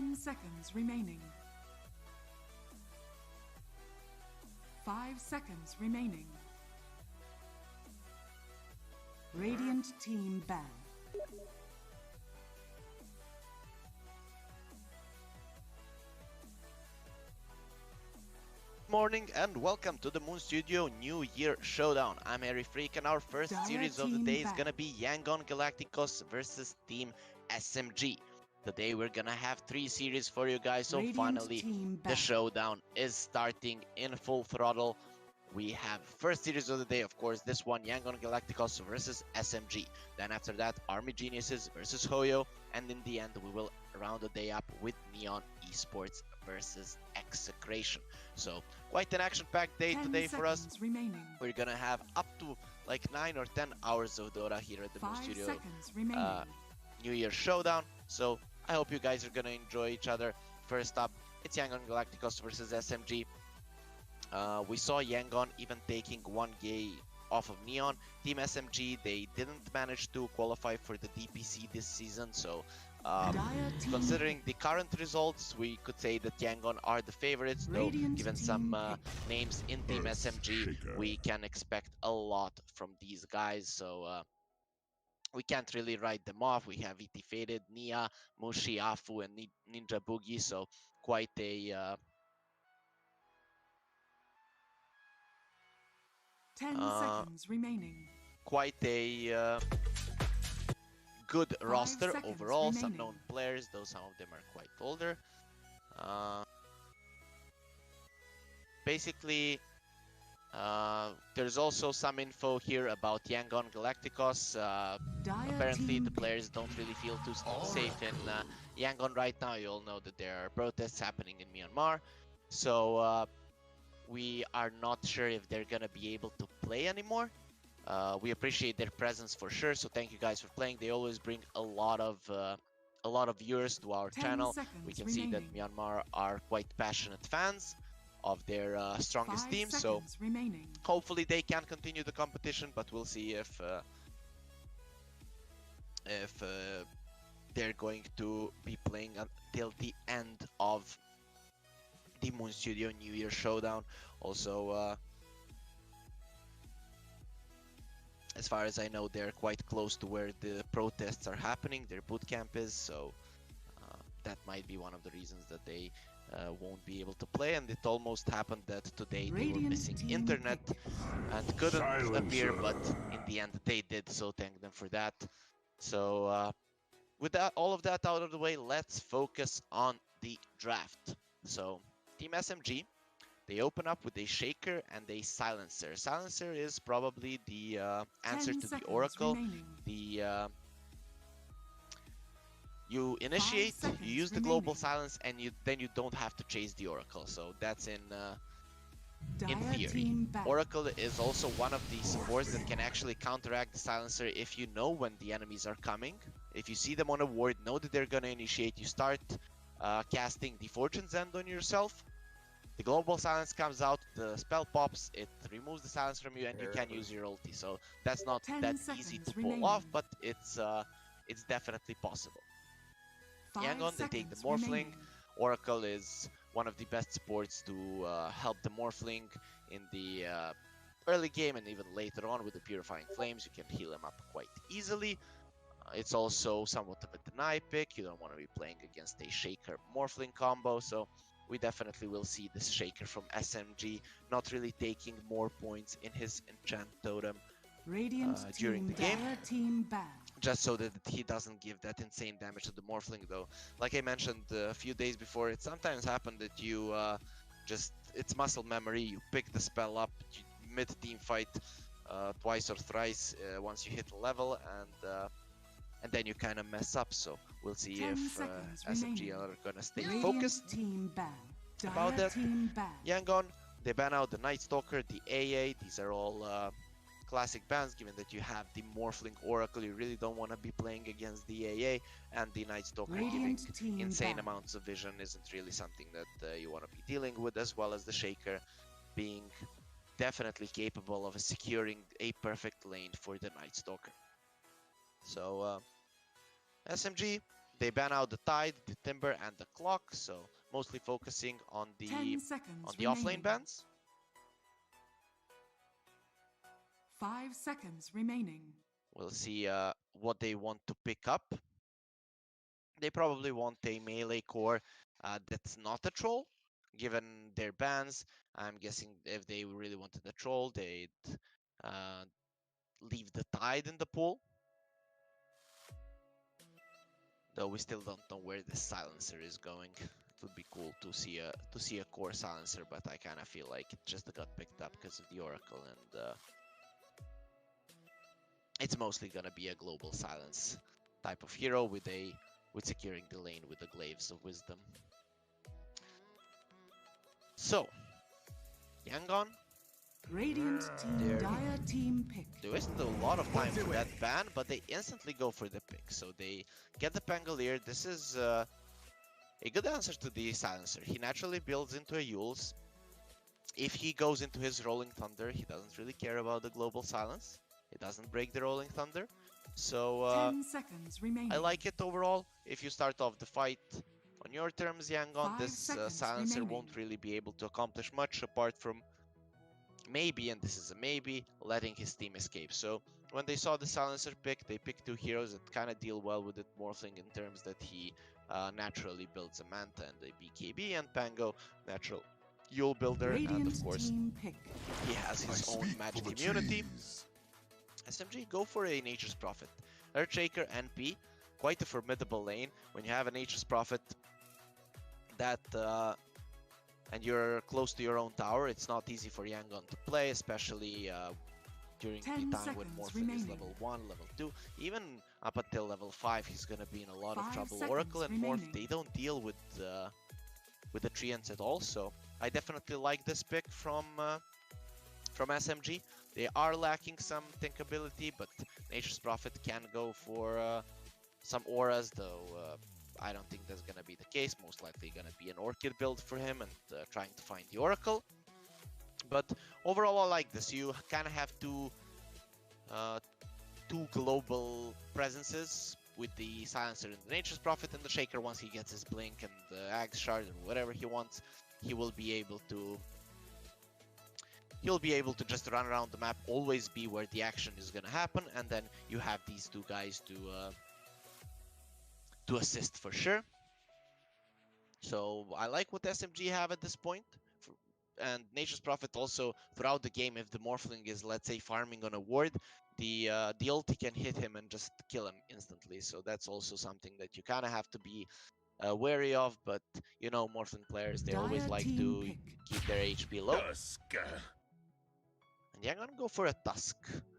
10 seconds remaining. 5 seconds remaining. Radiant team ban. Morning and welcome to the Moon Studio New Year Showdown. I'm Harry Freak and our first series of the day is gonna be Yangon Galacticos versus Team SMG. Today we're gonna have 3 series for you guys, so finally the showdown is starting in full throttle. We have first series of the day, of course, this one, Yangon Galacticos versus SMG. Then after that, Army Geniuses versus Hoyo. And in the end, we will round the day up with Neon Esports versus Execration. So, quite an action-packed day today for us. We're gonna have up to like 9 or 10 hours of Dota here at the Moon Studio New Year Showdown. So, I hope you guys are gonna enjoy each other. First up, it's Yangon Galacticos versus SMG. We saw Yangon even taking 1K off of Neon. Team SMG, they didn't manage to qualify for the DPC this season, so considering the current results, we could say that Yangon are the favorites, though given some names in Team SMG, we can expect a lot from these guys, so we can't really write them off. We have ET Faded, Nia, Mushi, Afu, and Ninja Boogie, so quite a 10 seconds remaining. Quite a good roster overall. Remaining. Some known players, though some of them are quite older. Basically, there's also some info here about Yangon Galacticos. Apparently, the players don't really feel too safe in Yangon right now. You all know that there are protests happening in Myanmar. So, we are not sure if they're gonna be able to play anymore. We appreciate their presence for sure, so thank you guys for playing. They always bring a lot of viewers to our channel. We can see that Myanmar are quite passionate fans of their strongest team, so hopefully they can continue the competition, but we'll see if they're going to be playing until the end of the Moon Studio New Year Showdown. Also, as far as I know, they're quite close to where the protests are happening, their boot camp is, so that might be one of the reasons that they won't be able to play. And it almost happened that today they were missing internet and couldn't appear, but in the end they did, so thank them for that. So with that, all of that out of the way, let's focus on the draft. So Team SMG, they open up with a Shaker and a Silencer. Silencer is probably the answer to the Oracle. You initiate, you use the global silence, and then you don't have to chase the Oracle. So that's in theory. Oracle is also one of the supports that can actually counteract the Silencer if you know when the enemies are coming. If you see them on a ward, know that they're gonna initiate, you start casting the Fortune's End on yourself. The global silence comes out, the spell pops, it removes the silence from you, and you can use your ulti. So that's not that easy to pull off, but it's definitely possible. Yangon, they take the Morphling. Oracle is one of the best supports to help the Morphling in the early game and even later on with the Purifying Flames. You can heal him up quite easily. It's also somewhat of a deny pick. You don't want to be playing against a Shaker Morphling combo, so we definitely will see this Shaker from SMG not really taking more points in his enchant totem during the game, just so that he doesn't give that insane damage to the Morphling. Though, like I mentioned a few days before, it sometimes happens that you it's muscle memory, you pick the spell up mid-team fight twice or thrice once you hit a level, and then you kind of mess up. So we'll see if SMG are gonna stay focused about that. Yangon, they ban out the Night Stalker, the AA. These are all classic bans, given that you have the Morphling Oracle. You really don't want to be playing against the AA, and the Night Stalker giving insane amounts of vision isn't really something that you want to be dealing with, as well as the Shaker being definitely capable of securing a perfect lane for the Night Stalker. So SMG, they ban out the Tide, the Timber, and the Clock, so mostly focusing on 10 seconds the offlane remaining. bans. 5 seconds remaining. We'll see what they want to pick up. They probably want a melee core that's not a troll, given their bans. I'm guessing if they really wanted a troll, they'd leave the Tide in the pool. Though we still don't know where the silencer is going. It would be cool to see a core silencer, but I kind of feel like it just got picked up because of the Oracle, and it's mostly gonna be a global silence type of hero with securing the lane with the Glaives of Wisdom. So, Yangon. Radiant team, Dire team pick. They wasted a lot of time for that ban, but they instantly go for the pick. So they get the Pangolier. This is a good answer to the Silencer. He naturally builds into a Yules. If he goes into his Rolling Thunder, he doesn't really care about the Global Silence. He doesn't break the Rolling Thunder. So 10 seconds remaining. I like it overall. If you start off the fight on your terms, Yangon, this Silencer remaining. won't really be able to accomplish much apart from maybe, and this is a maybe, letting his team escape. So when they saw the Silencer pick, they picked two heroes that kind of deal well with it, Morphling in terms that he naturally builds a Manta and a BKB, and Pango, natural Yule builder, Radiant and of course team pick. he has his own magic immunity. SMG go for a Nature's Prophet. Earthshaker NP, quite a formidable lane. When you have a Nature's Prophet that and you're close to your own tower, it's not easy for Yangon to play, especially during the time when Morphling is level 1, level 2. Even up until level 5, he's gonna be in a lot of trouble. Oracle and Morph, they don't deal with the treants at all, so I definitely like this pick from SMG. They are lacking some thinkability, but Nature's Prophet can go for some auras, though I don't think that's gonna be the case. Most likely gonna be an Orchid build for him and trying to find the Oracle. But overall, I like this. You kind of have two global presences with the Silencer and the Nature's Prophet, and the Shaker. Once he gets his Blink and the Axe Shard or whatever he wants, he will be able to. He'll be able to just run around the map, always be where the action is gonna happen, and then you have these two guys to assist for sure. So I like what SMG have at this point. And Nature's Prophet also, throughout the game, if the Morphling is, let's say, farming on a ward, the ulti can hit him and just kill him instantly. So that's also something that you kind of have to be wary of. But, you know, Morphling players, they always like to keep their HP low. And yeah, I'm gonna go for a Tusk.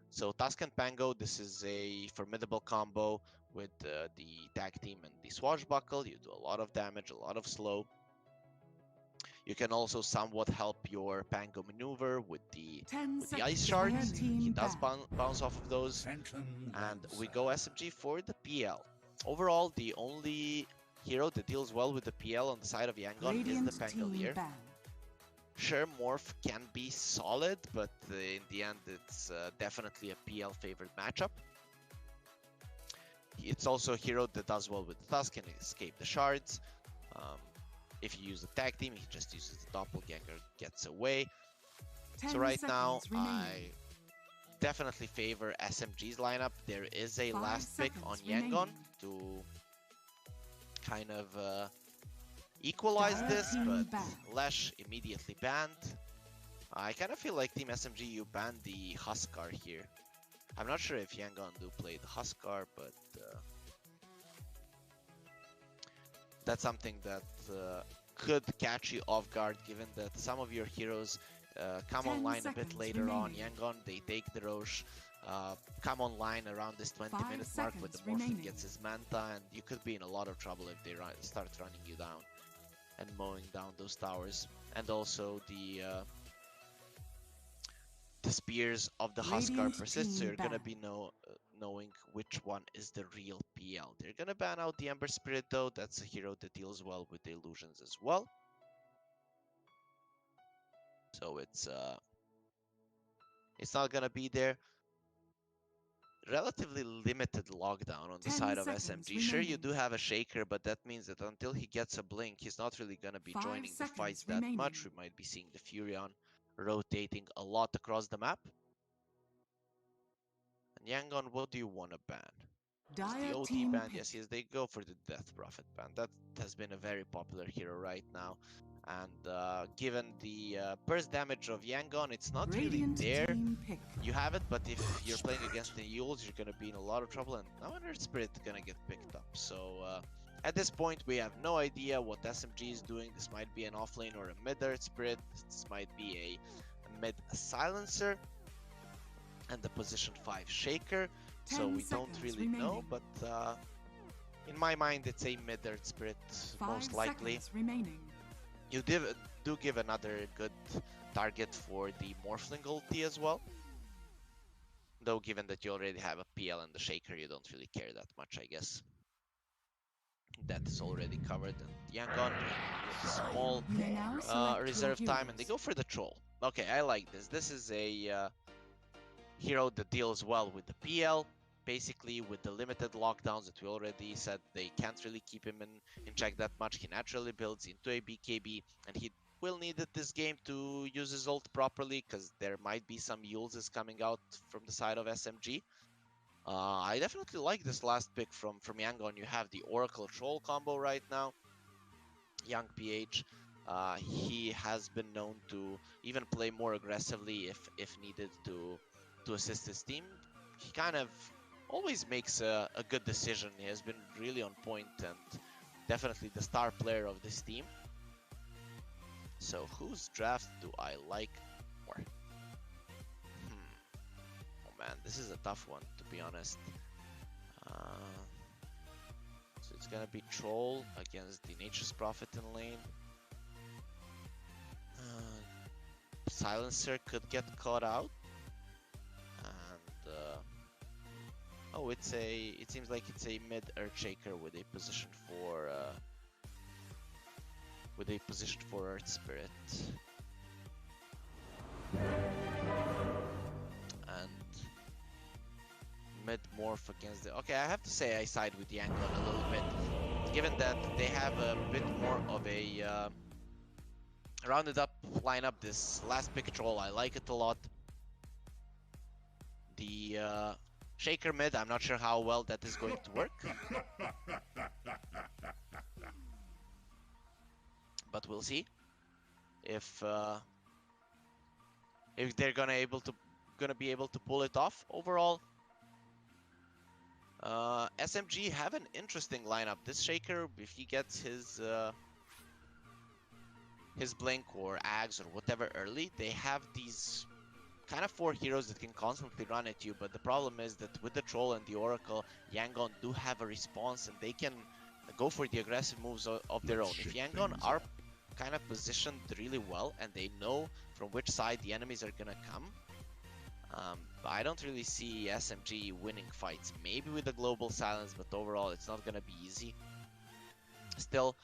So Tusk and Pango, this is a formidable combo with the tag team and the Swashbuckle. You do a lot of damage, a lot of slow. You can also somewhat help your Pango maneuver with the Ice Shards. He does bounce off of those. And we go SMG for the PL. Overall, the only hero that deals well with the PL on the side of Yangon is the Pangolier. Sure, Morph can be solid, but in the end, it's definitely a PL favored matchup. It's also a hero that does well with the Tusk, can escape the shards. If you use the tag team, he just uses the Doppelganger, gets away. So right now, I definitely favor SMG's lineup. There is a last pick on Yangon to kind of equalize this, but Lesh immediately banned. I kind of feel like Team SMG, you banned the Huskar here. I'm not sure if Yangon do play the Huskar, but that's something that could catch you off guard, given that some of your heroes come online a bit later on. Yangon, they take the Roche, come online around this 20-minute mark when the Morphling gets his Manta, and you could be in a lot of trouble if they start running you down and mowing down those towers. And also the spears of the Huskar persist, so you're gonna be knowing which one is the real PL. They're gonna ban out the Ember Spirit though. That's a hero that deals well with the illusions as well. So it's not gonna be there. relatively limited lockdown on the 10 side of seconds SMG. Sure, you remaining. do have a shaker, but that means that until he gets a blink, he's not really going to be 5 joining the fights seconds that remaining. much. We might be seeing the Furion rotating a lot across the map. And Yangon, what do you want to ban? Is the Dire OT team ban? pick. Yes, they go for the Death Prophet ban. That has been a very popular hero right now. And given the burst damage of Yangon, it's not really Radiant there. team pick. You have it, but if you're playing against the Yules, you're going to be in a lot of trouble, and now an Earth Spirit is going to get picked up. So at this point, we have no idea what SMG is doing. This might be an offlane or a mid Earth Spirit. This might be a mid Silencer and the position 5 Shaker. So we don't really know, but in my mind, it's a mid Earth Spirit, 5 most likely. seconds remaining. You do give another good target for the Morphling ulti as well. Though given that you already have a PL and the Shaker, you don't really care that much, I guess. That is already covered. And Yangon, small You may now select reserve your time, and they go for the Troll. Okay, I like this. This is a hero that deals well with the PL. Basically, with the limited lockdowns that we already said, they can't really keep him in check that much. He naturally builds into a BKB, and he will need it this game to use his ult properly, because there might be some Yules coming out from the side of SMG. I definitely like this last pick from Yangon. You have the Oracle Troll combo right now. Young PH, he has been known to even play more aggressively if needed to assist his team. He kind of always makes a good decision. He has been really on point and definitely the star player of this team. So whose draft do I like more? Oh man, this is a tough one, to be honest. So it's gonna be Troll against the Nature's Prophet in lane. Silencer could get caught out. And oh, it seems like it's a mid Earthshaker with a position for Earth Spirit. And mid morph against the... Okay, I have to say I side with Yangon a little bit, given that they have a bit more of a rounded up lineup. This last pick Troll, I like it a lot. The Shaker mid, I'm not sure how well that is going to work. But we'll see if they're gonna be able to pull it off. Overall, SMG have an interesting lineup. This Shaker, if he gets his blink or Ags or whatever early, they have these kind of 4 heroes that can constantly run at you. But the problem is that with the Troll and the Oracle, Yangon do have a response and they can go for the aggressive moves of their own. If Yangon are kind of positioned really well and they know from which side the enemies are gonna come, I don't really see SMG winning fights. Maybe with a global silence, but overall it's not gonna be easy. Still,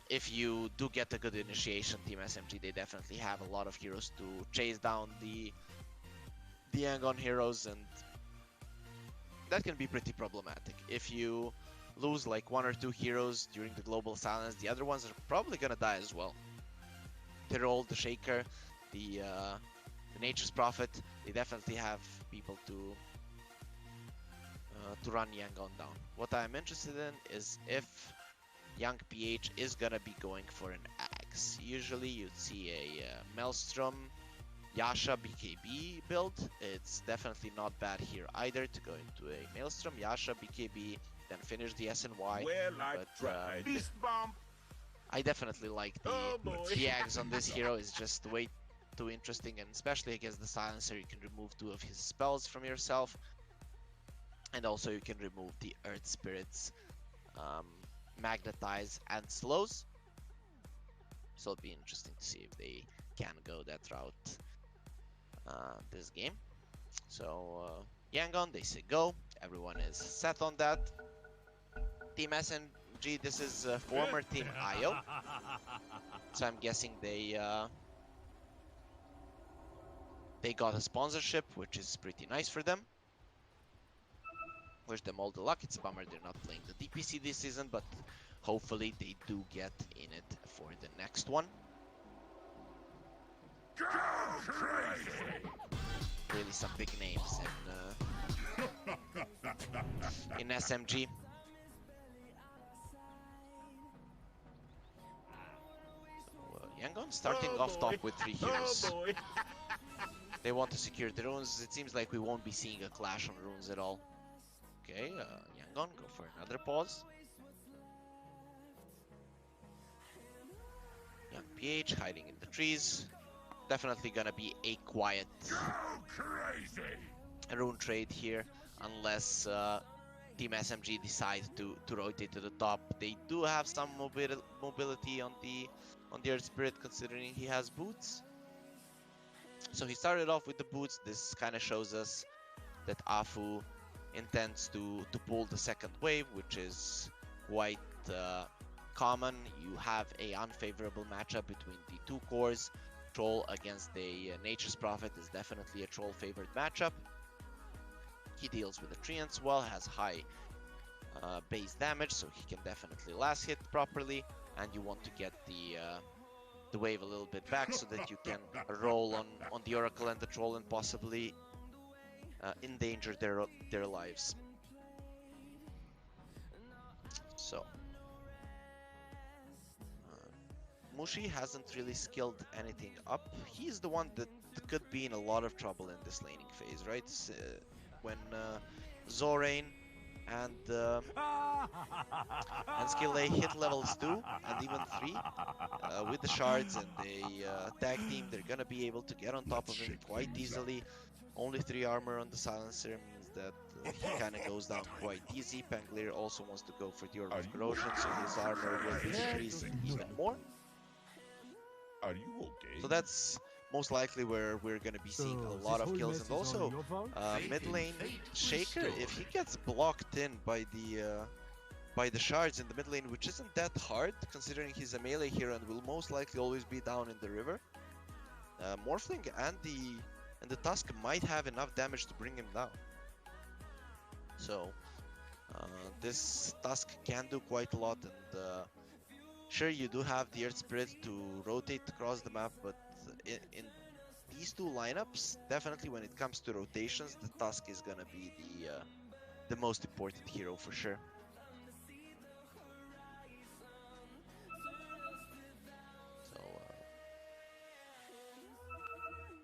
if you do get a good initiation, Team SMG, they definitely have a lot of heroes to chase down the Yangon heroes, and that can be pretty problematic. If you lose like 1 or 2 heroes during the global silence, the other ones are probably gonna die as well. The Troll, the Shaker, the Nature's Prophet, they definitely have people to run Yangon down. What I'm interested in is if Young PH is gonna be going for an Axe. Usually you'd see a Maelstrom, Yasha BKB build. It's definitely not bad here either to go into a Maelstrom, Yasha BKB, then finish the SNY. Well, I tried. This bomb. I definitely like the Axe on this hero. Is just way too interesting, and especially against the Silencer, you can remove 2 of his spells from yourself, and also you can remove the Earth Spirits, Magnetize and slows. So it'll be interesting to see if they can go that route this game. So Yangon, they say go. Everyone is set on that. Team SMG, this is former Team IO. So I'm guessing they got a sponsorship, which is pretty nice for them. Wish them all the luck. It's a bummer they're not playing the DPC this season, but hopefully they do get in it for the next one. Go crazy! Really some big names in SMG. So, Yangon starting off top with 3 heroes. Oh boy! They want to secure the runes. It seems like we won't be seeing a clash on runes at all. Okay, Yangon, go for another pause. Young PH hiding in the trees. Definitely gonna be a quiet Go crazy! rune trade here, unless Team SMG decide to rotate to the top. They do have some mobility on the Earth Spirit, considering he has boots. So he started off with the boots. This kind of shows us that Afu intends to pull the second wave, which is quite common. You have a unfavorable matchup between the two cores. Troll against a Nature's Prophet is definitely a troll favored matchup. He deals with the treants well, has high base damage, so he can definitely last hit properly, and you want to get the wave a little bit back so that you can roll on the Oracle and the Troll and possibly endanger their lives. So Mushi hasn't really skilled anything up. He's the one that could be in a lot of trouble in this laning phase, right? When Zorain and Skill A hit levels 2 and even 3 with the shards and a tag team, they're gonna be able to get on top of him quite easily. Only 3 armor on the silencer means that he kind of goes down quite easy. Pangolier also wants to go for the Orb of Corrosion, so his armor will be increased even more. Are you okay? So that's most likely where we're going to be seeing a lot of kills. And also mid lane Shaker, if he gets blocked in by the shards in the mid lane, which isn't that hard considering he's a melee hero and will most likely always be down in the river, Morphling and the Tusk might have enough damage to bring him down. So this Tusk can do quite a lot, and sure, you do have the Earth Spirit to rotate across the map, but in these two lineups, definitely when it comes to rotations, the Tusk is gonna be the most important hero for sure. So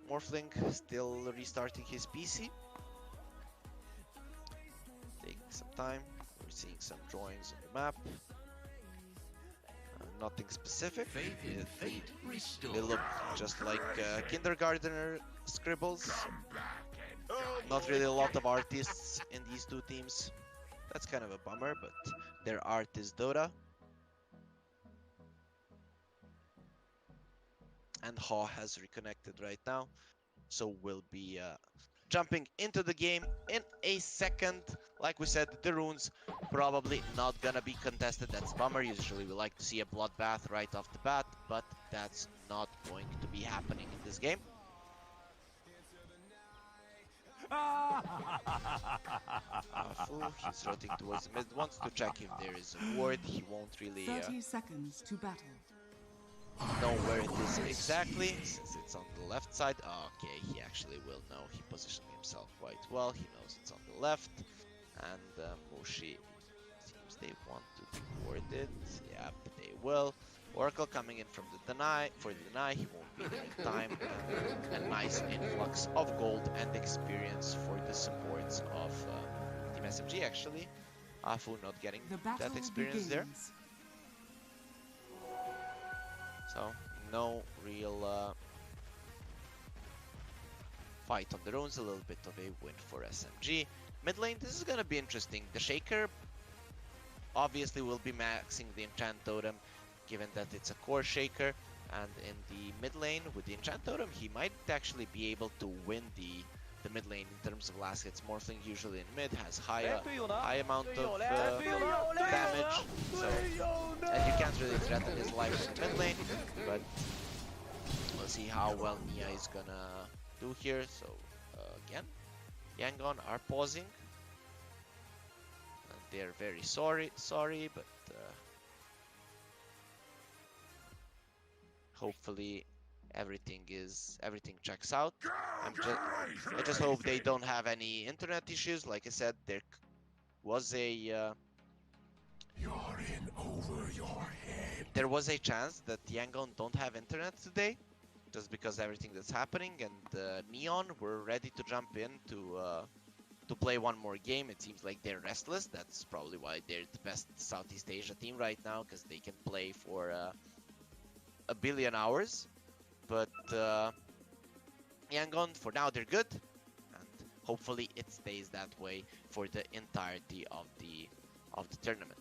Morphling still restarting his PC. Taking some time. We're seeing some drawings on the map. Nothing specific. They look just like kindergartner scribbles. Not really a lot of artists in these two teams. That's kind of a bummer, but their art is Dota. And Ha has reconnected right now, so we'll be jumping into the game in a second. Like we said, the runes probably not gonna be contested. That's a bummer. Usually we like to see a bloodbath right off the bat, but that's not going to be happening in this game. Afu, he's rotating towards the mid, wants to check if there is a ward. He won't really 30 seconds to battle. know where it is exactly, since it's on the left side. Okay, he actually will know. He positioned himself quite well. He knows it's on the left. And Mushi, seems they want to ward it. Yep, they will. Oracle coming in from the deny. For the deny, he won't be there in time. And a nice influx of gold and experience for the supports of Team SMG actually. Afu not getting that experience there. So, no real fight on the runes, a little bit of a win for SMG. Mid lane, this is gonna be interesting. The Shaker obviously will be maxing the Enchant Totem, given that it's a core Shaker. And in the mid lane, with the Enchant Totem, he might actually be able to win the mid lane in terms of last hits. Morphling usually in mid has high amount of damage, so, and you can't really threaten his life in the mid lane, but we'll see how well Nia is gonna do here. So again, Yangon are pausing. they're very sorry, but hopefully everything checks out. I just hope they don't have any internet issues. Like I said, there was a there was a chance that Yangon don't have internet today, just because everything that's happening, and Neon were ready to jump in to play one more game. It seems like they're restless. That's probably why they're the best Southeast Asia team right now, because they can play for a billion hours. But Yangon, for now, they're good, and hopefully it stays that way for the entirety of the tournament.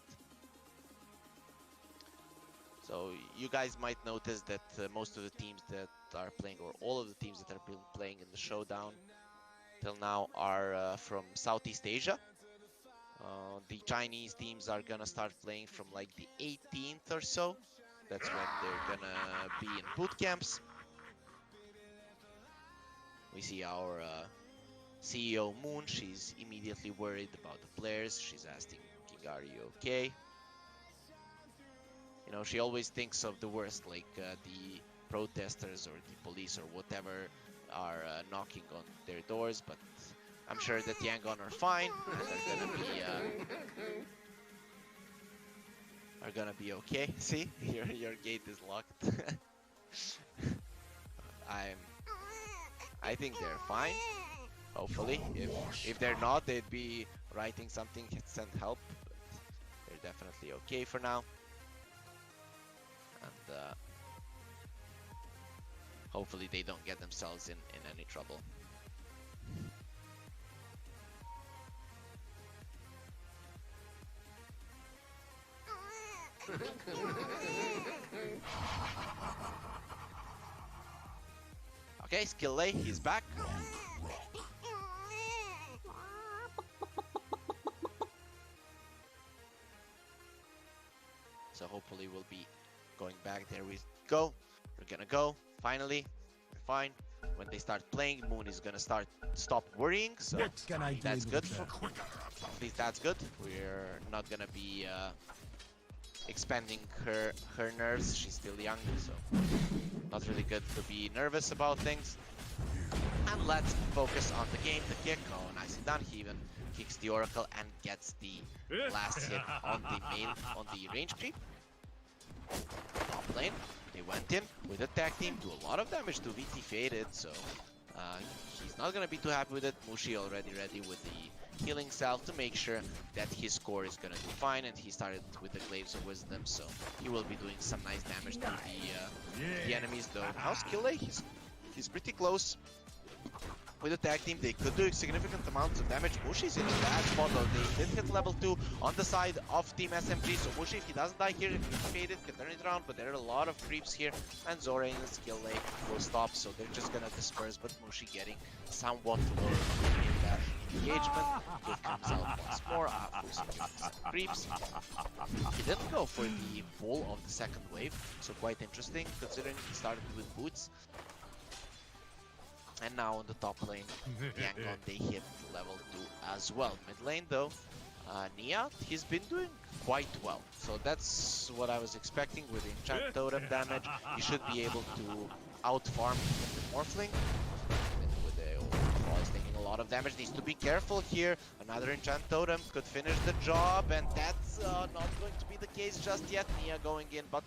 So you guys might notice that most of the teams that are playing, or all of the teams that have been playing in the Showdown till now, are from Southeast Asia. The Chinese teams are gonna start playing from like the 18th or so. That's when they're gonna be in boot camps. We see our CEO Moon. She's immediately worried about the players. She's asking, "Are you okay?" You know, she always thinks of the worst, like the protesters or the police or whatever are knocking on their doors, but I'm sure that Yangon are fine, and are gonna be okay. See, your gate is locked. I think they're fine. Hopefully, if they're not, they'd be writing something, send help. But they're definitely okay for now, and hopefully they don't get themselves in any trouble. Okay, Skill Lay, he's back. So hopefully we'll be going back. There we go. We're gonna go. Finally, we're fine. When they start playing, Moon is gonna stop worrying. So that's good. At least that's good. We're not gonna be expanding her nerves. She's still young, so not really good to be nervous about things. And let's focus on the game. The kick. Oh, nicely done. He even kicks the Oracle and gets the last hit on the range creep. Top lane, they went in with a tag team, do a lot of damage to VT Faded, so he's not gonna be too happy with it. Mushi already ready with the healing salve to make sure that his core is gonna do fine, and he started with the Glaives of Wisdom, so he will be doing some nice damage to the enemies, though. Now Skill Lay, he's pretty close with the tag team. They could do significant amounts of damage. Mushi's in a bad spot, though. They did hit level 2 on the side of Team SMG, so Mushi, if he doesn't die here, if he's faded, can turn it around, but there are a lot of creeps here, and Zora and Skill Lay will stop, so they're just gonna disperse, but Mushi getting somewhat lower in that engagement. It comes out once more, some creeps. He didn't go for the pull of the second wave, so quite interesting, considering he started with boots. And now on the top lane, Yangon, they hit level 2 as well. Mid lane though, Nia, he's been doing quite well. So that's what I was expecting with the Enchant Totem damage. He should be able to out-farm the Morphling. With the overall, is taking a lot of damage. Needs to be careful here. Another Enchant Totem could finish the job, and that's not going to be the case just yet. Nia going in, but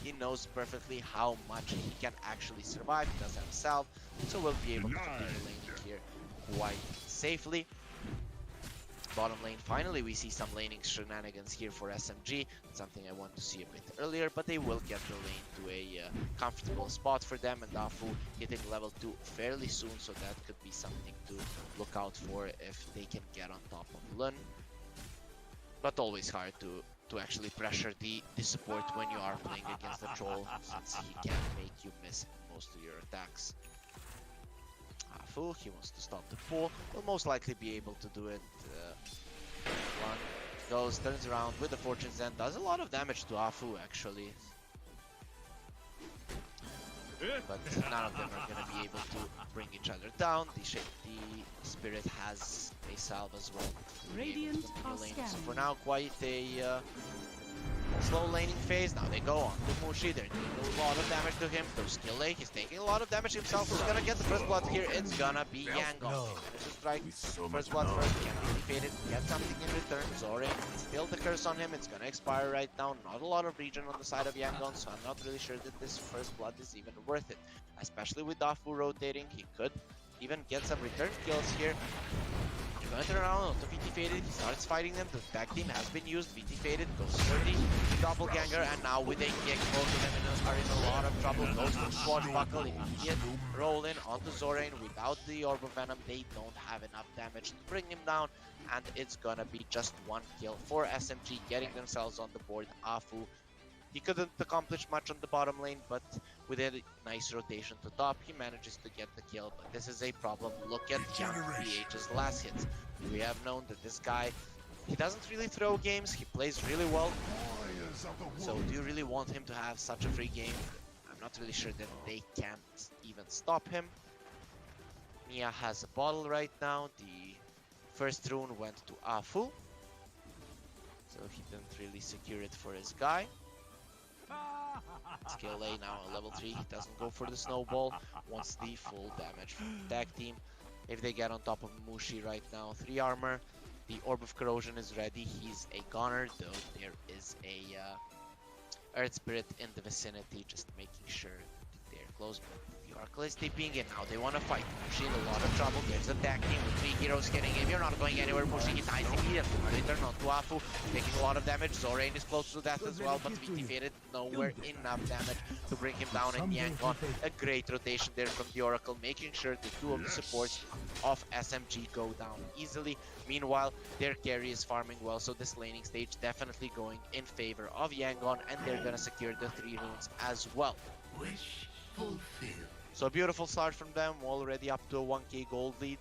he knows perfectly how much he can actually survive. He does have salve, so we'll be able to continue laning here quite safely. Bottom lane, finally we see some laning shenanigans here for SMG. Something I want to see a bit earlier, but they will get the lane to a comfortable spot for them, and Afu hitting level 2 fairly soon, so that could be something to look out for if they can get on top of Lun. But always hard to actually pressure the support when you are playing against the troll, since he can make you miss most of your attacks. Afu, he wants to stop the pull, will most likely be able to do it. One goes, turns around with the Fortune's End, does a lot of damage to Afu actually. but none of them are gonna be able to bring each other down. The Spirit has a salve as well. to be able to Radiant continue are laning. So scanning. for now, quite a slow laning phase. Now they go on to Mushi. They're doing a lot of damage to him. Through skill lane, he's taking a lot of damage himself. Who's gonna get the first blood here? It's gonna be Yangon. There's a strike. First blood first. Can be defeated. Get something in return. Zorin. Still the curse on him. It's gonna expire right now. Not a lot of regen on the side of Yangon, so I'm not really sure that this first blood is even worth it. Especially with Dafu rotating, he could even get some return kills here. You're going to turn around onto VT Faded, he starts fighting them, the tag team has been used, VT Faded goes for the doppelganger, and now with a kick, both of them are in a lot of trouble, goes for the swashbuckle, immediate roll in onto Zorain. Without the Orb of Venom, they don't have enough damage to bring him down, and it's gonna be just one kill for SMG, getting themselves on the board. Afu, he couldn't accomplish much on the bottom lane, but with a nice rotation to top, he manages to get the kill. But this is a problem. Look at Young BH's last hits. We have known that this guy, he doesn't really throw games, he plays really well. So do you really want him to have such a free game? I'm not really sure that they can't even stop him. Mia has a bottle right now. The first rune went to Afu, so he didn't really secure it for his guy. Skill A now at level 3, he doesn't go for the snowball, wants the full damage from the tag team. If they get on top of Mushi right now, 3 armor, the Orb of Corrosion is ready, he's a goner, though there is a Earth Spirit in the vicinity, just making sure that they're close. The Oracle is TPing in, now they want to fight. Mushi in a lot of trouble, there's a tag team with 3 heroes getting him, you're not going anywhere. Mushi, he dies immediately. Return on to Afu, taking a lot of damage. Zorain is close to death as well, but VT Faded, nowhere enough damage to bring him down. And Yangon, a great rotation there from the Oracle, making sure the 2 of the supports of SMG go down easily. Meanwhile, their carry is farming well, so this laning stage definitely going in favor of Yangon, and they're gonna secure the 3 runes as well. Wish fulfilled. So a beautiful start from them, already up to a 1k gold lead.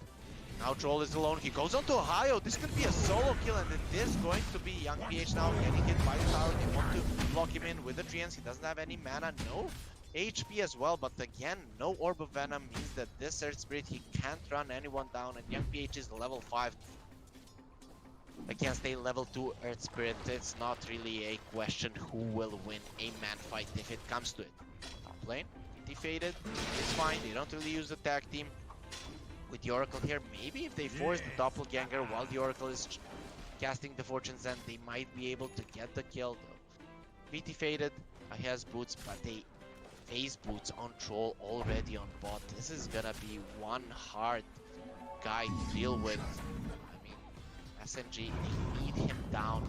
Now Troll is alone, he goes on to Ohio, this could be a solo kill, and it is going to be Young PH now getting hit by the tower. They want to block him in with the treants, he doesn't have any mana, no HP as well, but again, no Orb of Venom means that this Earth Spirit, he can't run anyone down, and Young PH is level 5. Against a level 2 Earth Spirit, it's not really a question who will win a man fight if it comes to it. Top lane, defeated, it's fine, they don't really use the tag team. With the Oracle here, maybe if they force the doppelganger while the Oracle is casting the Fortune's End, they might be able to get the kill though. VT Faded, he has boots, but they phase boots on Troll already on bot. This is gonna be one hard guy to deal with. SMG, they need him down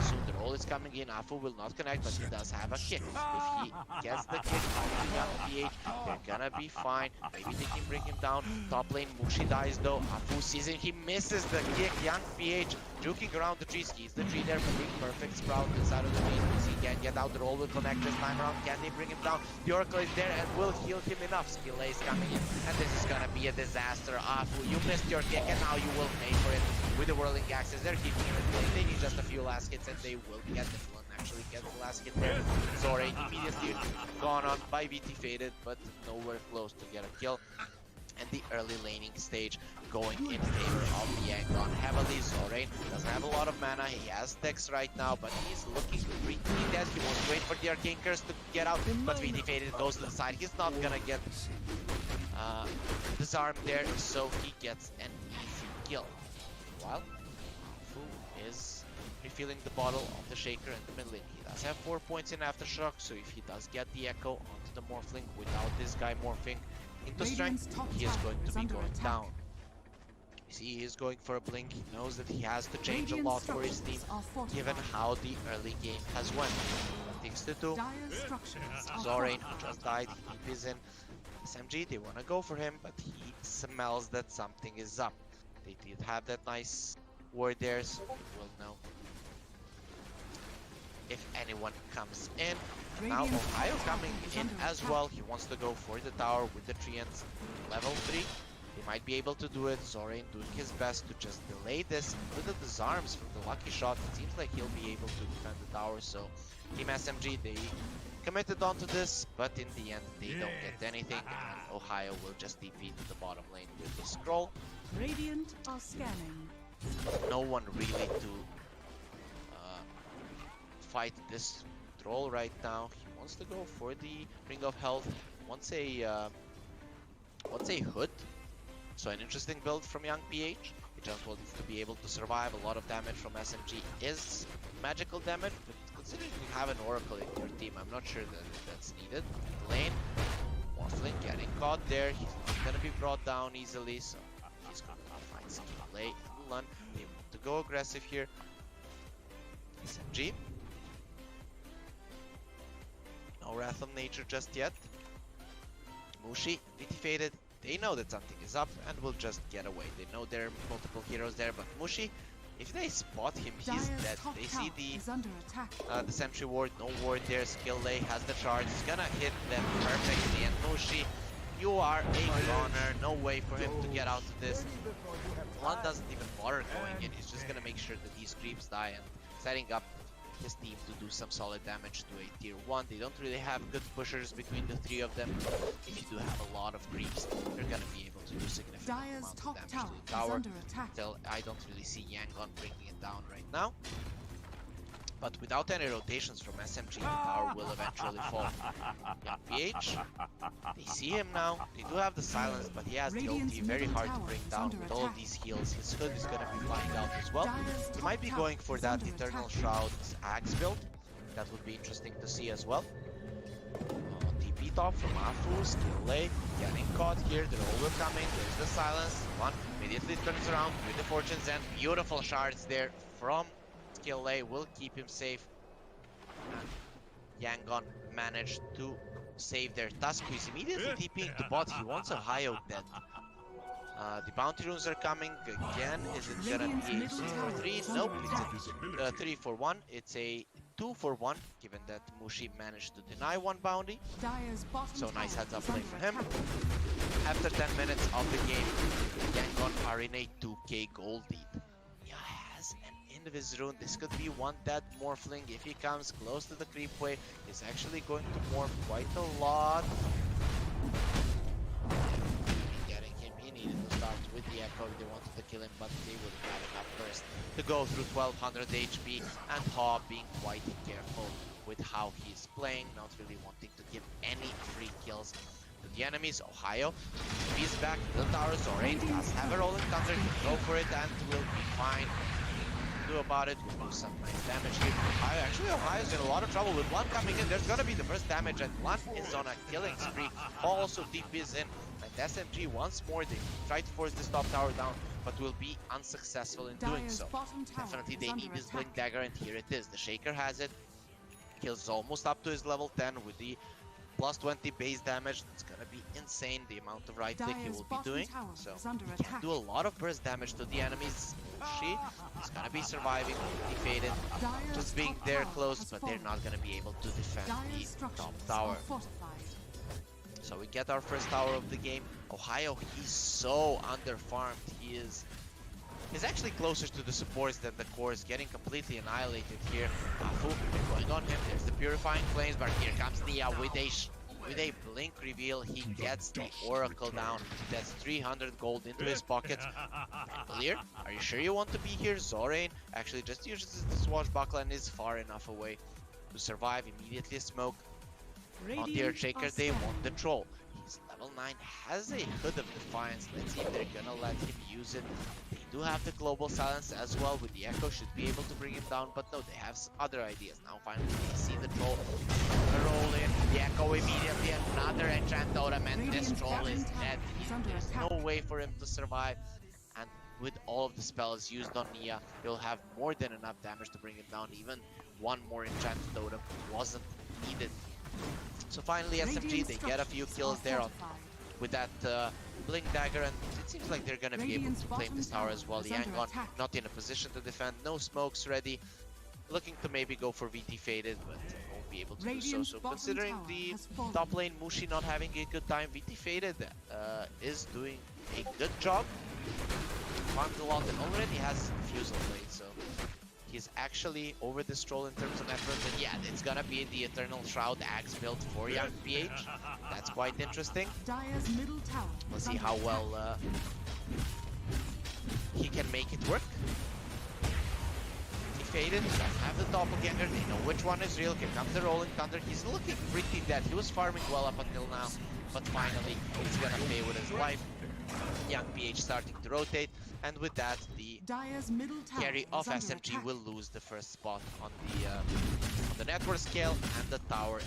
soon. The roll is coming in. Afu will not connect, but he does have a kick. If he gets the kick on the Young PH, they're gonna be fine. Maybe they can bring him down. Top lane, Mushi dies though. Afu sees him, he misses the kick. Young PH juking around the trees. He's the tree there, but big perfect sprout inside of the main. He can get out. The roll will connect this time around. Can they bring him down? The Oracle is there and will heal him enough. Skill A is coming in, and this is gonna be a disaster. Afu, you missed your kick, and now you will pay for it with the whirling axes. They're keeping it. They need just a few last hits, and they will get it. One actually get the last hit there. Zorain immediately gone on by VT Faded, but nowhere close to get a kill. And the early laning stage going in favor of Yangon heavily. Zorain doesn't have a lot of mana, he has Dex right now, but he's looking pretty dead. He wants to wait for the Arcane Curse to get out, but VT Faded goes to the side. He's not gonna get disarmed there, so he gets an easy kill. While Fu is refilling the bottle of the Shaker in the mid lane. He does have 4 points in Aftershock, so if he does get the Echo onto the Morphling without this guy morphing into strength, he is going to be going down. You see, he is going for a blink. He knows that he has to change a lot for his team, given how the early game has went. Things to do. Zorain just died, he is in. SMG, they want to go for him, but he smells that something is up. They did have that nice word there, so we'll know if anyone comes in. Now Ohio coming in as well. He wants to go for the tower with the treants. Level 3. They might be able to do it. Zorain doing his best to just delay this with the disarms from the lucky shot. It seems like he'll be able to defend the tower, so Team SMG, they committed onto this, but in the end they don't get anything, and Ohio will just TP to the bottom lane with the scroll. Radiant are scanning. No one really to fight this troll right now. He wants to go for the Ring of Health, wants a hood. So an interesting build from young PH. He just wants to be able to survive. A lot of damage from SMG is magical damage, but considering you have an Oracle in your team, I'm not sure that that's needed. Lane, Morphling getting caught there. He's not gonna be brought down easily, so he's gonna find some play. Mulan, they want to go aggressive here. SMG. No Wrath of Nature just yet. Mushi, VT faded. They know that something is up and will just get away. They know there are multiple heroes there, but Mushi, if they spot him, he's Dire's dead. top They tower see is under attack. the Sentry Ward, no ward there. Skill Lay has the charge. He's gonna hit them perfectly. And Mushi, you are a goner. No way for him to get out of this. One doesn't even bother going in. He's just gonna make sure that these creeps die and setting up his team to do some solid damage to a tier 1. They don't really have good pushers between the three of them. If you do have a lot of creeps, they're gonna be able to do significant Dire's amount of top damage tower to the is tower. under attack. Still, I don't really see Yangon bringing it down right now. But without any rotations from SMG, the tower will eventually fall. Young PH, they see him now. They do have the silence, but he has the Radiant's ulti. Very middle hard to tower bring is down under with all of attack. these heals. His hood is going to be flying out as well. Dire's He top might be tower going for is that under Eternal attack. Shroud's Axe build. That would be interesting to see as well. TP top from Afu, Skill Lay, getting caught here. They're all coming. There's the silence. One immediately turns around with the fortunes and beautiful shards there from Skill Lay will keep him safe. And Yangon managed to save their Tusk, who is immediately TPing to bot. He wants Ohio dead. The bounty runes are coming again. Is it gonna Radiant's be a middle 3 tower for 3? is Nope, under it's attack. a 3 for 1. It's a 2 for 1, given that Mushi managed to deny one bounty. Dire's bottom So nice tower heads up is play under for him. attack. After 10 minutes of the game, Yangon are in a 2k gold lead. He has an end of his rune. This could be one dead Morphling. If he comes close to the creep wave, he's actually going to morph quite a lot. Getting him, he needed to start with the Echo. They wanted to kill him, but they wouldn't have enough burst to go through 1200 HP. And Ha being quite careful with how he's playing, not really wanting to give any free kills to the enemies. Ohio, he's back to the tower. Zorain does have a rolling thunder. He'll go for it and will be fine. Do about it. We'll do some nice damage here. Ohio, actually, Ohio's in a lot of trouble with one coming in. There's gonna be the first damage, and one is on a killing spree. Also, TP's in, and SMG once more. They try to force this top tower down, but will be unsuccessful in doing Dire's so. bottom tower Definitely, is they under need this attack. blink dagger, and here it is. The Shaker has it. Kills almost up to his level 10 with the plus 20 base damage. It's gonna be insane the amount of right click he Dire's will be bottom doing. tower So is under he attack. can do a lot of burst damage to the enemies. She is gonna be surviving, defeated, Dire's just being top there tower close, has but they're fallen. not gonna be able to defend Dire's the structures top are tower. fortified. So we get our first tower of the game. Ohio, he's so underfarmed. He's actually closer to the supports than the cores, getting completely annihilated here. Afu going on him. There's the Purifying Flames, but here comes Nia with a blink reveal. He gets the Oracle down. That's 300 gold into his pockets. Clear? Are you sure you want to be here? Zorain actually just uses the swashbuckler and is far enough away to survive. Immediately smoke on the Radiant Earthshaker. are They scanning. want the troll. He's level 9, has a Hood of Defiance. Let's see if they're gonna let him use it. They do have the global silence as well with the Echo, should be able to bring him down, but no, they have other ideas. Now finally they see the troll. The roll in, the Echo immediately, another enchant totem, and this Radiant's troll is bottom dead. tower is under There's attack. no way for him to survive. And with all of the spells used on Nia, he'll have more than enough damage to bring him down. Even one more enchanted totem wasn't needed. So finally SMG, they get a few kills there on with that blink dagger, and it seems like they're gonna be able Radiant's to claim this bottom tower as well. tower The is under Yangon attack. not in a position to defend, no smokes ready, looking to maybe go for VT faded, but won't be able to do so. Radiant's So bottom considering tower the has fallen. top lane Mushi not having a good time, VT faded is doing a good job. Farms a lot and already has Fusel blade, so He's actually over this troll in terms of networks, and yeah, it's gonna be the Eternal Shroud Axe build for Young PH. That's quite interesting. Dire's middle tower. We'll see how well he can make it work. He faded, doesn't have the doppelganger, they know which one is real. Here comes the rolling thunder. He's looking pretty dead. He was farming well up until now, but finally he's gonna pay with his life. Young PH starting to rotate, and with that the Dire's middle tower carry of is under SMG attack. will lose the first spot on the network scale, and the tower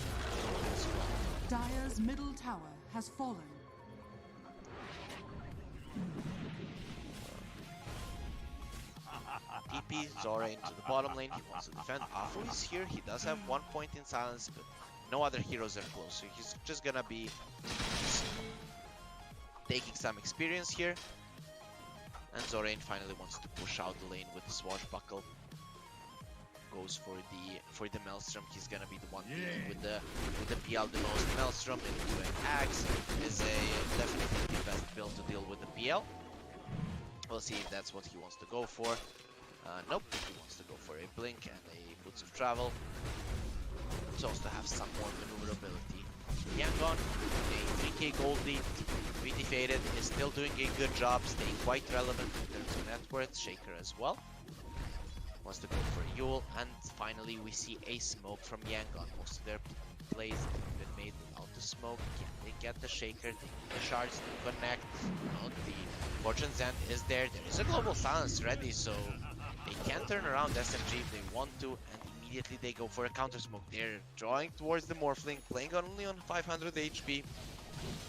as well. Dire's middle tower has fallen. TP Zora into the bottom lane. He wants to defend. Afu is here. He does have 1 point in silence, but no other heroes are close, so he's just gonna be taking some experience here. And Zorain finally wants to push out the lane with the swashbuckle. Goes for the Maelstrom. He's gonna be the one dealing with the PL the most. Maelstrom into an Axe is definitely the best build to deal with the PL. We'll see if that's what he wants to go for. Nope, he wants to go for a Blink and a Boots of Travel. So as to have some more maneuverability. Yangon, a 3k gold lead, pretty faded, is still doing a good job, staying quite relevant in terms of net worth. Shaker as well. Wants to go for a Yule, and finally we see a smoke from Yangon. Most of their plays have been made without the smoke. Can they get the Shaker? They need the shards to connect. No, the Fortune's End is there. There is a global silence ready, so they can turn around SMG if they want to, and immediately they go for a counter smoke. They're drawing towards the Morphling, playing only on 500 HP.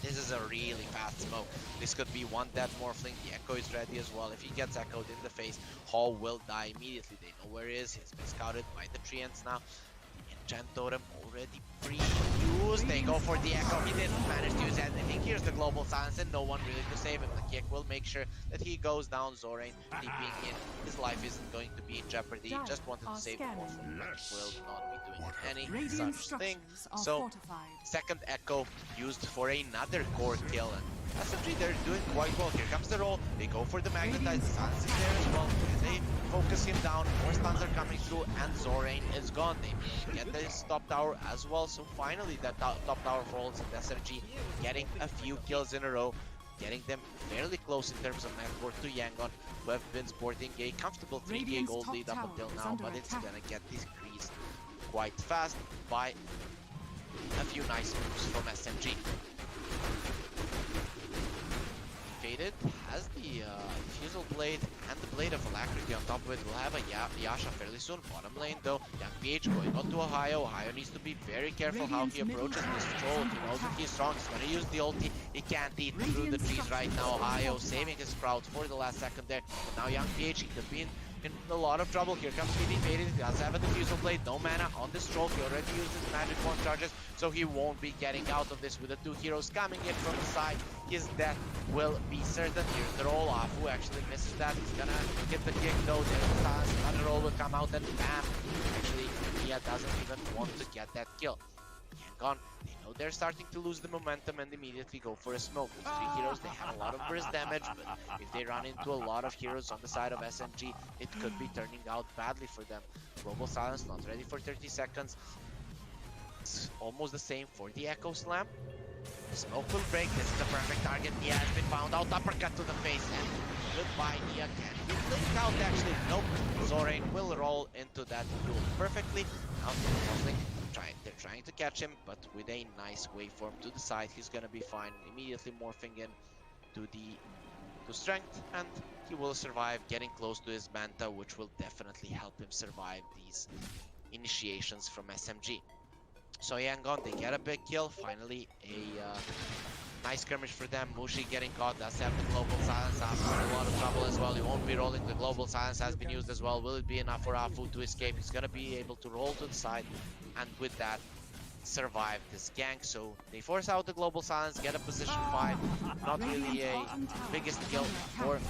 This is a really fast smoke. This could be one dead Morphling. The Echo is ready as well. If he gets echoed in the face, Hall will die immediately. They know where he is. He's been scouted by the Treants now. Enchant Totem already pre-used. They go for the Echo. He didn't manage to use anything. Here's the global silence, and no one really to save him. The kick will make sure that he goes down. Zorain leaping in. His life isn't going to be in jeopardy. He just wanted to save the Morphling, but will not be doing any Radiant such thing. structures are So fortified. second Echo used for another core kill, and SMG, they're doing quite well. Here comes the roll. They go for the magnetized. Silence is there as well. They focus him down. More stuns are coming through, and Zorain is gone. They get this top tower as well. So finally, that top tower falls, and SMG getting a few kills in a row, getting them fairly close in terms of net worth to Yangon, who have been sporting a comfortable 3k Radiant's gold top lead up tower until is now, under but it's attack. gonna get decreased quite fast by a few nice moves from SMG. Faded has the Fusel Blade and the Blade of Alacrity on top of it. We'll have a Yasha fairly soon. Bottom lane though, Young PH going on to Ohio. Ohio needs to be very careful how he approaches this troll. He knows that he's strong. He's gonna use the ulti. He can't eat through the trees right now. Ohio saving his crowd for the last second there. But now Young PH, he could be in a lot of trouble. Here comes PD Faded. He does have a Diffusal Blade. No mana on this troll. He already used his magic form charges, so he won't be getting out of this with the two heroes coming in from the side. His death will be certain. Here's the roll off. Who actually misses that? He's gonna get the kick though. There's the silence. Another roll will come out, and bam! Actually, Mia doesn't even want to get that kill. Yangon, they know they're starting to lose the momentum and immediately go for a smoke. These three heroes, they have a lot of burst damage, but if they run into a lot of heroes on the side of SMG, it could be turning out badly for them. Global silence not ready for 30 seconds. It's almost the same for the Echo Slam. The smoke will break. This is a perfect target. Nia has been found out. Uppercut to the face, and goodbye, Nia. Can he blink out? Actually, nope. Zorain will roll into that duel perfectly. Now, they're trying to catch him, but with a nice waveform to the side, he's gonna be fine. Immediately morphing in to strength, and he will survive, getting close to his Manta, which will definitely help him survive these initiations from SMG. So Yangon, they get a big kill. Finally, a nice skirmish for them. Mushi getting caught. Does have the global silence. Afu in a lot of trouble as well. He won't be rolling. The global silence has been used as well. Will it be enough for Afu to escape? He's gonna be able to roll to the side, and with that, survive this gank. So they force out the global silence, get a position 5. Not really a biggest kill for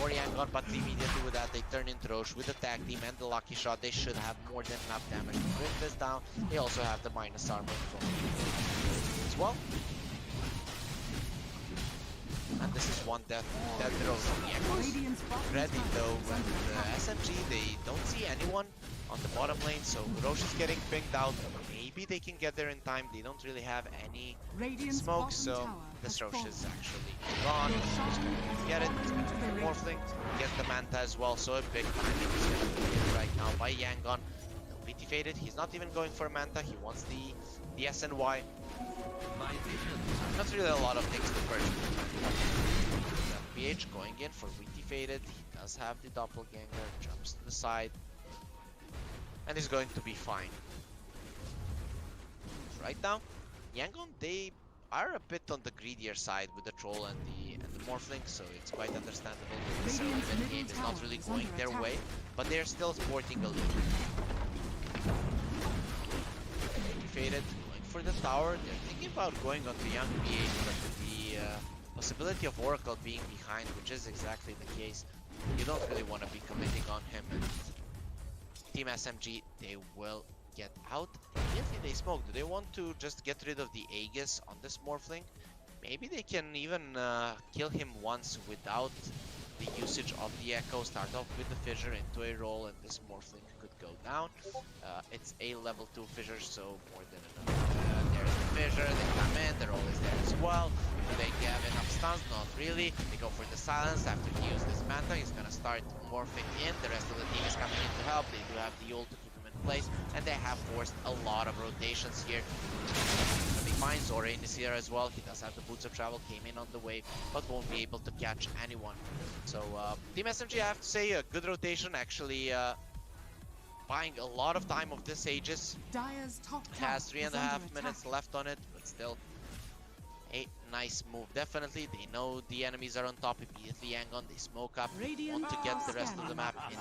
Yangon, but immediately with that they turn into Roche with the tag team and the lucky shot. They should have more than enough damage to bring this down. They also have the minus armor from as well. And this is one death row from the Echoes. Ready though, and SMG, they don't see anyone on the bottom lane, so Roche is getting pinged out. Maybe they can get there in time. They don't really have any Radiant's smoke, bottom so tower this has Roche is fallen. actually gone. Your Just shrine gonna has get it. fallen to the Morphling, radiant. get the Manta as well, so a big timing is gonna be hit right now by Yangon. No VT faded. He's not even going for a Manta. He wants the SNY. My vision. Not really a lot of things to purchase. PH going in for VT faded. He does have the doppelganger. Jumps to the side. And is going to be fine. Right now, Yangon, they are a bit on the greedier side with the troll and the morphling, so it's quite understandable that this early mid game is not really going their way, but they're still sporting a lead. Faded, going for the tower. They're thinking about going on the young PH, but with the possibility of Oracle being behind, which is exactly the case, you don't really want to be committing on him. And Team SMG, they will get out. Immediately they smoke. Do they want to just get rid of the Aegis on this Morphling? Maybe they can even kill him once without the usage of the Echo. Start off with the Fissure into a roll, and this Morphling could go down. It's a level 2 Fissure, so more than enough. There's the Fissure, they come in, the roll is there as well. Do they have enough stuns? Not really. They go for the silence. After he uses this Manta, he's gonna start morphing in. The rest of the team is coming in to help. They do have the ult to keep him in place, and they have forced a lot of rotations here. Gonna be fine. Zorain is here as well. He does have the boots of travel, came in on the wave, but won't be able to catch anyone. So Team SMG, I have to say, a good rotation. Actually buying a lot of time of this Aegis. Dire's top tower Has 3.5 is minutes under left on it, but still a nice move. Definitely, they know the enemies are on top. Immediately Yangon, they smoke up, want to get the rest of the map in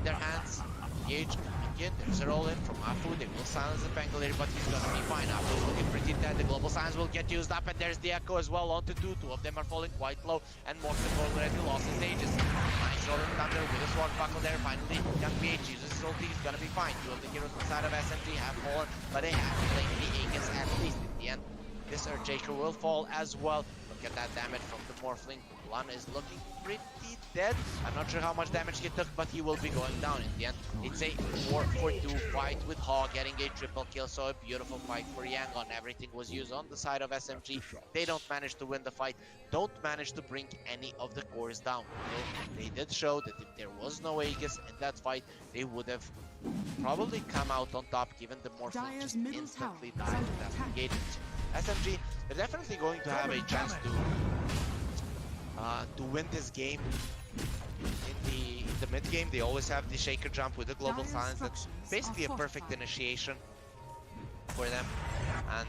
their hands. PH again, there's a roll in from Afu. They will silence the Pangolier, but he's gonna be fine. Afu is looking pretty dead. The global silence will get used up, and there's the Echo as well onto two. Two of them are falling quite low, and Morphin already lost his Aegis. Nice rolling thunder with a sword buckle there. Finally, young PH uses his ulti. He's gonna be fine. Two of the heroes inside of SMG have fallen, but they have played the Aegis at least in the end. This Earthshaker will fall as well. Look at that damage from the Morphling. Lan is looking pretty dead. I'm not sure how much damage he took, but he will be going down in the end. It's a 4-for-2 fight with Hog getting a triple kill, so a beautiful fight for Yangon. Everything was used on the side of SMG. They don't manage to win the fight, don't manage to bring any of the cores down. So they did show that if there was no Aegis in that fight, they would have probably come out on top, given the Morphling just instantly died with that engagement. SMG, they're definitely going to have a chance to win this game. In the mid game, they always have the shaker jump with the global silence. That's basically a perfect initiation for them. And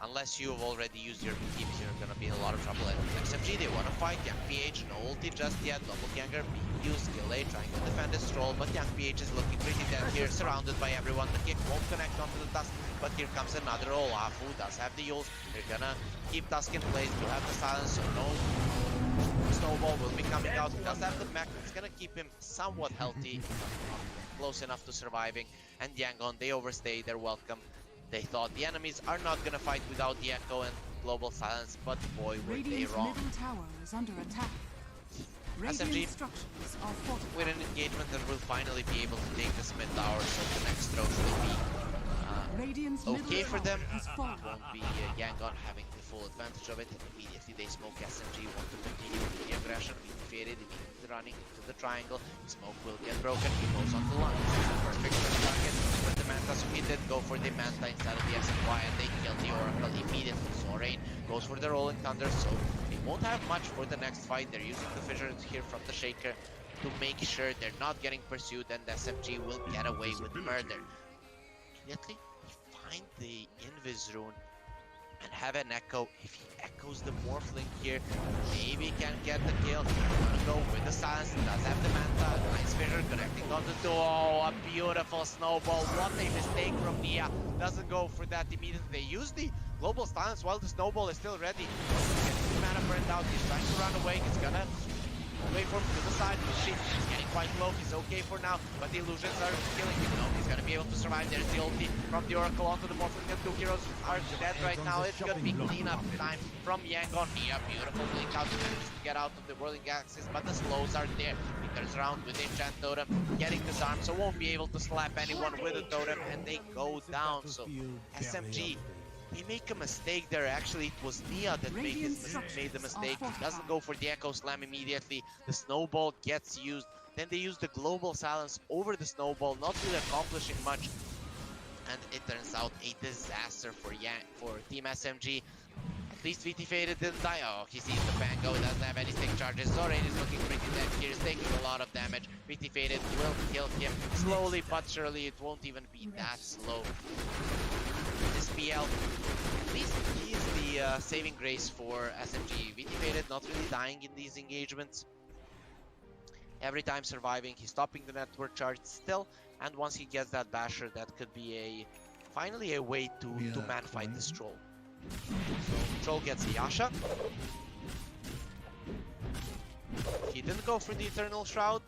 unless you've already used your teams, you're gonna be in a lot of trouble. And SMG, they want to fight. Young PH, no ulti just yet. Doppelganger being used. Skill A trying to defend his troll, but Young PH is looking pretty dead here, surrounded by everyone. The kick won't connect onto the Tusk, but here comes another roll. Afu does have the ult. They're gonna keep Tusk in place to have the silence, so no snowball will be coming out. He does have the mech. It's gonna keep him somewhat healthy, close enough to surviving. And Yangon, they overstay their welcome. They thought the enemies are not gonna fight without the Echo and global silence, but boy, were they Radiant's wrong. middle tower is under attack. SMG Radiant structures are fortified. with an engagement that will finally be able to take this mid tower, so the next row will be Radiant's okay middle for them. tower has fallen. Won't be Yangon having the full advantage of it. Immediately they smoke. SMG want to continue with the aggression. Faded, immediately running into the triangle. Smoke will get broken. He goes on the line. Perfect for the target. With the Manta, so he did go for the Manta instead of the SNY, and they kill the Oracle immediately. Zorain goes for the Rolling Thunder, so they won't have much for the next fight. They're using the Fissure here from the Shaker to make sure they're not getting pursued, and SMG will get away with murder. Immediately, find the Invis rune and have an Echo. If he echoes the Morphling here, maybe can get the kill. Gonna go with the silence. Does have the Manta. Nice Fissure connecting on the door. Oh, a beautiful snowball. What a mistake from Nia. Doesn't go for that immediately. They use the global silence while the snowball is still ready. Getting the mana burned out. He's trying to run away. He's gonna Wait for him to the side. He's getting quite low. He's okay for now, but the illusions are killing him. No, he's gonna be able to survive. There's the ulti from the Oracle onto the Morphling. The two heroes are dead right now. It's gonna be cleanup time from Yangon. Here, beautiful blink out to get out of the whirling axis, but the slows are there. He turns around with Enchant Totem, getting disarmed, so won't be able to slap anyone with a totem, and they go down. So SMG, they make a mistake there. Actually, it was Nia that made the mistake. He doesn't go for the Echo Slam immediately. The Snowball gets used. Then they use the Global Silence over the Snowball, not really accomplishing much. And it turns out a disaster for Team SMG. At least VT Faded didn't die. Oh, he sees the Fango, doesn't have any stick charges. Zorain is looking pretty dead here. He's taking a lot of damage. VT Faded will kill him slowly but surely. It won't even be that slow. This PL, at least he is the saving grace for SMG. VT Faded not really dying in these engagements. Every time surviving, he's stopping the network charge still, and once he gets that basher, that could be finally a way to man fight this troll. So troll gets a Yasha. He didn't go for the Eternal Shroud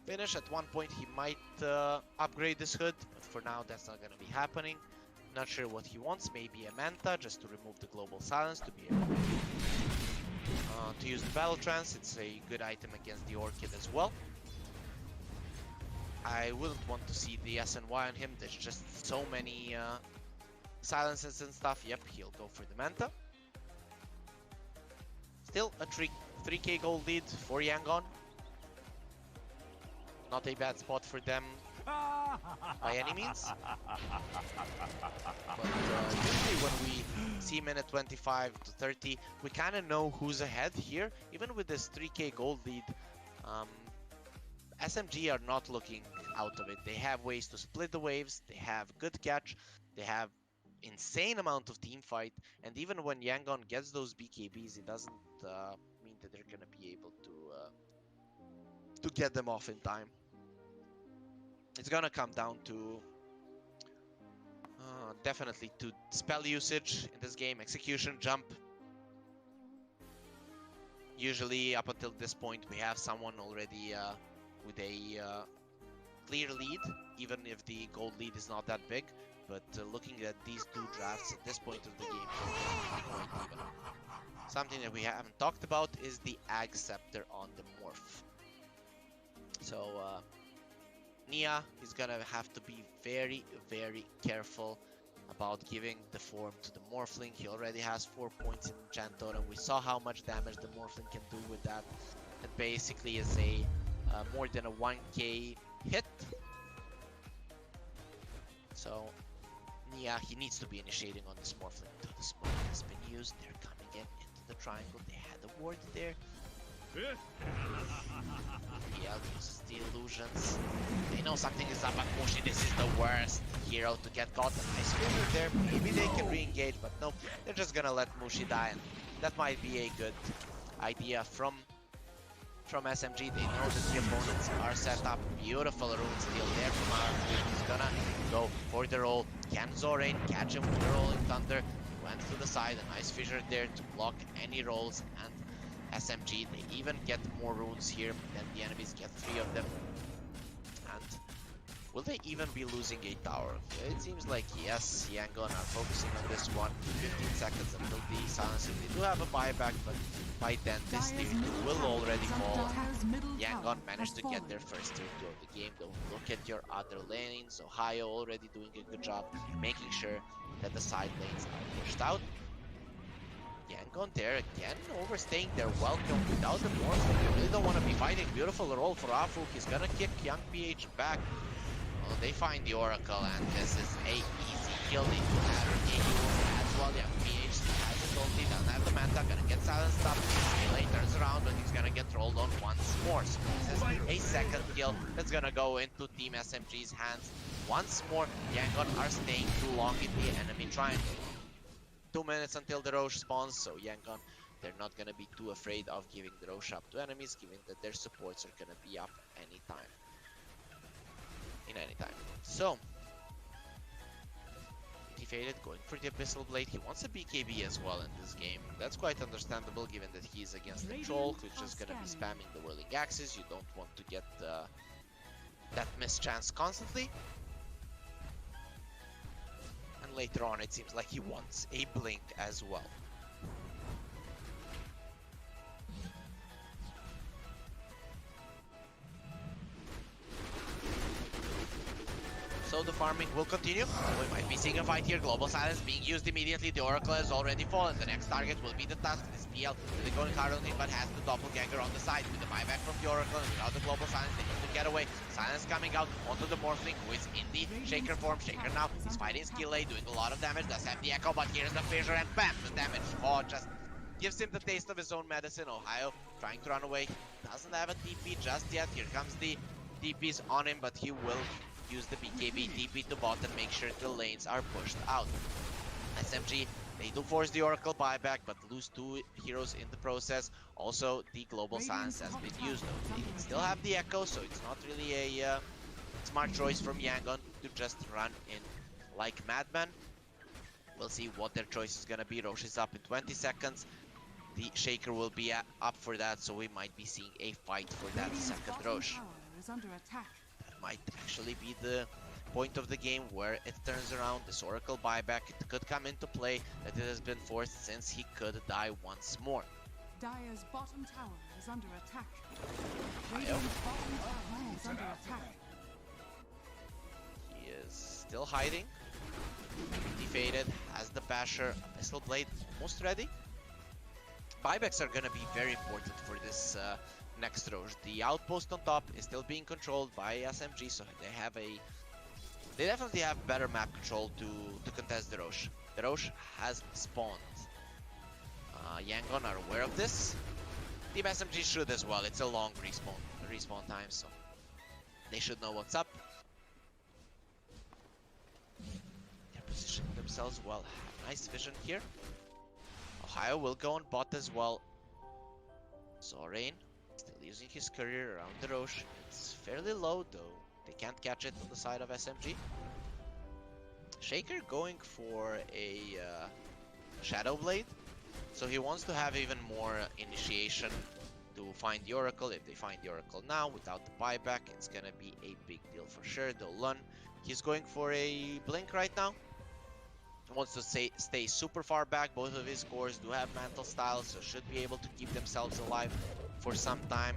finish. At one point he might upgrade this hood, but for now that's not gonna be happening. Not sure what he wants, maybe a Manta just to remove the Global Silence, to be able to use the Battle Trance. It's a good item against the Orchid as well. I wouldn't want to see the SNY on him. There's just so many silences and stuff. Yep, he'll go for the Manta. Still a 3k gold lead for Yangon. Not a bad spot for them by any means. But usually when we see minute 25 to 30, we kind of know who's ahead here. Even with this 3k gold lead, SMG are not looking out of it. They have ways to split the waves, they have good catch, they have insane amount of team fight, and even when Yangon gets those BKBs, it doesn't mean that they're gonna be able to get them off in time. It's gonna come down to definitely to spell usage in this game, execution, jump. Usually up until this point we have someone already with a clear lead, even if the gold lead is not that big. But looking at these two drafts at this point of the game, quite even. Something that we haven't talked about is the Ag Scepter on the Morph. So Nia is gonna have to be very, very careful about giving the form to the Morphling. He already has 4 points in Enchant Totem. We saw how much damage the Morphling can do with that. It basically is a more than a 1k hit. So Nia, he needs to be initiating on this Morphling. The smoke has been used. They're coming in into the triangle. They had a ward there. PL uses the illusions. They know something is up, but Mushi, this is the worst hero to get caught. A nice finger there. Maybe they can re-engage, but nope. They're just gonna let Mushi die, and that might be a good idea from SMG. They know that the opponents are set up. Beautiful rune steal there from our. He's gonna go for the roll. Can Zorain catch him with the rolling thunder? Went to the side. A nice fissure there to block any rolls, and SMG, they even get more runes here, then the enemies get 3 of them. And will they even be losing a tower? It seems like yes, Yangon are focusing on this one. 15 seconds until the silencer. They do have a buyback, but by then this team will already fall. Yangon managed to get their first 3 of the game. Don't look at your other lanes. Ohio already doing a good job making sure that the side lanes are pushed out. Yangon there again, overstaying their welcome without the Morphling. They really don't want to be fighting. Beautiful roll for Afu. He's gonna kick Young PH back. Well, they find the Oracle, and this is a easy kill. They do have AU as well. Young PH has his ulti, doesn't have the Manta, gonna get silenced up. Melee turns around, but he's gonna get rolled on once more. So this is a second kill that's gonna go into Team SMG's hands. Once more, Yangon are staying too long in the enemy triangle. 2 minutes until the Roche spawns, so Yangon, they're not gonna be too afraid of giving the Roche up to enemies, given that their supports are gonna be up anytime. In any time. So BT Faded going for the Abyssal Blade. He wants a BKB as well in this game. That's quite understandable given that he's against the Troll, who's just gonna be spamming the Whirling Axes. You don't want to get that mischance constantly. And later on, it seems like he wants a Blink as well. So the farming will continue. We might be seeing a fight here. Global Silence being used immediately. The Oracle has already fallen. The next target will be the Tusk. This PL really going hard on him, but has the Doppelganger on the side. With the buyback from the Oracle and without the Global Silence, they need to get away. Silence coming out onto the Morphling, who is in the Shaker form. Shaker now, he's fighting Skill A, doing a lot of damage. Does have the Echo, but here's the Fissure, and bam, the damage. Oh, just gives him the taste of his own medicine. Ohio trying to run away. Doesn't have a TP just yet. Here comes the TPs on him, but he will use the BKB, TP to bot, and make sure the lanes are pushed out. SMG, they do force the Oracle buyback, but lose 2 heroes in the process. Also, the Global Silence has been used. They still have the Echo, so it's not really a smart choice from Yangon to just run in like madman. We'll see what their choice is gonna be. Roche is up in 20 seconds. The Shaker will be up for that, so we might be seeing a fight for that second Roche. Might actually be the point of the game where it turns around. This Oracle buyback, it could come into play, that it has been forced since he could die once more. Dire's bottom tower is under attack. Ohio. Radiant's bottom tower is under attack. He is still hiding. Defaded, has the Basher, Abyssal Blade almost ready. Buybacks are gonna be very important for this next Roche. The outpost on top is still being controlled by SMG, so they definitely have better map control to contest the Roche. The Roche has spawned. Yangon are aware of this. Team SMG should as well. It's a long respawn time, so they should know what's up. They're positioning themselves well. Nice vision here. Ohio will go on bot as well. Zorain still using his courier around the Roche. It's fairly low though. They can't catch it on the side of SMG. Shaker going for a Shadow Blade. So he wants to have even more initiation to find the Oracle. If they find the Oracle now without the buyback, it's gonna be a big deal for sure. Dolan, he's going for a Blink right now. Wants to stay super far back. Both of his cores do have Mantle Style, so should be able to keep themselves alive for some time.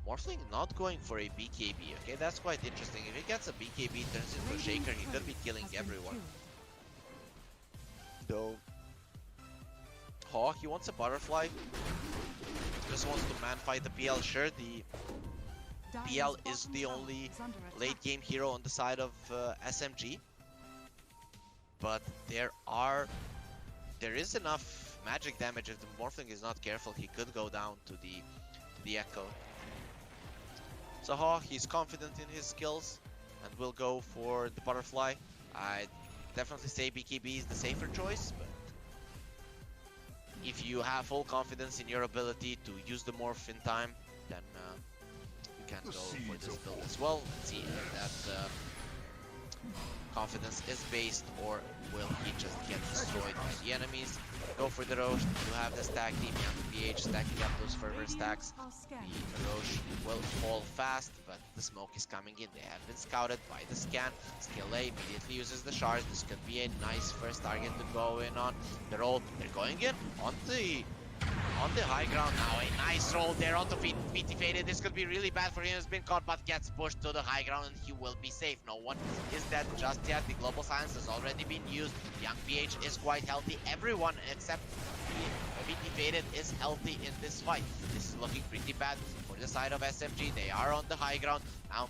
Morphling not going for a BKB. Okay, that's quite interesting. If he gets a BKB, turns into a Shaker, he could be killing everyone. Though, oh, he wants a Butterfly. Just wants to man fight the PL. Sure, the PL is the only late game hero on the side of SMG. But there is enough magic damage. If the Morphling is not careful, he could go down to the Echo. So he's confident in his skills and will go for the Butterfly. I'd definitely say BKB is the safer choice, but if you have full confidence in your ability to use the Morph in time, then you can go for this build as well. Let's see if that confidence is based, or will he just get destroyed by the enemies. Go for the Roche. You have the stack team, Young PH stacking up those fervor stacks. The Roche will fall fast, but the smoke is coming in. They have been scouted by the scan. Skill A immediately uses the shards. This could be a nice first target to go in on. They're going in on the high ground now. A nice roll there onto BT Faded. This could be really bad for him. He's been caught, but gets pushed to the high ground and he will be safe. No one is dead just yet. The Global Silence has already been used. Young PH is quite healthy. Everyone except BT Faded is healthy in this fight. This is looking pretty bad for the side of SMG. They are on the high ground. Now,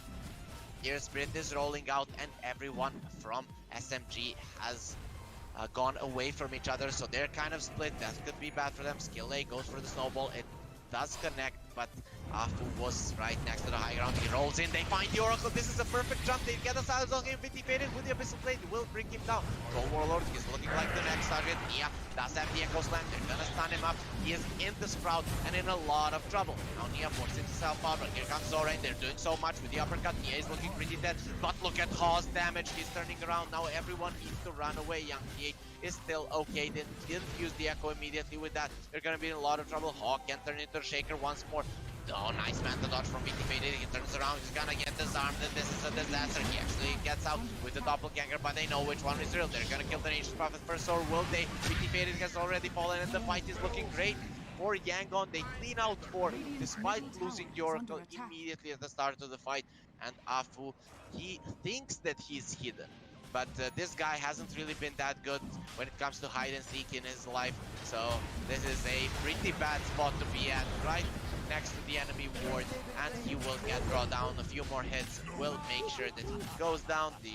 here Spirit is rolling out and everyone from SMG has gone away from each other, so they're kind of split. That could be bad for them. Skill A goes for the snowball. It does connect, but Afu was right next to the high ground. He rolls in. They find the Oracle. This is a perfect jump. They get a silence on him. Vinti faded with the Abyssal Blade. Will bring him down. Troll Warlord is looking like the next target. Nia does have the Echo Slam. They're gonna stun him up. He is in the Sprout and in a lot of trouble. Now Nia forces himself out. But here comes Zorain. They're doing so much with the uppercut. Nia is looking pretty dead. But look at Haw's damage. He's turning around. Now everyone needs to run away. Young P8 is still okay. Didn't use the Echo immediately with that. They're gonna be in a lot of trouble. Haw can turn into a Shaker once more. Oh, nice man to dodge from BT Faded. He turns around, he's gonna get disarmed, and this is a disaster. He actually gets out with the doppelganger, but they know which one is real. They're gonna kill the Nature's Prophet first, or will they? BT Faded has already fallen, and the fight is looking great for Yangon. They clean out 4, despite losing the Oracle immediately at the start of the fight. And Afu, he thinks that he's hidden. But this guy hasn't really been that good when it comes to hide and seek in his life. So this is a pretty bad spot to be at, right next to the enemy ward, and he will get brought down. A few more hits will make sure that he goes down. The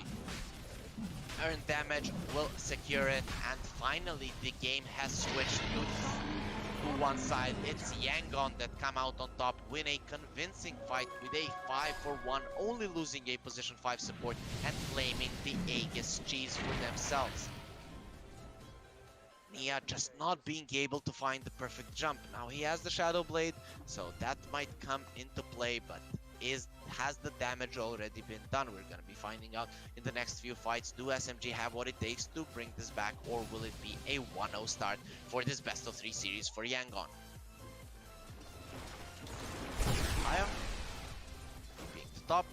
earned damage will secure it, and finally the game has switched to one side. It's Yangon that come out on top, win a convincing fight with a 5-for-1, only losing a position 5 support and claiming the Aegis cheese for themselves. Nia just not being able to find the perfect jump. Now he has the Shadow Blade, so that might come into play, but has the damage already been done? We're gonna be finding out in the next few fights. Do SMG have what it takes to bring this back, or will it be a 1-0 start for this best of 3 series for Yangon? Aya being the top.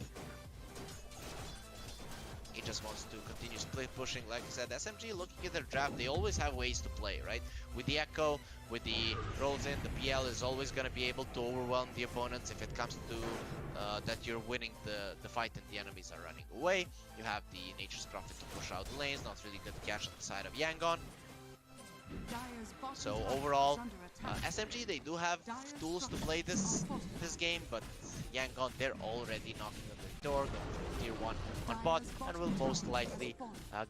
He just wants to continue split pushing. Like I said, SMG looking at their draft, they always have ways to play, right? With the Echo, with the rolls in, the PL is always going to be able to overwhelm the opponents if it comes to that you're winning the fight and the enemies are running away. You have the Nature's Prophet to push out the lanes, not really good catch on the side of Yangon. So overall, SMG, they do have tools to play this game, but Yangon, they're already knocking on the door, going for tier 1 on bot, and will most likely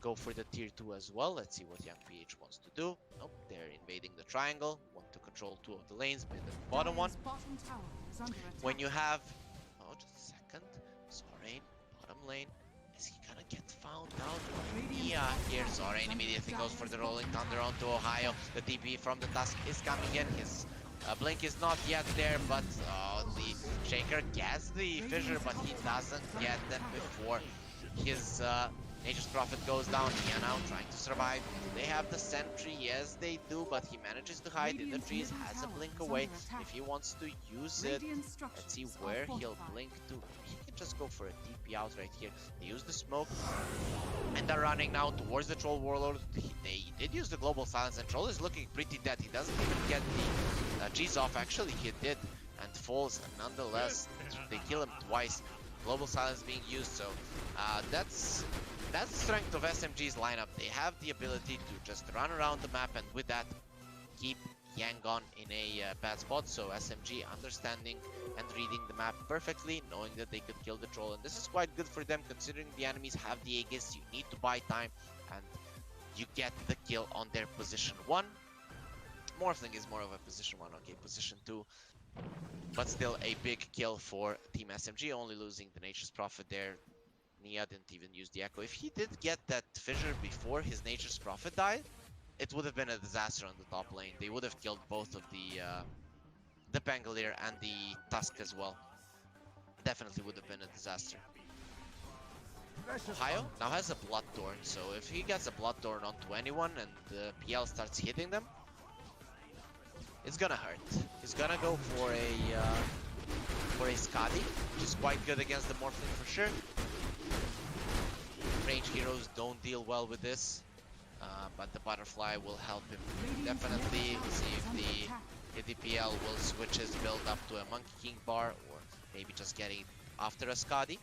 go for the tier 2 as well. Let's see what Young PH wants to do. Nope, they're invading the triangle, want to control 2 of the lanes, but the bottom one. When you have, oh, just a second, Zorain, bottom lane. Is he gonna get found out? Yeah, here Zorain immediately goes for the Rolling Thunder onto Ohio. The TP from the Tusk is coming in. His blink is not yet there, but the Shaker gets the Fissure, but he doesn't get them before his Nature's Prophet goes down. Here now trying to survive. They have the Sentry, yes they do, but he manages to hide in the trees, has a blink away. If he wants to use it, let's see where he'll blink to. He can just go for a TP out right here. They use the smoke, and they're running now towards the Troll Warlord. They did use the Global Silence, and Troll is looking pretty dead. He doesn't even get the G's off. Actually, he did, and falls, and nonetheless, they kill him twice. Global Silence being used, so that's the strength of SMG's lineup. They have the ability to just run around the map, and with that, keep Yangon in a bad spot. So SMG understanding and reading the map perfectly, knowing that they could kill the Troll, and this is quite good for them considering the enemies have the Aegis. You need to buy time, and you get the kill on their position 1. Morphling is more of a position 1, okay, position 2. But still a big kill for Team SMG, only losing the Nature's Prophet there. Nia didn't even use the Echo. If he did get that Fissure before his Nature's Prophet died, it would have been a disaster on the top lane. They would have killed both of the Pangolier and the Tusk as well. Definitely would have been a disaster. Ohio now has a Bloodthorn, so if he gets a Bloodthorn onto anyone and the PL starts hitting them, it's gonna hurt. He's gonna go for a Skadi, which is quite good against the Morphling for sure. Range heroes don't deal well with this, but the Butterfly will help him definitely. See if the PL will switch his build up to a Monkey King bar, or maybe just getting after a Skadi.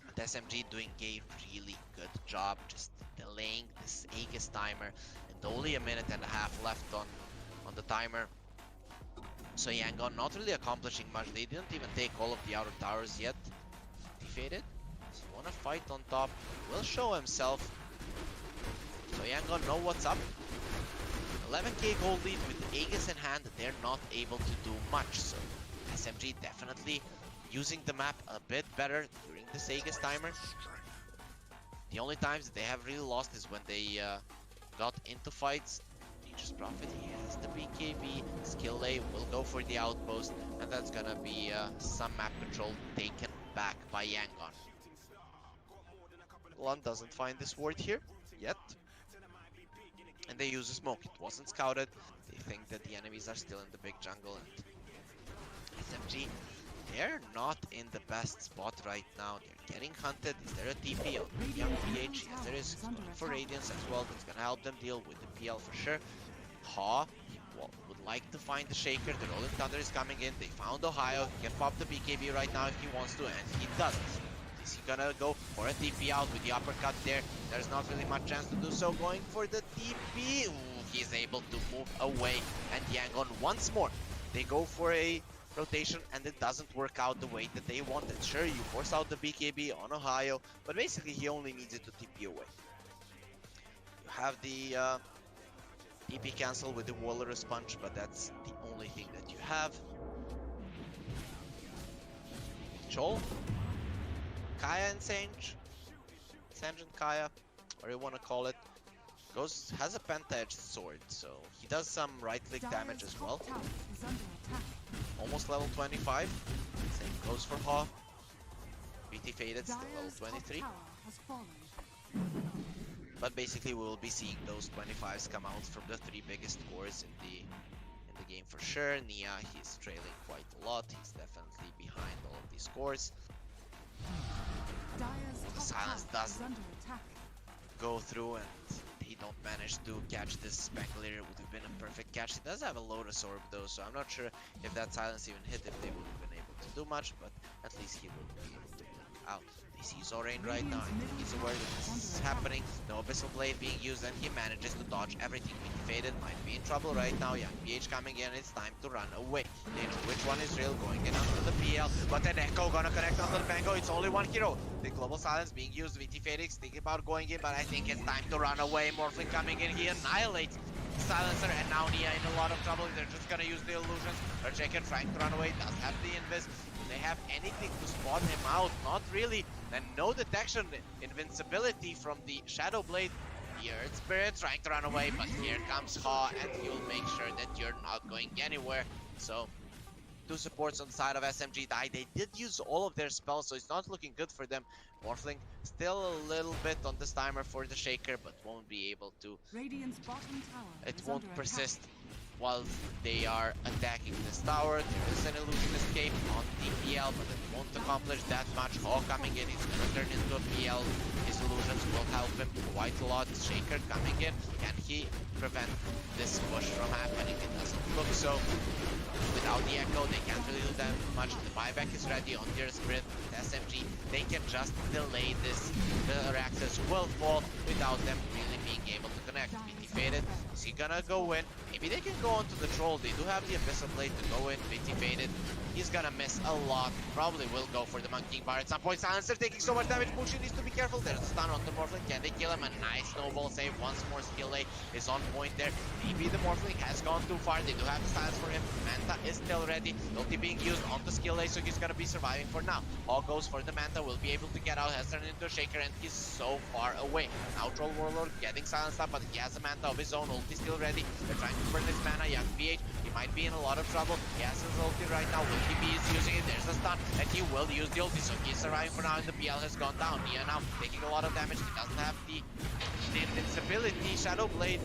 But SMG doing a really good job just delaying this Aegis timer, and only a minute and a half left on the timer. So Yangon not really accomplishing much. They didn't even take all of the outer towers yet. Defeated. So wanna fight on top. Will show himself. So Yangon know what's up. 11k gold lead with Aegis in hand. They're not able to do much. So SMG definitely using the map a bit better during the Sega's timer. The only times that they have really lost is when they got into fights. Nature's Prophet, he has the BKB, Skill A will go for the outpost, and that's gonna be some map control taken back by Yangon. Lund doesn't find this ward here yet, and they use a smoke. It wasn't scouted. They think that the enemies are still in the big jungle, and SMG, they're not in the best spot right now. They're getting hunted. Is there a TP on Young PH? Yes, there is. He's going for Radiance as well. That's gonna help them deal with the PL for sure. Ha would like to find the Shaker. The Rolling Thunder is coming in. They found Ohio. He can pop the BKB right now if he wants to, and he doesn't. Is he gonna go for a TP out with the uppercut there? There's not really much chance to do so. Going for the TP. Ooh, he's able to move away, and Yangon once more. They go for a rotation, and it doesn't work out the way that they wanted. Sure, you force out the BKB on Ohio, but basically he only needs it to TP away. You have the TP cancel with the Walrus Punch, but that's the only thing that you have. Chol, Kaya and Sange and Kaya, or you want to call it, has a penta-edged sword, so he does some right-click damage as well. Almost level 25. Same goes for Ha. BT faded, still level 23. But basically we will be seeing those 25s come out from the 3 biggest cores in the game for sure. Nia, he's trailing quite a lot. He's definitely behind all of these cores. Silence doesn't go through, and they don't manage to catch this Spangler. It would have been a perfect catch. He does have a Lotus Orb though, so I'm not sure if that silence even hit, if they would have been able to do much, but at least he will be able to block out. They see Zorain right now. I think he's aware that this is happening. No Abyssal Blade being used, and he manages to dodge everything. Being faded, might be in trouble right now. Young PH coming in, it's time to run away. They know which one is real, going in under the PL, but then Echo gonna connect onto the Pango. It's only one hero. The Global Silence being used. VT Felix thinking about going in, but I think it's time to run away. Morphling coming in, he annihilates Silencer, and now Nia in a lot of trouble. They're just gonna use the illusions. Urjaken trying to run away, does have the invis. Do they have anything to spot him out? Not really. Then no detection, invincibility from the Shadow Blade. The Earth Spirit trying to run away, but here comes Ha, and he'll make sure that you're not going anywhere. So 2 supports on the side of SMG die. They did use all of their spells, so it's not looking good for them. Morphling still a little bit on this timer for the Shaker, but won't be able to. It won't persist while they are attacking this tower. There is an illusion escape on DPL, but it won't accomplish that much. Haw coming in, he's gonna turn into a PL. His illusions will help him quite a lot. Shaker coming in, can he prevent this push from happening? It doesn't look so. Without the Echo, they can't really do that much. The buyback is ready on their Spirit. With SMG, they can just delay this. The Araxes will fall without them really being able to connect. BT faded. Is he gonna go in? Maybe they can go onto the Troll. They do have the Abyssal Blade to go in. BT faded. He's gonna miss a lot. Probably will go for the Monkey Bar at some point. Silencer taking so much damage. Mushi needs to be careful. There's a stun on the Morphling. Can they kill him? A nice snowball save. Once more, Skill A is on point there. Maybe the Morphling has gone too far. They do have the silence for him. Manta is still ready. Ulti being used on the Skill A, so he's gonna be surviving for now. All goes for the Manta. Will be able to get out. Has turned into a Shaker, and he's so far away. Now Troll Warlord getting silenced up, but he has a Manta of his own. Ulti still ready. They're trying to burn his mana. Young PH, he might be in a lot of trouble. He has his ulti right now. Will he be using it? There's a stun, and he will use the ulti, so he's surviving for now, and the PL has gone down. Nia now taking a lot of damage. He doesn't have the invincibility. Shadow Blade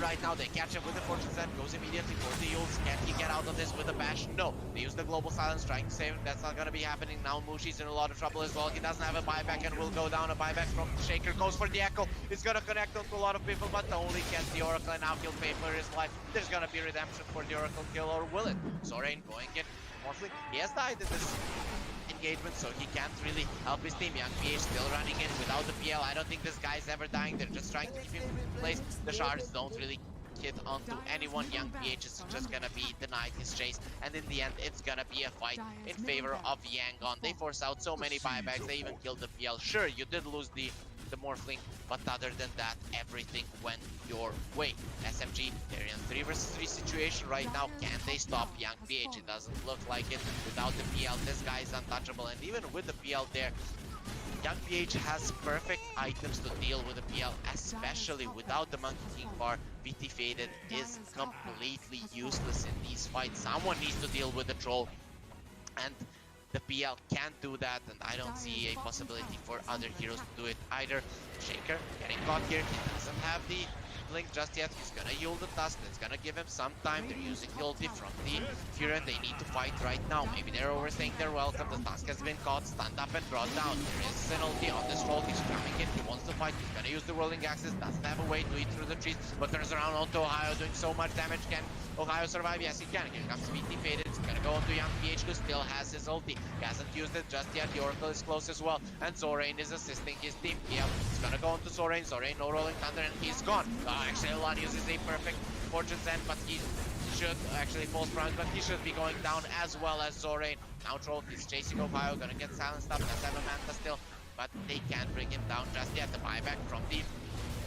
right now. They catch him with the Fortune Send, goes immediately for the ults. Can he get out of this with a bash? No. They use the Global Silence, trying to save him. That's not gonna be happening now. Mushi's in a lot of trouble as well. He doesn't have a buyback and will go down. A buyback from the Shaker, goes for the Echo. It's gonna connect onto a lot of people, but only gets the Oracle, and now he'll pay for his life. There's gonna be redemption for the Oracle kill, or will it? Zorain going in. Morphling, he has died in this engagement, so he can't really help his team. Young PH still running in without the PL. I don't think this guy's ever dying. They're just trying to keep him in place. The shards don't really hit onto anyone. Young PH is just gonna be denied his chase, and in the end it's gonna be a fight in favor of Yangon. They force out so many buybacks. They even killed the PL. Sure, you did lose the the Morphling, but other than that, everything went your way. SMG, they're in a 3 versus 3 situation right now. Can they stop Young PH? It doesn't look like it. Without the PL, this guy is untouchable, and even with the PL there, Young PH has perfect items to deal with the PL, especially without the Monkey King bar. VT Faded is completely useless in these fights. Someone needs to deal with the troll, and the PL can't do that, and I don't see a possibility for other heroes to do it either. Shaker getting caught here. He doesn't have the blink just yet. He's gonna yield the Tusk. That's gonna give him some time. They're using the ulti from the Fury, and they need to fight right now. Maybe they're overstaying their welcome. The Tusk has been caught, stunned up, and brought down. There is an ulti on this troll. He's coming in. He wants to fight. He's gonna use the whirling axis. Doesn't have a way to eat through the trees, but turns around onto Ohio, doing so much damage. Can Ohio survive? Yes, he can. Here comes VT Faded. It's gonna go onto Young PH, who still has his ulti. He hasn't used it just yet. The Oracle is close as well, and Zorain is assisting his team. Yeah, it's gonna go onto Zorain. Zorain, no rolling thunder, and he's gone. Actually, Alon uses a perfect Fortune's End, but he should actually false promise, but he should be going down as well as Zorain. Now Troll is chasing Ohio, gonna get silenced up. Does have a Manta still, but they can't bring him down just yet. The buyback from the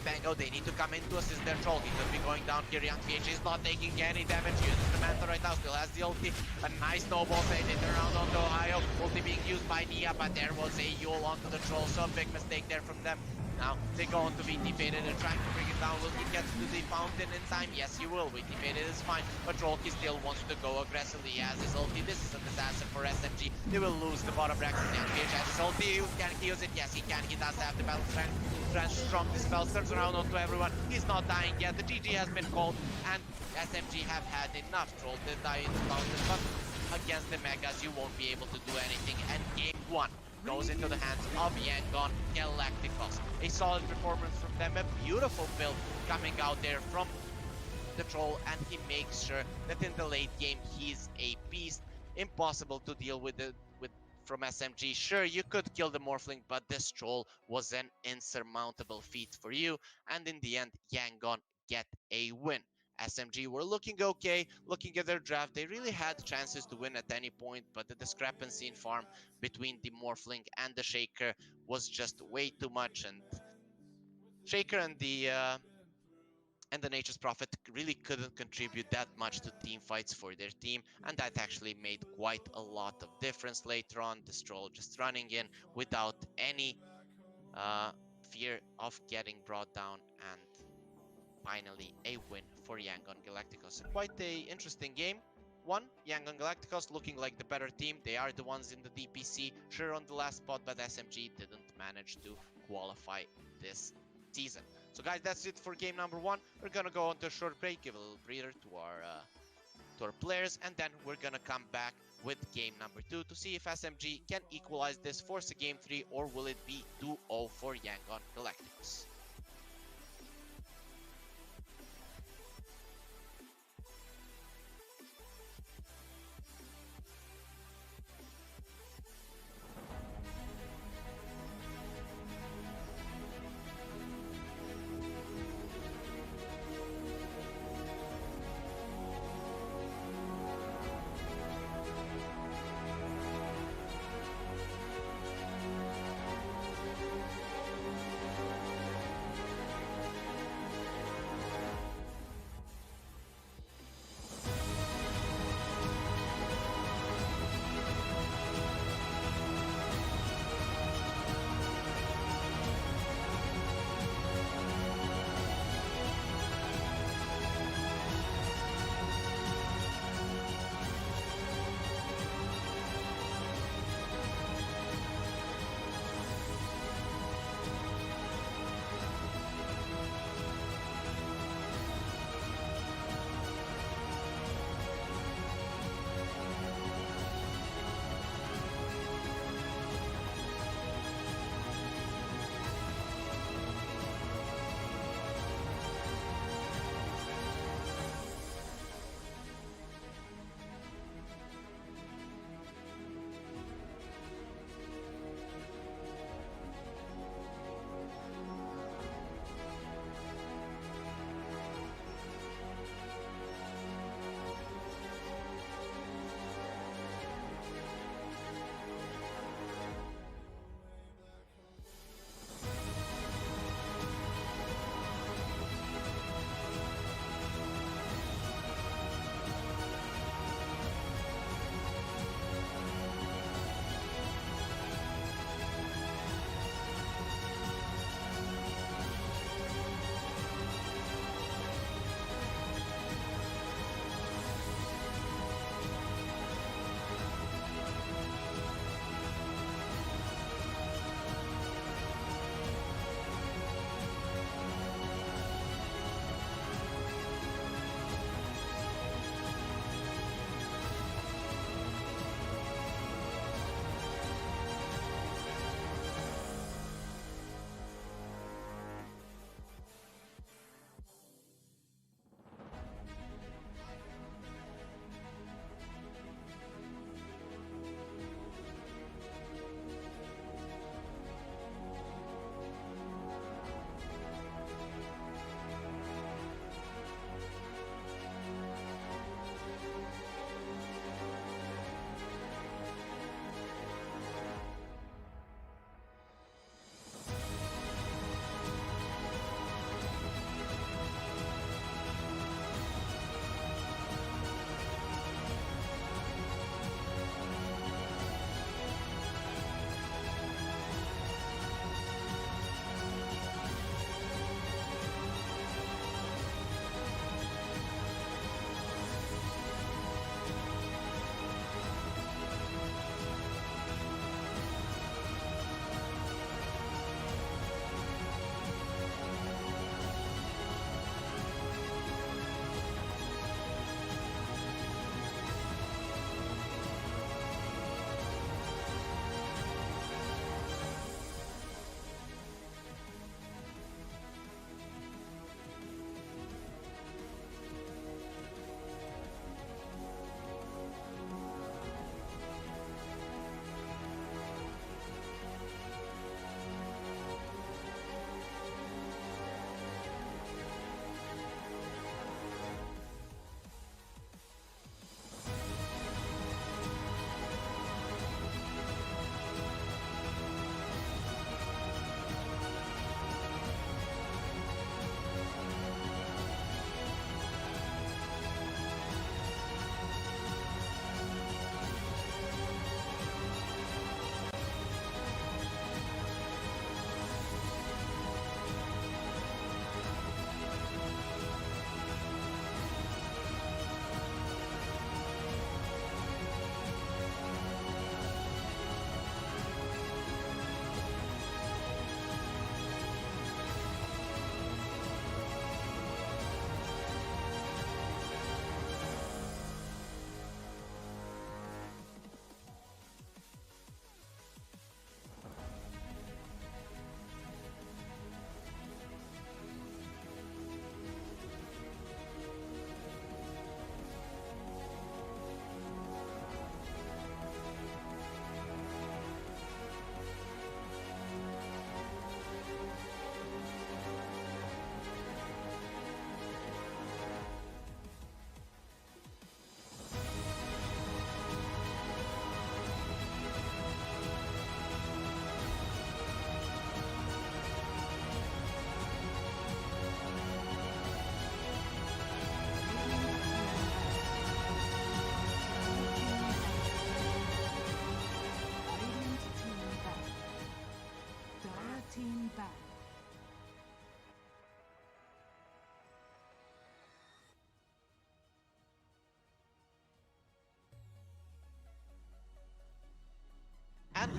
Bango, they need to come in to assist their troll. He could be going down here. Young PH is not taking any damage. Uses the Manta right now, still has the ulti. A nice snowball fade it around onto Ohio. Ulti being used by Nia, but there was a Yule onto the troll, so a big mistake there from them. Now they go on to VT Faded. They're trying to bring it down. Will he get to the fountain in time? Yes, he will. VT Faded is fine, but Trollkey still wants to go aggressively. He has his ulti. This is a disaster for SMG. They will lose the bottom bracket. Young PH has his ulti. Can he use it? Yes, he can. He does have the battle strength. Strong dispels, turns around onto everyone. He's not dying yet. The GG has been called, and SMG have had enough. Troll did die in the fountain, but against the Megas, you won't be able to do anything. And game 1 goes into the hands of Yangon Galacticos. A solid performance from them, a beautiful build coming out there from the Troll, and he makes sure that in the late game he's a beast. Impossible to deal with from SMG. Sure, you could kill the Morphling, but this Troll was an insurmountable feat for you, and in the end, Yangon get a win. SMG were looking okay, looking at their draft. They really had chances to win at any point, but the discrepancy in farm between the Morphling and the Shaker was just way too much, and Shaker and the Nature's Prophet really couldn't contribute that much to team fights for their team, and that actually made quite a lot of difference later on. The Troll just running in without any fear of getting brought down, and finally a win for Yangon Galacticos. Quite a interesting game. Yangon Galacticos looking like the better team. They are the ones in the DPC, sure on the last spot, but SMG didn't manage to qualify this season. So guys, that's it for game number 1. We're gonna go on to a short break, give a little breather to our players, and then we're gonna come back with game number 2 to see if SMG can equalize this, force a game 3, or will it be 2-0 for Yangon Galacticos.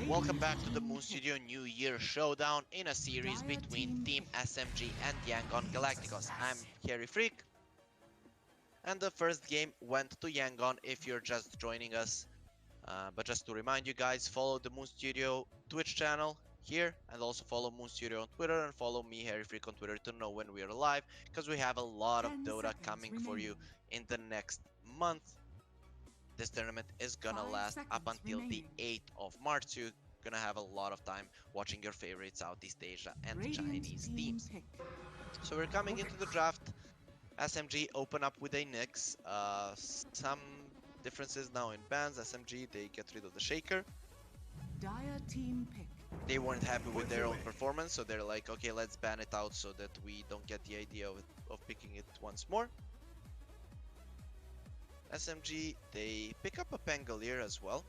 Welcome back to the Moon Studio New Year Showdown in a series between Team SMG and Yangon Galacticos. I'm Carry Freak, and the first game went to Yangon if you're just joining us. But just to remind you guys, follow the Moon Studio Twitch channel here, and also follow Moon Studio on Twitter, and follow me, Harry Freak, on Twitter to know when we are live, because we have a lot of 10 Dota seconds coming for remaining. you in the next month. This tournament is gonna 5 last up seconds until remaining. the 8th of March, so you're gonna have a lot of time watching your favorite Southeast Asia and Radiant Chinese team teams. pick. So we're coming into the draft. SMG open up with a Nyx. Some differences now in bans. SMG, they get rid of the Shaker. Dire team pick. They weren't happy with their own performance, so they're like, okay, let's ban it out so that we don't get the idea of picking it once more. SMG, they pick up a Pangolier as well,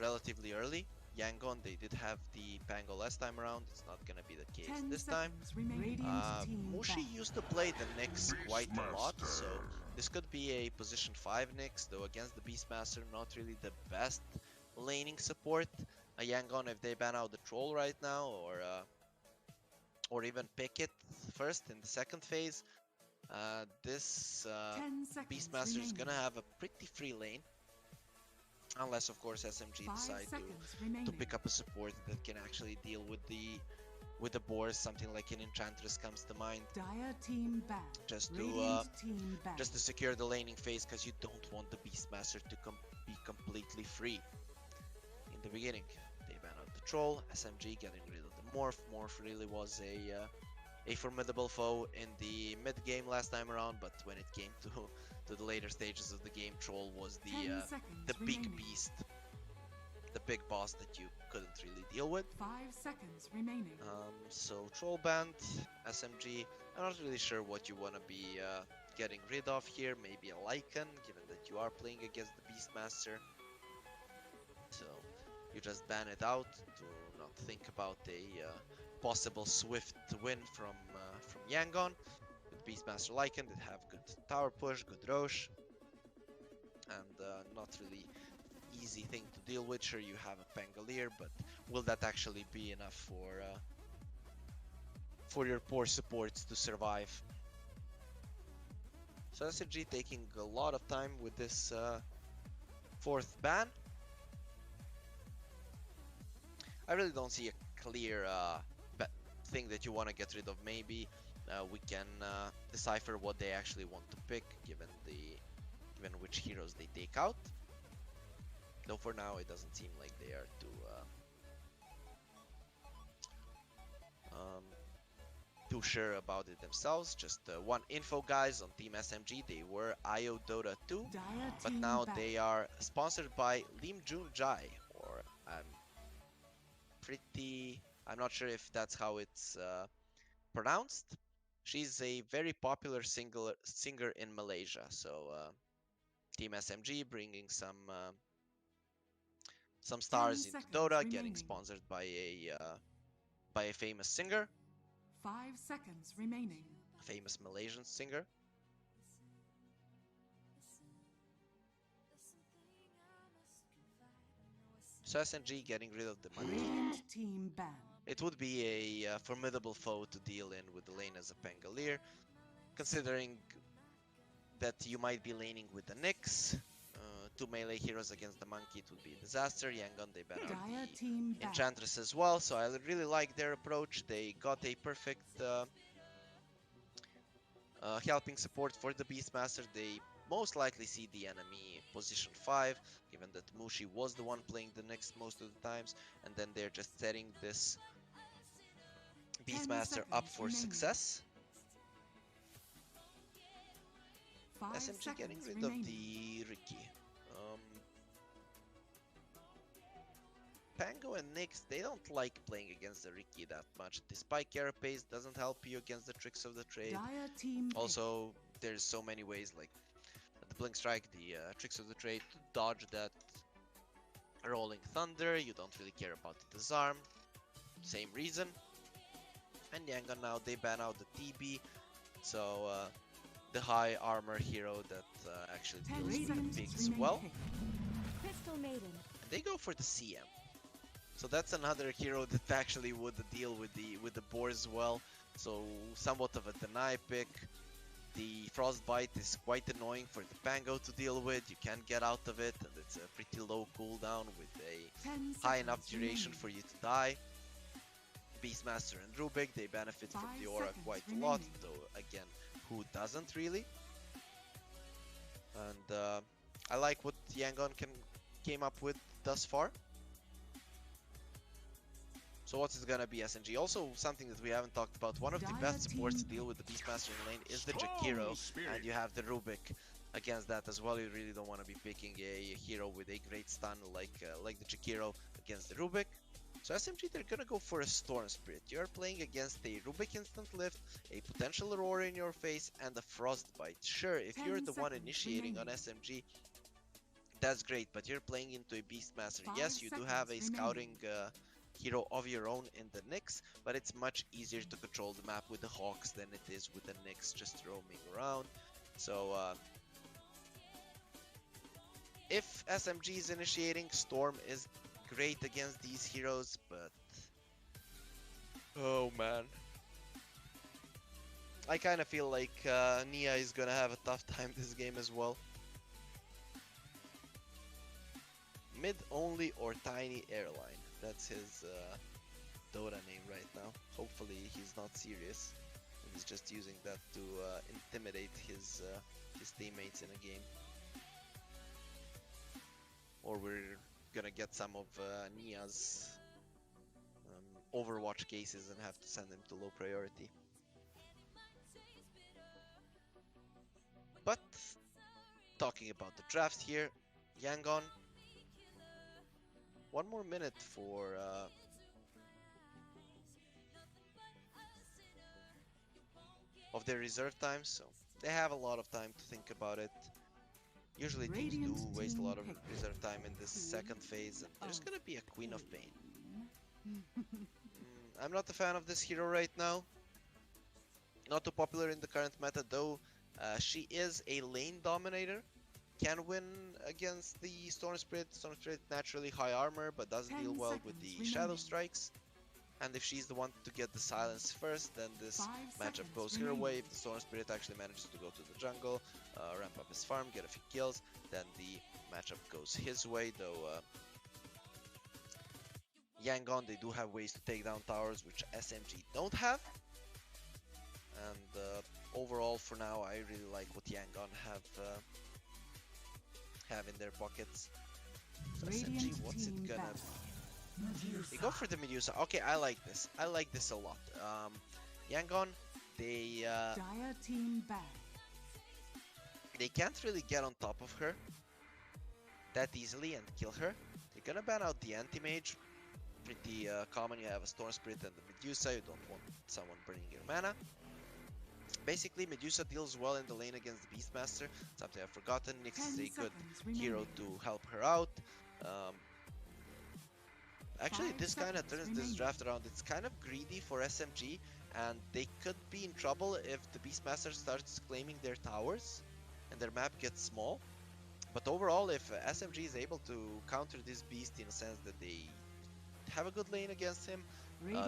relatively early. Yangon, they did have the Pango last time around. It's not gonna be the case 10 this time. seconds remaining. Radiant team Mushi back. used to play the Nyx quite a lot, so this could be a position 5 Nyx, though against the Beastmaster, not really the best laning support. Yangon, if they ban out the Troll right now, or even pick it first in the second phase, this 10 seconds Beastmaster is remaining. gonna have a pretty free lane. Unless, of course, SMG 5 decide seconds to remaining. pick up a support that can actually deal with the boars. Something like an Enchantress comes to mind, Dire team back. just to Radiant team back. secure the laning phase, because you don't want the Beastmaster to be completely free in the beginning. They ban out the Troll. SMG getting rid of the Morph. Morph really was a formidable foe in the mid game last time around, but when it came to the later stages of the game, Troll was 10 seconds the big remaining. beast, the big boss that you couldn't really deal with. 5 seconds remaining. So Troll banned, SMG. I'm not really sure what you want to be getting rid of here. Maybe a Lycan, given that you are playing against the Beastmaster. So you just ban it out to not think about a possible swift win from Yangon. With Beastmaster Lycan, they have good tower push, good Roche, and not really easy thing to deal with. Sure, you have a Pangolier, but will that actually be enough for your poor supports to survive? So SMG taking a lot of time with this fourth ban. I really don't see a clear thing that you want to get rid of. Maybe we can decipher what they actually want to pick, given which heroes they take out. Though for now, it doesn't seem like they are too sure about it themselves. Just one info, guys, on Team SMG. They were IO Dota 2, Dire but team now back. they are sponsored by Lim Jun Jai, or I'm not sure if that's how it's pronounced. She's a very popular singer in Malaysia. So Team SMG bringing some stars into seconds Dota, remaining. getting sponsored by a famous singer, 5 seconds remaining. a famous Malaysian singer. So SMG getting rid of the monkey. Radiant team ban. It would be a formidable foe to deal in with the lane as a Pangolier, considering that you might be laning with the Nyx. Two melee heroes against the monkey, it would be a disaster. Yangon, they ban out Dire the team back. Enchantress as well, so I really like their approach. They got a perfect helping support for the Beastmaster. They most likely see the enemy position 5, given that Mushi was the one playing the Nyx most of the times, and then they're just setting this Beastmaster up seconds for remaining. success. 5 SMG getting seconds rid remaining. of the Riki. Pango and Nyx, they don't like playing against the Riki that much. The spike carapace doesn't help you against the tricks of the trade. Dire team pick. Also, there's so many ways, like the Blink Strike, the tricks of the trade, to dodge that Rolling Thunder. You don't really care about the Disarm. Same reason. And Yangon now, they ban out the TB. So, the high armor hero that actually 10 deals with seconds the pigs remaining. well. Crystal Maiden. And they go for the CM. So that's another hero that actually would deal with the boar as well. So somewhat of a deny pick. The Frostbite is quite annoying for the Pango to deal with. You can't get out of it, and it's a pretty low cooldown with a 10 high enough seconds duration remaining. for you to die. Beastmaster and Rubik, they benefit from 5 the aura seconds quite a lot, remaining. though again, who doesn't really? And I like what Yangon came up with thus far. So what's it gonna be, SNG? Also, something that we haven't talked about, one of the best supports to deal with the Beastmaster in lane is the Jakiro, and you have the Rubik against that as well. You really don't want to be picking a hero with a great stun like the Jakiro against the Rubik. So SMG, they're gonna go for a Storm Spirit. You're playing against a Rubik Instant Lift, a potential Aurora in your face, and a Frostbite. Sure, if you're the one initiating on SMG, that's great, but you're playing into a Beastmaster. Yes, you do have a scouting hero of your own in the Nyx, but it's much easier to control the map with the Hawks than it is with the Nyx just roaming around. So if SMG is initiating, Storm is great against these heroes, but oh man, I kind of feel like Nia is gonna have a tough time this game as well. Mid only or Tiny Airline. That's his Dota name right now. Hopefully he's not serious and he's just using that to intimidate his teammates in a game. Or we're gonna get some of Nia's Overwatch cases and have to send him to low priority. But talking about the draft here, Yangon, 1 more minute for of their reserve time, so they have a lot of time to think about it. Usually teams do waste a lot of reserve time in this second phase, and there's gonna be a Queen of Pain. I'm not a fan of this hero right now. Not too popular in the current meta, though. She is a lane dominator. Can win against the Storm Spirit. Storm Spirit naturally high armor, but doesn't deal well with the Shadow Strikes. And if she's the one to get the silence first, then this matchup goes her way. If the Storm Spirit actually manages to go to the jungle, ramp up his farm, get a few kills, then the matchup goes his way, though Yangon, they do have ways to take down towers, which SMG don't have. And overall, for now, I really like what Yangon have in their pockets. So SMG, what's it gonna be? They go for the Medusa. Okay, I like this. I like this a lot. Yangon, they can't really get on top of her that easily and kill her. They're gonna ban out the Anti-Mage. Pretty common. You have a Storm Spirit and the Medusa. You don't want someone burning your mana. Basically, Medusa deals well in the lane against the Beastmaster. Something I've forgotten. Nyx is a good hero to help her out. Actually, this kind of turns this draft around. It's kind of greedy for SMG, and they could be in trouble if the Beastmaster starts claiming their towers and their map gets small. But overall, if SMG is able to counter this beast in a sense that they have a good lane against him,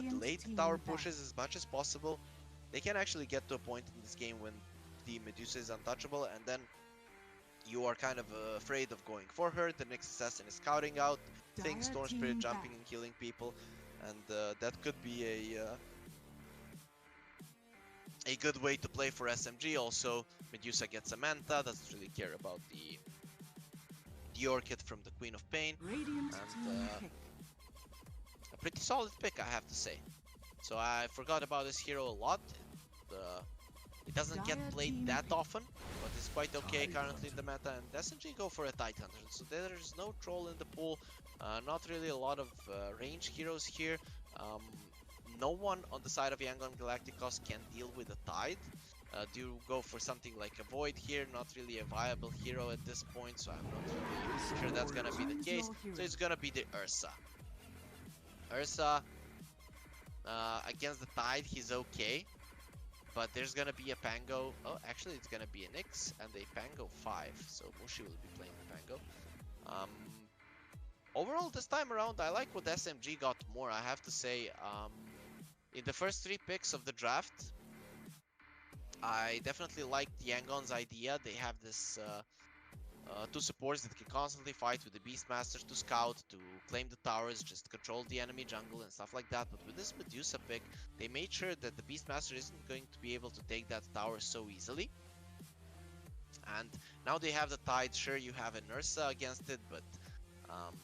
delay the tower pushes as much as possible, they can actually get to a point in this game when the Medusa is untouchable, and then you are kind of afraid of going for her. The next assassin is scouting out things, Storm Spirit jumping and killing people, and that could be a good way to play for SMG. Also, Medusa gets a Manta, doesn't really care about the Orchid from the Queen of Pain, and a pretty solid pick, I have to say. So I forgot about this hero a lot. It doesn't get played that often, but it's quite okay currently in the meta, and SMG go for a Tidehunter. So there's no troll in the pool, not really a lot of range heroes here. No one on the side of Yangon Galacticos can deal with a Tide. Do you go for something like a Void here? Not really a viable hero at this point, so I'm not really sure that's gonna be the case. So it's gonna be the Ursa. Ursa, against the Tide, he's okay. But there's gonna be a Pango. Oh, actually, it's gonna be a Nyx and a Pango 5. So Mushi will be playing the Pango. overall, this time around, I like what SMG got more, I have to say. In the first 3 picks of the draft, I definitely liked Yangon's idea. They have this 2 supports that can constantly fight with the Beastmasters to scout, to claim the towers, just control the enemy jungle and stuff like that. But with this Medusa pick, they made sure that the Beastmaster isn't going to be able to take that tower so easily. And now they have the Tide. Sure, you have an Ursa against it, but um,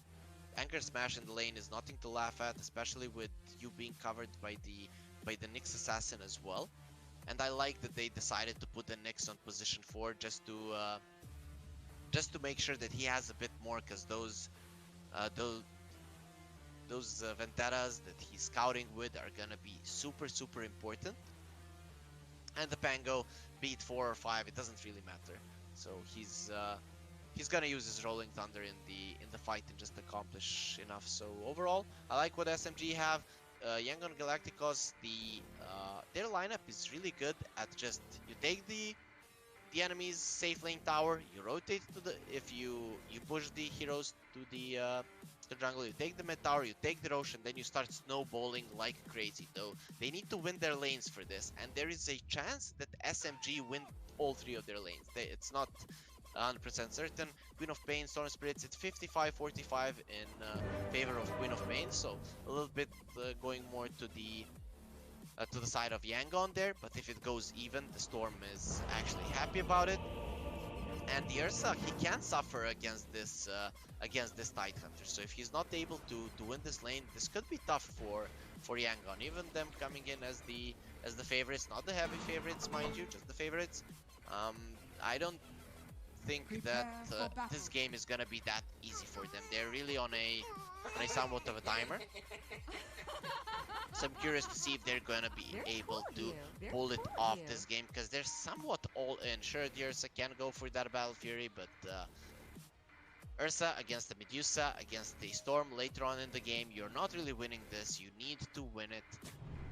Anchor Smash in the lane is nothing to laugh at, especially with you being covered by the Nyx Assassin as well. And I like that they decided to put the Nyx on position 4 just to make sure that he has a bit more, because those Vendettas that he's scouting with are gonna be super important. And the Pango, be it 4 or 5, it doesn't really matter. So he's gonna use his Rolling Thunder in the fight and just accomplish enough. So overall, I like what SMG have. Yangon Galacticos, their lineup is really good at just, you take the enemy's safe lane tower, you rotate to the, if you push the heroes to the jungle, you take the mid tower, you take the Rosh, and then you start snowballing like crazy. Though they need to win their lanes for this, and there is a chance that SMG win all 3 of their lanes. It's not 100% certain. Queen of Pain, Storm Spirits, it's 55-45 in favor of Queen of Pain, so a little bit going more to the side of Yangon there. But if it goes even, the Storm is actually happy about it. And the Ursa, he can suffer against this Tidehunter. So if he's not able to win this lane, this could be tough for Yangon. Even them coming in as the favorites, not the heavy favorites, mind you, just the favorites. I don't think that this game is gonna be that easy for them. They're really on a somewhat of a timer. So I'm curious to see if they're gonna be able to pull it off this game, because they're somewhat all in. Sure, the Ursa can go for that Battle Fury, but Ursa against the Medusa, against the Storm later on in the game, you're not really winning this. You need to win it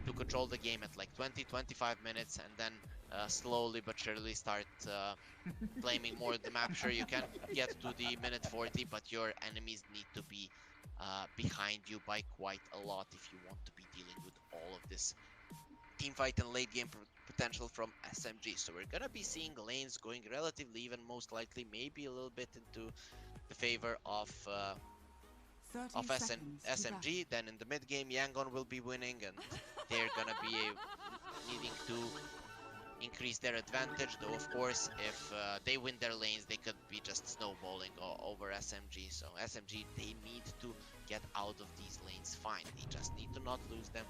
to control the game at like 20-25 minutes, and then slowly but surely start claiming more of the map. Sure, you can get to the minute 40, but your enemies need to be behind you by quite a lot if you want to be dealing with all of this teamfight and late game potential from SMG. So we're gonna be seeing lanes going relatively even, most likely, maybe a little bit into the favor of SMG. Then in the mid game, Yangon will be winning, and they're gonna be needing to increase their advantage. Though of course, if they win their lanes, they could be just snowballing over SMG. So SMG, they need to get out of these lanes fine. They just need to not lose them.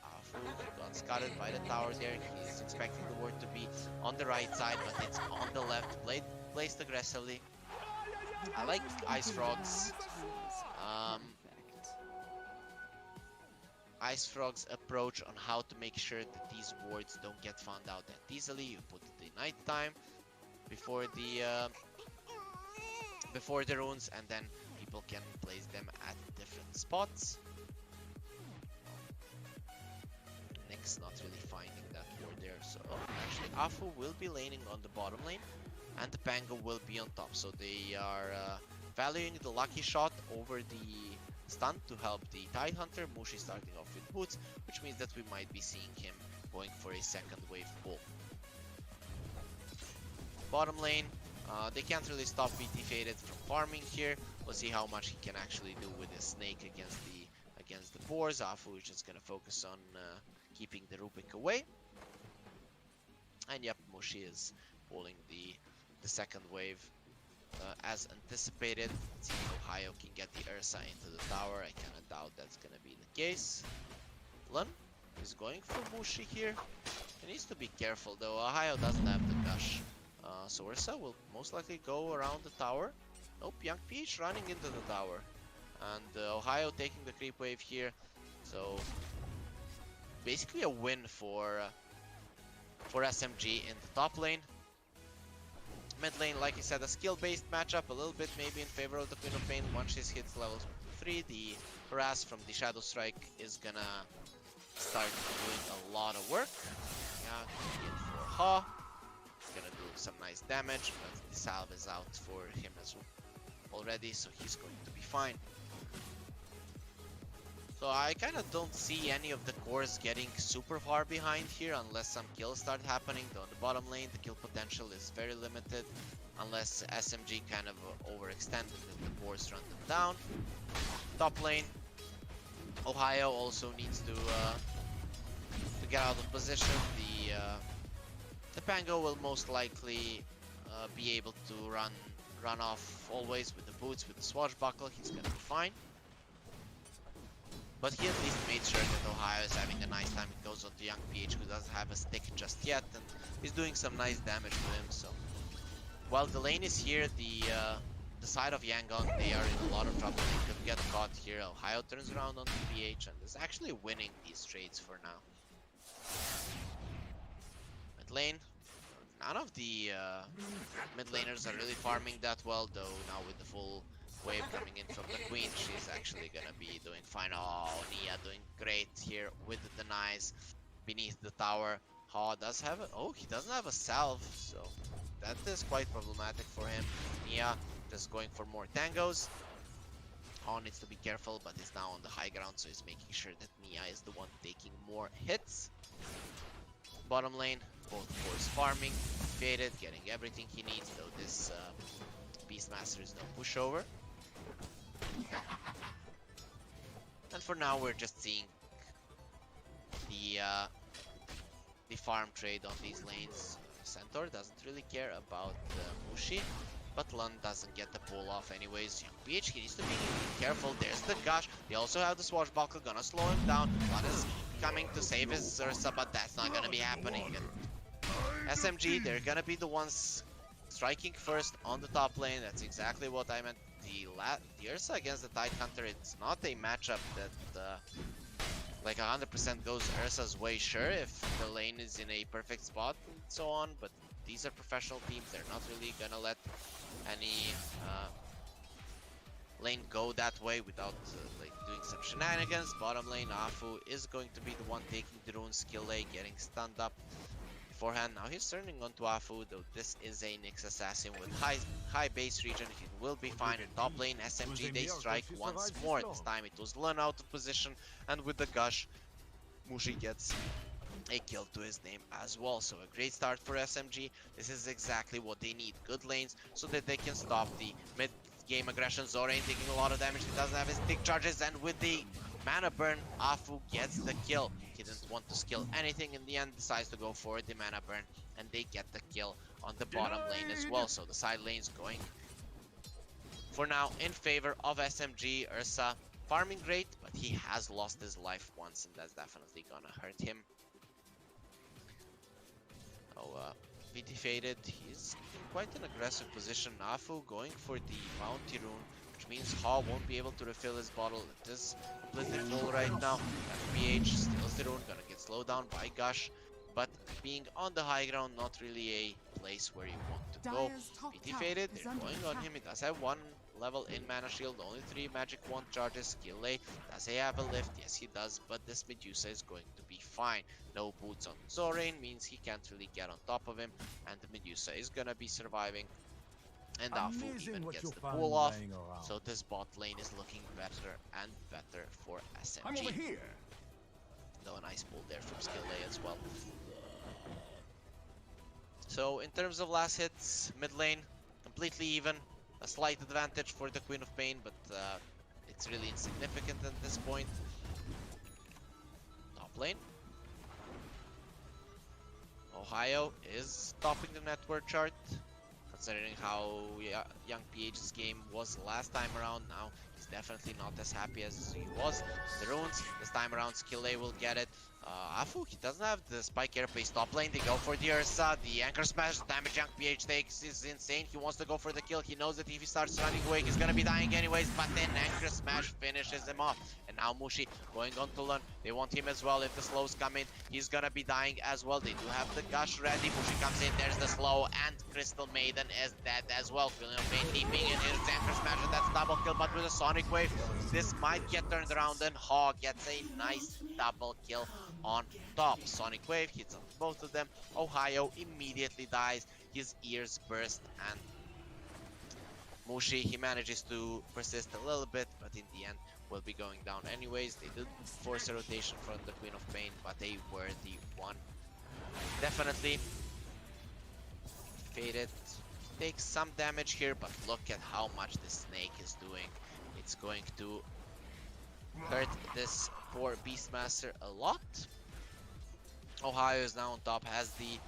Afu got scouted by the tower there. He's expecting the ward to be on the right side, but it's on the left. Placed aggressively. I like Ice Frog's approach on how to make sure that these wards don't get found out that easily. You put the night time before the runes, and then people can place them at different spots. Nyx not really finding that ward there, so actually Afu will be laning on the bottom lane, and the Pango will be on top. So they are valuing the lucky shot over the stun to help the Tidehunter. Mushi starting off with boots, which means that we might be seeing him going for a second wave pull. Bottom lane, they can't really stop BT Faded from farming here. We'll see how much he can actually do with his snake against the boars. Afu is just gonna focus on keeping the Rubik away. And yep, Mushi is pulling the second wave as anticipated. Let's see if Ohio can get the Ursa into the tower. I kinda doubt that's gonna be the case. Lun is going for Mushi here. He needs to be careful though. Ohio doesn't have the gush. So Ursa will most likely go around the tower. Nope, Young Peach running into the tower. And Ohio taking the creep wave here. So basically a win for SMG in the top lane. Mid lane, like I said, a skill-based matchup, a little bit maybe in favor of the Queen of Pain. Once she hits level 3, the harass from the Shadow Strike is gonna start doing a lot of work. Yeah, in for Ha. Gonna do some nice damage, but the salve is out for him as well. already, so he's going to be fine. So I kind of don't see any of the cores getting super far behind here unless some kills start happening. Though on the bottom lane, the kill potential is very limited unless SMG kind of overextended and the cores run them down. Top lane, Ohio also needs to get out of position. The Pango will most likely be able to run off always with the boots, with the swashbuckle. He's gonna be fine. But he at least made sure that Ohio is having a nice time. It goes on to Young PH, who doesn't have a stick just yet, and he's doing some nice damage to him. So while the lane is here, the side of Yangon, they are in a lot of trouble. They could get caught here. Ohio turns around on PH and is actually winning these trades for now. Mid lane, none of the mid laners are really farming that well, though now with the full wave coming in from the Queen, she's actually gonna be doing fine. Oh, Nia doing great here with the denies beneath the tower. Ha does have it. Oh, he doesn't have a salve, so that is quite problematic for him. Nia just going for more tangos. Ha needs to be careful, but he's now on the high ground, so he's making sure that Nia is the one taking more hits. Bottom lane, both cores farming, faded, getting everything he needs, though this Beastmaster is no pushover. And for now, we're just seeing the farm trade on these lanes. Centaur doesn't really care about Mushi, but Lund doesn't get the pull off anyways. Young PH, he needs to be careful. There's the gush. They also have the swashbuckle, gonna slow him down. Lund is coming to save his Ursa, but that's not gonna be happening. And SMG, they're gonna be the ones striking first on the top lane. That's exactly what I meant. The Ursa against the Tidehunter, it's not a matchup that like 100% goes Ursa's way. Sure, if the lane is in a perfect spot and so on, but these are professional teams. They're not really gonna let any lane go that way without like doing some shenanigans. Bottom lane, Afu is going to be the one taking the rune skill lane, getting stunned up beforehand. Now he's turning onto Afu, though this is a Nyx assassin with high base region. He will be fine. In top lane, SMG, they strike once more. This time it was Lun out of position, and with the gush, Mushi gets a kill to his name as well. So a great start for SMG. This is exactly what they need. Good lanes so that they can stop the mid game aggression. Zorain taking a lot of damage. He doesn't have his tick charges, and with the mana burn, Afu gets the kill. He didn't want to skill anything in the end, decides to go for the mana burn, and they get the kill on the bottom lane as well. So the side lane's going for now in favor of SMG. Ursa farming great, but he has lost his life once, and that's definitely gonna hurt him. Oh, VT faded. He's in quite an aggressive position. Afu going for the bounty rune, which means Ha won't be able to refill his bottle. It is completely full right now. FPH steals the rune, gonna get slowed down by Gush, but being on the high ground, not really a place where you want to go. VT faded, they're going on him. He does have one level in mana shield, only 3 magic wand charges. Skill A, does he have a lift? Yes, he does, but this Medusa is going to be fine. No boots on Zorain means he can't really get on top of him, and the Medusa is gonna be surviving. And Afu even gets the pull off, so this bot lane is looking better and better for SMG. Though a nice pull there from Skill A as well. So in terms of last hits, mid lane, completely even. A slight advantage for the Queen of Pain, but it's really insignificant at this point. Top lane. Ohio is topping the net worth chart. Considering how Young PH's game was last time around, now he's definitely not as happy as he was. The runes, this time around Skill A will get it. Afu, he doesn't have the spike airpace top lane. They go for the Ursa, the anchor smash, the damage Young PH takes is insane. He wants to go for the kill. He knows that if he starts running away, he's gonna be dying anyways, but then anchor smash finishes him off. And now Mushi going on to Lun. They want him as well. If the slows come in, he's gonna be dying as well. They do have the gush ready. Mushi comes in, there's the slow, and Crystal Maiden is dead as well. Feeling of pain leaping in his anchor smash, and that's double kill, but with a sonic wave, this might get turned around, and Hog gets a nice double kill on top. Sonic wave hits on both of them. Ohio immediately dies. His ears burst, and Mushi, he manages to persist a little bit, but in the end will be going down anyways. They did force a rotation from the Queen of Pain, but they were the one. Definitely Faded takes some damage here, but look at how much the snake is doing. It's going to hurt this poor Beastmaster a lot. Ohio is now on top, has the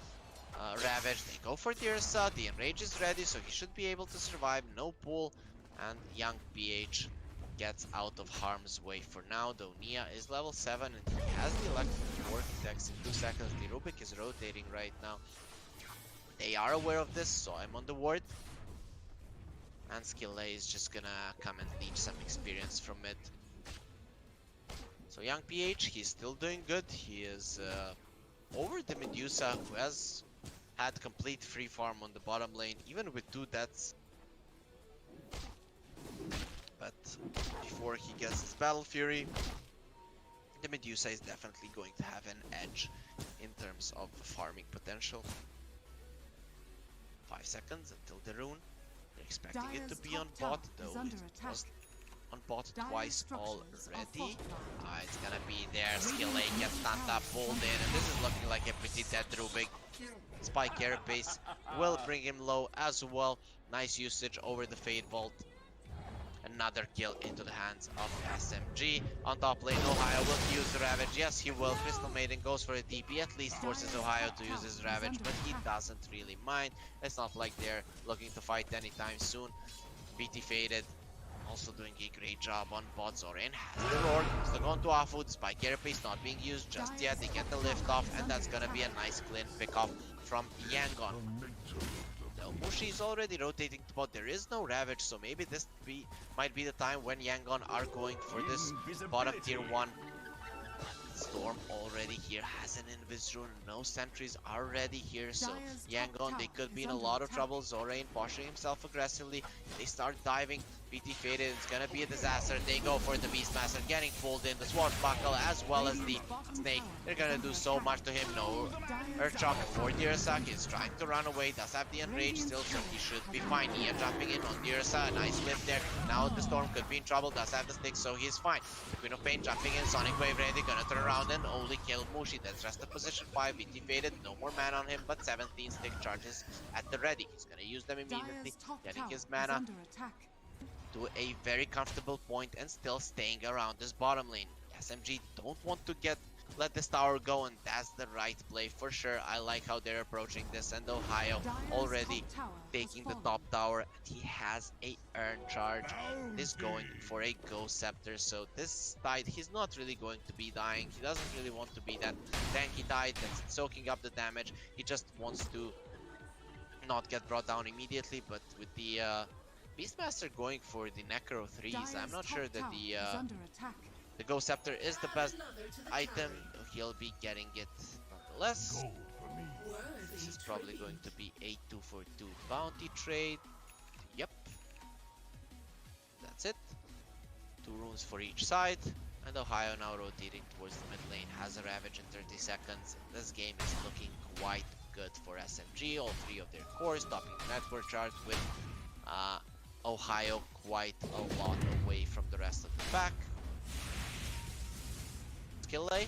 Ravage. They go for the Ursa, the Enrage is ready, so he should be able to survive. No pull, and young PH gets out of harm's way for now, though Nia is level 7 and he has the Electric War Text in 2 seconds. The Rubik is rotating right now. They are aware of this, so I'm on the ward. And Skillay is just gonna come and leech some experience from it. So young PH, he's still doing good. He is over the Medusa, who has had complete free farm on the bottom lane, even with 2 deaths. But before he gets his Battle Fury, the Medusa is definitely going to have an edge in terms of farming potential. 5 seconds until the rune. They're expecting it to be on bot, though it was on bot twice already. It's gonna be there. Skillay gets Tanta pulled in, and this is looking like a pretty dead Rubik. Spike Carapace will bring him low as well. Nice usage over the Fade Vault. Another kill into the hands of SMG. On top lane, Ohio will use the Ravage. Yes, he will. Crystal Maiden goes for a TP. At least forces Ohio to use his Ravage, but he doesn't really mind. It's not like they're looking to fight anytime soon. BT Faded also doing a great job on bot. Zorin has the Roar. Still going to Afu. The Spike Carapace not being used just yet. They get the lift off, and that's gonna be a nice clean pick off from Yangon. Mushi is already rotating to bot. There is no Ravage, so maybe this might be the time when Yangon are going for this bottom tier 1. Storm already here has an Invis rune. No sentries are ready here, so Yangon, they could be in a lot of trouble. Zorain pushing himself aggressively. They start diving. BT Faded, it's gonna be a disaster. They go for the Beastmaster, getting pulled in. The Swashbuckle as well as the Snake. They're gonna do so much to him. No Earthshock for the Ursa. He's trying to run away. Does have the Enrage still, so he should be fine. Nia jumping in on the Ursa. A nice lift there. Now the Storm could be in trouble. Does have the Stick, so he's fine. The Queen of Pain jumping in. Sonic Wave ready. Gonna turn around and only kill Mushi. That's rest of position 5. BT Faded. No more mana on him, but 17 Stick charges at the ready. He's gonna use them immediately. Getting his mana to a very comfortable point and still staying around this bottom lane. SMG don't want to let this tower go, and that's the right play for sure. I like how they're approaching this, and Ohio already taking the top tower. He has a earn charge. He's going for a Ghost Scepter, so this tide, he's not really going to be dying. He doesn't really want to be that tanky tide that's soaking up the damage. He just wants to not get brought down immediately, but with the Beastmaster going for the Necro 3s, I'm not sure that the Ghost Scepter is the best item. He'll be getting it nonetheless. This is probably going to be a 2-for-2 bounty trade. Yep. That's it. 2 runes for each side. And Ohio now rotating towards the mid lane. Has a Ravage in 30 seconds. This game is looking quite good for SMG. All 3 of their cores topping the network chart with Ohio quite a lot away from the rest of the pack. Skillay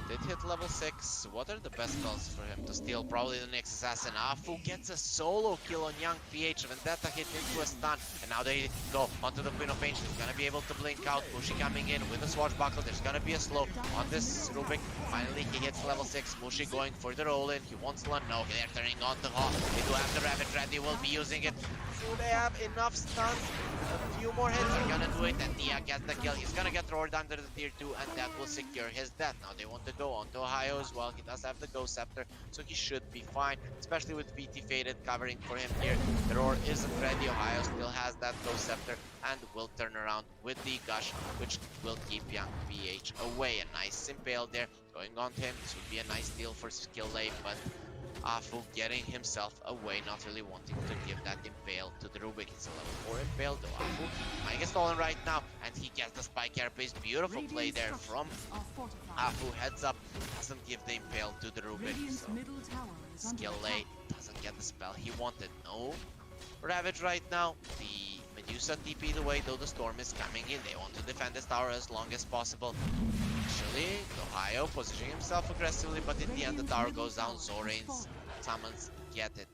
did hit level 6. What are the best spells for him to steal? Probably the next assassin. Afu gets a solo kill on young PH. Vendetta hit into a stun, and now they go onto the Queen of Pain. She's gonna be able to blink out. Mushi coming in with a Swashbuckle. There's gonna be a slow on this Rubik. Finally he hits level 6. Mushi going for the roll in. He wants to no, they're turning on the Hawk. They do have the Ravage ready. Will be using it. Do they have enough stuns? A few more hits are gonna do it, and Nia gets the kill. He's gonna get roared under the tier 2, and that will secure his death. Now they want to go on to Ohio as well. He does have the Ghost Scepter, so he should be fine, especially with BT Faded covering for him here. The roar isn't ready. Ohio still has that Ghost Scepter and will turn around with the Gush, which will keep young PH away. A nice impale there going on to him. This would be a nice deal for Skillay, but Afu getting himself away, not really wanting to give that impale to the Rubik. It's a level 4 impale, though Afu might get stolen right now, and he gets the Spike Carapace. Beautiful play there from Afu. Heads up, doesn't give the impale to the Rubik, so Skillay doesn't get the spell he wanted. No Ravage right now. The Medusa TP'd away, though the Storm is coming in. They want to defend this tower as long as possible. Actually, Ohio positioning himself aggressively, but in the end the tower goes down. Zorain's summons get it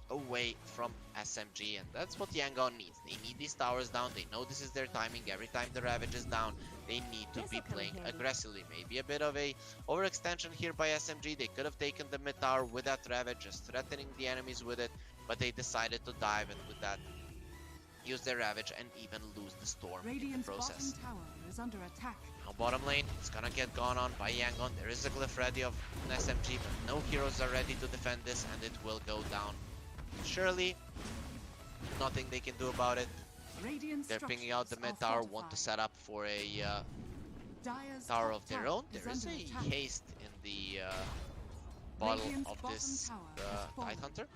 away from SMG, and that's what Yangon needs. They need these towers down. They know this is their timing. Every time the Ravage is down, they need to be playing aggressively. Maybe a bit of a overextension here by SMG. They could have taken the mid tower with that Ravage, just threatening the enemies with it, but they decided to dive, and with that use their Ravage and even lose the Storm in the process. Bottom tower is under attack. Now bottom lane, it's gonna get gone on by Yangon. There is a glyph ready of an SMG, but no heroes are ready to defend this, and it will go down. Surely, nothing they can do about it. They're pinging out the mid tower, want to set up for a tower of their own. There is a haste in the bottle of this Tide Hunter.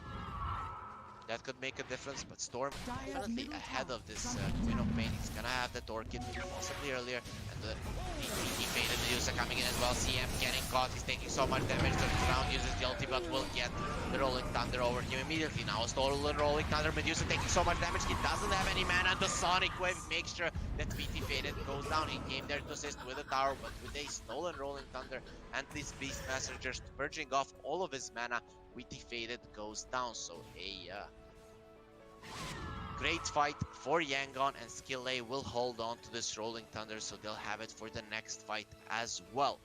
That could make a difference, but Storm definitely ahead of this Queen of Pain. He's gonna have that Orchid possibly earlier, and the faded Medusa coming in as well. CM getting caught, he's taking so much damage. Turns around, uses the ulti, but will get the Rolling Thunder over him immediately. Now a stolen Rolling Thunder. Medusa taking so much damage, he doesn't have any mana, and the Sonic Wave makes sure that VT Faded goes down. He came there to assist with the tower, but with a stolen Rolling Thunder and these Beast Messengers purging off all of his mana, VT Faded goes down. So a great fight for Yangon, and Skill A will hold on to this Rolling Thunder, so they'll have it for the next fight as well.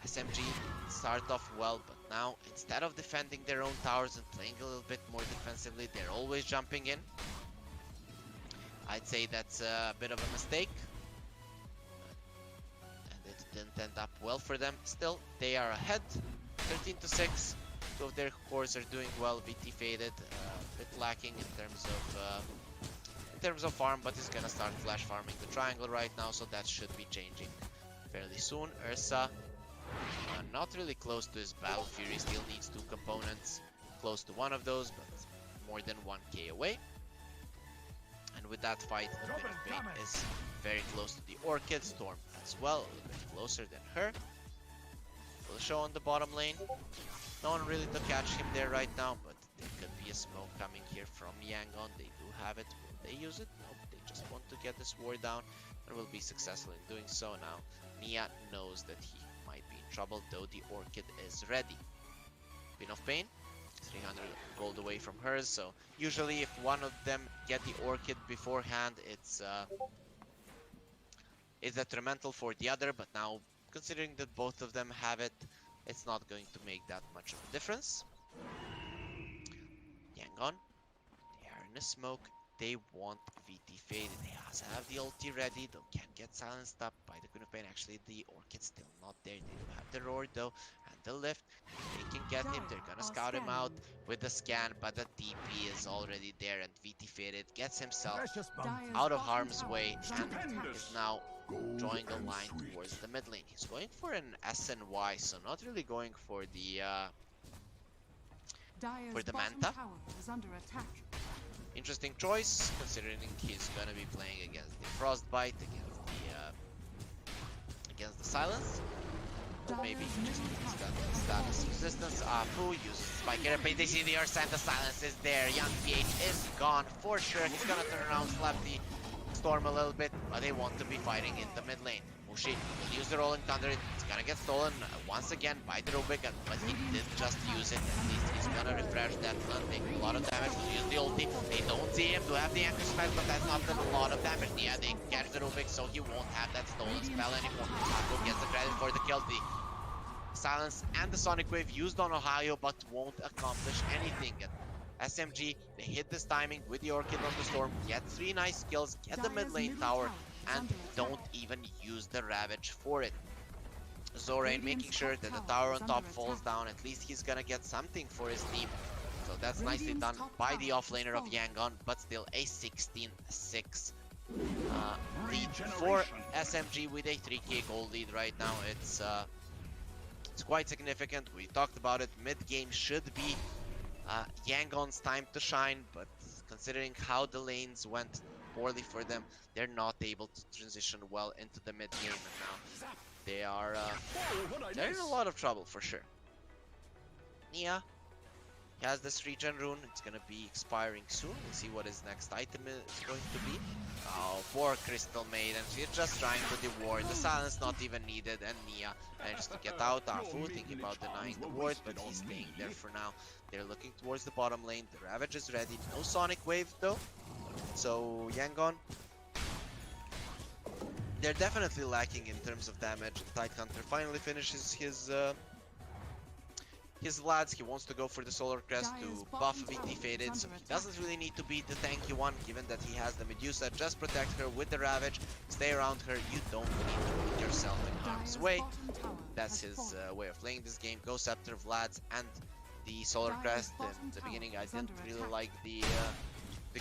SMG start off well, but now instead of defending their own towers and playing a little bit more defensively, they're always jumping in. I'd say that's a bit of a mistake, and it didn't end up well for them. Still, they are ahead, 13-6. Two of their cores are doing well. VT Faded, a bit lacking in terms of farm, but he's gonna start flash farming the triangle right now, so that should be changing fairly soon. Ursa, not really close to his Battle Fury, still needs 2 components, close to one of those, but more than 1k away. And with that fight, the Queen of Pain is very close to the Orchid. Storm as well, a little bit closer than her. Will show on the bottom lane. No one really to catch him there right now, but there could be a smoke coming here from Yangon. They do have it. Will they use it? Nope, they just want to get this war down, and will be successful in doing so. Now, Nia knows that he might be in trouble, though the Orchid is ready. Queen of Pain, 300 gold away from hers, so usually if one of them get the Orchid beforehand, it's detrimental for the other, but now, considering that both of them have it, it's not going to make that much of a difference. Yangon, they are in a smoke. They want VT Faded. They also have the ulti ready, though can't get silenced up by the Queen of Pain. Actually, the Orchid's still not there. They do have the Roar though, and the lift. They can get him. They're gonna scout him out with the scan, but the TP is already there, and VT Faded gets himself out of harm's way and is now drawing a line towards the mid lane. He's going for an SNY, so not really going for the Manta. Interesting choice, considering he's gonna be playing against the Frostbite, against the Silence. But maybe he just needs that status resistance. Fu uses Spike here, but they see the Ursa and the Silence is there. Young PH is gone for sure. He's gonna turn around, slap the Storm a little bit, but they want to be fighting in the mid lane. Mushi will use the Rolling Thunder. It's gonna get stolen once again by the Rubik, but he did just use it. At least he's gonna refresh that one, take a lot of damage. Will use the ulti. They don't see him to have the anchor spell, but that's not a lot of damage. Yeah, they catch the Rubik, so he won't have that stolen spell anymore. Ako gets the credit for the kill. The Silence and the Sonic Wave used on Ohio, but won't accomplish anything. SMG, they hit this timing with the Orchid on the Storm, get 3 nice kills, get the mid lane tower, and don't even use the Ravage for it. Zorain making sure that the tower on top falls down. At least he's gonna get something for his team. So that's nicely done by the offlaner of Yangon, but still a 16-6 lead for SMG with a 3k gold lead right now. It's quite significant. We talked about it. Mid game should be Yangon's time to shine, but considering how the lanes went poorly for them, they're not able to transition well into the mid game, and now they are they're in a lot of trouble for sure. Nia. He has this regen rune. It's gonna be expiring soon. We'll see what his next item is going to be. Oh, poor Crystal Maiden. She's just trying to deward. The silence not even needed, and Nia managed to get out. Afu thinking about denying the ward, but he's staying there for now. They're looking towards the bottom lane. The Ravage is ready. No Sonic Wave though. So Yangon, they're definitely lacking in terms of damage. Tidehunter finally finishes his Vlads. He wants to go for the Solar Crest to buff VT Faded, so he doesn't really need to be the tanky one, given that he has the Medusa. Just protect her with the Ravage, stay around her. You don't need to put yourself in harm's way. That's his way of playing this game. Go Scepter, Vlads, and the Solar Crest. In the beginning, I didn't really like the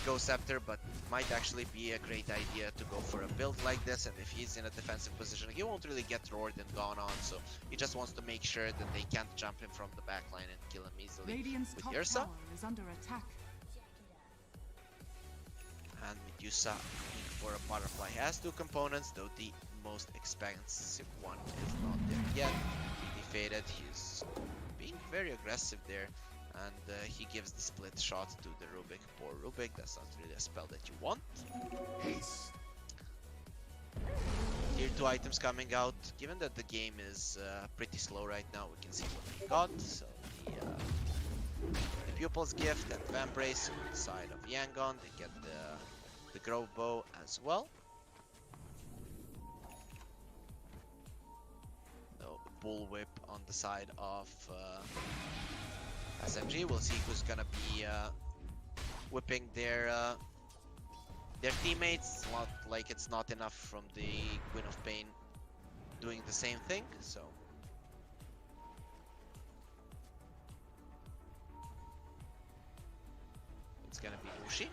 Go Scepter, but might actually be a great idea to go for a build like this. And if he's in a defensive position, he won't really get roared and gone on, so he just wants to make sure that they can't jump him from the backline and kill him easily with Ursa. Is under attack. And Medusa looking for a butterfly. He has two components, though the most expensive one is not there yet. He defeated. He's being very aggressive there. And he gives the split shot to the Rubik. Poor Rubik, that's not really a spell that you want. Tier 2 items coming out. Given that the game is pretty slow right now, we can see what we got. So the Pupil's Gift and Vambrace on the side of Yangon. They get the Grove Bow as well. No, Bullwhip on the side of SMG. We'll see who's gonna be whipping their teammates. It's not like it's not enough from the Queen of Pain doing the same thing, so it's gonna be Mushi.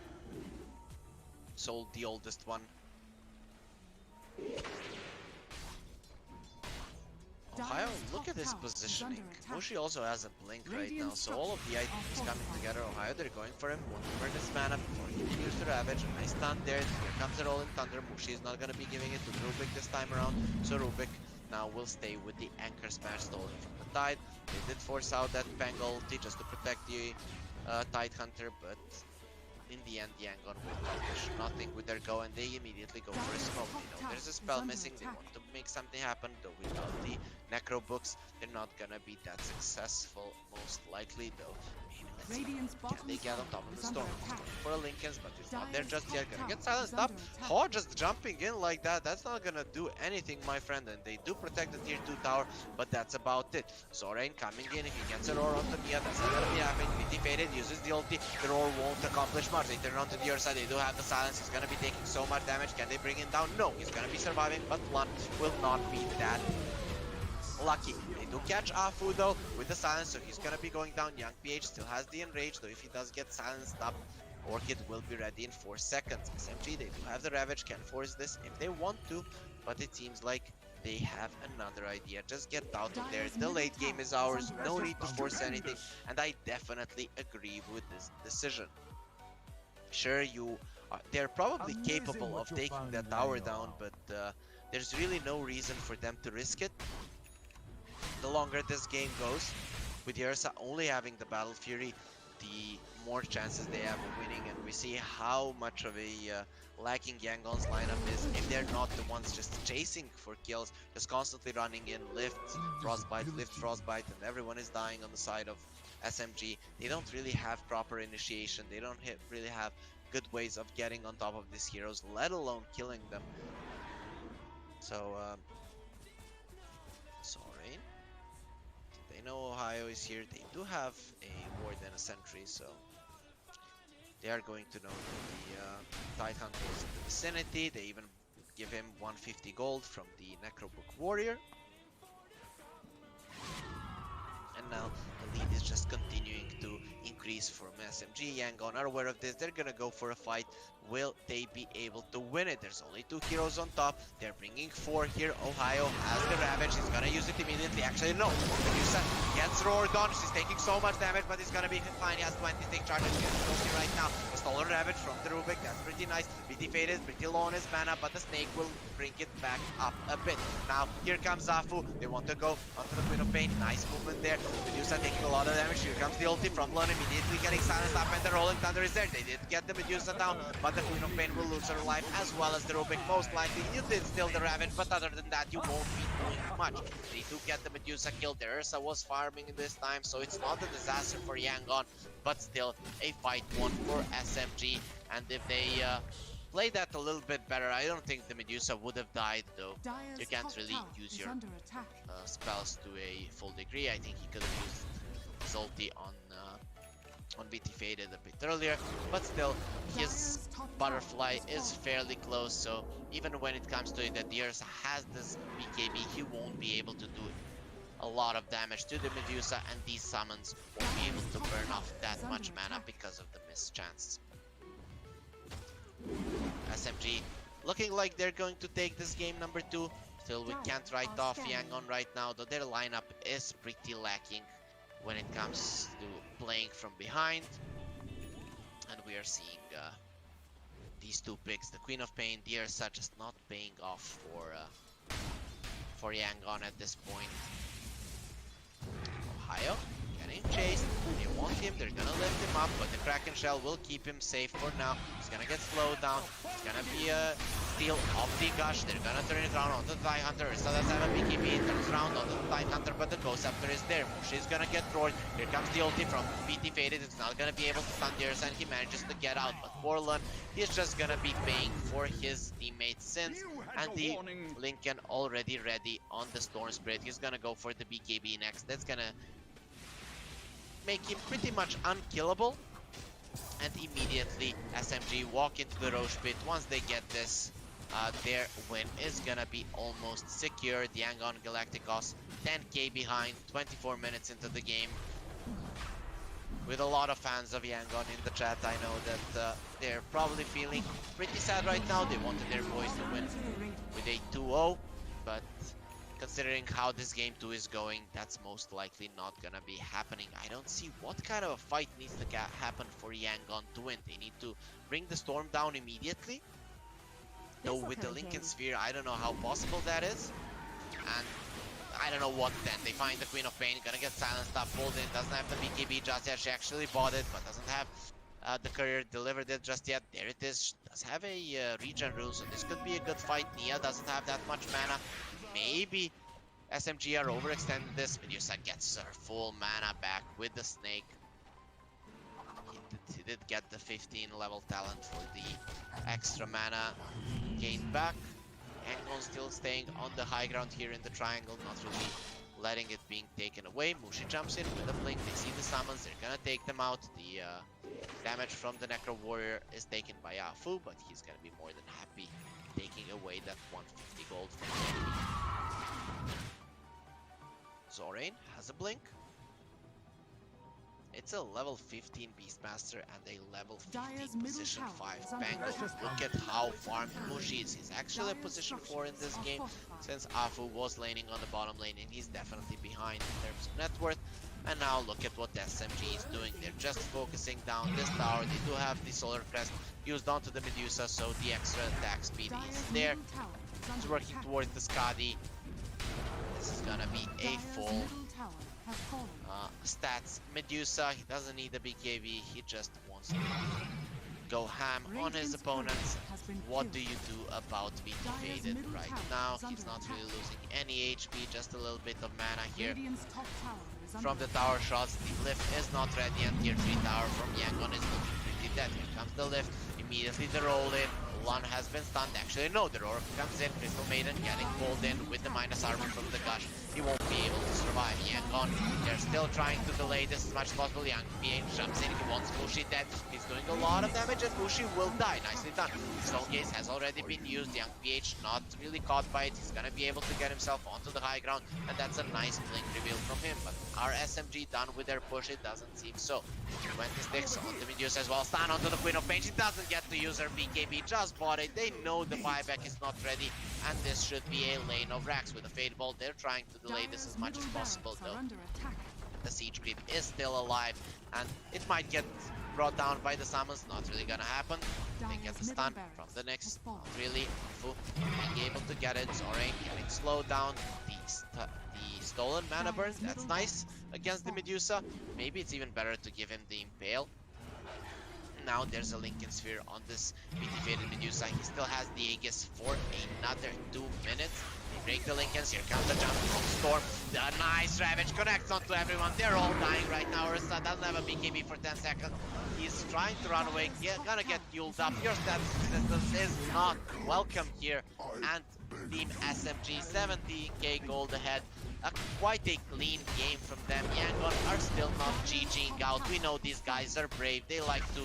Sold the oldest one. Ohio, look at his positioning. Mushi also has a blink right now, so all of the items coming together. Ohio, they're going for him. Won't burn his mana before he can use the Ravage. Nice stun there. Here comes the Rolling Thunder. Mushi is not going to be giving it to Rubik this time around, so Rubik now will stay with the Anchor Smash stolen from the Tide. They did force out that Pango ulti just to protect the Tidehunter, but in the end, Yangon will accomplish nothing with their go, and they immediately go for a smoke. They know there's a spell missing, they want to make something happen, though without the Necro books, they're not gonna be that successful, most likely, though. Maybe let's see. Can they get on top of the storm? He's going for a Linken's, but he's not there just yet. Gonna get silenced up. Ho just jumping in like that, that's not gonna do anything, my friend, and they do protect the tier 2 tower, but that's about it. Zorain coming in, if he gets a roar onto Mia, that's not gonna be happening. He defeated, uses the ulti, the roar won't accomplish much. They turn onto the other side, they do have the silence, he's gonna be taking so much damage. Can they bring him down? No, he's gonna be surviving, but Blunt will not be that lucky. They do catch Afu though with the silence, so he's gonna be going down. Young PH still has the enrage, though if he does get silenced up, Orchid will be ready in 4 seconds. SMG, they do have the Ravage, can force this if they want to, but it seems like they have another idea. Just get out of there. The late game is ours, no need to force anything, and I definitely agree with this decision. Sure, they're probably capable of taking that tower down, but there's really no reason for them to risk it. The longer this game goes, with Ursa only having the Battle Fury, the more chances they have of winning, and we see how much of a lacking Yangon's lineup is if they're not the ones just chasing for kills, just constantly running in lift, frostbite, and everyone is dying on the side of SMG. They don't really have proper initiation, they don't really have good ways of getting on top of these heroes, let alone killing them. So, sorry. They know Ohio is here. They do have a ward and a sentry, so they are going to know that the Tidehunter is in the vicinity. They even give him 150 gold from the Necrobook Warrior. And now the lead is just continuing to increase from SMG. Yangon are aware of this. They're gonna go for a fight. Will they be able to win it? There's only 2 heroes on top. They're bringing 4 here. Ohio has the Ravage. He's gonna use it immediately. Actually, no. Medusa gets roared on. She's taking so much damage, but he's gonna be fine. He has 26 charges. He's closing right now. A stolen Ravage from the Rubik. That's pretty nice. BT Fade is pretty low on his mana, but the Snake will bring it back up a bit. Now, here comes Zafu. They want to go onto the Queen of Pain. Nice movement there. Medusa taking a lot of damage. Here comes the ulti from Lun, immediately getting silenced up, and the Rolling Thunder is there. They did get the Medusa down, but the Queen of Pain will lose her life, as well as the Rubik. Most likely, you did steal the Ravage, but other than that, you won't be doing much. They do get the Medusa killed. The Ursa was farming this time, so it's not a disaster for Yangon, but still a fight won for SMG. And if they play that a little bit better, I don't think the Medusa would have died, though. Dire's You can't top really tower use is your under attack. spells to a full degree. I think he could have used his ulti on BT Faded a bit earlier, but still, his Dire's top butterfly tower is fairly close, so even when it comes to it, that the Ursa has this BKB, he won't be able to do a lot of damage to the Medusa, and these summons won't be able to burn off that much mana because of the missed chances. SMG looking like they're going to take this game number 2. Still, we can't write off Yangon right now, though their lineup is pretty lacking when it comes to playing from behind. And we are seeing these two picks, the Queen of Pain, the Ursa, just not paying off for Yangon at this point. Ohio getting chased. They want him, they're gonna lift him up, but the Kraken Shell will keep him safe for now. He's gonna get slowed down. It's gonna be a steal of the Gush. They're gonna turn it around onto the Tide Hunter. So does have a BKB. It turns around onto the Tide Hunter, but the Ghost Scepter is there. Mushi's gonna get roared. Here comes the ulti from BT Faded. It's not gonna be able to stun the Ursa, and he manages to get out. But Forlun, he's just gonna be paying for his teammates' sins. And the Lincoln already ready on the Storm Spirit. He's gonna go for the BKB next. That's gonna make him pretty much unkillable. And immediately SMG walk into the Roche Pit. Once they get this, their win is gonna be almost secure. The Yangon Galacticos 10k behind, 24 minutes into the game. With a lot of fans of Yangon in the chat, I know that they're probably feeling pretty sad right now. They wanted their boys to win with a 2-0, but considering how this game 2 is going, that's most likely not gonna be happening. I don't see what kind of a fight needs to happen for Yangon to win. They need to bring the Storm down immediately. Though with the Lincoln Sphere, I don't know how possible that is. And I don't know what then. They find the Queen of Pain, gonna get silenced up, pulled in, doesn't have the BKB just yet. She actually bought it, but doesn't have the courier delivered it just yet. There it is. Does have a regen rule, so this could be a good fight. Nia doesn't have that much mana. Maybe SMG are overextended this. Medusa gets her full mana back with the snake. He did get the 15 level talent for the extra mana gained back. Yangon still staying on the high ground here in the triangle, not really letting it being taken away. Mushi jumps in with a blink. They see the summons. They're gonna take them out. The damage from the Necro Warrior is taken by Afu, but he's gonna be more than happy taking away that 150 gold from the enemy. Zorain has a blink. It's a level 15 Beastmaster and a level 15 position 5 Bangle. Look at how farmed Mushi is. He's actually a position 4 in this game, since Afu was laning on the bottom lane and he's definitely behind in terms of net worth. And now look at what SMG is doing. They're just focusing down this tower. They do have the Solar Crest used onto the Medusa, so the extra attack speed is there. He's working towards the Skadi. This is gonna be a full stats Medusa. He doesn't need a BKB, he just wants to go ham on his opponents. What do you do about BT Faded right now? He's not really losing any HP, just a little bit of mana here from the tower shots. The lift is not ready, and tier 3 tower from Yangon is looking pretty dead. Here comes the lift, immediately the roll in. Lun has been stunned. Actually, no, the Roar comes in. Crystal Maiden getting pulled in with the minus armor from the Gush. He won't be able to survive. Yangon, they're still trying to delay this as much as possible. Young PH jumps in. He wants Mushi dead. He's doing a lot of damage, and Mushi will die. Nicely done. Stone Gaze has already been used. Young PH not really caught by it. He's gonna be able to get himself onto the high ground, and that's a nice blink reveal from him. But are SMG done with their push? It doesn't seem so. 20 sticks on the Medusa as well. Stun onto the Queen of Pain. She doesn't get to use her BKB. Just bought it. They know the buyback is not ready, and this should be a lane of racks with a Fade Bolt. They're trying to delay this as much as possible, though. The siege creep is still alive, and it might get brought down by the summons. Not really gonna happen. They get Dire's the stun middle from barracks the next. has fallen. Not really. Fu being able to get it. Zorain getting slowed down. The stolen mana burn. Dire's That's middle nice barracks against the fallen. Medusa. Maybe it's even better to give him the Impale. Now there's a Lincoln Sphere on this defeated Medusa. He still has the Aegis for another 2 minutes. They break the Lincolns. Here comes the jump from Storm. The nice Ravage connects onto everyone. They're all dying right now. Ursa doesn't have a BKB for 10 seconds. He's trying to run away. Gonna get fueled up. Your status resistance is not welcome here. And Team SMG 17k gold ahead. Quite a clean game from them. Yangon are still not GGing out. We know these guys are brave. They like to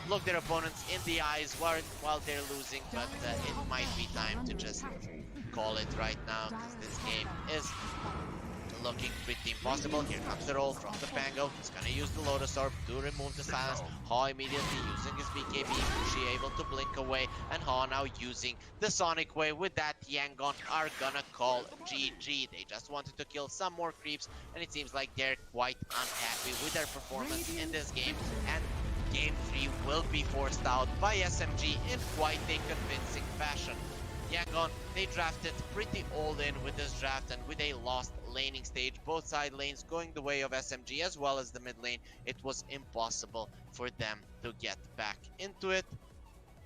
look their opponents in the eyes while they're losing, but it might be time to just call it right now, because this game is looking pretty impossible. Here comes the roll from the Pango. He's gonna use the Lotus Orb to remove the silence. Haw immediately using his BKB. She able to blink away, and Haw now using the Sonic Wave. With that, Yangon are gonna call GG. They just wanted to kill some more creeps, and it seems like they're quite unhappy with their performance in this game, and Game 3 will be forced out by SMG in quite a convincing fashion. Yangon, they drafted pretty all in with this draft, and with a lost laning stage, both side lanes going the way of SMG as well as the mid lane, it was impossible for them to get back into it.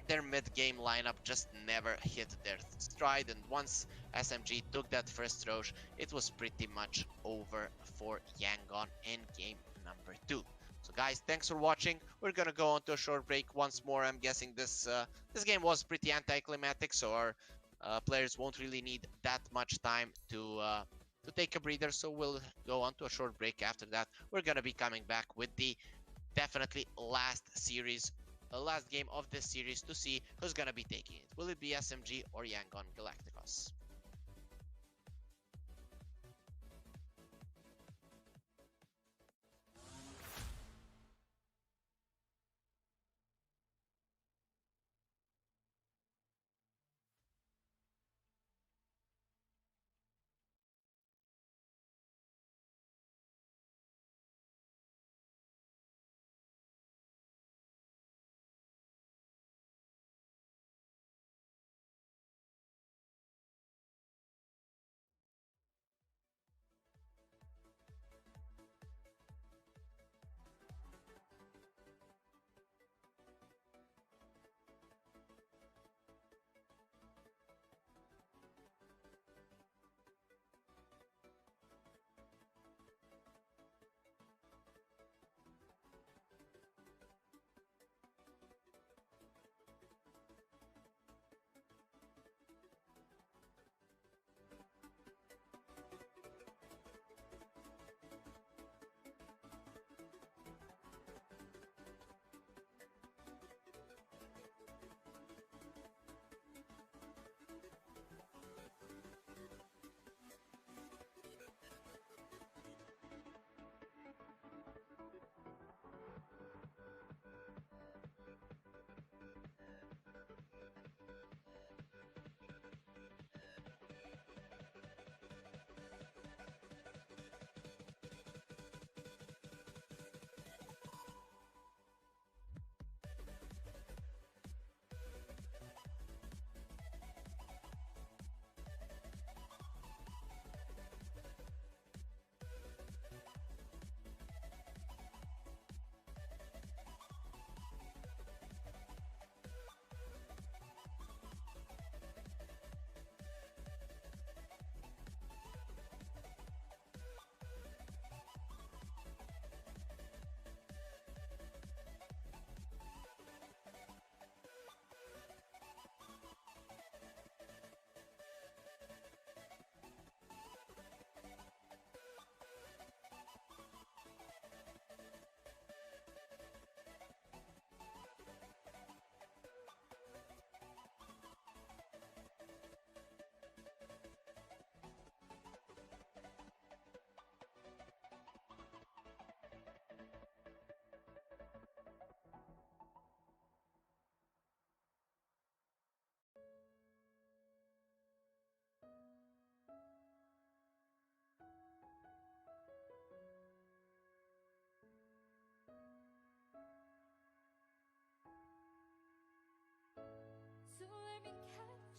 Their mid-game lineup just never hit their stride, and once SMG took that first Roche, it was pretty much over for Yangon in game number 2. So guys, thanks for watching. We're gonna go on to a short break once more. I'm guessing this game was pretty anticlimactic, so our players won't really need that much time to take a breather. So we'll go on to a short break. After that, we're gonna be coming back with the definitely last game of this series to see who's gonna be taking it. Will it be SMG or Yangon Galacticos?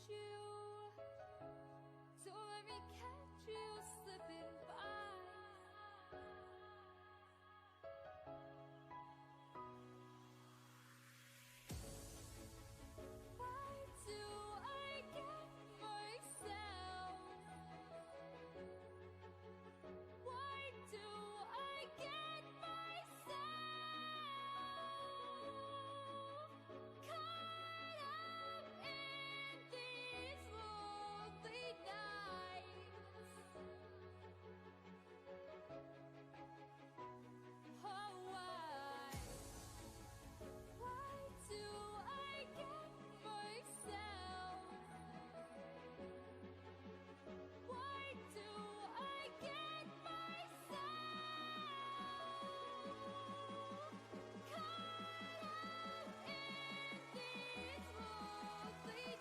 you. Don't let me catch you slipping by. Why do I get myself? Why do I get myself caught up in these lonely nights? Oh, why do I get myself? Why do I get myself caught up in these lonely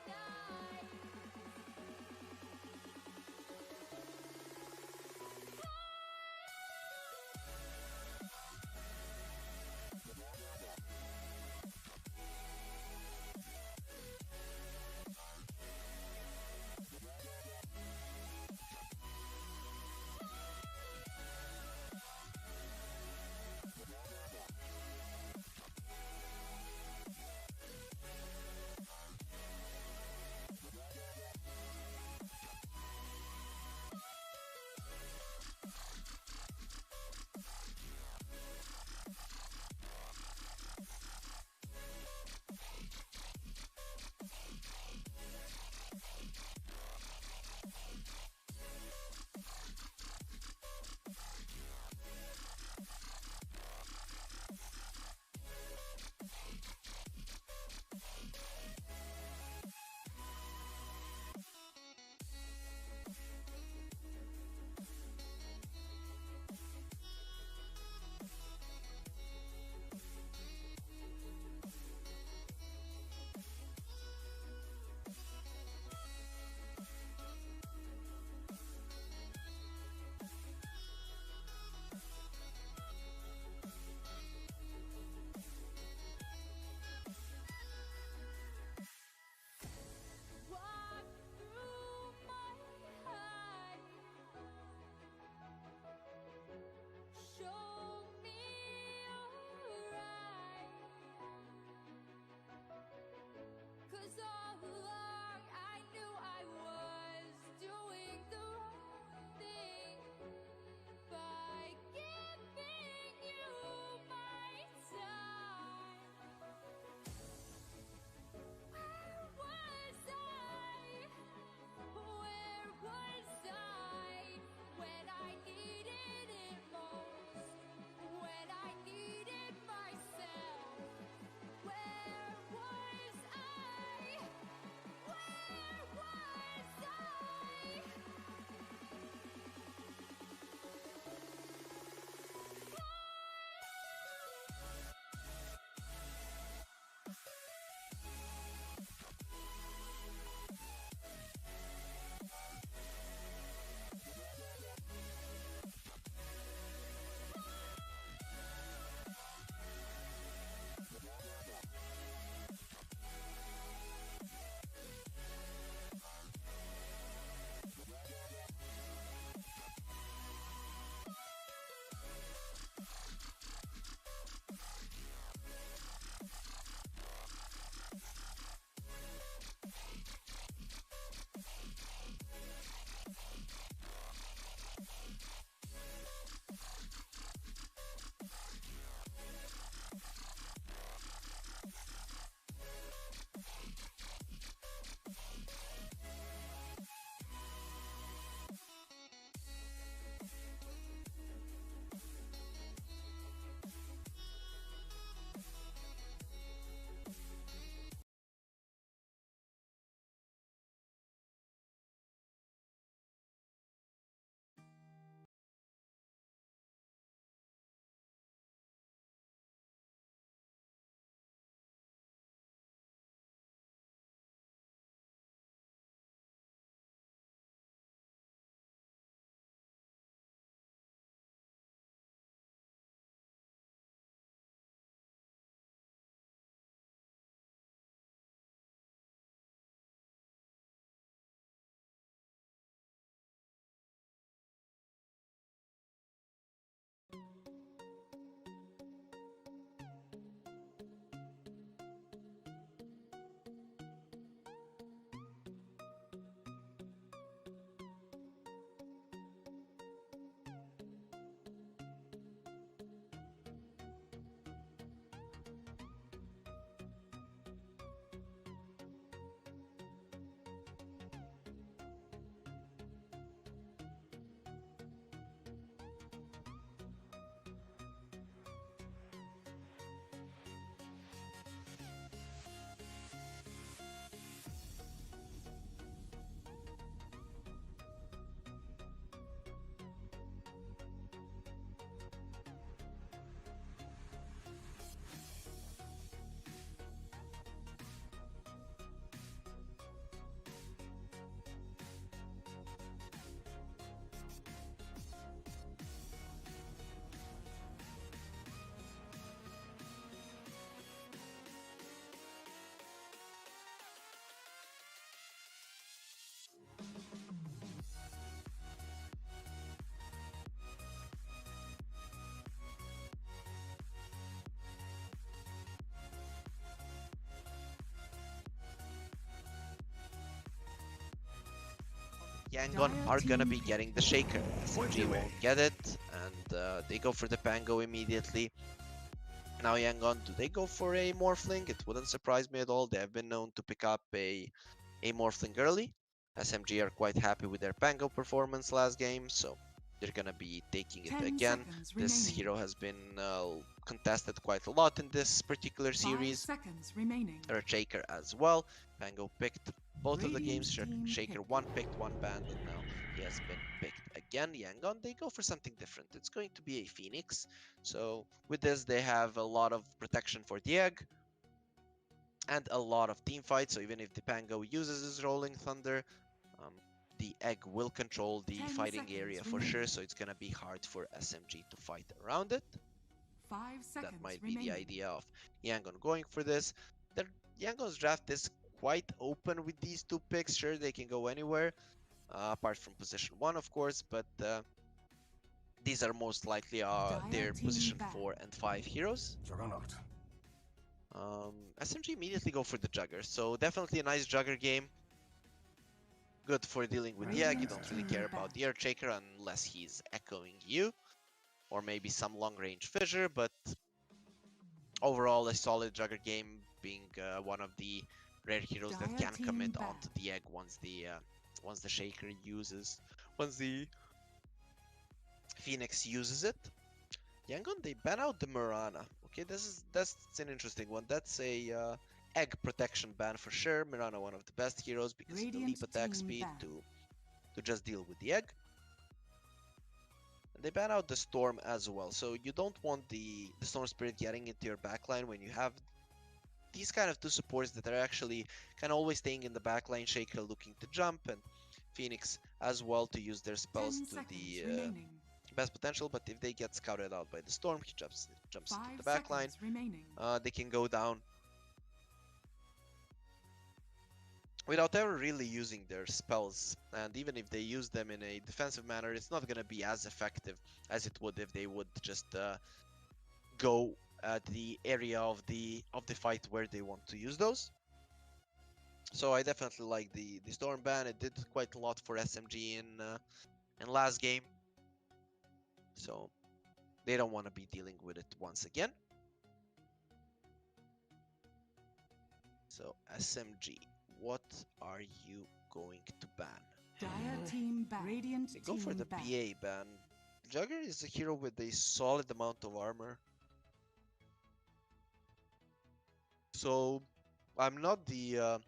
Yangon are gonna be getting the Shaker. SMG won't get it, and they go for the Pango immediately. Now Yangon, do they go for a Morphling? It wouldn't surprise me at all. They have been known to pick up a Morphling early. SMG are quite happy with their Pango performance last game, so they're gonna be taking it again. This hero has been contested quite a lot in this particular series. Or Shaker as well. Pango picked both of the games. Shaker one picked, one banned, and now he has been picked again. Yangon, they go for something different. It's going to be a Phoenix. So with this, they have a lot of protection for the egg and a lot of team fights. So even if the Pango uses his Rolling Thunder, the egg will control the fighting area for sure. So it's gonna be hard for SMG to fight around it. That might be the idea of Yangon going for this. Yangon's draft is quite open with these two picks. Sure, they can go anywhere, apart from position 1, of course, but these are most likely their position 4 and 5 heroes. SMG immediately go for the Jugger, so definitely a nice Jugger game. Good for dealing with the egg. You don't really care about the Earthshaker unless he's echoing you, or maybe some long-range fissure, but overall a solid Jugger game, being one of the rare heroes that can commit onto the egg once the Shaker uses, once the Phoenix uses it. Yangon, they ban out the Mirana. Okay, that's an interesting one. That's a egg protection ban for sure. Mirana, one of the best heroes because of the leap attack speed to just deal with the egg. And they ban out the Storm as well. So you don't want the Storm Spirit getting into your backline when you have these kind of two supports that are actually kind of always staying in the backline. Shaker looking to jump, and Phoenix as well to use their spells to the best potential. But if they get scouted out by the Storm, he jumps into the backline. They can go down without ever really using their spells, and even if they use them in a defensive manner, it's not gonna be as effective as it would if they would just go at the area of the fight where they want to use those. So I definitely like the Storm ban. It did quite a lot for SMG in last game, so they don't want to be dealing with it once again. So SMG, what are you going to ban? They go for the BA ban. Jugger is a hero with a solid amount of armor, so I'm not the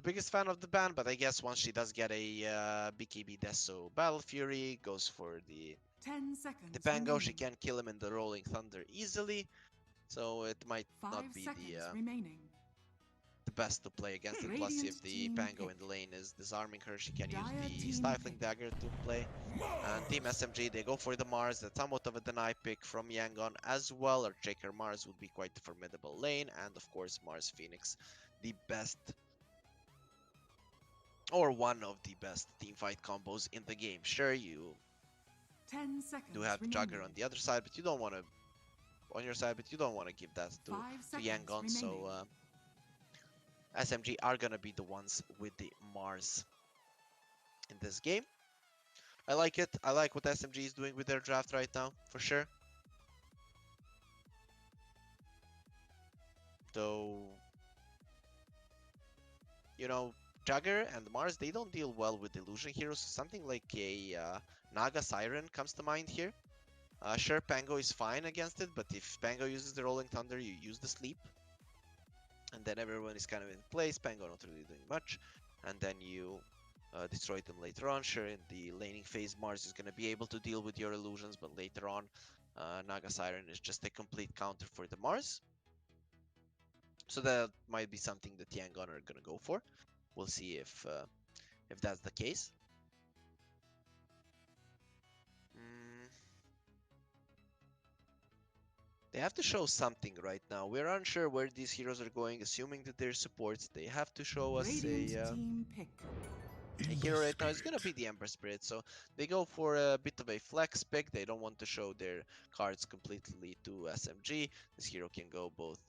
biggest fan of the ban, but I guess once she does get a BKB Deso Battle Fury, goes for the Pango, she can kill him in the Rolling Thunder easily, so it might not be the best to play against it. Plus, if the Pango in the lane is disarming her, she can use the Stifling Dagger to play. And Team SMG, they go for the Mars. That's somewhat of a deny pick from Yangon as well. Or Shaker Mars would be quite a formidable lane, and of course Mars Phoenix, the best, or one of the best teamfight combos in the game. Sure, you do have the Jugger on the other side, but you don't want to on your side, but you don't want to give that to Yangon. So SMG are gonna be the ones with the Mars in this game. I like it. I like what SMG is doing with their draft right now, for sure. So, you know, Jugger and Mars, they don't deal well with illusion heroes. Something like a Naga Siren comes to mind here. Sure, Pango is fine against it, but if Pango uses the Rolling Thunder, you use the Sleep. And then everyone is kind of in place. Pango not really doing much. And then you destroy them later on. Sure, in the laning phase, Mars is going to be able to deal with your illusions, but later on, Naga Siren is just a complete counter for the Mars. So that might be something that Yangon are going to go for. We'll see if that's the case. They have to show something right now. We're unsure where these heroes are going, assuming that they're supports. They have to show us a hero right now. It's gonna be the Ember Spirit, so they go for a bit of a flex pick. They don't want to show their cards completely to SMG. This hero can go both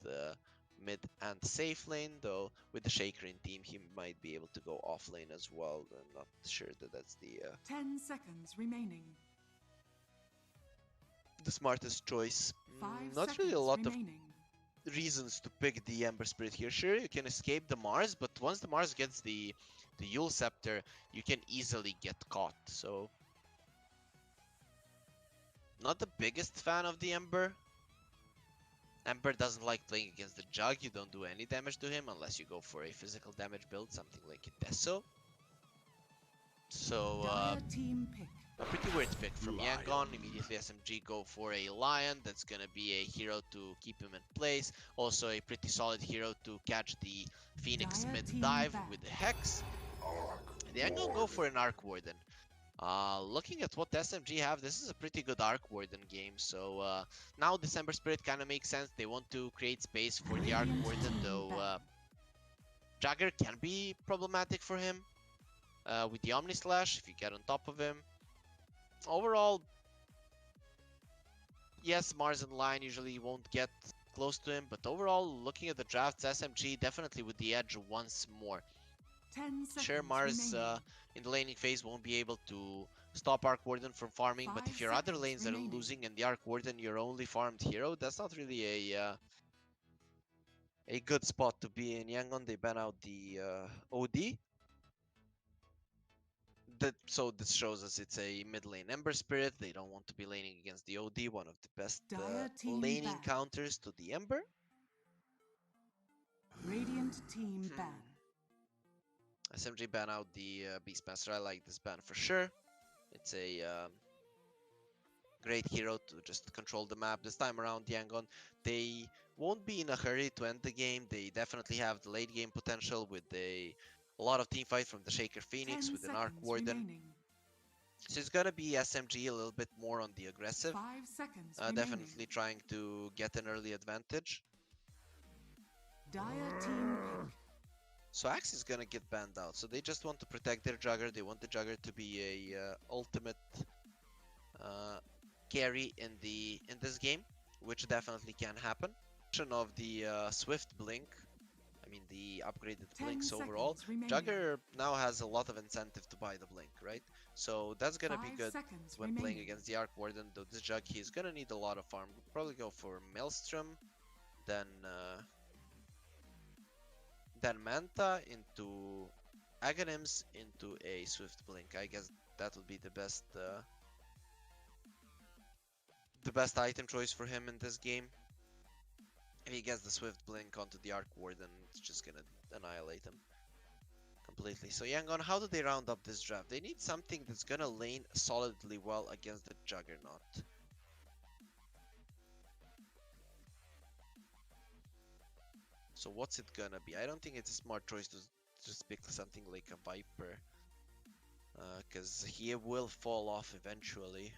mid and safe lane, though with the Shaker in team, he might be able to go off lane as well. I'm not sure that that's 10 seconds remaining. the smartest choice. 5 Not really a seconds lot of remaining. reasons to pick the Ember Spirit here. Sure, you can escape the Mars, but once the Mars gets the Yule Scepter, you can easily get caught. So, not the biggest fan of the Ember. Ember doesn't like playing against the Jug. You don't do any damage to him unless you go for a physical damage build, something like Deso. So, Dire team pick. a pretty weird pick from Lion. Yangon. Immediately SMG go for a Lion. That's gonna be a hero to keep him in place. Also a pretty solid hero to catch the Phoenix Dire mid team dive back. with the Hex. And the Yangon go for an Arc Warden. Looking at what SMG have, this is a pretty good Arc Warden game. So now December Spirit kind of makes sense. They want to create space for the Arc Radiant Warden, team though back. Jagger can be problematic for him with the Omni Slash if you get on top of him. Overall, yes, Mars and Lion usually won't get close to him, but overall, looking at the drafts, SMG definitely with the edge once more. 10 seconds Sure, Mars remaining. in the laning phase won't be able to stop Arc Warden from farming, but 5 if your other seconds lanes remaining. are losing and the Arc Warden your only farmed hero, that's not really a good spot to be in. Yangon, they ban out the OD. So this shows us it's a mid lane Ember Spirit. They don't want to be laning against the OD, one of the best Dire team laning back. counters to the Ember. Radiant team ban. SMG ban out the Beastmaster. I like this ban for sure. It's a great hero to just control the map. This time around, Yangon, they won't be in a hurry to end the game. They definitely have the late game potential with a lot of team fight from the Shaker Phoenix 10 with an Arc seconds Warden. remaining. So it's gonna be SMG a little bit more on the aggressive. 5 seconds remaining. Definitely trying to get an early advantage. Dire team pick. So Axe is gonna get banned out. So they just want to protect their Jugger. They want the Jugger to be a ultimate carry in this game, which definitely can happen. Of the Swift Blink, I mean the upgraded 10 blinks overall. seconds remaining. Jugger now has a lot of incentive to buy the blink, right? So that's gonna be 5 good seconds when playing remaining. against the Arc Warden. Though this Jug, he's gonna need a lot of farm. We'll probably go for Maelstrom, then Manta into Aghanims into a Swift Blink. I guess that would be the best item choice for him in this game. If he gets the Swift Blink onto the Arc Warden, it's just gonna annihilate him completely. So Yangon, how do they round up this draft? They need something that's gonna lane solidly well against the Juggernaut. So what's it gonna be? I don't think it's a smart choice to just pick something like a Viper, because he will fall off eventually.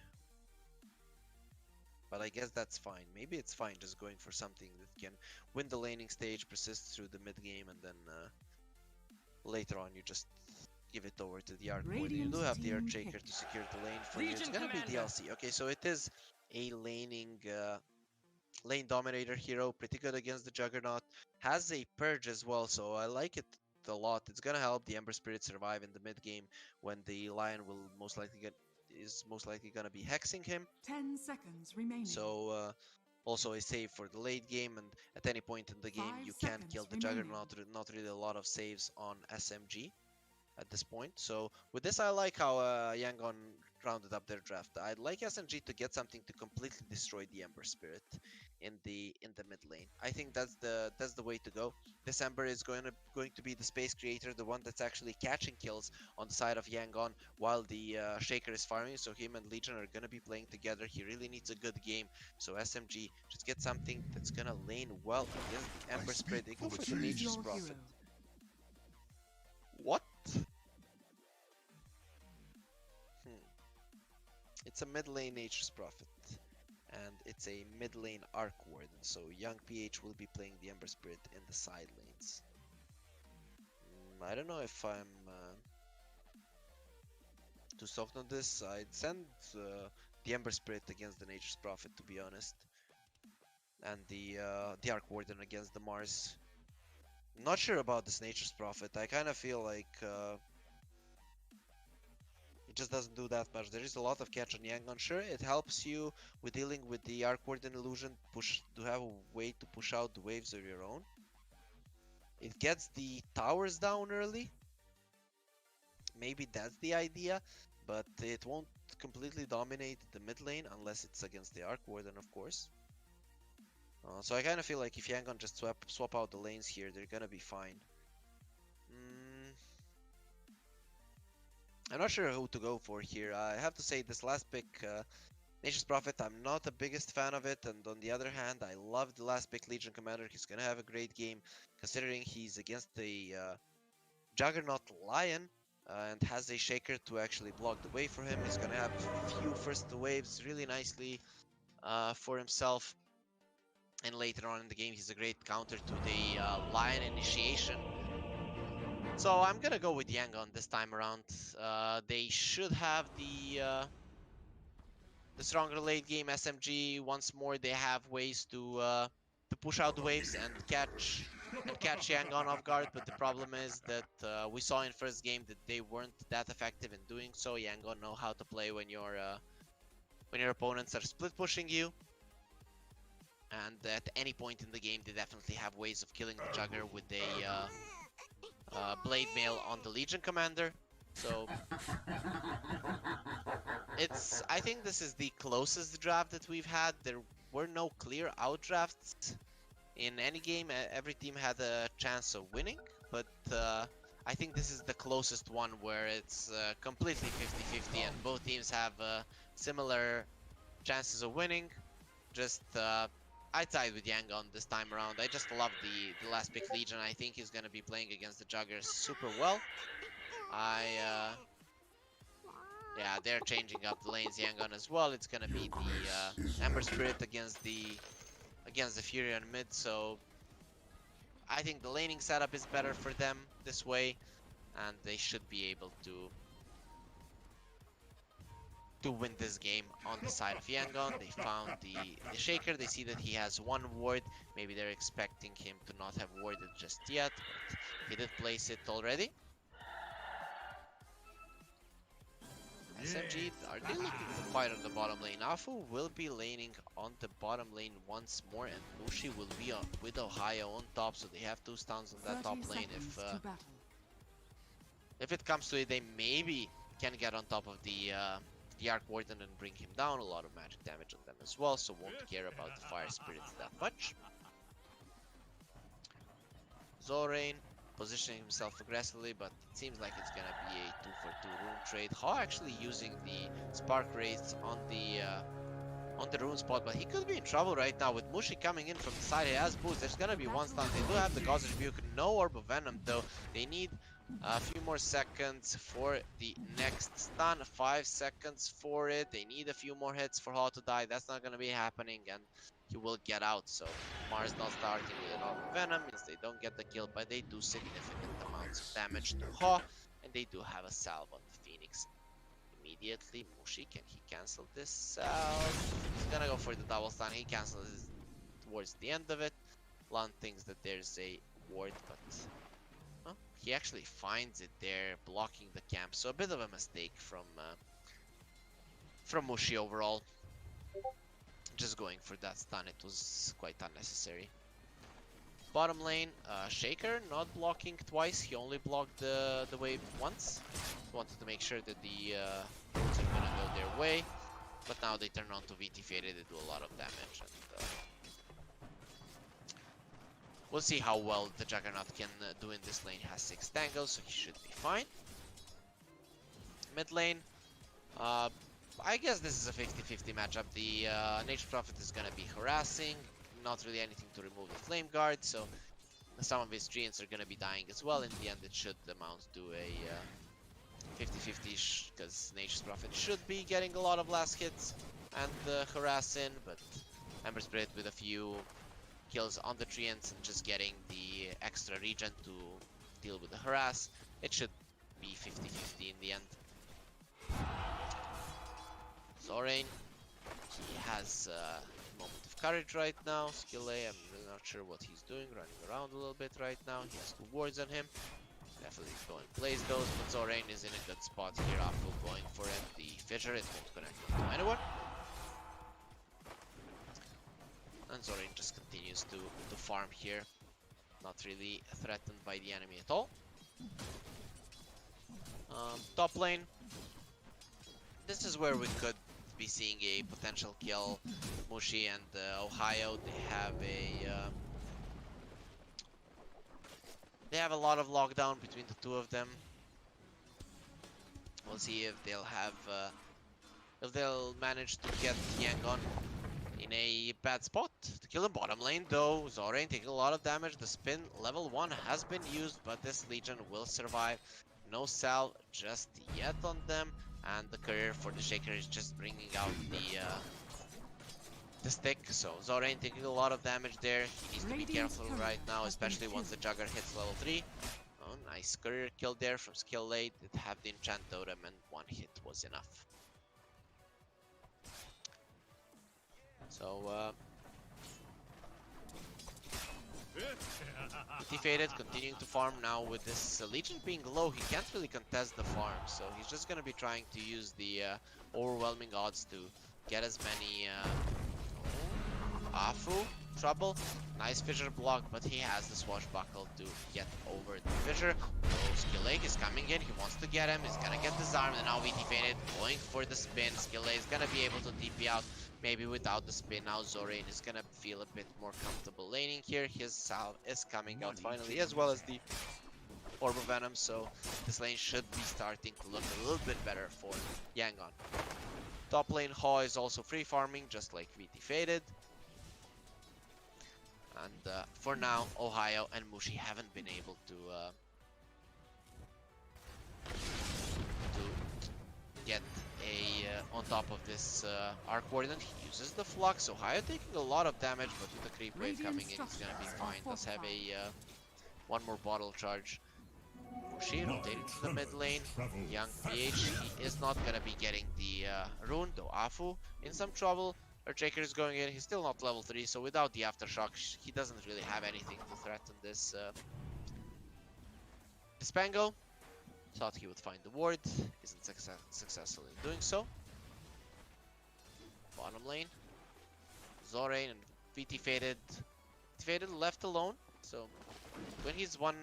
But I guess that's fine. Maybe it's fine just going for something that can win the laning stage, persist through the mid game, and then later on you just give it over to the Arc Warden. You do have the Earthshaker to secure the lane for you. It's gonna be DLC. Okay, so it is a lane dominator hero, pretty good against the Juggernaut. Has a purge as well, so I like it a lot. It's gonna help the Ember Spirit survive in the mid game when the Lion will is most likely gonna be hexing him. 10 seconds remaining. So also a save for the late game, and at any point in the game 5 you can seconds kill the remaining. Juggernaut. Not really a lot of saves on SMG at this point. So with this, I like how Yangon rounded up their draft. I'd like SMG to get something to completely destroy the Ember Spirit in the mid lane. I think that's the way to go. This Ember is going to be the space creator, the one that's actually catching kills on the side of Yangon while the Shaker is farming. So him and Legion are gonna be playing together. He really needs a good game. So SMG just get something that's gonna lane well against the Ember Spirit. They go with the Nature's Your Prophet. hero. What? It's a mid lane Nature's Prophet, and it's a mid lane Arc Warden, so young PH will be playing the Ember Spirit in the side lanes. I don't know if I'm too soft on this. I'd send the Ember Spirit against the Nature's Prophet, to be honest. and the Arc Warden against the Mars. Not sure about this Nature's Prophet. I kind of feel like it just doesn't do that much. There is a lot of catch on Yangon. Sure, it helps you with dealing with the Arc Warden illusion, to have a way to push out the waves of your own. It gets the towers down early. Maybe that's the idea, but it won't completely dominate the mid lane unless it's against the Arc Warden, of course. So I kind of feel like if Yangon just swap out the lanes here, they're gonna be fine. I'm not sure who to go for here. I have to say this last pick, Nature's Prophet, I'm not the biggest fan of it, and on the other hand, I love the last pick Legion Commander. He's gonna have a great game, considering he's against the Juggernaut Lion, and has a Shaker to actually block the way for him. He's gonna have a few first waves really nicely for himself. And later on in the game, he's a great counter to the Lion Initiation. So I'm gonna go with Yangon this time around. They should have the stronger late game SMG. Once more, they have ways to push out the waves and catch Yangon off guard. But the problem is that we saw in first game that they weren't that effective in doing so. Yangon know how to play when your opponents are split pushing you. And at any point in the game, they definitely have ways of killing the Jugger with a Blade Mail on the Legion Commander. So I think this is the closest draft that we've had. There were no clear out drafts in any game. Every team had a chance of winning, but I think this is the closest one where it's completely 50-50 and both teams have similar chances of winning. Just I tied with Yangon this time around. I just love the last pick Legion. I think he's gonna be playing against the Juggers super well. Yeah, they're changing up the lanes Yangon as well. It's gonna be the Ember Spirit against the Fury on mid. So I think the laning setup is better for them this way, and they should be able to win this game on the side of Yangon. They found the Shaker. They see that he has one ward. Maybe they're expecting him to not have warded just yet, but he did place it already. SMG, are they looking to fight on the bottom lane? Afu will be laning on the bottom lane once more, and Mushi will be with Ohio on top, so they have 2 stuns on that top lane. If it comes to it, they maybe can get on top of the Arc Warden and bring him down. A lot of magic damage on them as well, so won't care about the Fire Spirits that much. Zorain positioning himself aggressively, but it seems like it's gonna be a 2-for-2 rune trade. Ha actually using the Spark Rays on the rune spot, but he could be in trouble right now with Mushi coming in from the side. He has boost. There's gonna be one stun. They do have the God's Rebuke, no Orb of Venom though. They need a few more seconds for the next stun. 5 seconds for it. They need a few more hits for Ha to die. That's not gonna be happening, and he will get out. So Mars not starting with an Orb of Venom means they don't get the kill, but they do significant amounts of damage to Ha, and they do have a salve on the Phoenix. Immediately, Mushi, can he cancel this salve? He's gonna go for the double stun. He cancels it towards the end of it. Lan thinks that there's a ward, but he actually finds it there, blocking the camp. So a bit of a mistake from Mushi overall. Just going for that stun, it was quite unnecessary. Bottom lane, Shaker not blocking twice. He only blocked the wave once. Wanted to make sure that the runes are gonna go their way. But now they turn on to VT Faded. They do a lot of damage. And, we'll see how well the Juggernaut can do in this lane. He has 6 tangles, so he should be fine. Mid lane, I guess this is a 50-50 matchup. The Nature's Prophet is gonna be harassing. Not really anything to remove the Flame Guard, so some of his treants are gonna be dying as well. In the end, it should amount to a 50-50-ish, because Nature's Prophet should be getting a lot of last hits and harassing, but Ember Spirit with a few kills on the treants and just getting the extra regen to deal with the harass. It should be 50-50 in the end. Zorain, he has a moment of courage right now. Skill A, I'm really not sure what he's doing. Running around a little bit right now. He has 2 wards on him. Definitely go and place those, but Zorain is in a good spot here. Afu going for it. The fissure, it won't connect to anyone. And Zorain just continues to farm here. Not really threatened by the enemy at all. Top lane. This is where we could be seeing a potential kill. Mushi and Ohio, they have a lot of lockdown between the two of them. We'll see if they'll manage to get Yangon in a bad spot to kill him. Bottom lane though, Zorain taking a lot of damage. The spin level 1 has been used, but this Legion will survive. No salve just yet on them, and the career for the Shaker is just bringing out the stick. So Zorain taking a lot of damage there. He needs to be careful right now, especially once the Jugger hits level 3. Oh, nice career kill there from skill 8. It had the enchant totem and 1 hit was enough. So Defeated, continuing to farm now with this Legion being low. He can't really contest the farm, so he's just gonna be trying to use the overwhelming odds to get as many Afu trouble. Nice fissure block, but he has the swashbuckle to get over the fissure. So Skill A is coming in, he wants to get him, he's gonna get disarmed, and now we defeated, going for the spin. Skill A is gonna be able to TP out, maybe without the spin. Now Zorain is gonna feel a bit more comfortable laning here. His salve is coming out finally, as well as the Orb of Venom, so this lane should be starting to look a little bit better for Yangon. Top lane Haw is also free farming, just like VT Faded. And for now, Ohio and Mushi haven't been able to get on top of this arc warden. He uses the flux. Ohio taking a lot of damage, but with the creep wave coming in, he's gonna be fine. Does have a one more bottle charge. Mushi rotating to the mid lane. Young PH, he is not gonna be getting the rune, though Afu in some trouble. Earthshaker is going in, he's still not level 3, so without the aftershock, he doesn't really have anything to threaten this Spango. Thought he would find the ward, isn't successful in doing so. Bottom lane, Zorain and VT Faded. Faded left alone, so when he's 1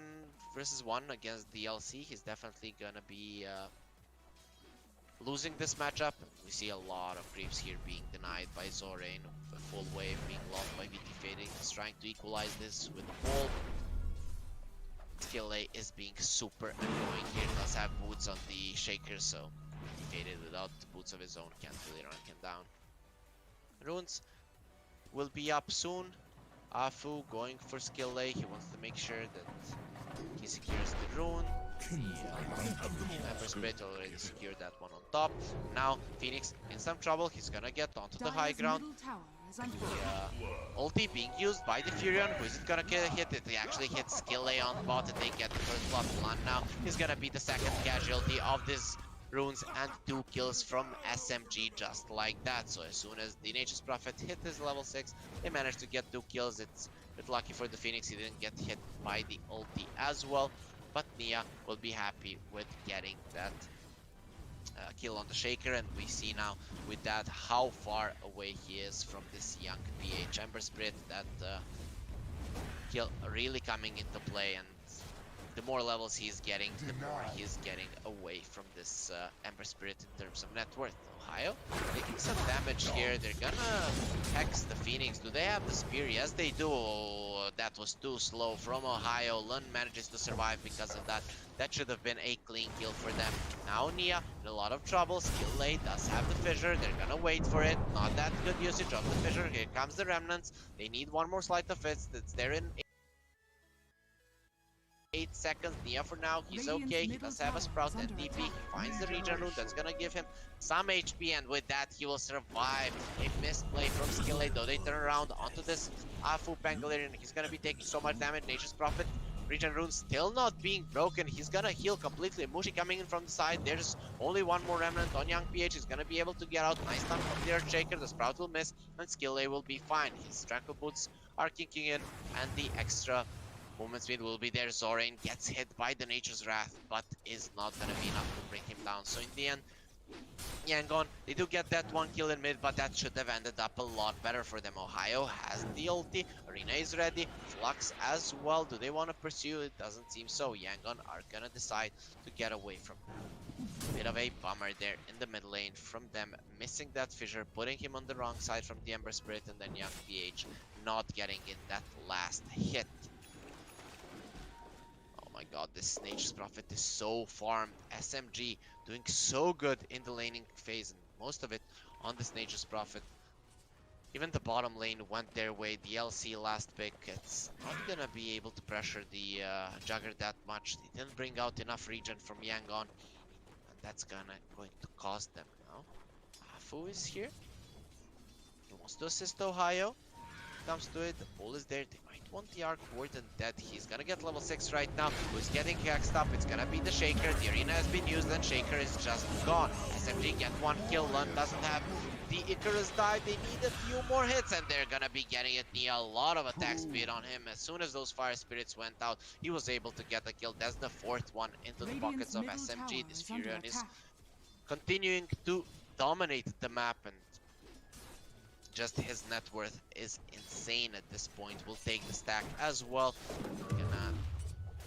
versus 1 against the LC, he's definitely gonna be losing this matchup. We see a lot of creeps here being denied by Zorain, a full wave being lost by VT Faded. He's trying to equalize this with the ball. Skill A is being super annoying here. He does have boots on the Shaker, so VT Faded without the boots of his own can't really run him down. Runes will be up soon. Afu going for skill A. He wants to make sure that he secures the rune. Ember Spirit already secured that one on top. Now Phoenix in some trouble. He's gonna get onto the high ground. Ulti being used by the Furion. Who is it gonna hit? It actually hits skill A on bot, and they get the first blood. Now he's gonna be the second casualty of this runes, and 2 kills from SMG just like that. So as soon as the Nature's Prophet hit his level 6, they managed to get 2 kills. It's a bit lucky for the Phoenix, he didn't get hit by the ulti as well. But Nia will be happy with getting that kill on the Shaker, and we see now with that how far away he is from this young PH Ember Spirit. That kill really coming into play, and the more levels he's getting, the more he's getting away from this Ember Spirit in terms of net worth. Ohio taking some damage here. They're gonna hex the Phoenix. Do they have the spear? Yes, they do. That was too slow from Ohio. Lun manages to survive because of that. That should have been a clean kill for them. Now Nia in a lot of trouble. Skill A does have the fissure. They're gonna wait for it. Not that good usage of the fissure. Here comes the remnants. They need one more sleight of fist. That's there in 8 seconds. Nia for now, he's okay. He does have a sprout and DP. He finds the regen rune. That's gonna give him some HP, and with that he will survive. A misplay from Skill A, though they turn around onto this Afu Pangolier, and he's gonna be taking so much damage. Nature's Prophet Regen rune still not being broken. He's gonna heal completely. Mushi coming in from the side. There's only one more remnant on Young PH. He's gonna be able to get out. Nice stun from the Earthshaker. The Sprout will miss, and Skill A will be fine. His Tranquil Boots are kicking in, and the extra movement speed will be there. Zorain gets hit by the Nature's Wrath, but is not gonna be enough to bring him down. So in the end, Yangon, they do get that one kill in mid, but that should have ended up a lot better for them. Ohio has the ulti, Arena is ready, Flux as well. Do they want to pursue? It doesn't seem so. Yangon are gonna decide to get away from him. Bit of a bummer there in the mid lane from them, missing that fissure, putting him on the wrong side from the Ember Spirit, and then Young PH not getting in that last hit. Oh my god, this Nature's Prophet is so farmed. SMG doing so good in the laning phase, and most of it on this Nature's Prophet. Even the bottom lane went their way. The LC last pick, it's not gonna be able to pressure the Jugger that much. They didn't bring out enough regen from Yangon, and that's going to cost them now. Afu is here. He wants to assist Ohio. Comes to it, the pull is there. They might want the Arc Warden dead. He's gonna get level 6 right now. Who's getting hexed up? It's gonna be the Shaker. The arena has been used and Shaker is just gone. SMG get one kill. Lund doesn't have the Icarus dive. They need a few more hits and they're gonna be getting it. A lot of attack speed on him. As soon as those Fire Spirits went out, he was able to get the kill. That's the fourth one into the pockets of SMG. This Furion is continuing to dominate the map, and just his net worth is insane at this point. We'll take the stack as well. Gonna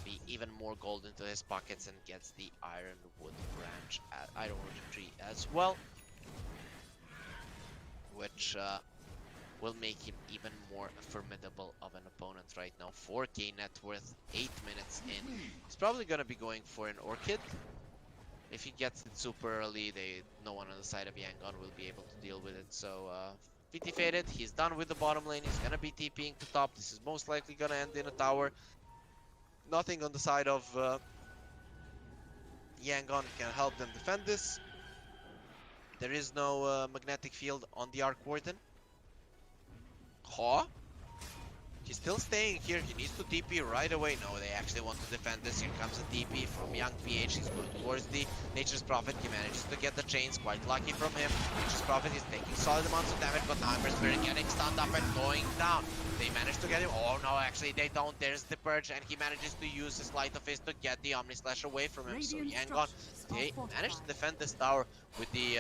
be even more gold into his pockets and gets the Ironwood branch, Ironwood tree as well, which will make him even more formidable of an opponent right now. 4k net worth, 8 minutes in. He's probably gonna be going for an Orchid. If he gets it super early, no one on the side of Yangon will be able to deal with it. So VT faded, he's done with the bottom lane, he's gonna be TPing to top. This is most likely gonna end in a tower. Nothing on the side of Yangon can help them defend this. There is no magnetic field on the Arc Warden. Huh? He's still staying here. He needs to TP right away. No, they actually want to defend this. Here comes a TP from Young PH. He's going towards the Nature's Prophet. He manages to get the chains. Quite lucky from him. Nature's Prophet is taking solid amounts of damage, but now Ember Spirit getting stunned up and going down. They manage to get him. Oh no, actually they don't. There's the Purge, and he manages to use his Light of Fist to get the Omni Slash away from him. So Yangon, they managed to defend this tower with the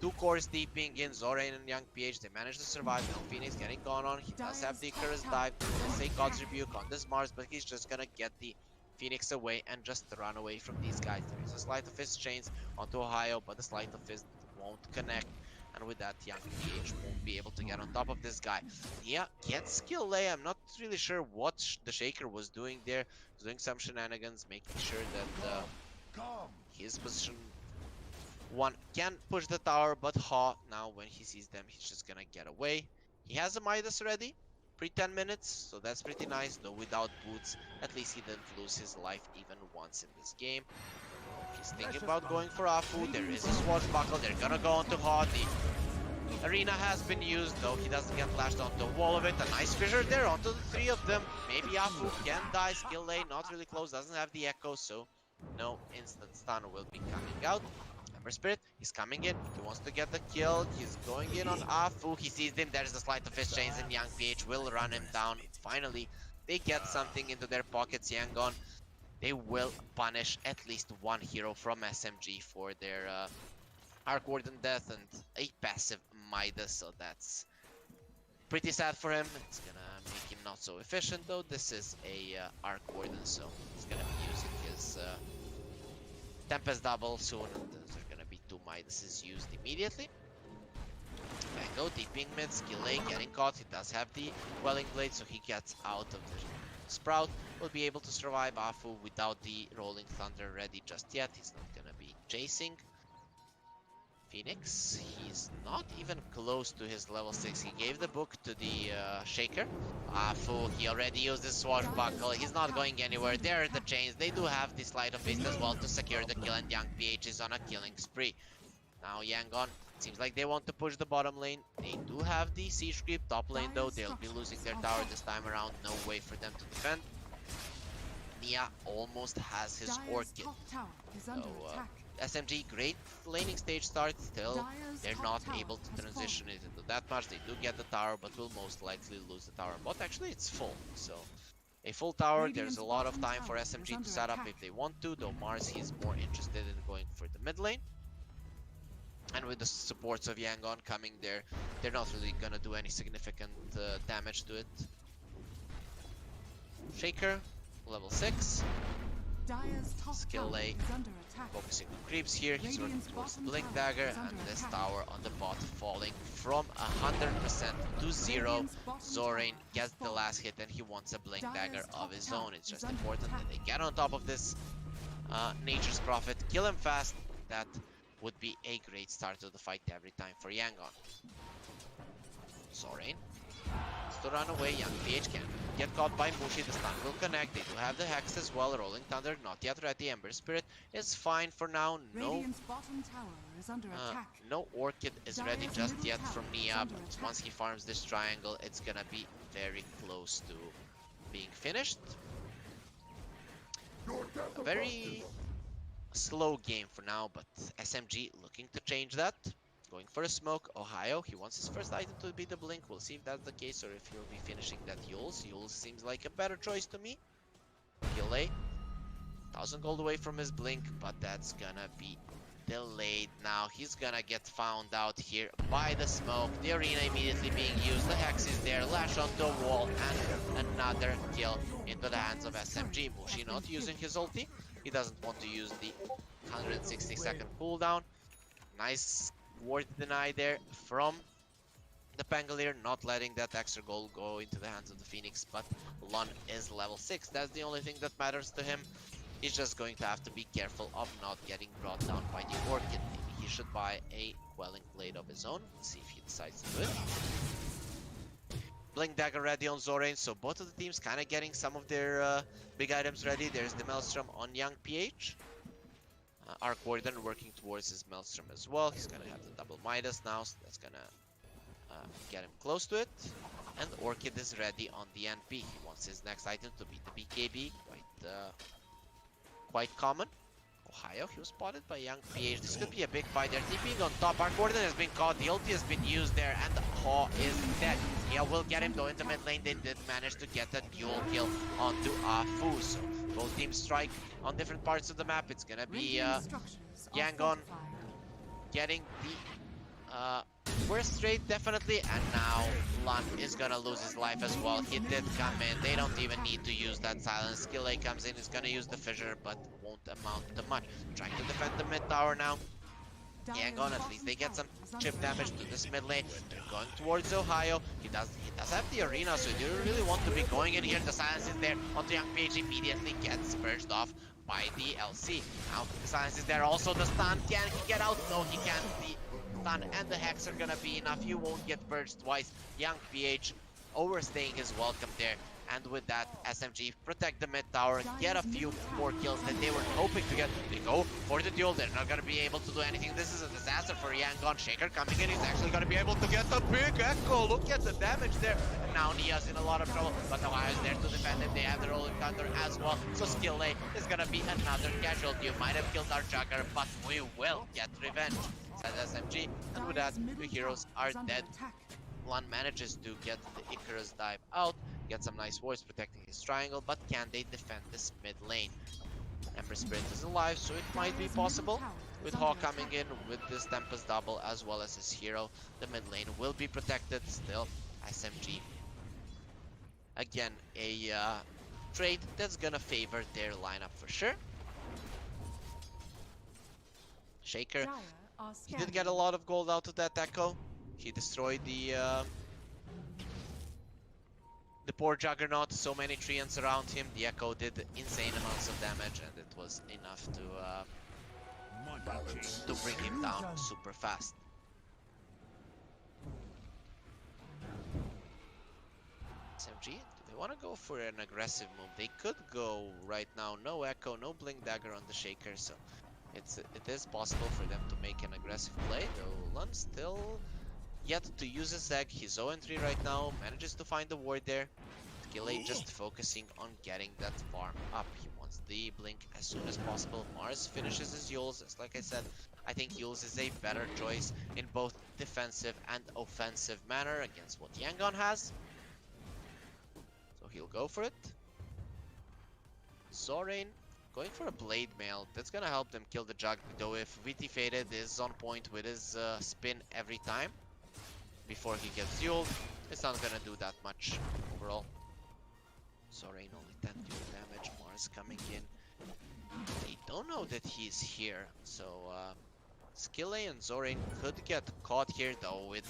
two cores deeping in Zorain and Young PH. They managed to survive. Now Phoenix getting gone on. He does have the Icarus dive. Let's say God's Rebuke on this Mars, but he's just gonna get the Phoenix away and just run away from these guys. There is a Sleight of Fist chains onto Ohio, but the Sleight of Fist won't connect. And with that, Young PH won't be able to get on top of this guy. Yeah, gets skill A. I'm not really sure what the Shaker was doing there. He's doing some shenanigans, making sure that his position one can push the tower, but Ha, now when he sees them, he's just gonna get away. He has a Midas ready, pre-10 minutes, so that's pretty nice, though without boots, at least he didn't lose his life even once in this game. He's thinking about going for Afu. There is a Swashbuckle, they're gonna go onto Ha. The arena has been used, though he doesn't get lashed onto the wall of it. A nice fissure there onto the three of them. Maybe Afu can die. Skill A not really close, doesn't have the echo, so no instant stun will be coming out. Ember Spirit, he's coming in. He wants to get the kill. He's going in on Afu. He sees him. There's the Sleight of Fist chains, and Young PH will run him down. Finally, they get something into their pockets. Yangon, they will punish at least one hero from SMG for their Arc Warden death and a passive Midas. So that's pretty sad for him. It's gonna make him not so efficient, though. This is a Arc Warden, so he's gonna be using his Tempest double soon. Those are gonna be two Midases used immediately. Mango deeping mid, skill A getting caught. He does have the Welling Blade, so he gets out of the Sprout. Will be able to survive Afu without the Rolling Thunder ready just yet. He's not gonna be chasing Phoenix. He's not even close to his level 6. He gave the book to the Shaker. Afu, he already used his Swashbuckle. He's not going anywhere. There are the chains. They do have the Sleight of Fist as well to secure the kill, and Young PH is on a killing spree. Now Yangon, seems like they want to push the bottom lane. They do have the siege creep top lane, though. They'll be losing their tower this time around. No way for them to defend. Nia almost has his Dire's Orchid. top tower is under So, attack. SMG, great laning stage start, still Dire's they're top not tower able to has transition fallen. it into that much. They do get the tower, but will most likely lose the tower. But actually it's full, so a full tower, there's Radiant's a lot of bottom time for tower is SMG to under set up attack. if they want to, though Mars he's more interested in going for the mid lane. And with the supports of Yangon coming there, they're not really gonna do any significant damage to it. Shaker, level 6. Dire's top Skill tower A. is under attack. Focusing on creeps here, he's running Radiant's towards the bottom Blink tower Dagger, is under and this attack. tower on the bot falling from 100% to 0. Radiant's bottom Zorain tower gets has the fallen. last hit and he wants a Blink Dire's Dagger top of his tower own. It's is just under important that attack. they get on top of this Nature's Prophet, kill him fast. That would be a great start to the fight every time for Yangon. Zorain to run away, Young PH can get caught by Mushi, the stun will connect, they do have the Hex as well, Rolling Thunder not yet ready, Ember Spirit is fine for now, Radiant's bottom tower is under attack. no Orchid is ready Dire's just middle yet tower from is Nia, under but attack. once he farms this triangle, it's gonna be very close to being finished. A very slow game for now, but SMG looking to change that. Going for a smoke. Ohio, he wants his first item to be the Blink. We'll see if that's the case or if he'll be finishing that Yules. Yules seems like a better choice to me. PLA, 1000 gold away from his Blink, but that's gonna be delayed now. He's gonna get found out here by the smoke. The arena immediately being used. The Hex is there. Lash onto a wall and another kill into the hands of SMG. Mushi not using his ulti. He doesn't want to use the 160-second cooldown. Nice ward deny there from the Pangolier, not letting that extra gold go into the hands of the Phoenix, but Lun is level 6. That's the only thing that matters to him. He's just going to have to be careful of not getting brought down by the Orchid. Maybe he should buy a Quelling Blade of his own. Let's see if he decides to do it. Blink Dagger ready on Zorain, so both of the teams kind of getting some of their big items ready. There's the Maelstrom on Young PH. Arc Warden working towards his Maelstrom as well. He's gonna have the double Midas now, so that's gonna get him close to it. And Orchid is ready on the NP. He wants his next item to be the BKB. Quite common. Ohio, he was spotted by Young PH. This could be a big fight. They're TPing on top. Arc Warden has been caught. The ulti has been used there, and Haw is dead. Nia will get him though in the mid lane. They did manage to get a dual kill onto Afu. So both teams strike on different parts of the map. It's gonna be Radiant structures are Yangon fortified. getting the worst trade definitely, and now Lun is gonna lose his life as well. He did come in. They don't even need to use that silence. Skill A comes in, is gonna use the fissure, but won't amount to much. Trying to defend the mid tower now. Yangon, at least they get some chip damage to this mid lane. They're going towards Ohio. He does have the arena, so you really want to be going in here. The silence is there. Onto Young PH immediately gets purged off by the LC. Now the silence is there. Also the stun. Can he get out? No, he can't. The stun and the Hex are gonna be enough. You won't get purged twice. Young PH overstaying his welcome there. And with that, SMG protect the mid tower, get a few more kills that they were hoping to get. They go for the duel. They're not going to be able to do anything. This is a disaster for Yangon. Shaker coming in. He's actually going to be able to get the big echo. Look at the damage there. And now Nia's in a lot of trouble, but Ohio's there to defend him. They have the Rolling Thunder as well. So Skill A is going to be another casualty. You might have killed our Jugger, but we will get revenge, says SMG. And with that, the heroes are dead. Lun manages to get the Icarus dive out, get some nice wards protecting his triangle, but can they defend this mid lane? Ember Spirit is alive, so it might be possible. With Haw coming in with this Tempest double as well as his hero, the mid lane will be protected still. SMG. Again, a trade that's gonna favor their lineup for sure. Shaker, he did get a lot of gold out of that echo. He destroyed the poor Juggernaut, so many treants around him. The Echo did insane amounts of damage, and it was enough to bring him down super fast. SMG, do they want to go for an aggressive move? They could go right now. No Echo, no Blink Dagger on the Shaker, so it is possible for them to make an aggressive play. Though Lun still yet to use his egg. He's 0-3 right now, manages to find the ward there. Skill A just focusing on getting that farm up. He wants the blink as soon as possible. Mars finishes his Yules. Just like I said, I think Yules is a better choice in both defensive and offensive manner against what Yangon has. So he'll go for it. Zorain going for a Blade Mail. That's gonna help them kill the Jug, though if VT Faded is on point with his spin every time before he gets dueled, it's not gonna do that much overall. Zorain only 10 duel damage. Mars coming in. They don't know that he's here, so Skille and Zorain could get caught here though with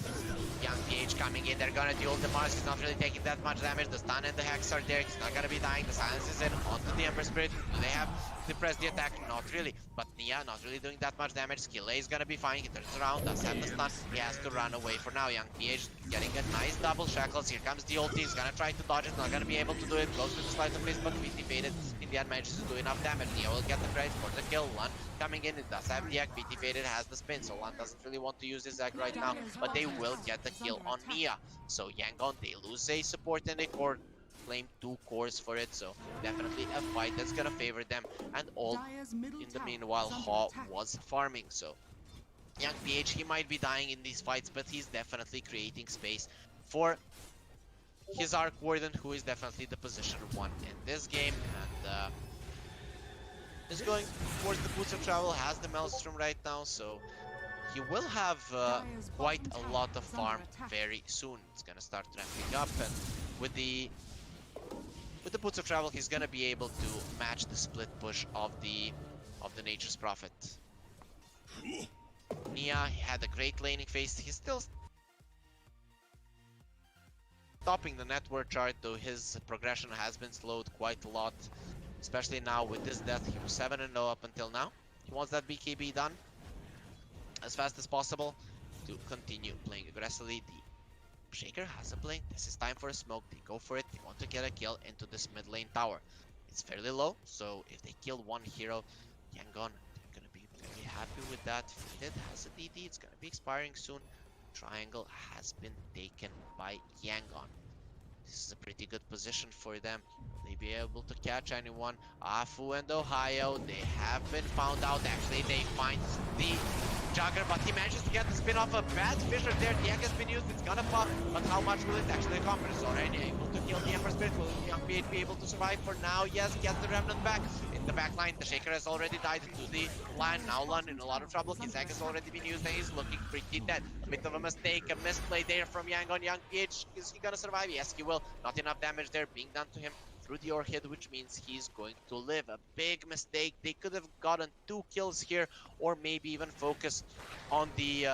Young PH coming in. They're gonna duel the Mars. He's not really taking that much damage. The stun and the hex are there. He's not gonna be dying. The silence is in onto the Ember Spirit. Do they have to press the attack? Not really. But Nia not really doing that much damage. Skille is gonna be fine. He turns around, does have the stun. He has to run away for now. Young PH getting a nice double shackles. Here comes the ulti. He's gonna try to dodge it. Not gonna be able to do it. Goes with the sleight of fist, but VT Faded in the end manages to do enough damage. Nia will get the credit for the kill. Lan coming in. It does have the egg. VT Faded has the spin, so Lan doesn't really want to use his egg right now, but they will get the kill on Nia. So Yangon, they lose a support and a core. Claim 2 cores for it, so definitely a fight that's gonna favor them. And all in the meanwhile, Haw was farming, so Young PH, he might be dying in these fights, but he's definitely creating space for his Arc Warden, who is definitely the position 1 in this game, and is going towards the Boots of Travel, has the Maelstrom right now, so he will have quite a lot of farm very soon. It's gonna start ramping up, and with the Boots of Travel, he's gonna be able to match the split push of the Nature's Prophet. Nia had a great laning phase. He's still stopping the network chart, though his progression has been slowed quite a lot, especially now with this death. He was 7-0 up until now. He wants that BKB done as fast as possible to continue playing aggressively. The Shaker has a blink. This is time for a smoke. They go for it. They want to get a kill into this mid lane tower. It's fairly low, so if they kill one hero, Yangon, they're gonna be very happy with that. Fitted has a DD. It's gonna be expiring soon. Triangle has been taken by Yangon. This is a pretty good position for them. Will they be able to catch anyone? Afu and Ohio, they have been found out. Actually, they find the Jugger, but he manages to get the spin off a bad Fisher there. The egg has been used, it's gonna pop, but how much will it actually accomplish? Already able to kill the Emperor Spirit. Will Young PH be able to survive for now? Yes, gets the Remnant back. In the back line, the Shaker has already died into the line. Now Lun in a lot of trouble. His egg has already been used and he's looking pretty dead. A bit of a mistake, a misplay there from Yangon. Young PH, is he gonna survive? Yes, he will. Not enough damage there being done to him through the Orchid, which means he's going to live. A big mistake. They could have gotten 2 kills here, or maybe even focused on the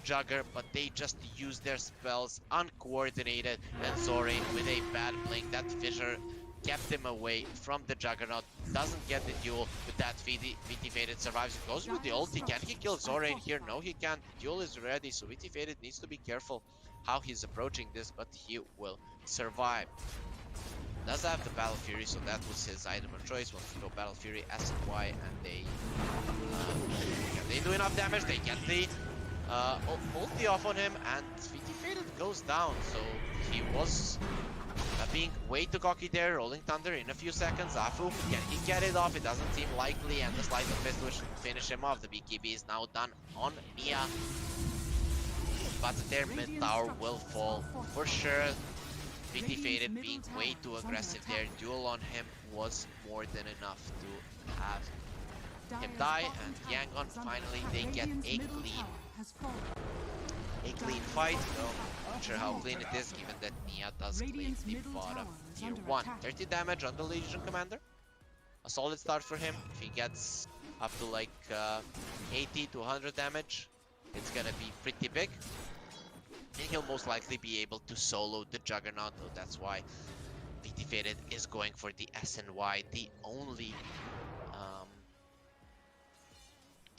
Jugger, but they just used their spells uncoordinated, and Zorain with a bad blink. That Fissure kept him away from the Juggernaut. Doesn't get the duel with that VT Faded survives. It goes with the ulti. Can he kill Zorain here? No, he can't. The duel is ready, so VT Faded needs to be careful how he's approaching this, but he will survive. Does have the Battle Fury, so that was his item of choice. Wants to go Battle Fury, S and Y, and they do enough damage. They get the ulti off on him, and VT Faded goes down. So he was being way too cocky there, rolling Thunder in a few seconds. Afu, can he get it off? It doesn't seem likely, and the Sleight of Fist will finish him off. The BKB is now done on Nia, but their mid tower will fall for sure. VT Faded being way too aggressive there. Duel on him was more than enough to have him die, and Yangon finally they get a clean fight, though not sure how clean it is given that Nia does claim the bottom tier 1. 30 damage on the Legion Commander. A solid start for him. If he gets up to like 80 to 100 damage, it's gonna be pretty big. And he'll most likely be able to solo the Juggernaut, though that's why VT Faded is going for the SNY, the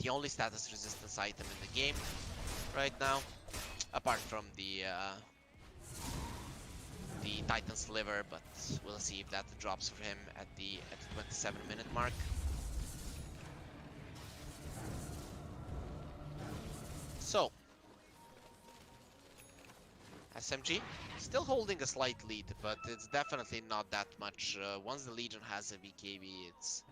only status resistance item in the game right now, apart from the Titan Sliver, but we'll see if that drops for him at the 27-minute mark. So SMG still holding a slight lead, but it's definitely not that much. Once the Legion has a BKB, it's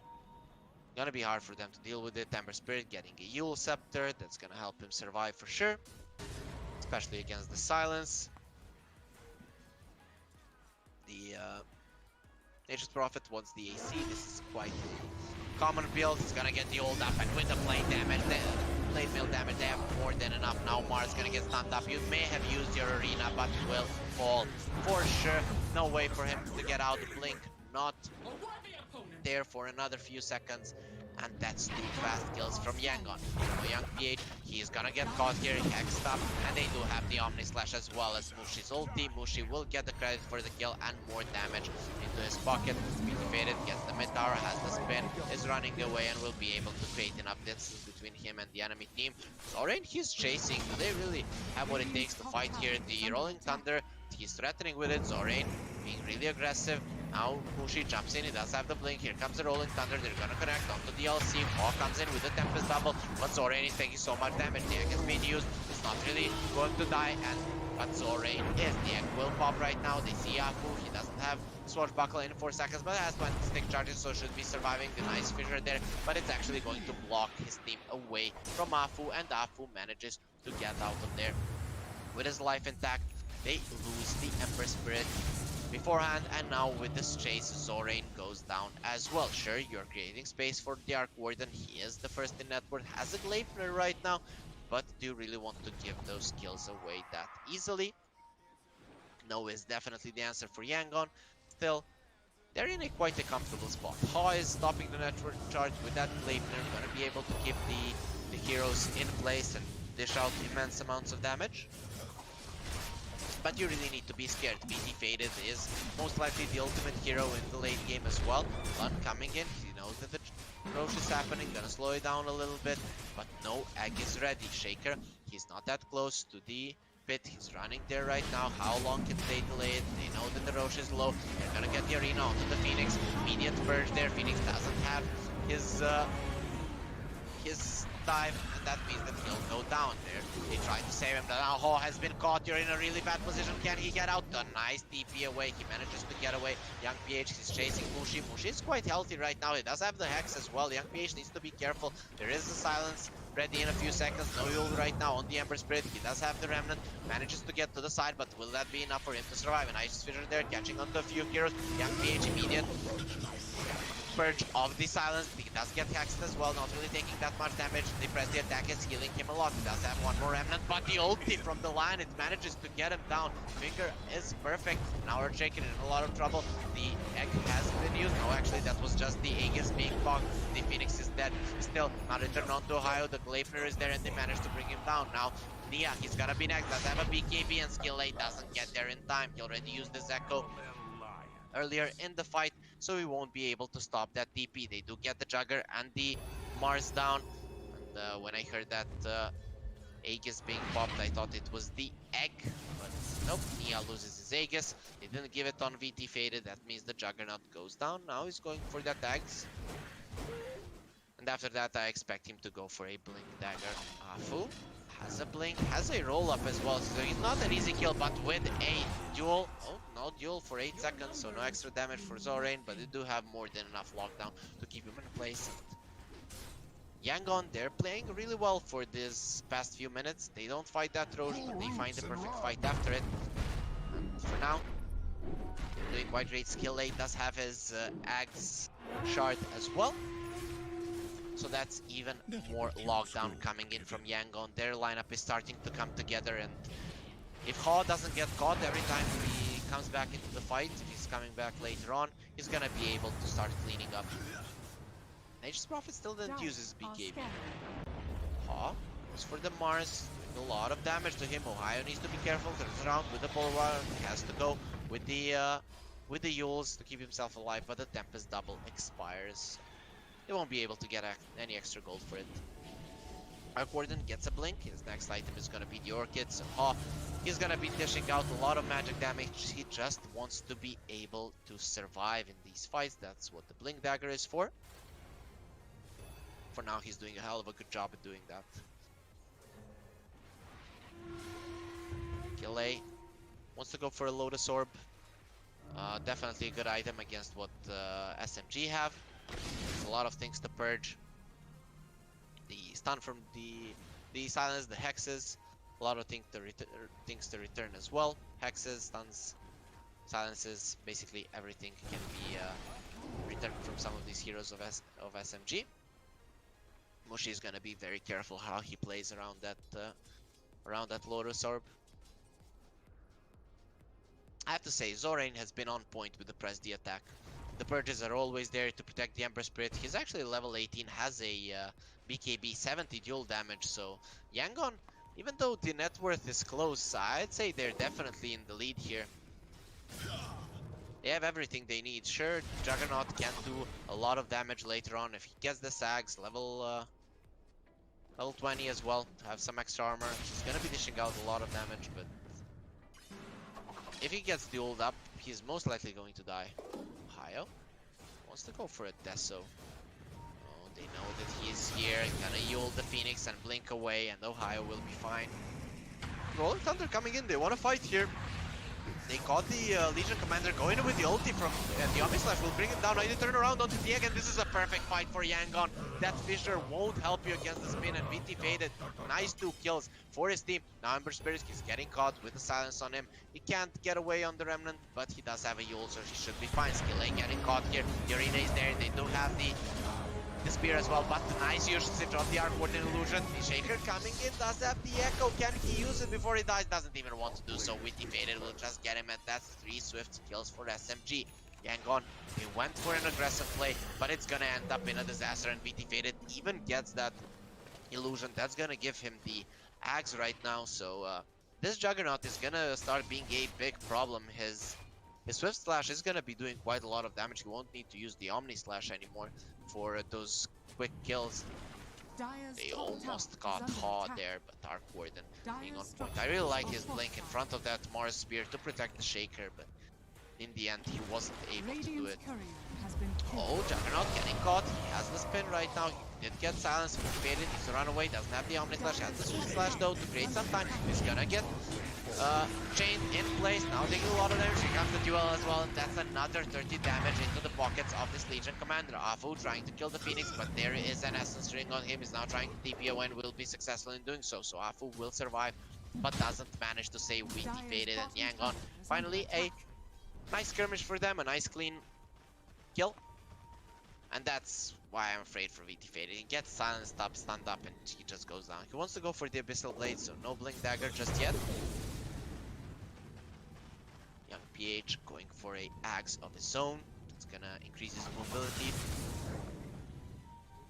gonna be hard for them to deal with it. Ember Spirit getting a Yule Scepter, that's gonna help him survive for sure, especially against the Silence. The Nature's Prophet wants the AC. This is quite common build. He's gonna get the ult up, and with the blade damage, the blade mill damage, they have more than enough. Now Mars gonna get stunned up. You may have used your arena, but will fall for sure. No way for him to get out. Blink not there for another few seconds. And that's 2 fast kills from Yangon. Young PH, he's gonna get caught here, hexed up, and they do have the Omni Slash as well as Mushi's ulti. Mushi will get the credit for the kill and more damage into his pocket. Speedy faded, gets the mid tower, has the spin, is running away, and will be able to create enough distance between him and the enemy team. Zorain, he's chasing. Do they really have what it takes to fight here? The Rolling Thunder, he's threatening with it. Zorain being really aggressive. Now Mushi jumps in, he does have the blink. Here comes the Rolling Thunder, they're gonna connect onto the LC. Maw comes in with the Tempest double, but Zorain is taking so much damage. The egg has been used, it's not really going to die, but Zorain is. The egg will pop right now. They see Afu, he doesn't have Swashbuckle in 4 seconds, but has 20 stick charges, so should be surviving. The nice fissure there, but it's actually going to block his team away from Afu, and Afu manages to get out of there with his life intact. They lose the Ember Spirit beforehand, and now with this chase, Zorain goes down as well. Sure, you're creating space for the Arc Warden. He is the first in network, has a Gleipnir right now, but do you really want to give those kills away that easily? No is definitely the answer for Yangon. Still, they're in quite a comfortable spot. Ha is stopping the network charge with that Gleipnir, gonna be able to keep the heroes in place and dish out immense amounts of damage. But you really need to be scared. BT Faded is most likely the ultimate hero in the late game as well. Lund coming in, he knows that the Roche is happening, gonna slow it down a little bit, but no egg is ready. Shaker, he's not that close to the pit, he's running there right now. How long can they delay it? They know that the Roche is low, they're gonna get the arena onto the Phoenix. Immediate purge there, Phoenix doesn't have his dive, and that means that he'll go down there. They try to save him, now Ho has been caught. You're in a really bad position. Can he get out? A nice TP away, he manages to get away. Young PH, he's chasing Mushi. Mushi is quite healthy right now, he does have the Hex as well. Young PH needs to be careful. There is the Silence ready in a few seconds. No Yule right now on the Ember Spirit. He does have the Remnant, manages to get to the side, but will that be enough for him to survive? A nice fissure there, catching onto a few heroes. Young PH immediate purge of the Silence. He does get hexed as well, not really taking that much damage. The press the attack is healing him a lot. He does have one more Remnant, but the ulti from the line, it manages to get him down. Finger is perfect. Now we're shaking in a lot of trouble. The egg has been used. No, actually that was just the Aegis being fogged. The Phoenix is dead. Still, now return on to Ohio. The Gleipnir is there and they managed to bring him down. Now Nia, he's gonna be next. Does have a BKB and skill 8 doesn't get there in time. He already used his Echo earlier in the fight, so he won't be able to stop that TP. They do get the Jugger and the Mars down, and when I heard that Aegis being popped, I thought it was the egg, but nope, Nia loses his Aegis. They didn't give it on VT Faded, that means the Juggernaut goes down. Now he's going for the attacks, and after that I expect him to go for a Blink Dagger. Afu has a blink, has a roll up as well, so he's not an easy kill, but with a duel, oh, no duel for 8 seconds, so no extra damage for Zorain, but they do have more than enough lockdown to keep him in place. Yangon, they're playing really well for this past few minutes. They don't fight that Roche, but they find the perfect fight after it. And for now, they're doing quite great. Skill 8 does have his Axe shard as well. So that's even more lockdown coming in from Yangon. Their lineup is starting to come together, and if Ha doesn't get caught every time he comes back into the fight, if he's coming back later on, he's gonna be able to start cleaning up. Nature's Prophet still didn't use his BKB. Ha goes for the Mars, doing a lot of damage to him. Ohio needs to be careful, turns around with the Bulwark, has to go with the Yules to keep himself alive, but the Tempest double expires. They won't be able to get any extra gold for it. Arc Warden gets a blink. His next item is going to be the Orchid. So he's going to be dishing out a lot of magic damage. He just wants to be able to survive in these fights. That's what the Blink Dagger is for. For now, he's doing a hell of a good job at doing that. Kill A. Wants to go for a Lotus Orb. Definitely a good item against what SMG have. There's a lot of things to purge. The stun from the silence, the hexes. A lot of things to return as well. Hexes, stuns, silences, basically everything can be returned from some of these heroes of SMG. Mushi is gonna be very careful how he plays around that Lotus Orb. I have to say, Zorain has been on point with the press D attack. The purges are always there to protect the Ember Spirit. He's actually level 18, has a BKB 70 dual damage, so Yangon, even though the net worth is close, I'd say they're definitely in the lead here. They have everything they need. Sure, Juggernaut can do a lot of damage later on if he gets the Sags, level 20 as well, to have some extra armor. He's gonna be dishing out a lot of damage, but if he gets dueled up, he's most likely going to die. Ohio wants to go for a Deso. Oh, they know that he is here. Gonna ult the Phoenix and blink away, and Ohio will be fine. Rolling Thunder coming in. They want to fight here. They caught the Legion Commander going in with the ulti from the Omni Slash will bring him down. Now they turn around onto the egg, and this is a perfect fight for Yangon. That Fissure won't help you against the spin, and VT faded. Nice 2 kills for his team. Now Ember Spirit is getting caught with the silence on him. He can't get away on the Remnant, but he does have a Yule, so he should be fine. Skilling getting caught here. The Arena is there. They do have the spear as well, but nice usage of the Arc Warden illusion. The Shaker coming in, does have the Echo. Can he use it before he dies? Doesn't even want to do so. Witty Faded will just get him, and that's 3 swift kills for SMG. Yangon, he went for an aggressive play, but it's gonna end up in a disaster, and Witty Faded even gets that illusion. That's gonna give him the Axe right now, so this Juggernaut is gonna start being a big problem. His Swift Slash is gonna be doing quite a lot of damage. He won't need to use the Omni Slash anymore for those quick kills. They almost got caught there, but Dark Warden being on point. I really like his blink in front of that Mars Spear to protect the Shaker, but in the end he wasn't able to do it. Oh, Juggernaut getting caught. He has the spin right now. He did get silenced. He faded. Needs to run away. Doesn't have the Omni Slash. Has the Swift Slash though to create some time. He's gonna get chained in place. Now taking a lot of damage. Here comes the duel as well, and that's another 30 damage into the pockets of this Legion Commander. Afu trying to kill the Phoenix, but there is an Essence Ring on him. He's now trying to TP away and will be successful in doing so. So Afu will survive, but doesn't manage to save Witty Faded and Yangon. Finally, a nice skirmish for them, a nice clean kill. And that's why I'm afraid for VT Faded. He gets silenced up, stunned up, and he just goes down. He wants to go for the Abyssal Blade, so no Blink Dagger just yet. Young PH going for a Axe of his own. It's gonna increase his mobility.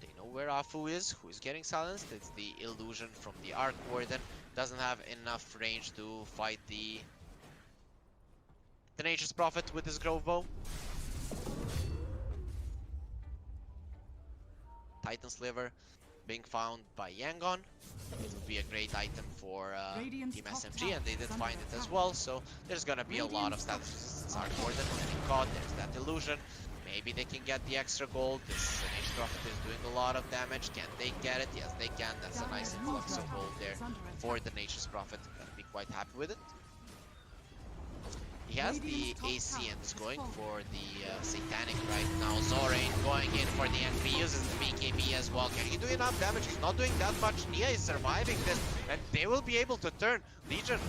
They know where Afu is, who is getting silenced. It's the illusion from the Arc Warden. Doesn't have enough range to fight the Tenacious Prophet with his Grove Bow. Titan Sliver being found by Yangon. It would be a great item for Team SMG, and they did find it as well, so there's gonna be a lot of status resistance. Arc Warden getting caught, there's that illusion. Maybe they can get the extra gold. This Tenacious Prophet is doing a lot of damage. Can they get it? Yes, they can. That's a nice influx of gold there for the Tenacious Prophet. Gonna be quite happy with it. He has the AC and is going for the Satanic right now. Zorain going in for the NP, uses the BKB as well. Can he do enough damage? He's not doing that much. Nia is surviving this, and they will be able to turn. Legion,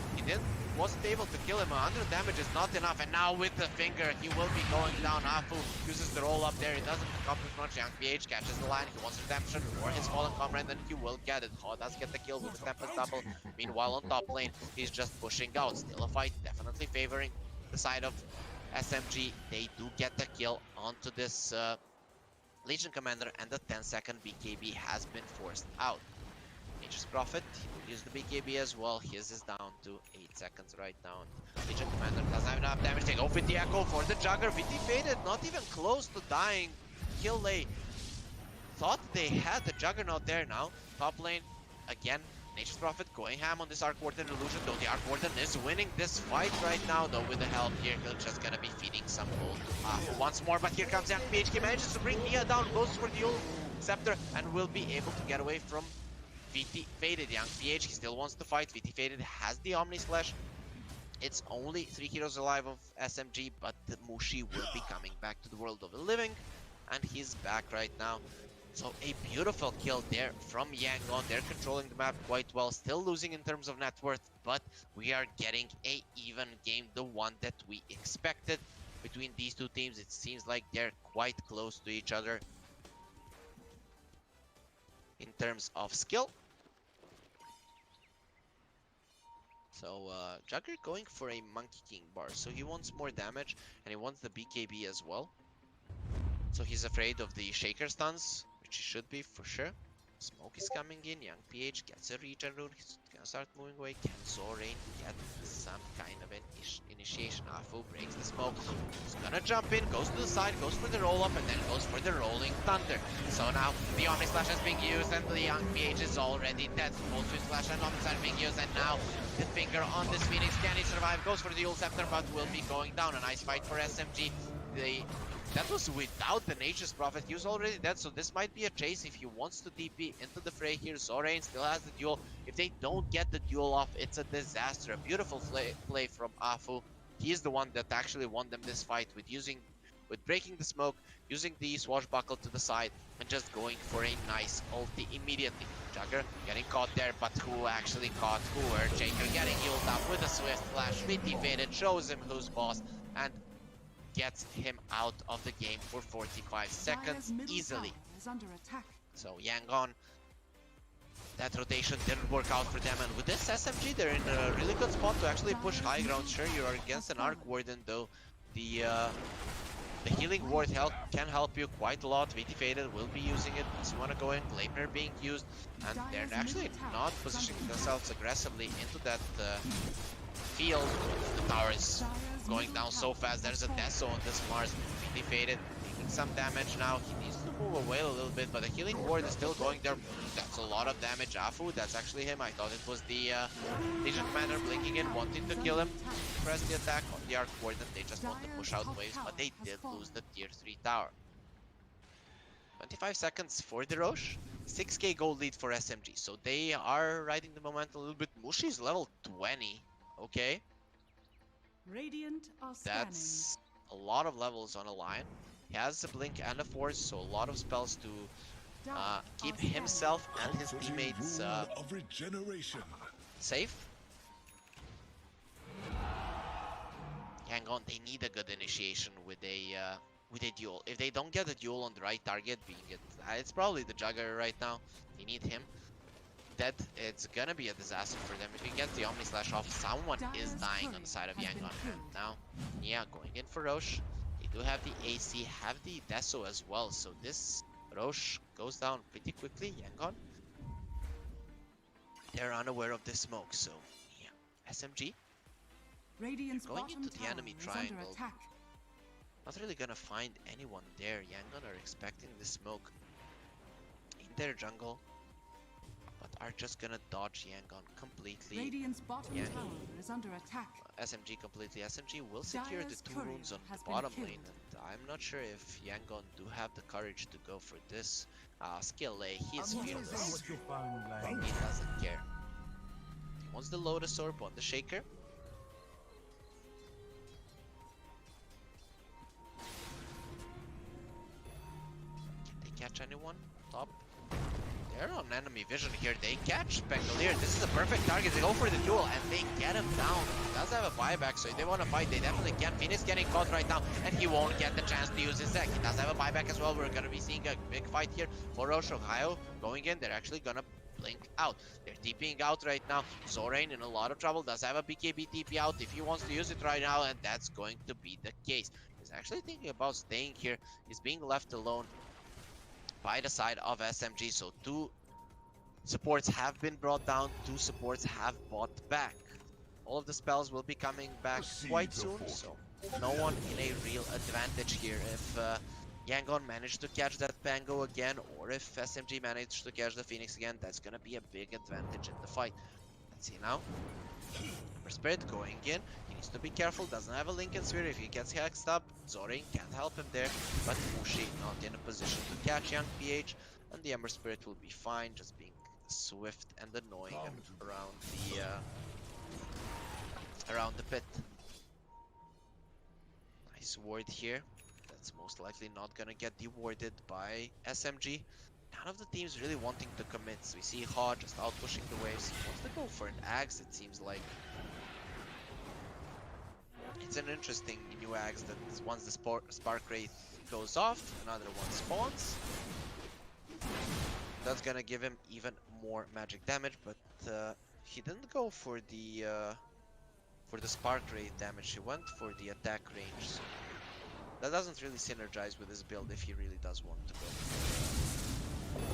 wasn't able to kill him. 100 damage is not enough, and now with the finger, he will be going down. Afu uses the roll up there. He doesn't accomplish much. Young PH catches the line. He wants redemption for his fallen comrade, and he will get it. Ho does get the kill with the Tempest double. Meanwhile, on top lane, he's just pushing out. Still a fight, definitely favoring the side of SMG. They do get the kill onto this Legion Commander, and the 10-second BKB has been forced out. Nature's Prophet, he will use the BKB as well. His is down to 8 seconds right now. Legion Commander doesn't have enough damage. They go with the Echo for the Jugger. VT Faded, not even close to dying. Kill they thought they had the Juggernaut there now. Top lane, again, Nature's Prophet going ham on this Arc Warden illusion, though the Arc Warden is winning this fight right now, though with the help here, he'll just gonna be feeding some gold to once more, but here comes Young PH. He manages to bring Nia down, goes for the ult Scepter, and will be able to get away from VT Faded. Young PH, he still wants to fight. VT Faded has the Omni Slash. It's only 3 heroes alive of SMG, but the Mushi will be coming back to the world of the living, and he's back right now. So a beautiful kill there from Yangon. They're controlling the map quite well, still losing in terms of net worth, but we are getting a even game, the one that we expected. Between these two teams, it seems like they're quite close to each other in terms of skill. So Jugger going for a Monkey King bar, so he wants more damage and he wants the BKB as well. So he's afraid of the Shaker stuns, which he should be for sure. Smoke is coming in, Young PH gets a regen rune, he's gonna start moving away. Can Zorain get some kind of an initiation? Afu breaks the smoke, he's gonna jump in, goes to the side, goes for the roll up, and then goes for the rolling thunder. So now the Omni Slash is being used, and the Young PH is already dead. Both Swift Slash and Omni Slash being used, and now the finger on this Phoenix. Can he survive? Goes for the Dual Scepter, but will be going down. A nice fight for SMG. That was without the Nature's Prophet. He was already dead, so this might be a chase if he wants to TP into the fray here. Zorain still has the duel. If they don't get the duel off, it's a disaster. A beautiful play from Afu. He is the one that actually won them this fight with breaking the smoke, using the swashbuckle to the side, and just going for a nice ulti immediately. Jugger getting caught there, but who actually caught who? Earthshaker getting healed up with a Swift Flash. Mitty faded, shows him who's boss, and gets him out of the game for 45 seconds easily. So Yangon, that rotation didn't work out for them, and with this SMG they're in a really good spot to actually push high ground. Sure, you are against an Arc Warden though. The healing ward can help you quite a lot. VT faded, will be using it because you want to go in. Glaipnir being used, and they're actually not positioning themselves aggressively into that field. The tower is going down so fast. There's a Deso on this Mars. VT faded, taking some damage now. He needs to move away a little bit, but the healing ward is still going there. That's a lot of damage. Afu, that's actually him. I thought it was the Legion Commander blinking in, wanting to kill him. Press the attack on the Arc Warden. They just want to push out waves, but they did lose the tier 3 tower. 25 seconds for the Roche. 6k gold lead for SMG, so they are riding the momentum a little bit. Mushi's level 20. Okay, Radiant are scanning. that's a lot of levels on a line. He has a blink and a force, so a lot of spells to keep himself and his teammates of regeneration. safe. Hang on, they need a good initiation with a duel. If they don't get a duel on the right target, being it's probably the Jugger right now. They need him. That it's gonna be a disaster for them. If he gets the Omni Slash off, someone is dying on the side of Yangon. And now, yeah, going in for Roche. They do have the AC, have the Deso as well. So this Roche goes down pretty quickly. Yangon, they're unaware of the smoke. So yeah, SMG Radiant's going bottom into the tower enemy is under triangle. attack. Not really gonna find anyone there. Yangon are expecting the smoke in their jungle, but are just gonna dodge Yangon completely. Radiant's bottom Yeah. tower is under attack. SMG completely. SMG will secure the Dire's 2 courier runes on has the been bottom killed. lane, and I'm not sure if Yangon do have the courage to go for this skill A. He is fearless. He doesn't care. He wants the Lotus Orb on the Shaker. Can they catch anyone? Top. They're on enemy vision here. They catch Pengolier. This is a perfect target. They go for the duel and they get him down. He does have a buyback, so if they want to fight, they definitely can. Phoenix getting caught right now, and he won't get the chance to use his deck. He does have a buyback as well. We're going to be seeing a big fight here for Roche. Ohio going in. They're actually going to blink out. They're TPing out right now. Zorain in a lot of trouble. Does have a BKB TP out if he wants to use it right now, and that's going to be the case. He's actually thinking about staying here. He's being left alone by the side of SMG. So 2 supports have been brought down, 2 supports have bought back. All of the spells will be coming back quite soon, so no one in a real advantage here. If Yangon managed to catch that Pango again, or if SMG managed to catch the Phoenix again, that's gonna be a big advantage in the fight. Let's see now. Ember Spirit going in. He needs to be careful, doesn't have a Lincoln Sphere. If he gets hexed up, Zorain can't help him there, but Mushi not in a position to catch Young PH, and the Ember Spirit will be fine, just being swift and annoying around around the pit. Nice ward here. That's most likely not gonna get dewarded by SMG. None of the teams really wanting to commit. So we see Ha just out pushing the waves. He wants to go for an axe, it seems like. It's an interesting new axe that once the spark rate goes off, another one spawns. That's gonna give him even more magic damage, but he didn't go for the spark rate damage. He went for the attack range. So that doesn't really synergize with his build if he really does want to go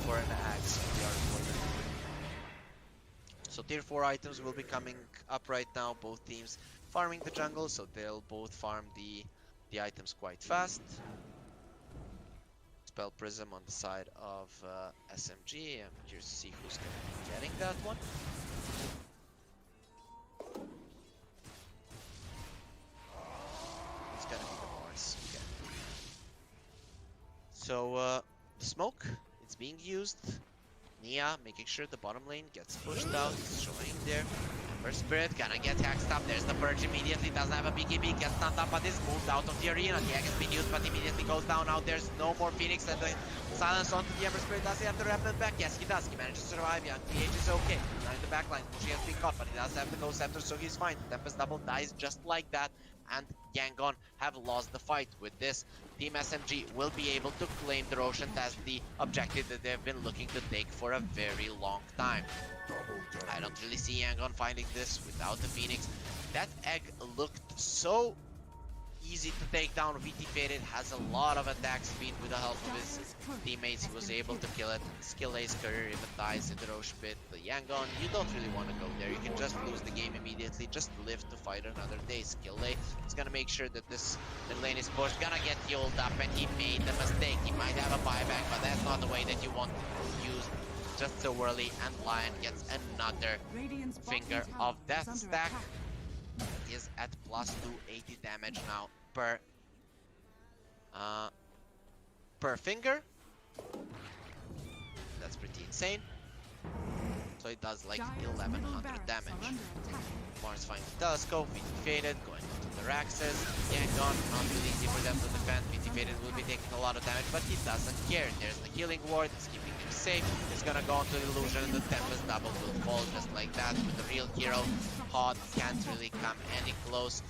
for an axe on the Arc Warden. So tier 4 items will be coming up right now. Both teams farming the jungle, so they'll both farm the items quite fast. Spell Prism on the side of SMG. I'm curious to see who's going to be getting that one. It's going to be the Mars. Okay. So the smoke, it's being used. Nia making sure the bottom lane gets pushed out, showing there. Ember Spirit gonna get hacked up. There's the Purge immediately, doesn't have a BKB, gets stunned up, but is moved out of the arena. The egg has been used, but immediately goes down. Now there's no more Phoenix, and the silence onto the Ember Spirit. Does he have the Remnant back? Yes, he does. He manages to survive. Yeah, TH is okay. Not in the backline, pushing has been caught, but he does have the Ghost Scepter, so he's fine. Tempest Double dies just like that, and Yangon have lost the fight. With this, Team SMG will be able to claim the Roshan as the objective that they've been looking to take for a very long time. I don't really see Yangon finding this without the Phoenix. That egg looked so easy to take down. VT Faded has a lot of attack speed with the help of his teammates. He was able to kill it. Skill Ace career even dies in the Roche pit. The Yangon, you don't really want to go there. You can just lose the game immediately. Just live to fight another day. Skill A is gonna make sure that this mid lane is pushed. Gonna get healed up, and he made the mistake. He might have a buyback, but that's not the way that you want to use just so early. And Lion gets another finger of death stack. Is at plus 280 damage now per finger. That's pretty insane. So it does like 1100 damage. Mars finds the telescope. VT Faded going into the Raxes. Yangon, not really easy for them to defend. VT Faded will be taking a lot of damage, but he doesn't care. There's the healing ward, it's keeping him safe. He's gonna go into the illusion, and the Tempest Double will fall just like that. With the real hero, Hot can't really come any close.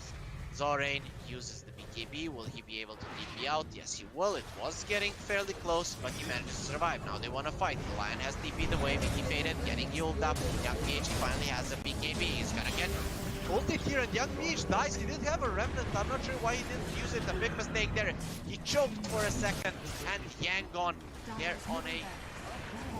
Zorain uses the BKB. Will he be able to TP out? Yes, he will. It was getting fairly close, but he manages to survive. Now they want to fight. The Lion has TP'd away. VT Faded getting healed up. Young PH finally has a BKB. He's gonna get ulted here, and Young PH dies. He did have a Remnant. I'm not sure why he didn't use it. A big mistake there. He choked for a second, and Yangon, they're on a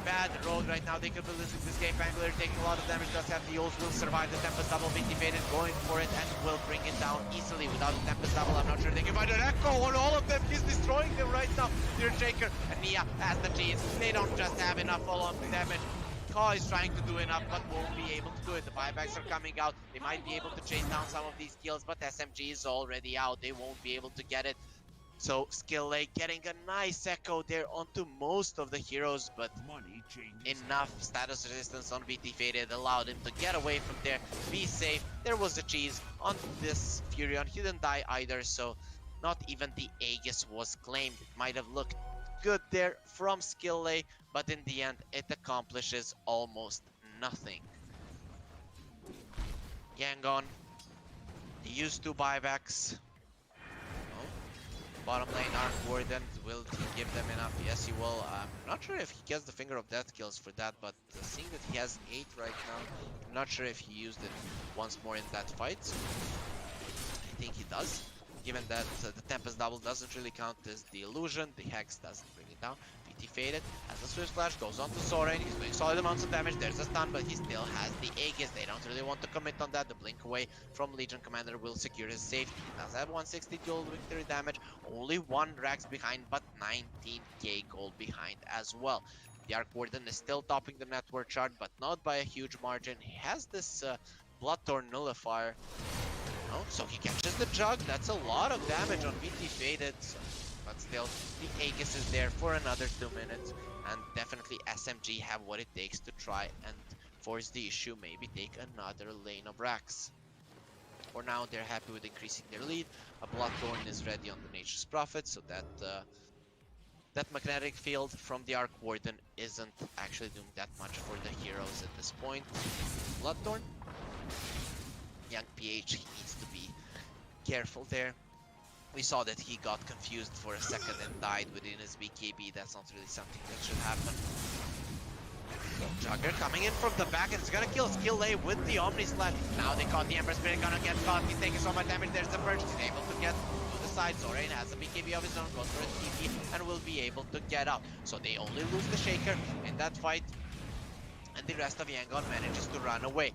bad road right now. They could be losing this game. Bangalore taking a lot of damage. Does have the ults, will survive the Tempest Double. VT Faded going for it and will bring it down easily without the Tempest Double. I'm not sure they can find an echo on all of them. He's destroying them right now. Dear Shaker and Nia has the cheese. They don't just have enough follow-up damage. Ka is trying to do enough, but won't be able to do it. The buybacks are coming out. They might be able to chase down some of these kills, but SMG is already out. They won't be able to get it. So Skill A getting a nice echo there onto most of the heroes, but enough status resistance on VT Faded allowed him to get away from there, be safe. There was a cheese on this Furion. He didn't die either, so not even the Aegis was claimed. It might have looked good there from Skill A, but in the end it accomplishes almost nothing. Yangon, he used 2 buybacks. Bottom lane Arc Warden, will he give them enough? Yes, he will. I'm not sure if he gets the Finger of Death kills for that, but seeing that he has 8 right now, I'm not sure if he used it once more in that fight. I think he does, given that the Tempest Double doesn't really count as the illusion, the Hex doesn't bring it down. VT Faded has a Swift Slash, goes on to Zorain, he's doing solid amounts of damage, there's a stun, but he still has the Aegis. They don't really want to commit on that. The blink away from Legion Commander will secure his safety. He does have 160 dual victory damage, only 1 Rax behind, but 19k gold behind as well. The Arc Warden is still topping the network chart, but not by a huge margin. He has this Bloodthorn Nullifier. Oh, so he catches the Jug. That's a lot of damage on VT Faded. But still, the Aegis is there for another 2 minutes. And definitely SMG have what it takes to try and force the issue. Maybe take another lane of Rax. for now, they're happy with increasing their lead. A Bloodthorn is ready on the Nature's Prophet, so that that magnetic field from the Arc Warden isn't actually doing that much for the heroes at this point. Bloodthorn, young PH, he needs to be careful there. We saw that he got confused for a second and died within his BKB. That's not really something that should happen. Jugger coming in from the back and it's gonna kill Skill A with the Omni Slash. Now they caught the Ember Spirit, gonna get caught. He's taking so much damage. There's the Purge. He's able to get to the side. Zorain has a BKB of his own, goes for a TP and will be able to get up. So they only lose the Shaker in that fight. And the rest of Yangon manages to run away.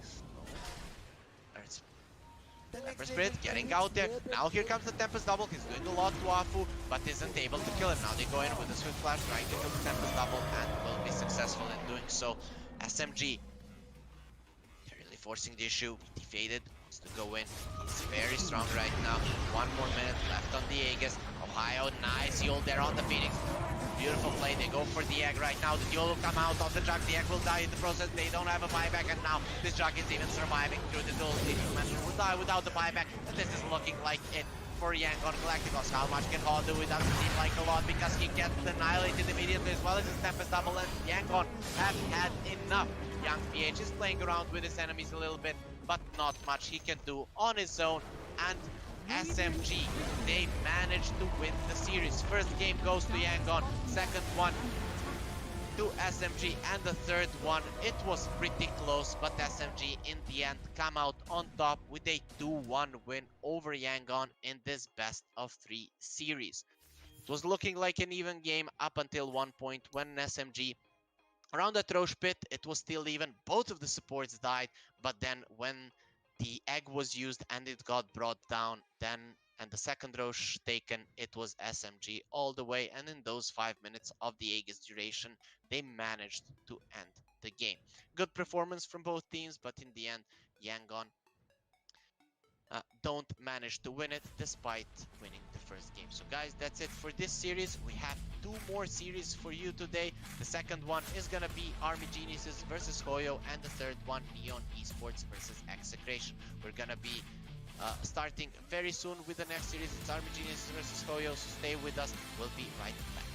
There's Ember Spirit getting out there. Now here comes the Tempest Double. He's doing a lot to Afu, but isn't able to kill him. Now they go in with a Swift Flash, trying to kill the Tempest Double, and will be successful in doing so. SMG really forcing the issue. He defeated, wants to go in. He's very strong right now. 1 more minute left on the Aegis. Ohio, nice ult there on the Phoenix. Beautiful play. They go for the egg right now. The duel will come out on the Jug. The egg will die in the process. They don't have a buyback, and now this Jug is even surviving through the duel. The Dimension will die without the buyback, and this is looking like it for Yangon Galacticos. How much can Hall do? It doesn't seem like a lot because he gets annihilated immediately as well as his Tempest Double, and Yangon have had enough. Young PH is playing around with his enemies a little bit, but not much he can do on his own. And SMG, they managed to win the series. First game goes to Yangon, second one to SMG, and the third one, it was pretty close, but SMG in the end come out on top with a 2-1 win over Yangon in this best of 3 series. It was looking like an even game up until one point when SMG around the Trosh pit, it was still even. Both of the supports died, but then when the egg was used and it got brought down, then and the second Roche taken, it was SMG all the way. And in those 5 minutes of the Aegis duration, they managed to end the game. Good performance from both teams, but in the end, Yangon don't manage to win it despite winning the first game. So guys, that's it for this series. We have 2 more series for you today. The second one is gonna be Army Geniuses versus Hoyo, and the third one Neon Esports versus Execration. We're gonna be starting very soon with the next series. It's Army Geniuses versus Hoyo, so stay with us. We'll be right back.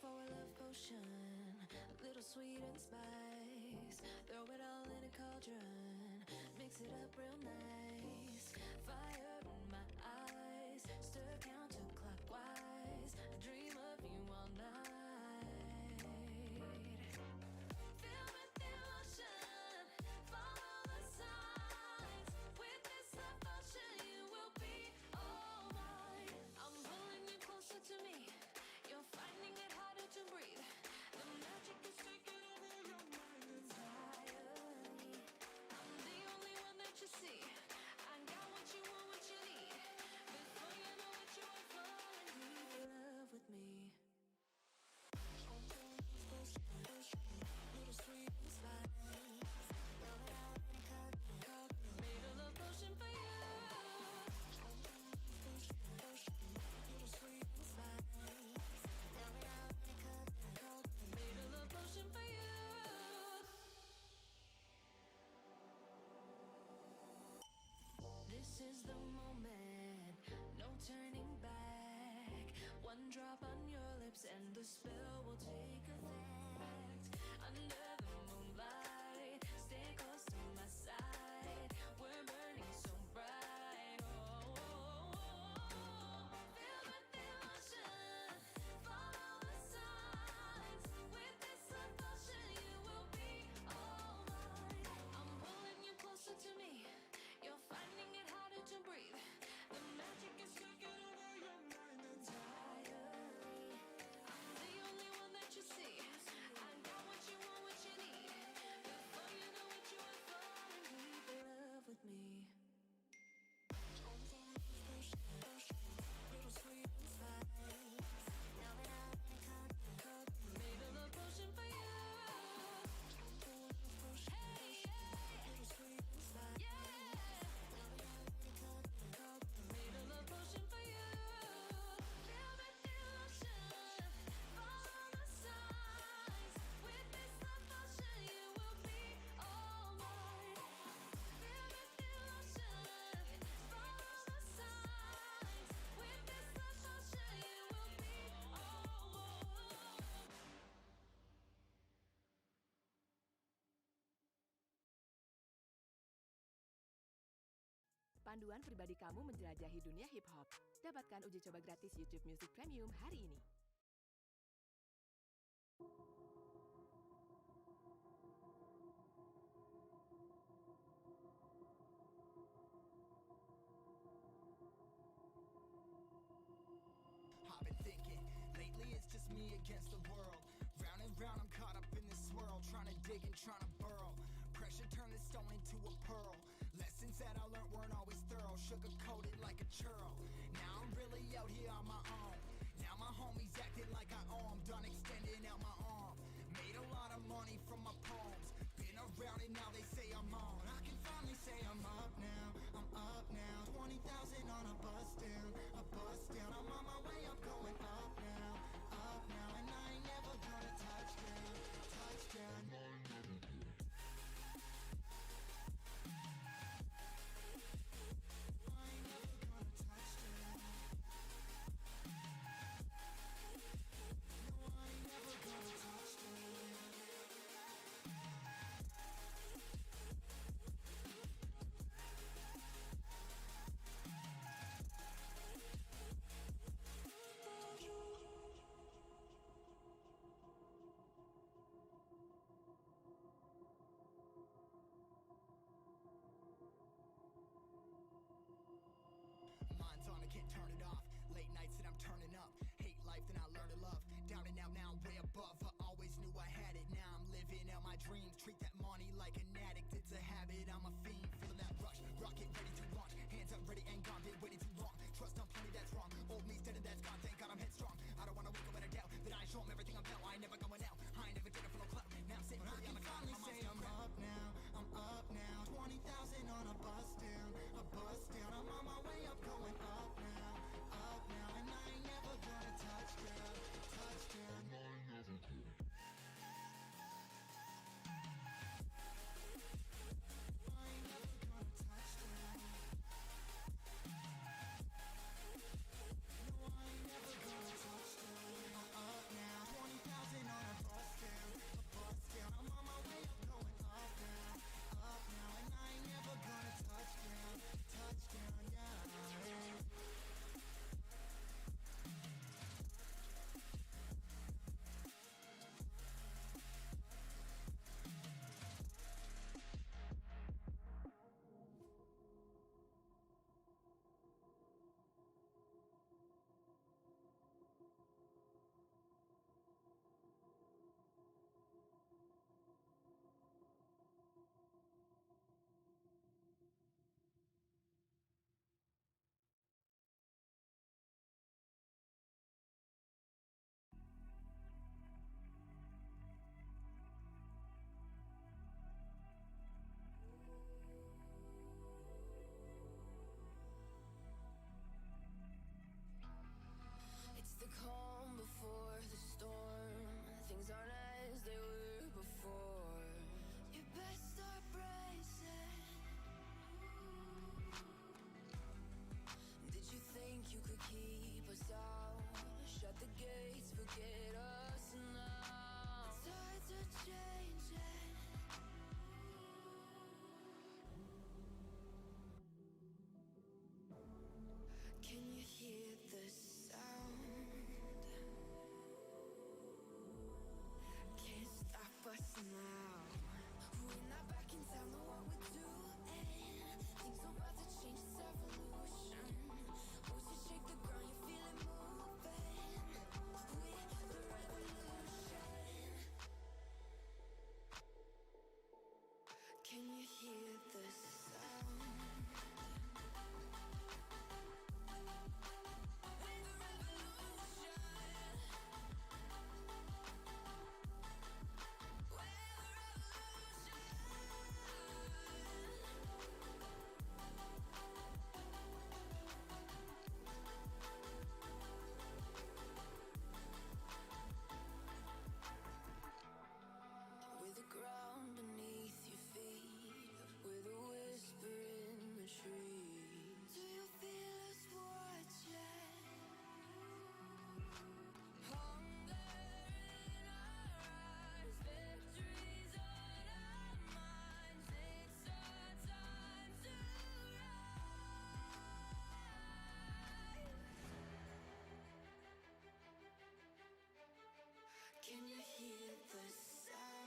for a love potion, a little sweet and spice. Throw it all in a cauldron, mix it up real nice. Fire in my eyes, stir counterclockwise. I dream of you all night. Feel with emotion, follow the signs. With this devotion, you will be all mine. I'm pulling you closer to me. You're finding it harder to breathe. The magic is taking over your mind entirely. I'm the only one that you see. I got what you want, what you need. Before you know it, you are falling deep in love with me. Little sweet and spice. Made a love potion for you. Little sweet and spice. Made a love potion for you. This is the moment, no turning back. One drop on your lips and the spell will take effect. Under the moonlight, stay close to my side. We're burning so bright. Oh, oh, oh. Feel with emotion, follow the signs. With this devotion, you will be all mine. I'm pulling you closer to me. You're finding it harder to breathe. The magic is taking over your mind entirely. I'm the only one that you see. I got what you want, what you need. Before you know it, you are falling deep in love with me. Little sweet and spice. Made a love potion for you. Hey, yeah. Little sweet and spice. Yeah. Made a love potion for you. Feel with emotion, follow the signs. With this devotion, you will be all mine. Feel with emotion, follow the signs. With this devotion, you will be all mine. Panduan pribadi kamu menjelajahi dunia hip hop. Dapatkan uji coba gratis YouTube Music Premium hari ini. I've been thinking, lately it's just me against the world. Round and round, I'm caught up in this swirl, trying to dig and trying to burrow. Pressure turned this stone into a pearl. Lessons that I learned weren't always thorough, sugar-coated like a churl. Now I'm really out here on my own. Now my homies acting like I owe 'em, done extending out my arm. Made a lot of money from my poems. Been around it, now they say I'm on. I can finally say I'm up now, I'm up now. 20,000 on a bus down, a bus down. I'm on my way up, going up now, and I ain't never gonna touch down, touchdown. I ain't never gonna touch down. No, I ain't never gonna touch down. Mine's on, I can't turn it off. Late nights and I'm turning up. Hate life, then I learn to love. Down and out, now I'm way above. I always knew I had it. Now I'm living out my dreams. Treat that money like an addict. It's a habit, I'm a fiend. Feeling that rush. Rocket ready to launch. Hands up, ready and gone. Been waiting too long. Trust on plenty, that's wrong. Old me's dead and that's gone. Thank God I'm headstrong. I don't wanna wake up in a doubt that I show 'em everything I'm about. I ain't never going out. I ain't never did it for no clout. Now I'm sitting pretty on the finally say I'm up now. I'm up now. 20,000 on a bus down, a bus down. I'm on my way up, going up now, and I ain't never gonna touch down, touchdown. I ain't never gonna touch down.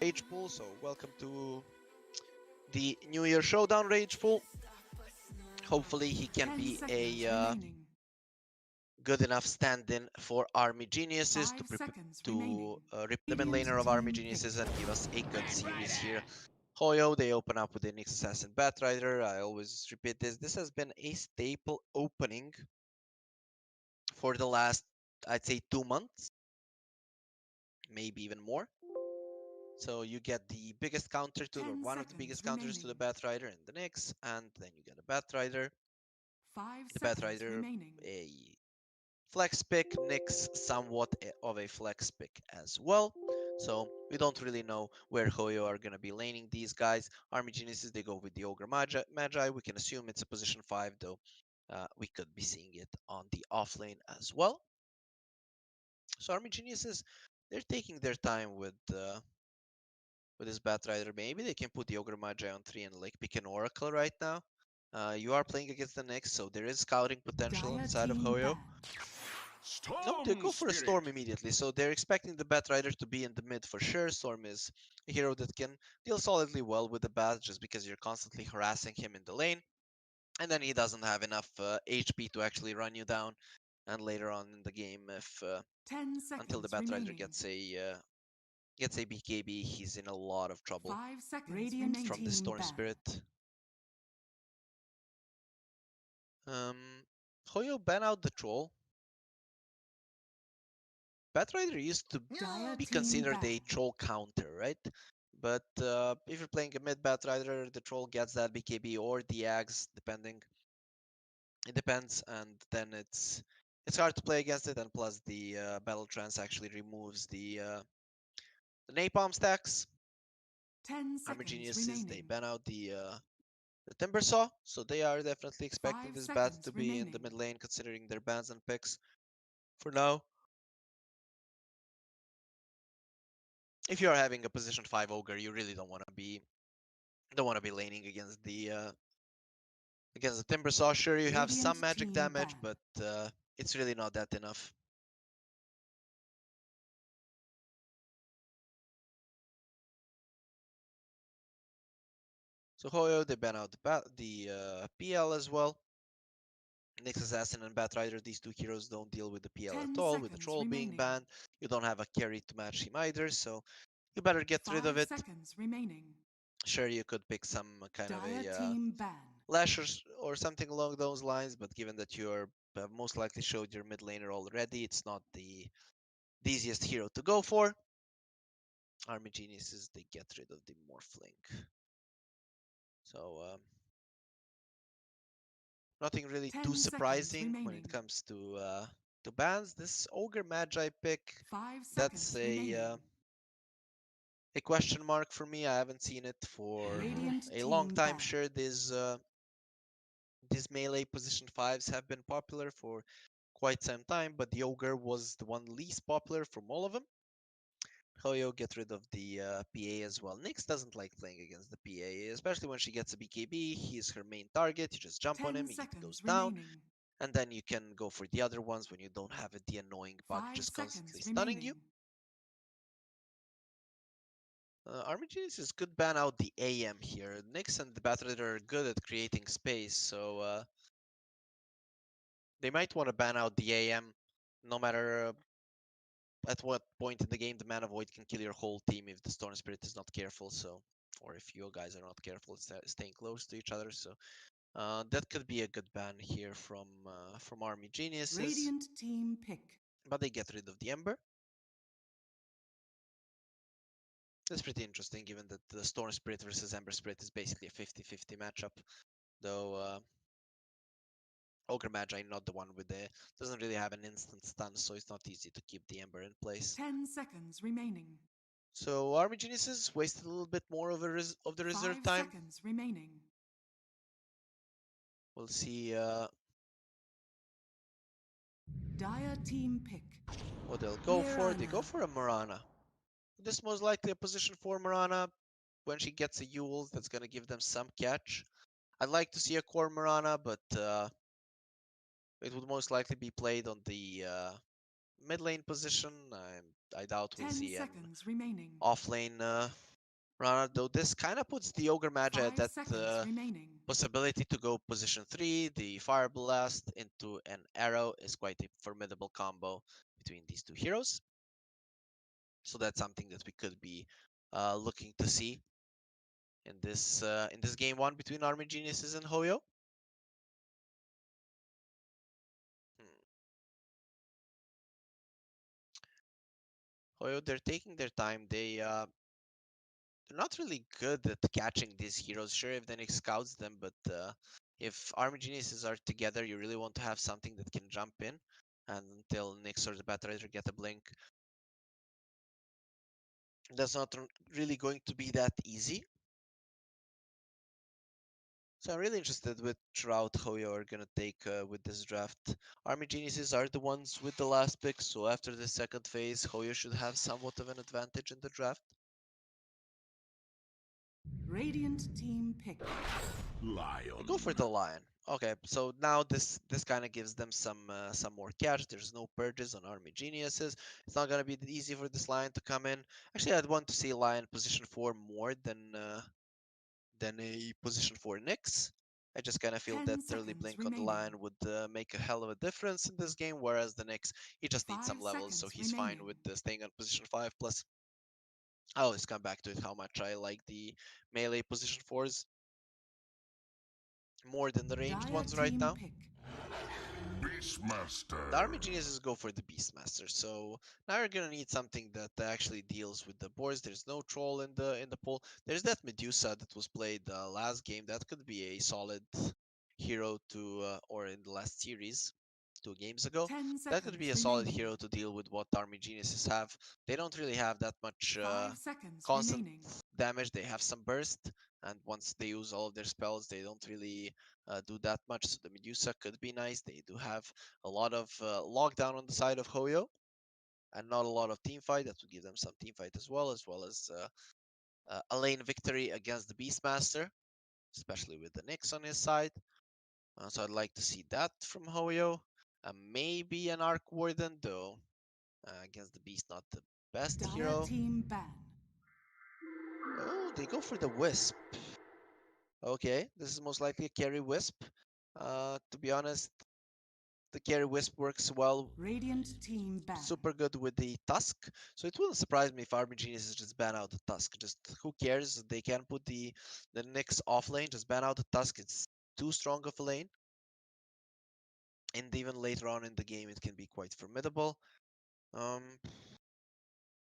Rage Pool, so welcome to the New Year Showdown Rage Pool. Hopefully he can 10 be seconds a remaining. good enough stand-in for Army Geniuses 5 to seconds remaining. rip the mid Radiant laner of Army team Geniuses pick. and give us a good series here. Hoyo, they open up with the Nyx Assassin Batrider. I always repeat this. This has been a staple opening for the last, I'd say, 2 months, maybe even more. So you get the biggest counter to, or 10 one of the seconds biggest counters to the remaining. Batrider in the Nyx, and then you get a Batrider. 5 The seconds Batrider, remaining. a flex pick, Nyx somewhat of a flex pick as well. So we don't really know where Hoyo are going to be laning these guys. Army Geniuses, they go with the Ogre Magi. We can assume it's a position 5, though we could be seeing it on the off lane as well. So Army Geniuses, they're taking their time with this Batrider. Maybe they can put the Ogre Magi on 3 and like pick an Oracle right now. You are playing against the Nyx, so there is scouting potential Dire inside of team Hoyo. ban. No, they Storm go for a Spirit. Storm immediately, so they're expecting the Batrider to be in the mid for sure. Storm is a hero that can deal solidly well with the Bat just because you're constantly harassing him in the lane, and then he doesn't have enough HP to actually run you down. And later on in the game, if 10 until the seconds Batrider remaining. gets a BKB, he's in a lot of trouble 5 seconds Radiant from team the Storm ban. Spirit. Hoyo ban out the Troll. Batrider used to Dire be team considered ban. a Troll counter, right? But if you're playing a mid Batrider, the Troll gets that BKB or the Axe, depending. It depends, and then it's hard to play against it, and plus the Battle Trance actually removes the Napalm stacks. 10 Armor seconds Geniuses, they remaining. ban out the Timber Saw, so they are definitely expecting 5 this bat seconds to be in the remaining. mid lane, considering their bans and picks for now. If you are having a position 5 ogre, you really don't want to be laning against the Timber Saw. Sure, you have some Radiant magic team damage, ban. but it's really not that enough. So Hoyo, they ban out the PL as well. Nyx Assassin and Batrider, these two heroes don't deal with the PL 10 at all. With the seconds Troll being remaining. banned, you don't have a carry to match him either, so you better get rid of 5 it. seconds remaining. Sure, you could pick some kind of Dire a team ban. Lash or something along those lines, but given that you're most likely showed your mid laner already, it's not the easiest hero to go for. Army Geniuses, they get rid of the Morphlink. So, nothing really 10 too seconds surprising when remaining. it comes to bans. This Ogre Magi pick, 5 that's seconds remaining. a question mark for me. I haven't seen it for Radiant a long team time. ban. Sure, these melee position 5s have been popular for quite some time, but the Ogre was the one least popular from all of them. Hoyo get rid of the PA as well. Nyx doesn't like playing against the PA, especially when she gets a BKB. He's her main target. You just jump on 10 him, he seconds goes down, remaining. and then you can go for the other ones when you don't have the annoying bug 5 just seconds constantly stunning remaining. you. Army Geniuses could ban out the AM here. Nyx and the Batrider are good at creating space, so they might want to ban out the AM no matter at what point in the game the Mana Void can kill your whole team if the Storm Spirit is not careful, so or if you guys are not careful staying close to each other, so that could be a good ban here from Army Geniuses. Radiant team pick. But they get rid of the Ember. That's pretty interesting given that the Storm Spirit versus Ember Spirit is basically a 50-50 matchup, though Ogre Magi not the one with the doesn't really have an instant stun, so it's not easy to keep the Ember in place. 10 seconds remaining. So Army Geniuses wasted a little bit more of the reserve 5 time. seconds remaining. We'll see Dire team pick. what they'll go for. They go Mirana. for a Mirana. This is most likely a position for Mirana. When she gets a Yules, that's going to give them some catch. I'd like to see a core Mirana, but it would most likely be played on the mid lane position. I doubt we'll 10 see an seconds remaining. off lane Rana, though this kind of puts the Ogre Magi at 5 that seconds remaining. possibility to go position 3. The Fire Blast into an arrow is quite a formidable combo between these two heroes. So that's something that we could be looking to see in this game one between Army Geniuses and Hoyo. Hmm. Hoyo, they're taking their time. They're not really good at catching these heroes. Sure, if the Nyx scouts them, but if Army Geniuses are together, you really want to have something that can jump in. And until Nyx or the Batrider get a blink, that's not really going to be that easy. So I'm really interested which route Hoyo are gonna take with this draft. Army Geniuses are the ones with the last pick, so after the second phase, Hoyo should have somewhat of an advantage in the draft. Radiant team pick. Lion. They go for the lion. Okay, so now this kind of gives them some more cash. There's no purges on Army Geniuses. It's not gonna be easy for this lion to come in. Actually, I'd want to see lion position 4 more than a position 4 Nyx. I just kind of feel 10 that early seconds blink on the remaining. lion would make a hell of a difference in this game, whereas the Nyx, he just needs 5 some levels, so seconds he's fine remaining. with staying on position 5. Plus, I always come back to it how much I like the melee position 4s more than the ranged Dire ones right team now. pick. Beastmaster. The Army Geniuses go for the Beastmaster, so now you're gonna need something that actually deals with the boards. There's no troll in the pool. There's that Medusa that was played last game. That could be a solid hero to, or in the last series, 2 games ago. 10 That could seconds be a solid remaining. hero to deal with what Army Geniuses have. They don't really have that much 5 seconds constant remaining. damage. They have some burst, and once they use all of their spells, they don't really do that much. So the Medusa could be nice. They do have a lot of lockdown on the side of Hoyo, and not a lot of team fight. That would give them some team fight as well as a lane victory against the Beastmaster, especially with the Nyx on his side. So I'd like to see that from Hoyo. Maybe an Arc Warden, though. Against the Beast, not the best Dire hero. team ban. Oh, they go for the Wisp. Okay, this is most likely a carry Wisp. To be honest, the carry Wisp works well, Radiant team ban. super good with the Tusk. So it wouldn't surprise me if Army Geniuses just ban out the Tusk. Just who cares? They can put the Nyx off lane, just ban out the Tusk. It's too strong of a lane. And even later on in the game, it can be quite formidable. Um,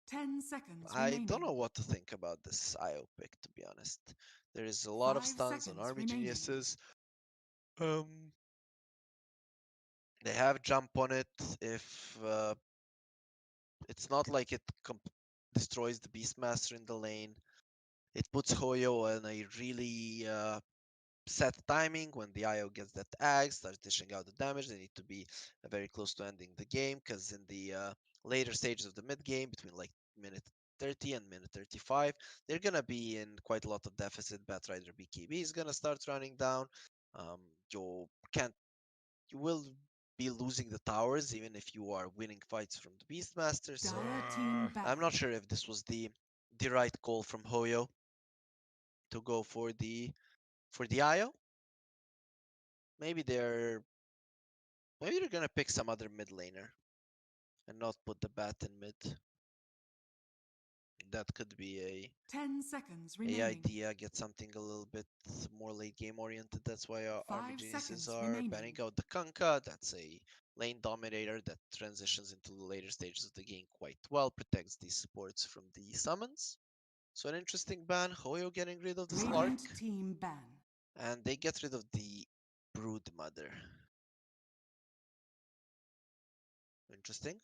10 seconds I remaining. don't know what to think about this IO pick, to be honest. There is a lot of 5 stuns on seconds Army remaining. Geniuses. Um, they have jump on it. If it's not like it destroys the Beastmaster in the lane, it puts Hoyo in a really set timing when the IO gets that ag, starts dishing out the damage. They need to be very close to ending the game because in the later stages of the mid game, between like minute 30 and minute 35, they're gonna be in quite a lot of deficit. Batrider BKB is gonna start running down. Um, you can't, you will be losing the towers even if you are winning fights from the Beastmaster. So Dire team ban. I'm not sure if this was the right call from Hoyo to go for the IO. Maybe they're gonna pick some other mid laner and not put the bat in mid. That could be 10 seconds a remaining. idea. Get something a little bit more late game oriented. That's why our Army 5 Geniuses seconds are remaining. banning out the Kanka. That's a lane dominator that transitions into the later stages of the game quite well. Protects the supports from the summons. So an interesting ban. Hoyo getting rid of the Slark, Radiant team ban. and they get rid of the Brood Mother. Interesting.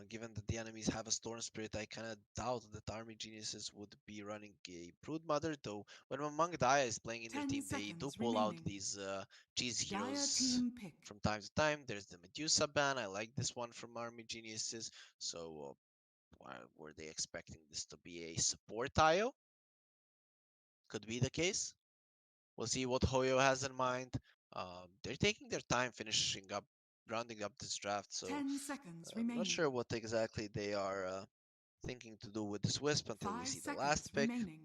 Given that the enemies have a Storm Spirit, I kind of doubt that Army Geniuses would be running a Brood Mother, though when Mang Daya is playing in their 10 team, they do seconds pull out remaining. these cheese Dire heroes team pick. from time to time. There's the Medusa ban. I like this one from Army Geniuses. So why were they expecting this to be a support IO? Could be the case. We'll see what Hoyo has in mind. They're taking their time finishing up, rounding up this draft, so 10 seconds I'm not remaining. sure what exactly they are thinking to do with this Wisp until we 5 see the seconds last pick. remaining.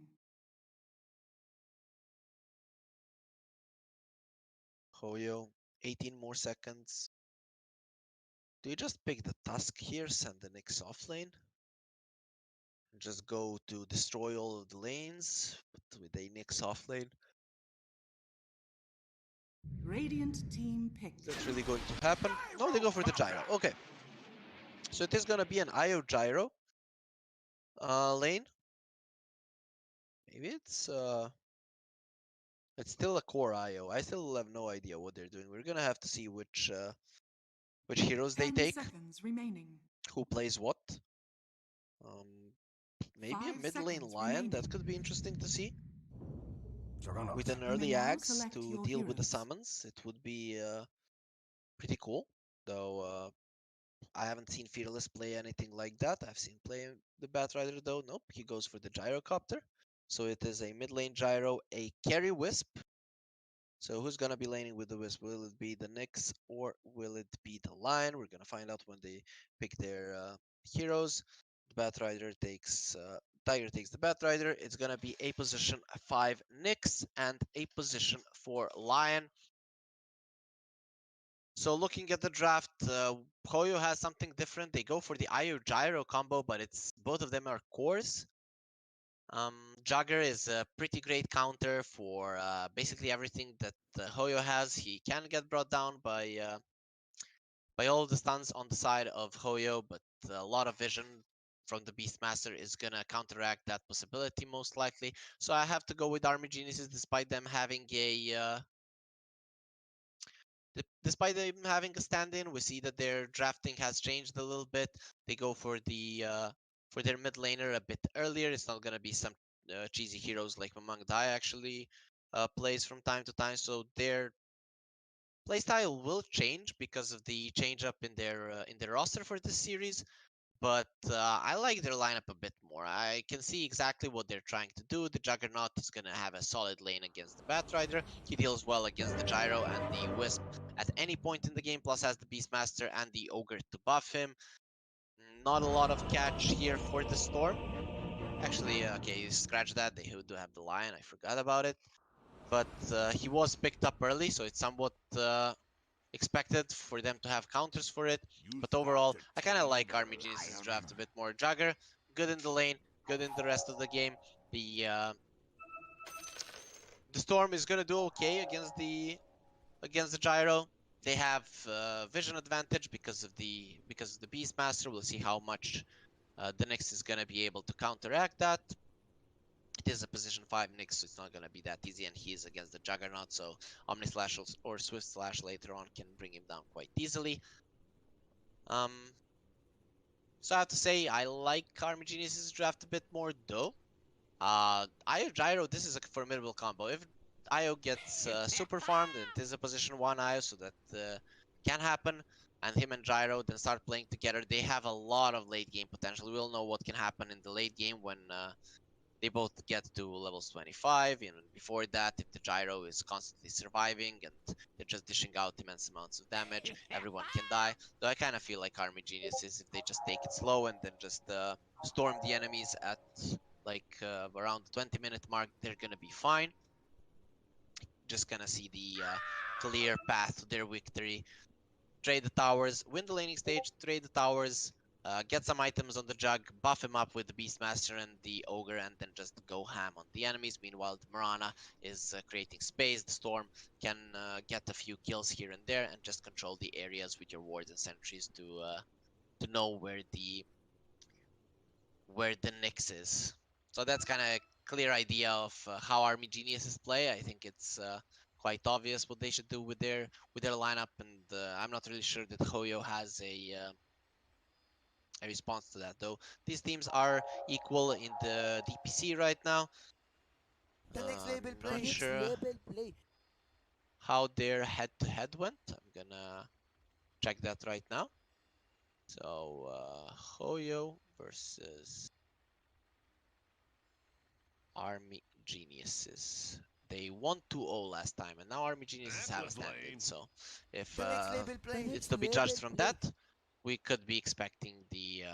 Hoyo, 18 more seconds. Do you just pick the Tusk here, send the Nyx off lane? And just go to destroy all of the lanes, but with a Nyx off lane? Radiant team pick. Is that really going to happen? No, they go for the Gyro. Okay. So it is gonna be an IO Gyro lane. Maybe it's still a core IO. I still have no idea what they're doing. We're gonna have to see which heroes they 10 take, seconds remaining. who plays what. Um, maybe a 5 mid lane seconds Lion, that remaining. could be interesting to see. With an You may early now Axe select to your deal with the heroes. summons, it would be pretty cool. Though I haven't seen Fearless play anything like that. I've seen play the Batrider though. Nope, he goes for the Gyrocopter. So it is a mid lane Gyro, a carry Wisp. So who's gonna be laning with the Wisp? Will it be the Nyx or will it be the Lion? We're gonna find out when they pick their heroes. The Batrider takes Tiger takes the Batrider. It's gonna be a position 5 Nyx and a position 4 Lion. So looking at the draft, Hoyo has something different. They go for the IO Gyro combo, but it's both of them are cores. Jagger is a pretty great counter for basically everything that Hoyo has. He can get brought down by all of the stuns on the side of Hoyo, but a lot of vision from the Beastmaster is gonna counteract that possibility most likely. So I have to go with Army Geniuses, despite them having a despite them having a stand-in. We see that their drafting has changed a little bit. They go for their mid laner a bit earlier. It's not gonna be some cheesy heroes like Mamang Dai actually plays from time to time. So their playstyle will change because of the change up in their roster for this series. But I like their lineup a bit more. I can see exactly what they're trying to do. The Juggernaut is going to have a solid lane against the Batrider. He deals well against the Gyro and the Wisp at any point in the game, plus has the Beastmaster and the Ogre to buff him. Not a lot of catch here for the Storm. Actually, okay, scratch that. They do have the Lion. I forgot about it. But he was picked up early, so it's somewhat expected for them to have counters for it. But overall, I kind of like Army Genius's draft a bit more. Jagger, good in the lane, good in the rest of the game. The Storm is gonna do okay against the Gyro. They have vision advantage because of the Beastmaster. We'll see how much the Nyx is gonna be able to counteract that. It is a position 5 Nyx, so it's not gonna be that easy, and he is against the Juggernaut, so Omni Slash or Swift Slash later on can bring him down quite easily. So I have to say I like Army Genius's draft a bit more though. Io Gyro, this is a formidable combo. If Io gets super farmed and it is a position 1 Io, so that can happen, and him and Gyro then start playing together, they have a lot of late game potential. We'll know what can happen in the late game when they both get to levels 25. Even before that, if the Gyro is constantly surviving and they're just dishing out immense amounts of damage, everyone can die. Though I kind of feel like Army Geniuses, if they just take it slow and then just storm the enemies at like around the 20-minute mark, they're gonna be fine. Just gonna see the clear path to their victory. Trade the towers, win the laning stage, trade the towers, get some items on the Jug, buff him up with the Beastmaster and the Ogre, and then just go ham on the enemies. Meanwhile, the Mirana is creating space. The Storm can get a few kills here and there and just control the areas with your wards and sentries to know where the Nyx is. So that's kind of a clear idea of how Army Geniuses play. I think it's quite obvious what they should do with their lineup, and I'm not really sure that Hoyo has a response to that, though. These teams are equal in the DPC right now. Not sure how their head-to-head went. I'm gonna check that right now. So Hoyo versus Army Geniuses. They won 2-0 last time, and now Army Geniuses have a stand-in. So if it's to be judged from that, we could be expecting the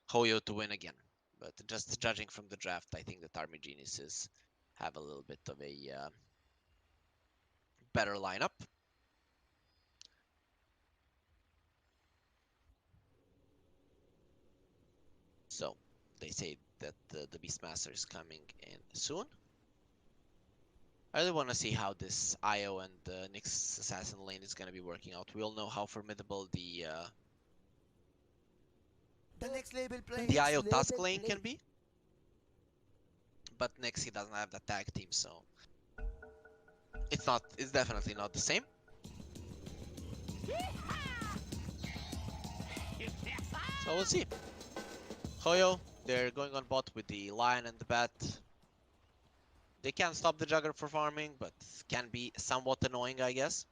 Hoyo to win again. But just judging from the draft, I think that Army Geniuses have a little bit of a better lineup. So they say that the Beastmaster is coming in soon. I really want to see how this IO and Nyx Assassin lane is going to be working out. We all know how formidable the next label play. the IO Tusk lane can be. But Nyx, he doesn't have the tag team, so it's definitely not the same. So we'll see. Hoyo, they're going on bot with the Lion and the Bat. They can't stop the Jugger for farming, but can be somewhat annoying, I guess.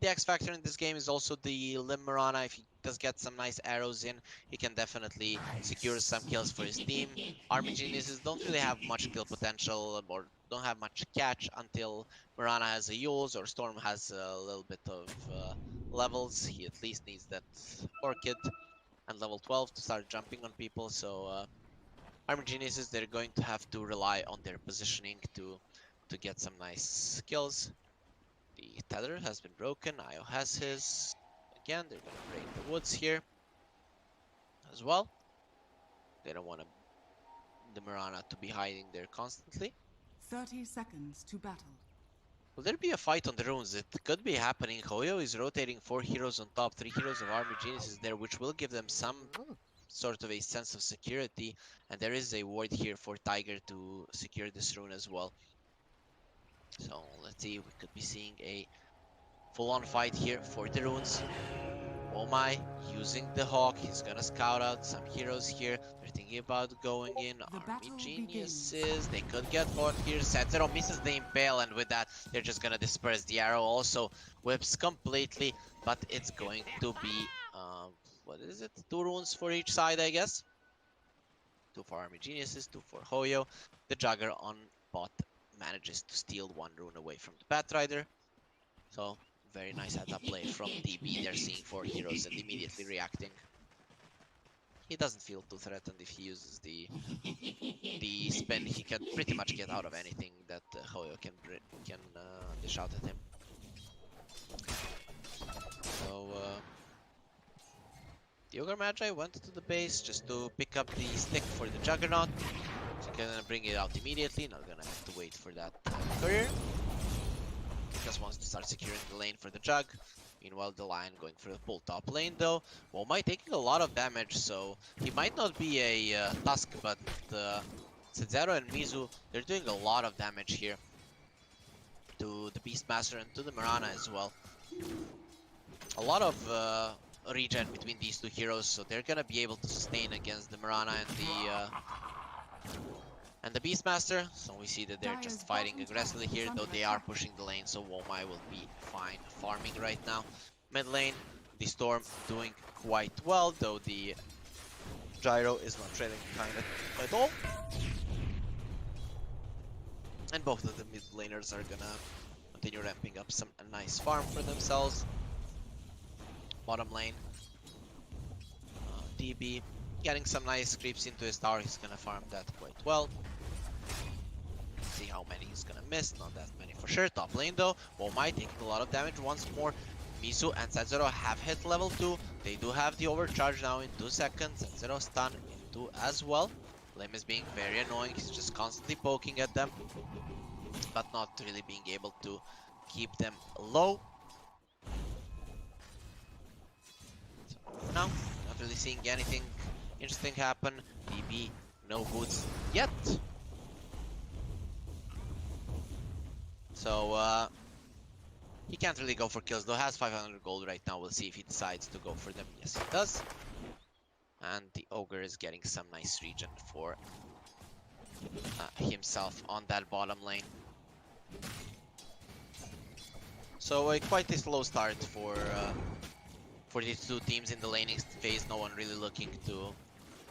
The X factor in this game is also the Limerana. If he does get some nice arrows in, he can definitely secure some kills for his team. Army Geniuses don't really have much kill potential or don't have much catch until Mirana has a Yules or Storm has a little bit of levels. He at least needs that Orchid and level 12 to start jumping on people. So Army Geniuses, they're going to have to rely on their positioning to get some nice kills. The tether has been broken. Io has his. Again, they're going to break the woods here as well. They don't want the Mirana to be hiding there constantly. 30 seconds to battle. Will there be a fight on the runes? It could be happening. Hoyo is rotating 4 heroes on top, 3 heroes of Army Geniuses there, which will give them some sort of a sense of security. And there is a ward here for Tiger to secure this rune as well. So let's see, we could be seeing a full-on fight here for the runes. Oh my, using the Hawk, he's gonna scout out some heroes here. They're thinking about going in. Army Geniuses, they could get caught here. Setsero misses the Impale, and with that, they're just gonna disperse the arrow. Also whips completely, but it's going to be, what is it? 2 runes for each side, I guess. 2 for Army Geniuses, 2 for Hoyo. The Jugger on bot manages to steal 1 rune away from the Batrider. So very nice heads up play from DB. They're seeing 4 heroes and immediately reacting. He doesn't feel too threatened if he uses the spin. He can pretty much get out of anything that Hoyo can dish out at him. So the Ogre Magi went to the base just to pick up the stick for the Juggernaut. So gonna bring it out immediately. Not gonna have to wait for that courier. Just wants to start securing the lane for the Jug. Meanwhile, the Lion going for the pull top lane though. Womai taking a lot of damage, so he might not be a Tusk, but Sedzero and Mizu, they're doing a lot of damage here to the Beastmaster and to the Mirana as well. A lot of regen between these 2 heroes, so they're gonna be able to sustain against the Mirana and the Beastmaster. So we see that they're just fighting aggressively here, though they are pushing the lane, so Womai will be fine farming right now. Mid lane, the Storm doing quite well, though the Gyro is not trailing behind it at all. And both of the mid laners are gonna continue ramping up a nice farm for themselves. Bottom lane, DB getting some nice creeps into his tower. He's gonna farm that quite well. See how many he's gonna miss. Not that many for sure. Top lane though, Womai taking a lot of damage once more. Mizu and Setsero have hit level 2. They do have the overcharge now in 2 seconds. Setsero stun into as well. Lim is being very annoying. He's just constantly poking at them, but not really being able to keep them low. So for now, not really seeing anything interesting happen. DB, no boots yet. So he can't really go for kills though. Has 500 gold right now. We'll see if he decides to go for them. Yes, he does. And the Ogre is getting some nice regen for himself on that bottom lane. So quite a slow start for these 2 teams in the laning phase. No one really looking to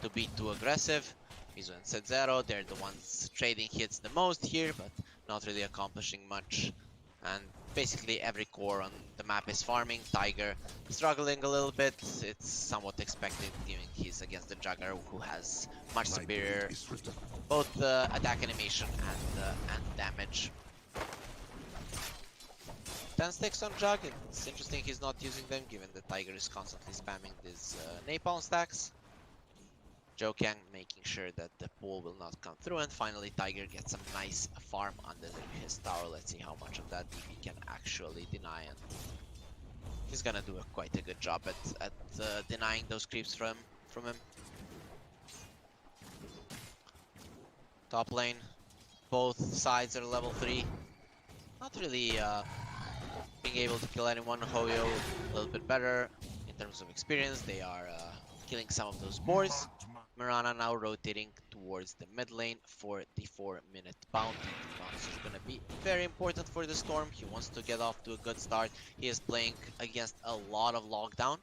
be too aggressive. Mizu and Sedzero, they're the ones trading hits the most here, but not really accomplishing much. And basically every core on the map is farming. Tiger struggling a little bit. It's somewhat expected given he's against the Jugger, who has much superior both attack animation and damage. 10 sticks on Jug. It's interesting he's not using them given that Tiger is constantly spamming these napalm stacks. Jokang making sure that the pool will not come through, and finally Tiger gets some nice farm under his tower. Let's see how much of that DB can actually deny, and he's gonna do quite a good job at denying those creeps from him. Top lane, both sides are level 3. Not really being able to kill anyone. Hoyo a little bit better in terms of experience. They are killing some of those boars. Mirana now rotating towards the mid lane for the 4-minute bounty. The bounty is going to be very important for the Storm. He wants to get off to a good start. He is playing against a lot of lockdown.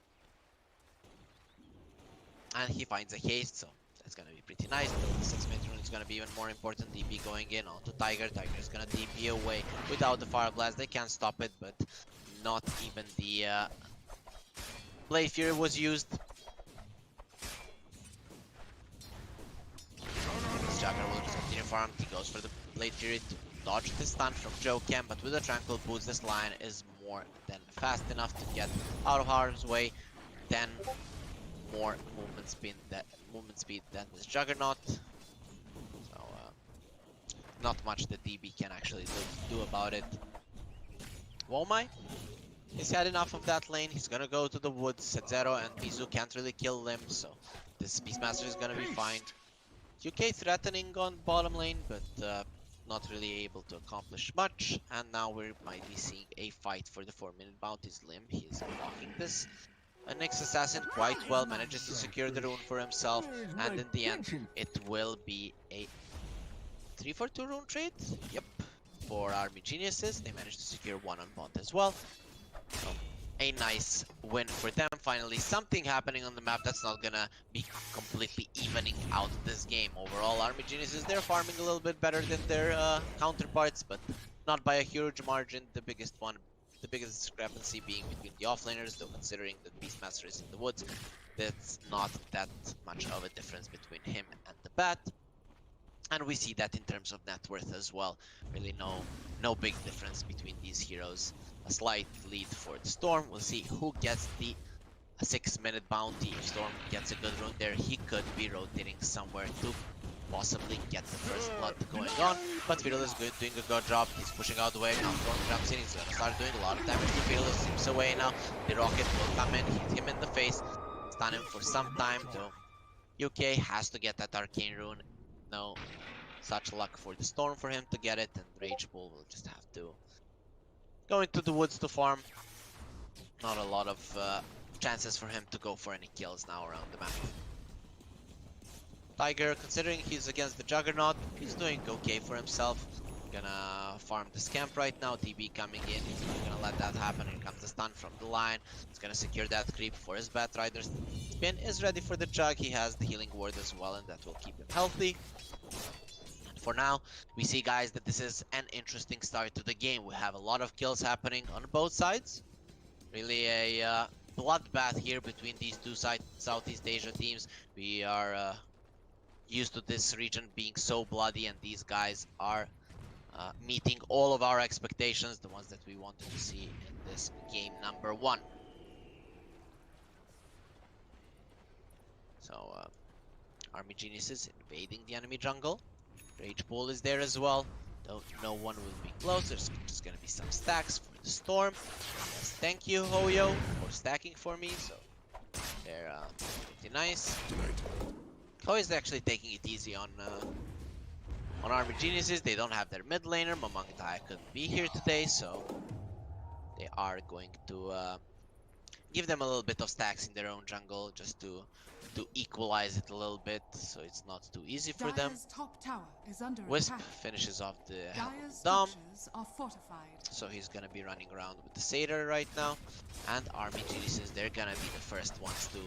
And he finds a haste, so that's going to be pretty nice. The 6-minute rune is going to be even more important. DP going in onto Tiger. Tiger is going to DP away without the Fire Blast. They can't stop it, but not even the Blade Fury was used. Jagger will just continue farm. He goes for the Blade Fury to dodge the stun from Jokang, but with the Tranquil Boots, this line is more than fast enough to get out of harm's way. 10 more movement speed than this Juggernaut. So not much the DB can actually do about it. Womai, he's had enough of that lane. He's gonna go to the woods. Sedzero and Mizu can't really kill him, so this Beastmaster is gonna be fine. UK threatening on bottom lane, but not really able to accomplish much. And now we might be seeing a fight for the 4-minute bounty's limb. He is blocking this. A Nyx Assassin quite well manages to secure the rune for himself, and in the end, it will be a 3-for-2 rune trade. Yep, for Army Geniuses. They managed to secure one on bot as well. So, a nice win for them. Finally, something happening on the map that's not gonna be completely evening out this game. Overall, Army Geniuses, they're farming a little bit better than their counterparts, but not by a huge margin. The biggest discrepancy being between the offlaners, though considering that Beastmaster is in the woods, that's not that much of a difference between him and the Bat. And we see that in terms of net worth as well. Really no big difference between these heroes. A slight lead for the Storm. We'll see who gets the 6-minute bounty. If Storm gets a good rune there, he could be rotating somewhere to possibly get the first blood going on. But Fearless is doing a good job. He's pushing out the way. Now Storm jumps in. He's gonna start doing a lot of damage to Fearless. Zips away now. The rocket will come in, hit him in the face, stun him for some time though. UK has to get that arcane rune. No such luck for the Storm for him to get it, and Rage Bull will just have to go into the woods to farm. Not a lot of chances for him to go for any kills now around the map. Tiger, considering he's against the Juggernaut, he's doing okay for himself. Gonna farm this camp right now. DB coming in. He's not gonna let that happen. Here comes the stun from the line. He's gonna secure that creep for his Batrider. Spin is ready for the Jug. He has the healing ward as well, and that will keep him healthy. For now, we see, guys, that this is an interesting start to the game. We have a lot of kills happening on both sides. Really a bloodbath here between these two Southeast Asia teams. We are used to this region being so bloody, and these guys are meeting all of our expectations, the ones that we wanted to see in this game number 1. So, Army Geniuses invading the enemy jungle. Rage Bull is there as well, though no one will be close. There's just gonna be some stacks for the Storm. Yes, thank you, Hoyo, for stacking for me, so they're pretty nice. Hoyo is actually taking it easy on Army Geniuses. They don't have their mid laner. Mamangtai couldn't be here today, so they are going to give them a little bit of stacks in their own jungle just to equalize it a little bit, so it's not too easy for them. Dire's top tower is under Wisp attack. finishes off the Dire's Dom, structures are fortified. so he's gonna be running around with the Satyr right now. And Army Geniuses, they're gonna be the first ones to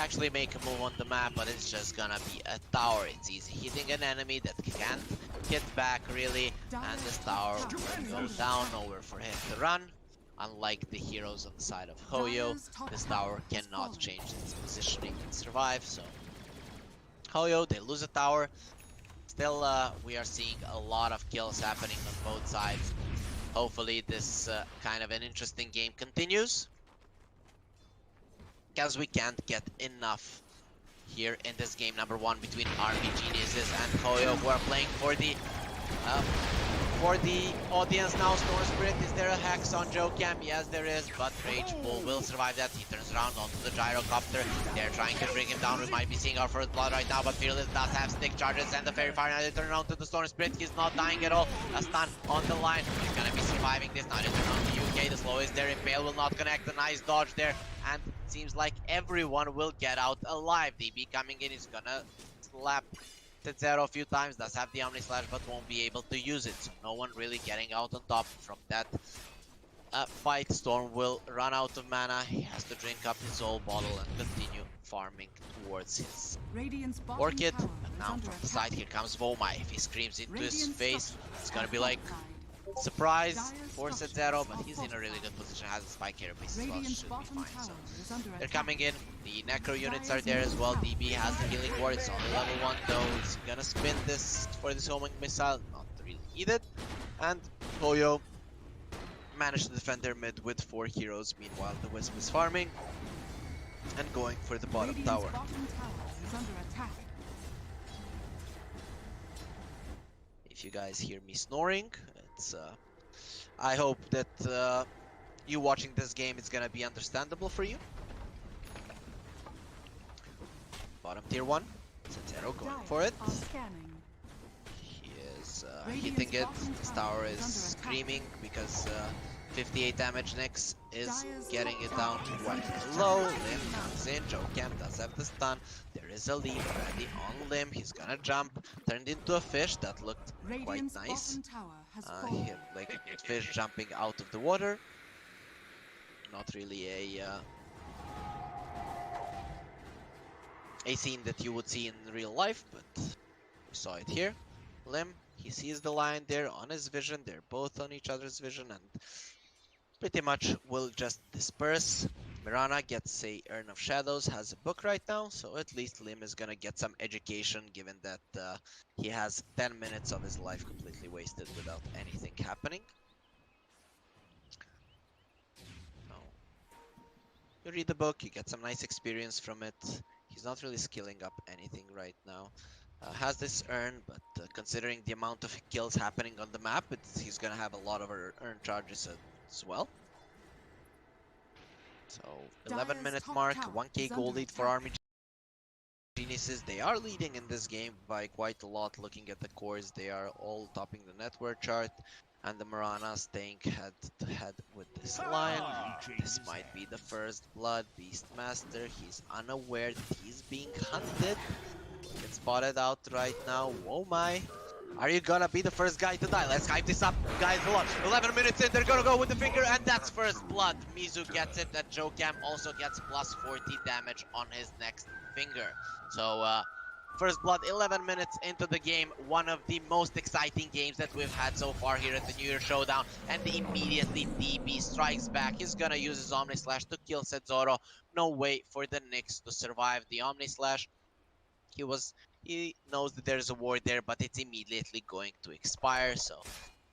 actually make a move on the map, but it's just gonna be a tower. It's easy hitting an enemy that can't get back really, and this tower will go down, nowhere for him to run. Unlike the heroes on the side of Hoyo, this tower cannot change its positioning and survive, so Hoyo, they lose a tower. Still, we are seeing a lot of kills happening on both sides. Hopefully this kind of an interesting game continues, because we can't get enough here in this game number 1 between Army Geniuses and Hoyo, who are playing for the audience now. Storm Spirit, is there a hex on Jokam? Yes, there is, but Rage Bull will survive that. He turns around onto the gyrocopter. They're trying to bring him down. We might be seeing our first blood right now, but Fearless does have stick charges and the Fairy Fire. Now they turn around to the Storm Spirit. He's not dying at all. A stun on the line. He's gonna be surviving this. Now they turn around to UK. The slow is there. Impale will not connect. A nice dodge there. And seems like everyone will get out alive. DB coming in is gonna slap Zero a few times, does have the Omni Slash but won't be able to use it, so no one really getting out on top from that fight. Storm will run out of mana, he has to drink up his soul bottle and continue farming towards his Radiant's bottom Orchid. tower But is now under from the attack. side here comes Vomai. If he screams into his Radiant face, structures it's gonna are be like fortified. surprise for Zero, but he's in a really good position, has a spike here, but well, Radiant's should be bottom fine. So tower is under they're attack. coming in. The Necro units are there as well. DB has the healing ward. It's only level 1 though. He's gonna spin this for this homing missile. Not really needed. And Hoyo managed to defend their mid with 4 heroes. Meanwhile, the Wisp is farming and going for the bottom Radiant's tower. bottom tower is under attack. If you guys hear me snoring, it's I hope that you watching this game is gonna be understandable for you. Bottom tier 1, Zero going Dire for it. are scanning. He is Radiant's hitting it. bottom His tower tower is is under attack. screaming because 58 damage next is Dire's getting top it down tower to is quite under low. attack. Lim comes in. Jokam does have the stun. There is a leap ready on Lim. He's gonna jump. Turned into a fish. That looked quite Radiant's nice. bottom tower has fallen. Him like a fish jumping out of the water. Not really a scene that you would see in real life, but we saw it here. Lim, he sees the line there on his vision. They're both on each other's vision and pretty much will just disperse. Mirana gets a Urn of Shadows, has a book right now, so at least Lim is gonna get some education given that he has 10 minutes of his life completely wasted without anything happening. So, you read the book, you get some nice experience from it. He's not really skilling up anything right now. Has this urn, but considering the amount of kills happening on the map, he's gonna have a lot of urn charges as well. So 11-minute top mark, tower 1k is gold under lead for attack. Army Geniuses. They are leading in this game by quite a lot. Looking at the cores, they are all topping the network chart, and the Mirana staying head to head with this line. This might be the first blood. Beastmaster, he's unaware that he's being hunted. Gets spotted out right now. Oh my. Are you gonna be the first guy to die? Let's hype this up, guys. A lot. 11 minutes in, they're gonna go with the finger, and that's first blood. Mizu gets it, and Jokam also gets plus 40 damage on his next finger. So, first blood, 11 minutes into the game. One of the most exciting games that we've had so far here at the New Year Showdown. And immediately DB strikes back. He's gonna use his Omni Slash to kill Zoro. No way for the Nyx to survive the Omni Slash. He knows that there's a ward there, but it's immediately going to expire. So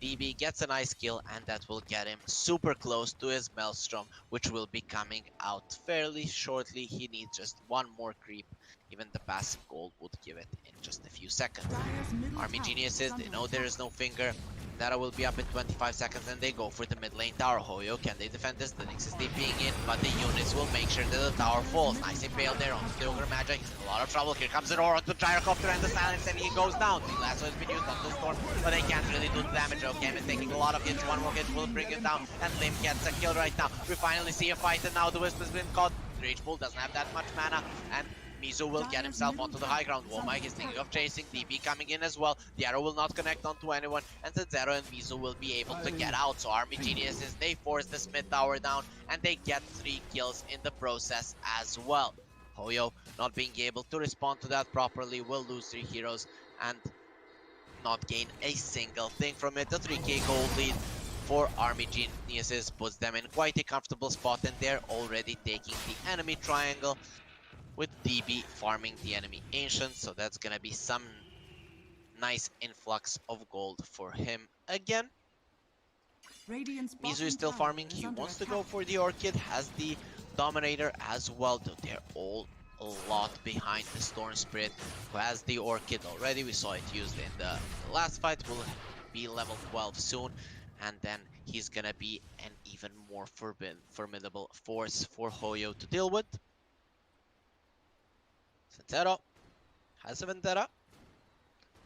DB gets a nice kill, and that will get him super close to his Maelstrom, which will be coming out fairly shortly. He needs just one more creep. Even the passive gold would give it in just a few seconds. Dire's middle Army tower Geniuses, is they under know there attack. is no finger. Vendetta will be up in 25 seconds and they go for the mid lane tower. Hoyo, can they defend this? The Nyx is TPing in, but the units will make sure that the tower falls. Nice impale there onto the Ogre Magi. He's in a lot of trouble. Here comes an aura onto the Gyrocopter and the silence, and he goes down. The lasso has been used on the storm, but they can't really do the damage. Okay, and taking a lot of hits. One more hit will bring him down, and Lim gets a kill right now. We finally see a fight, and now the Wisp has been caught. Rage Bull doesn't have that much mana, and Mizu will get himself onto the high ground. Womike is thinking of chasing. DB coming in as well. The arrow will not connect onto anyone, and Zero and Mizu will be able to get out. So Army Geniuses, they force this mid tower down, and they get 3 kills in the process as well. Hoyo, not being able to respond to that properly, will lose 3 heroes and not gain a single thing from it. The 3k gold lead for Army Geniuses puts them in quite a comfortable spot, and they're already taking the enemy triangle, with DB farming the enemy Ancient, so that's gonna be some nice influx of gold for him again. Radiant's Mizu is bottom still tower farming. is He under wants to attack. go for the Orchid, has the Dominator as well, though they're all a lot behind the Storm Spirit, who has the Orchid already. We saw it used in the last fight, will be level 12 soon, and then he's gonna be an even more formidable force for Hoyo to deal with. Santero has a Vendetta.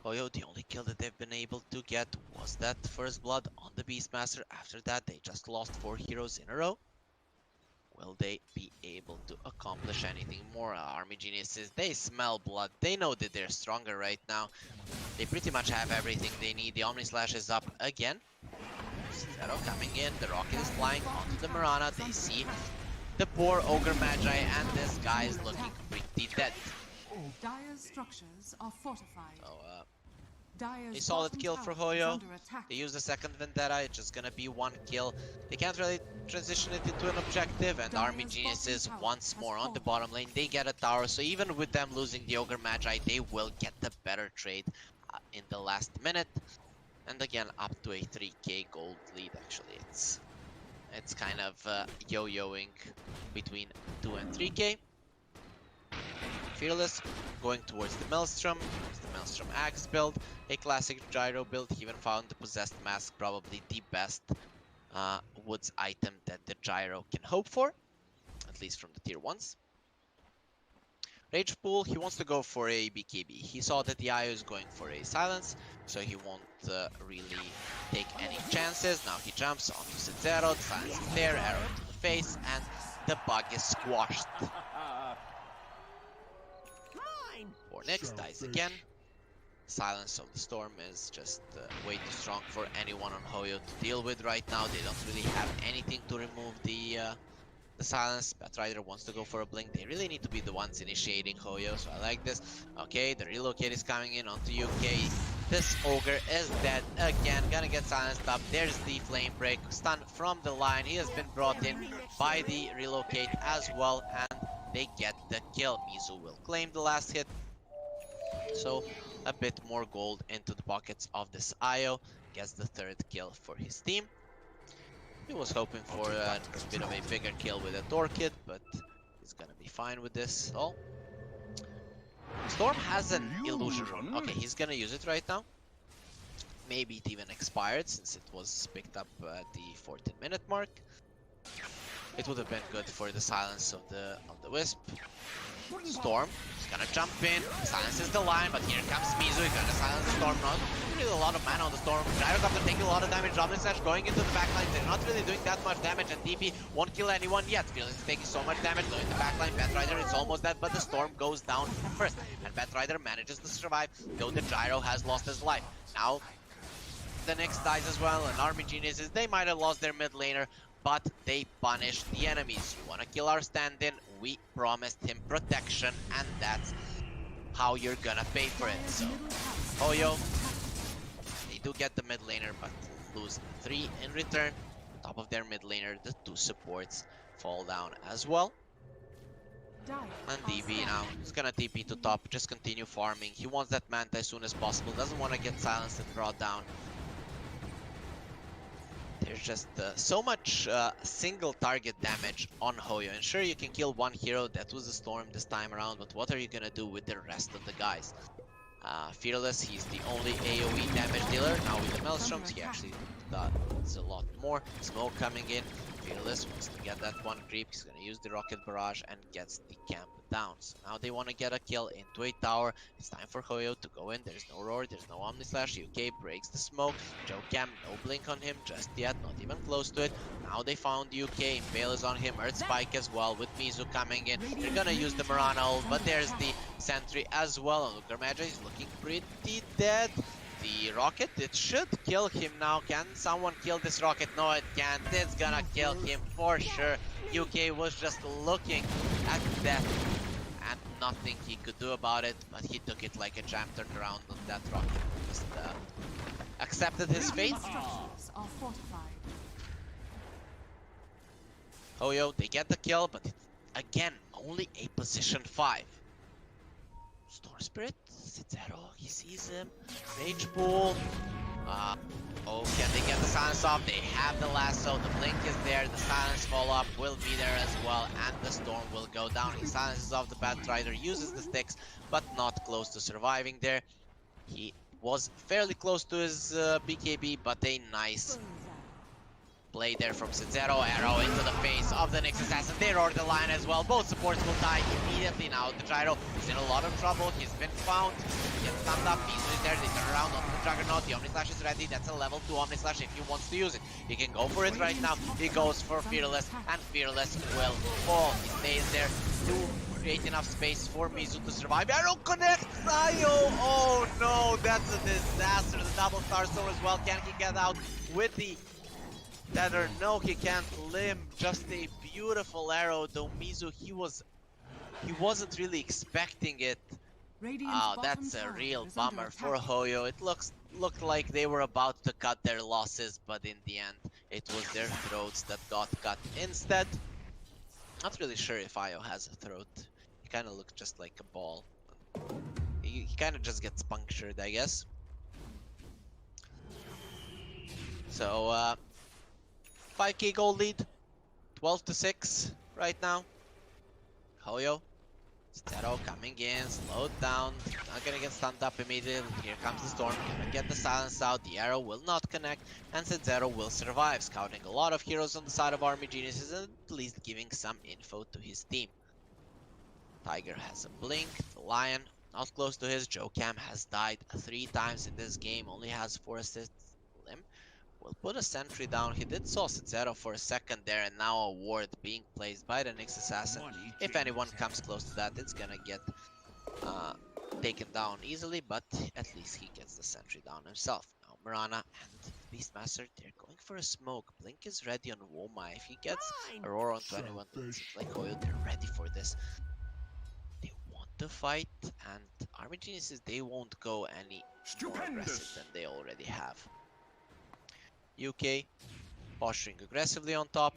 Hoyo, the only kill that they've been able to get was that first blood on the Beastmaster. After that, they just lost 4 heroes in a row. Will they be able to accomplish anything more? Army Geniuses, they smell blood. They know that they're stronger right now. They pretty much have everything they need. The Omni Slash is up again. Santero coming in. The rocket is flying onto the Mirana. They see the poor Ogre Magi, and this guy is looking pretty dead. Dire's structures are fortified. So, Dire's a solid bottom kill for tower is Hoyo. under attack. They use the second Vendetta, it's just gonna be 1 kill. They can't really transition it into an objective, and Army Dire's Geniuses bottom tower once has more on the fallen. bottom lane. They get a tower, so even with them losing the Ogre Magi, they will get the better trade in the last minute. And again, up to a 3k gold lead. Actually, it's kind of yo-yoing between 2 and 3k. Fearless going towards the Maelstrom. It's the Maelstrom Axe build, a classic gyro build. He even found the Possessed Mask, probably the best woods item that the gyro can hope for, at least from the tier 1s. Rage Pool, he wants to go for a BKB. He saw that the IO is going for a silence, so he won't really take any chances. Now he jumps onto Zero, the silence is there, arrow to the face, and the bug is squashed. Or Nyx dies again. Silence of the Storm is just way too strong for anyone on Hoyo to deal with right now. They don't really have anything to remove the silence. Batrider wants to go for a blink. They really need to be the ones initiating Hoyo, so I like this. Okay, the relocate is coming in onto UK. This Ogre is dead again, gonna get silenced up. There's the Flame Break, stun from the line. He has been brought in by the relocate as well, and they get the kill. Mizu will claim the last hit. So a bit more gold into the pockets of this IO. Gets the 3rd kill for his team. He was hoping for a bit of a bigger kill with a Orchid, but he's gonna be fine with this. Oh, Storm has an illusion rune. Okay, he's gonna use it right now. Maybe it even expired since it was picked up at the 14-minute mark. It would have been good for the silence of the Wisp. Storm is gonna jump in, silences the line, but here comes Mizu. He's gonna silence the Storm. Not really a lot of mana on the Storm. Gyrocopter taking a lot of damage. Dominant Slash going into the backline. They're not really doing that much damage, and DP won't kill anyone yet. Fearless is taking so much damage. Going to the backline. Batrider is almost dead, but the Storm goes down first, and Batrider manages to survive, though the Gyro has lost his life. Now the Nyx dies as well, and Army Geniuses, they might have lost their mid laner, but they punish the enemies. You wanna kill our stand-in? We promised him protection, and that's how you're gonna pay for it. So, Hoyo, they do get the mid laner, but lose 3 in return. On top of their mid laner, the 2 supports fall down as well. And DB now, he's gonna TP to top, just continue farming. He wants that Manta as soon as possible, doesn't want to get silenced and brought down. There's just so much single target damage on Hoyo. And sure, you can kill 1 hero, that was the Storm this time around, but what are you gonna do with the rest of the guys? Fearless, he's the only AoE damage dealer. Now with the Maelstroms, he actually does a lot more. Smoke coming in. Fearless wants to get that one creep. He's gonna use the rocket barrage and gets the camp down. So now they want to get a kill into a tower. It's time for Hoyo to go in. There's no roar, there's no Omni Slash. UK breaks the smoke. Joe Cam, no blink on him just yet, not even close to it. Now they found UK. Impale is on him. Earth Spike as well with Mizu coming in. They're gonna use the Mirana ult, but there's the sentry as well. And Luker Magi is looking pretty dead. The rocket, it should kill him now. Can someone kill this rocket? No, it can't. It's gonna kill him for sure. UK was just looking at death and nothing he could do about it, but he took it like a champ, turned around on that rocket. Just accepted his fate. Radiant structures are fortified. Hoyo, they get the kill, but it's, again, only a position 5. Storm Spirit, Zero, he sees him. Rage Pool. Oh, can they get the silence off? They have the lasso, the blink is there, the silence follow-up will be there as well, and the storm will go down. He silences off the Batrider, uses the sticks, but not close to surviving there. He was fairly close to his BKB, but a nice play there from Zero. Arrow into the face of the Nyx Assassin. They roar the line as well. Both supports will die immediately now. The Gyro is in a lot of trouble. He's been found. He gets stunned up. Mizu is there. They turn around on the Juggernaut. The Omni Slash is ready. That's a level 2 Omni Slash if he wants to use it. He can go for it right now. He goes for Fearless, and Fearless will fall. He stays there to create enough space for Mizu to survive. Arrow connects! Ayo! Oh no, that's a disaster. The double Starstone as well. Can he get out with the Tether? No, he can't limb. Just a beautiful arrow, though Mizu, he wasn't really expecting it. Oh, that's a real bummer for Hoyo. It looked like they were about to cut their losses, but in the end, it was their throats that got cut instead. Not really sure if Io has a throat. He kind of looks just like a ball. He kind of just gets punctured, I guess. So, 5k gold lead, 12-6 right now. Hoyo, Zero coming in, slowed down, not gonna get stunned up immediately. Here comes the storm, gonna get the silence out, the arrow will not connect, and Zero will survive, scouting a lot of heroes on the side of Army Geniuses and at least giving some info to his team. Tiger has a blink, the Lion not close to his. Joe Cam has died 3 times in this game, only has 4 assists. Lim will put a sentry down. He did saw Zero for a second there, and now a ward being placed by the Nyx Assassin. If anyone comes close to that, it's gonna get taken down easily, but at least he gets the sentry down himself. Now Mirana and Beastmaster, they're going for a smoke. Blink is ready on Woma. If he gets Aurora on 21, it's like Hoyo, they're ready for this. They want to fight, and Army Geniuses, they won't go any more aggressive than they already have. UK posturing aggressively on top.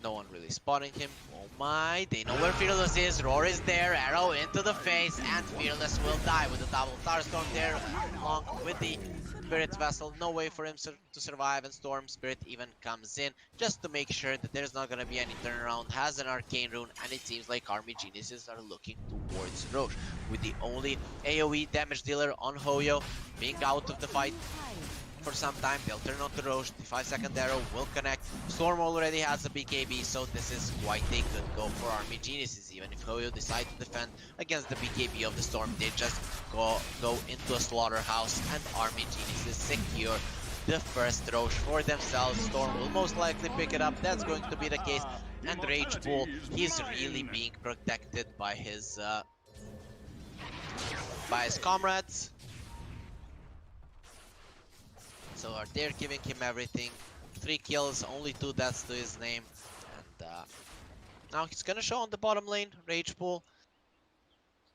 No one really spotting him. Oh my, they know where Fearless is. Roar is there, arrow into the face, and Fearless will die with a double Starstorm there, along with the Spirit Vessel. No way for him to survive, and Storm Spirit even comes in just to make sure that there's not gonna be any turnaround. Has an Arcane Rune, and it seems like Army Geniuses are looking towards Roche, with the only AoE damage dealer on Hoyo being out of the fight for some time. They'll turn on to Roche. The 5-second arrow will connect. Storm already has a BKB, so this is quite a good go for Army Geniuses. Even if Hoyo decide to defend against the BKB of the Storm, they just go into a slaughterhouse, and Army Geniuses secure the first Roche for themselves. Storm will most likely pick it up. That's going to be the case. And Rage Bull, he's really being protected by his comrades. So they're giving him everything. 3 kills, only 2 deaths to his name. And now he's gonna show on the bottom lane, Rage Pool.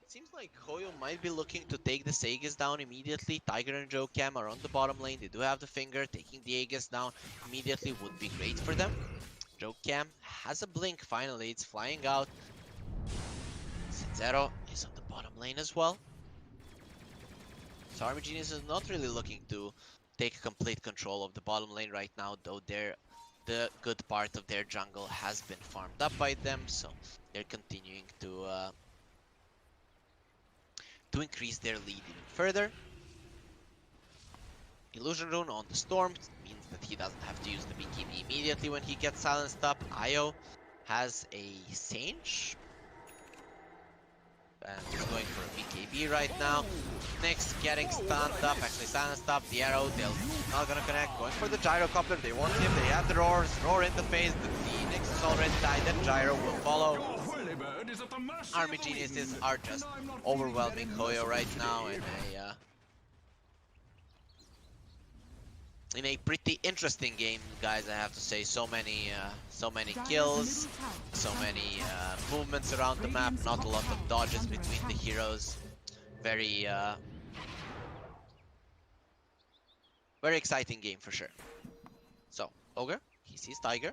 It seems like Hoyo might be looking to take the Aegis down immediately. Tiger and Joe Cam are on the bottom lane. They do have the finger. Taking the Aegis down immediately would be great for them. Joe Cam has a blink finally. It's flying out. Zero is on the bottom lane as well. So Army Genius is not really looking to take complete control of the bottom lane right now, though the good part of their jungle has been farmed up by them, so they're continuing to to increase their lead even further. Illusion Rune on the Storm means that he doesn't have to use the BKB immediately when he gets silenced up. Io has a Sage. And he's going for a BKB right now. Nyx getting stunned up, actually silenced up. The arrow, they're not gonna connect. Going for the gyrocopter, they want him, they have the roars. Roar in the face, the Nyx is already died, then gyro will follow. Army Geniuses are just overwhelming Hoyo right now in a pretty interesting game, guys. I have to say, so many kills, so many movements around the map, not a lot of dodges between the heroes. Very exciting game for sure. So Ogre, he sees Tiger.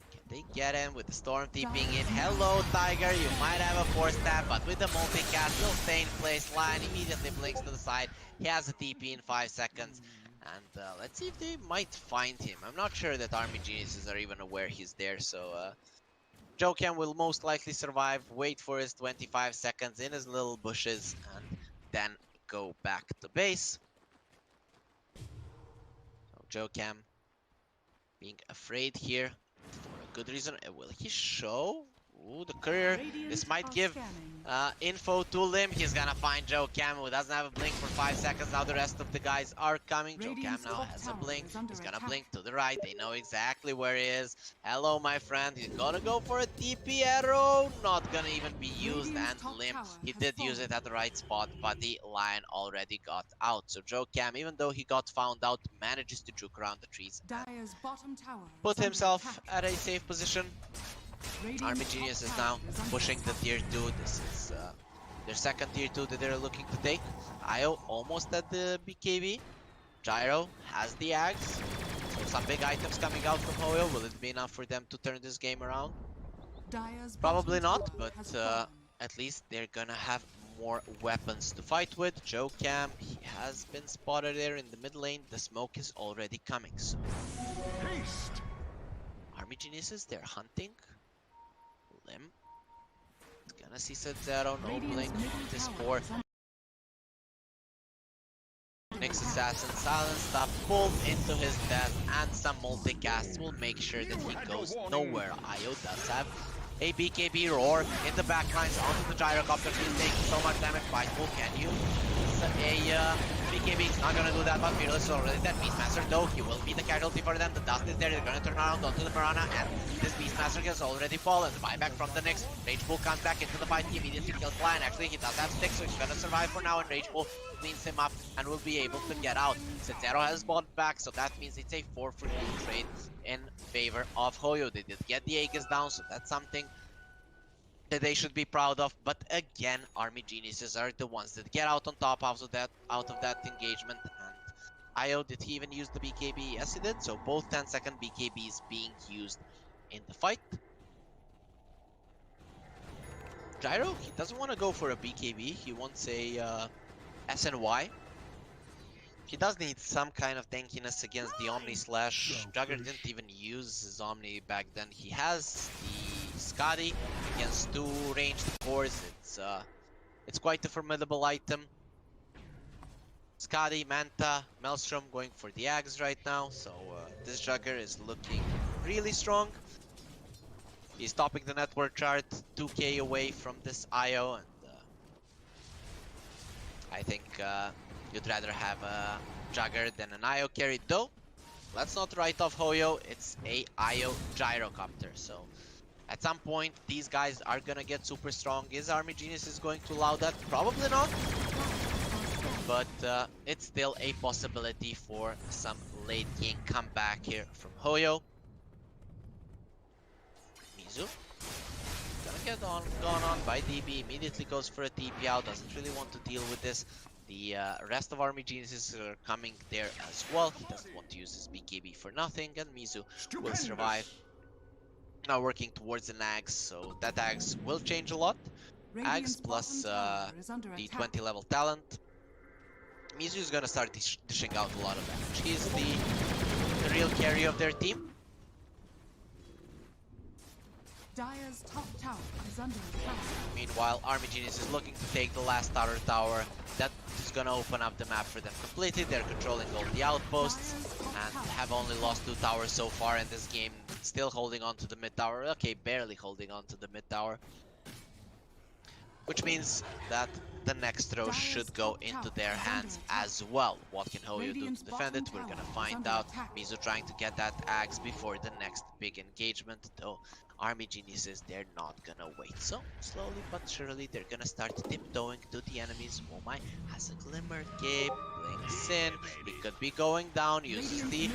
Can they get him with the Storm TPing in? Hello Tiger, you might have a 4-stab, but with the multicast, he'll stay in place. Line immediately blinks to the side. He has a TP in 5 seconds. And let's see if they might find him. I'm not sure that Army Geniuses are even aware he's there, so Jokam will most likely survive, wait for his 25 seconds in his little bushes, and then go back to base. So Jokam being afraid here for a good reason. Will he show? Ooh, the courier. This might give info to Lim. He's gonna find Jokam, who doesn't have a blink for 5 seconds. Now the rest of the guys are coming. Jokam now has a blink. He's gonna blink to the right. They know exactly where he is. Hello, my friend. He's gonna go for a TP arrow. Not gonna even be used. And Lim, he did use it at the right spot, but the Lion already got out. So Jokam, even though he got found out, manages to juke around the trees and put himself at a safe position. Army Genius is now pushing the tier 2. This is their second tier 2 that they're looking to take. Io almost at the BKB. Gyro has the Axe. So some big items coming out from Hoyo. Will it be enough for them to turn this game around? Probably not, but at least they're gonna have more weapons to fight with. Jokam, he has been spotted there in the mid lane. The smoke is already coming. So Haste! Army Geniuses, they're hunting. Lim. It's gonna see Sub-Zero, no blink, this 4. Nyx Assassin silenced up, pulled into his death, and some multicasts will make sure that he goes nowhere. Io does have a BKB roar in the backlines onto the gyrocopter. He's taking so much damage. Fightful, can you? A BKB is not gonna do that, but Fearless is already dead. Beastmaster though, he will be the casualty for them. The dust is there, they're gonna turn around onto the Mirana, and this Beastmaster has already fallen. The buyback from the Nyx. Rage Bull comes back into the fight, he immediately kills Lion. Actually, he does have sticks, so he's gonna survive for now, and Rage Bull cleans him up and will be able to get out. Sub-Zero has bought back, so that means it's a 4-for-3 trade in favor of Hoyo. They did get the Aegis down, so that's something that they should be proud of. But again, Army Geniuses are the ones that get out on top out of that engagement. And Io, did he even use the BKB? Yes, he did. So both 10-second BKBs being used in the fight. Gyro, he doesn't want to go for a BKB. He wants a SNY. He does need some kind of tankiness against the Omni slash. Jugger didn't even use his Omni back then. He has the Scotty against 2 ranged cores. It's quite a formidable item. Scotty, Manta, Maelstrom going for the Axe right now. So this Jugger is looking really strong. He's topping the network chart, 2k away from this Io, and I think you'd rather have a Jugger than an Io carry. Though, let's not write off Hoyo, it's a Io gyrocopter. So at some point, these guys are gonna get super strong. Is Army Geniuses going to allow that? Probably not. But it's still a possibility for some late game comeback here from Hoyo. Mizu gonna get gone on by DB, immediately goes for a TP out, doesn't really want to deal with this. The rest of Army Geniuses are coming there as well. He doesn't want to use his BKB for nothing, and Mizu will survive. Now working towards an Axe, so that Axe will change a lot. Axe plus the 20 level talent. Mizu is gonna start dishing out a lot of damage. He's the real carry of their team. Dire's top tower is under attack. Meanwhile, Army Genius is looking to take the last starter tower. That is gonna open up the map for them completely. They're controlling all the outposts and have only lost 2 towers so far in this game. Still holding on to the mid tower. Okay, barely holding on to the mid tower. Which means that the next throw should go into their hands as well. What can Hoyo do to defend it? We're gonna find out. Mizu trying to get that axe before the next big engagement, though Army Geniuses, they're not gonna wait. So, slowly but surely, they're gonna start tiptoeing to the enemies. Womai has a glimmer cape, blinks in, he could be going down, uses the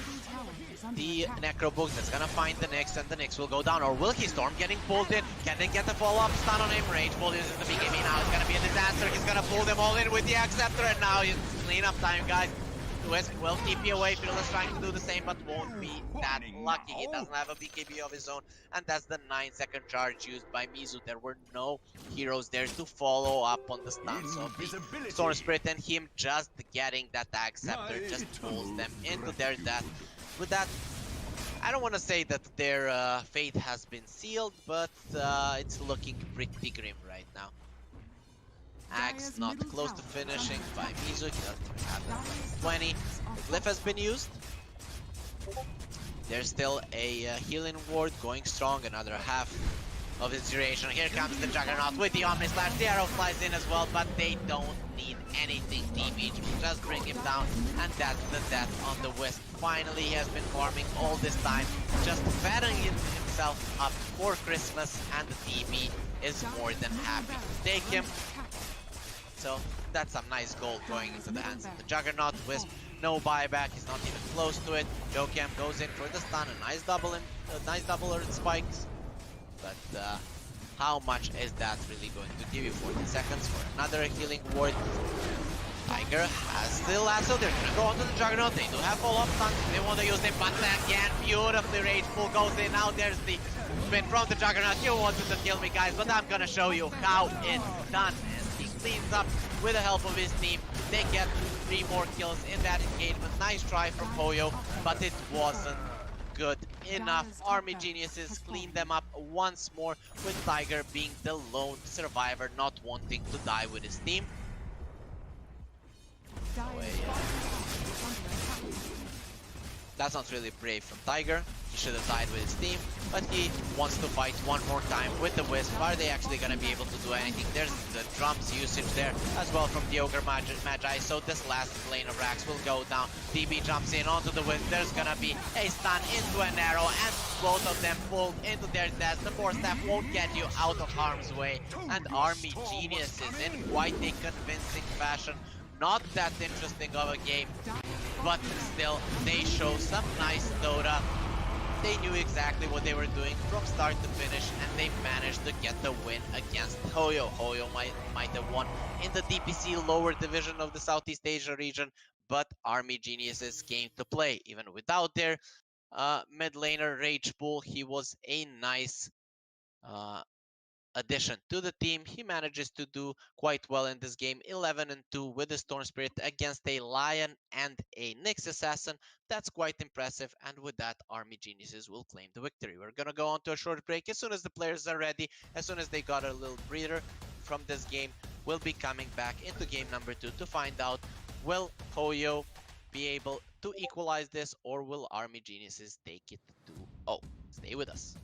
Necro Book that's gonna find the Nyx, and the Nyx will go down. Or will he? Storm getting pulled in. Can they get the follow-up stun on him? Rageful uses the BKB now. It's gonna be a disaster. He's gonna pull them all in with the Acceptor, and now it's cleanup time, guys. Wisp will TP away. Fearless trying to do the same, but won't be that lucky. He doesn't have a BKB of his own, and that's the 9-second charge used by Mizu. There were no heroes there to follow up on the stuns of the Storm Spirit, and him just getting that Acceptor just pulls them into their death. With that, I don't want to say that their fate has been sealed, but it's looking pretty grim right now. Axe not close to finishing by Mizu. He doesn't have 20. Glyph has been used. There's still a healing ward going strong, another half of its duration. Here comes the Juggernaut with the Omni Slash. The arrow flies in as well, but they don't need anything. TB will just bring him down, and that's the death on the Wisp. Finally, he has been farming all this time, just fattening himself up for Christmas, and the TB is more than happy to take him. So that's some nice gold going into the hands of the Juggernaut. Wisp, no buyback, he's not even close to it. Jokem goes in for the stun, a nice doubler in spikes. But how much is that really going to give you? 40 seconds for another healing ward. Tiger has the lasso, they're gonna go onto the Juggernaut. They do have follow-up stuns, they want to use it, but again, beautifully Rageful goes in. Now there's the spin from the Juggernaut. You wanted to kill me, guys, but I'm gonna show you how it's done. Cleans up with the help of his team. They get 3 more kills in that engagement. Nice try from Hoyo, but it wasn't good enough. Army Geniuses clean them up once more, with Tiger being the lone survivor, not wanting to die with his team. That's not really brave from Tiger. He should have died with his team, but he wants to fight one more time with the Wisp. Are they actually going to be able to do anything? There's the drums usage there as well from the Ogre Magi, so this last lane of racks will go down. DB jumps in onto the Wisp. There's going to be a stun into an arrow, and both of them pulled into their death. The Force Staff won't get you out of harm's way, and Army Geniuses in quite a convincing fashion. Not that interesting of a game, but still, they show some nice Dota. They knew exactly what they were doing from start to finish, and they managed to get the win against Hoyo. Hoyo might have won in the DPC lower division of the Southeast Asia region, but Army Geniuses came to play. Even without their mid laner Rage Bull, he was a nice addition to the team. He manages to do quite well in this game, 11-2 with the Storm Spirit against a Lion and a Nyx Assassin. That's quite impressive, and with that, Army Geniuses will claim the victory. We're gonna go on to a short break. As soon as the players are ready, as soon as they got a little breather from this game, we'll be coming back into game number 2 to find out, will Hoyo be able to equalize this, or will Army Geniuses take it to 2-0? Stay with us.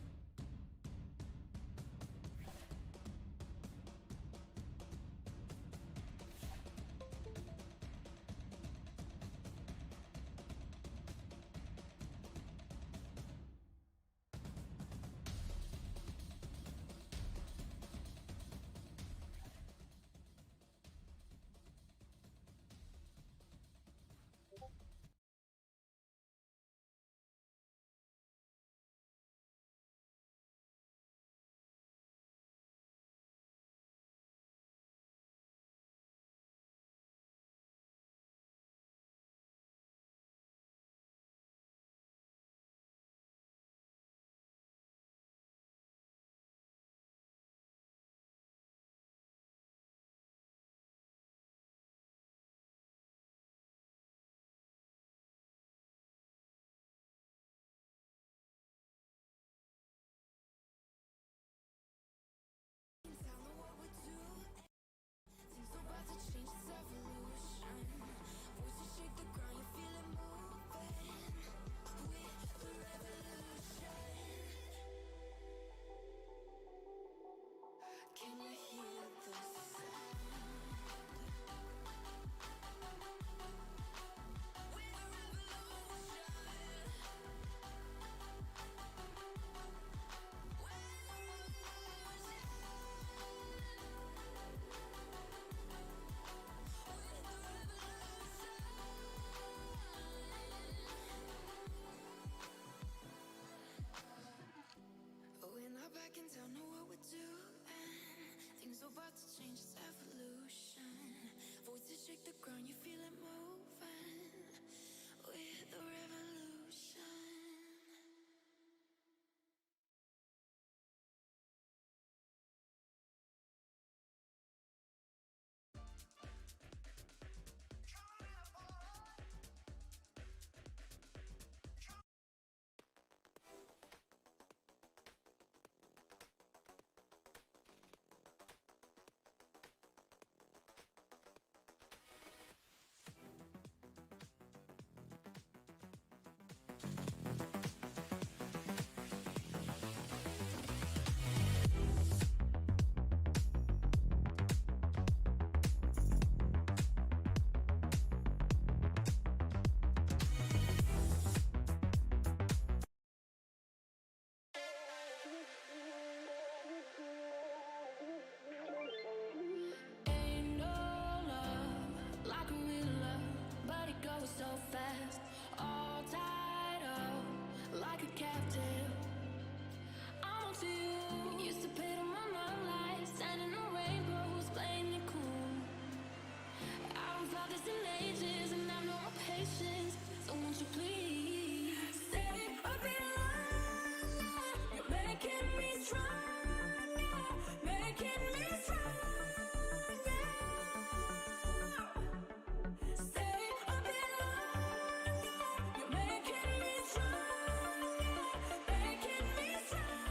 shake the ground, you feel it moving with the revolution. Ain't no love like a real love, but it goes so fast. All tied up like a captive. I'm on to you. Used to pay to my mind like standing on rainbows, playing it cool. I don't felt this in ages, and I've no more patience. So won't you please stay a bit longer? You're making me stronger, making me stronger. Stay a bit longer. You're making me stronger, making me stronger.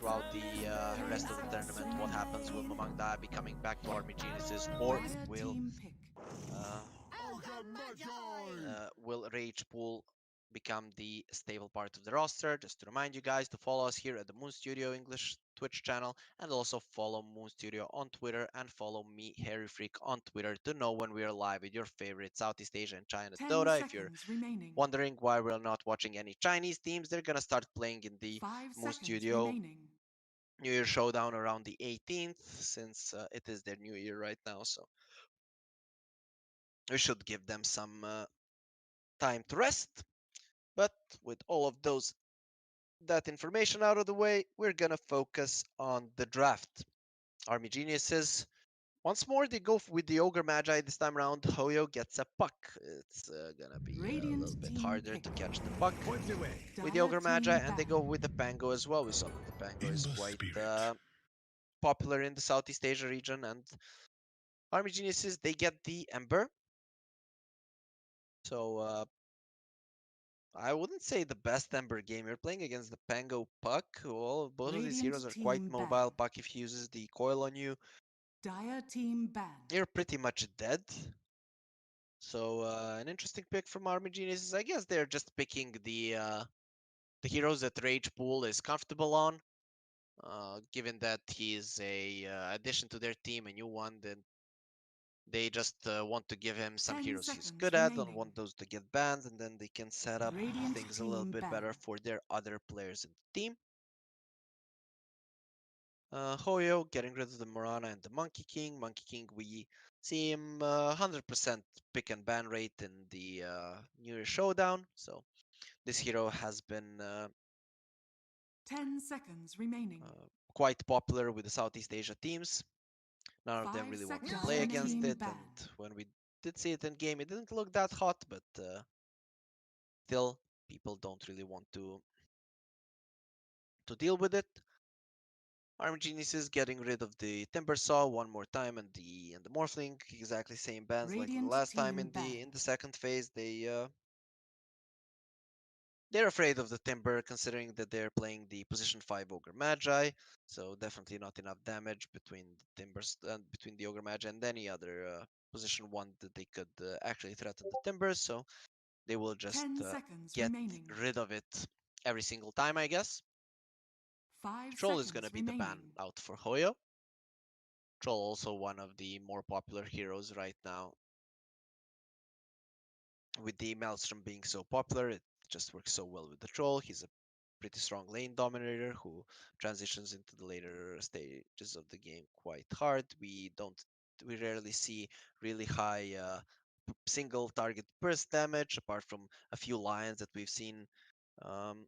throughout the rest of the tournament. What happens? Will Mamang Da be coming back to Army Geniuses, or Fire will team pick. will Rage Pool become the stable part of the roster? Just to remind you guys to follow us here at the Moon Studio English Twitch channel, and also follow Moon Studio on Twitter, and follow me, Harry Freak, on Twitter to know when we are live with your favorite Southeast Asia and China 10 Dota. If you're seconds remaining. wondering why we're not watching any Chinese teams, they're gonna start playing in the 5 Moon seconds Studio remaining. New Year Showdown around the 18th, since it is their new year right now, so we should give them some time to rest. But with all of that information out of the way, we're gonna focus on the draft. Army Geniuses, once more they go with the Ogre Magi. This time around, Hoyo gets a puck. It's gonna be a Radiant little bit team harder pick. to catch the puck Point the way. with the Dire Ogre team Magi, and they ban. go with the Pango as well. We saw that the Pango In is the quite spirit. popular in the Southeast Asia region, and Army Geniuses, they get the Ember. So I wouldn't say the best Ember game. You're playing against the Pango Puck. Well, both of these Radiant heroes are quite team ban. mobile. Puck, if he uses the coil on you, Dire team ban. you're pretty much dead. So an interesting pick from Army Geniuses. I guess they're just picking the heroes that Rage Pool is comfortable on. Given that he's a addition to their team, a new one, then they just want to give him some 10 heroes he's seconds good at, don't remaining. want those to get banned, and then they can set up Radiant things a little team bit ban. better for their other players in the team. Hoyo getting rid of the Morana and the Monkey King. Monkey King, we see him 100% pick and ban rate in the New Year Showdown. So this hero has been 10 seconds remaining. quite popular with the Southeast Asia teams. None of them 5 really wanted to seconds play against team it, ban. and when we did see it in game, it didn't look that hot, but still, people don't really want to deal with it. Army Geniuses getting rid of the Timber Saw one more time, and the Morphling, exactly same bans like the Radiant last time team in the second phase. They're afraid of the Timber, considering that they're playing the position 5 Ogre Magi, so definitely not enough damage between the Timbers between the Ogre Magi and any other position 1 that they could actually threaten the Timbers, so they will just 10 seconds get remaining. rid of it every single time, I guess. 5 Troll is seconds going to be remaining. the ban out for Hoyo. Troll also one of the more popular heroes right now. With the Maelstrom being so popular, it just works so well with the Troll. He's a pretty strong lane dominator who transitions into the later stages of the game quite hard. We rarely see really high single target burst damage, apart from a few lions that we've seen um,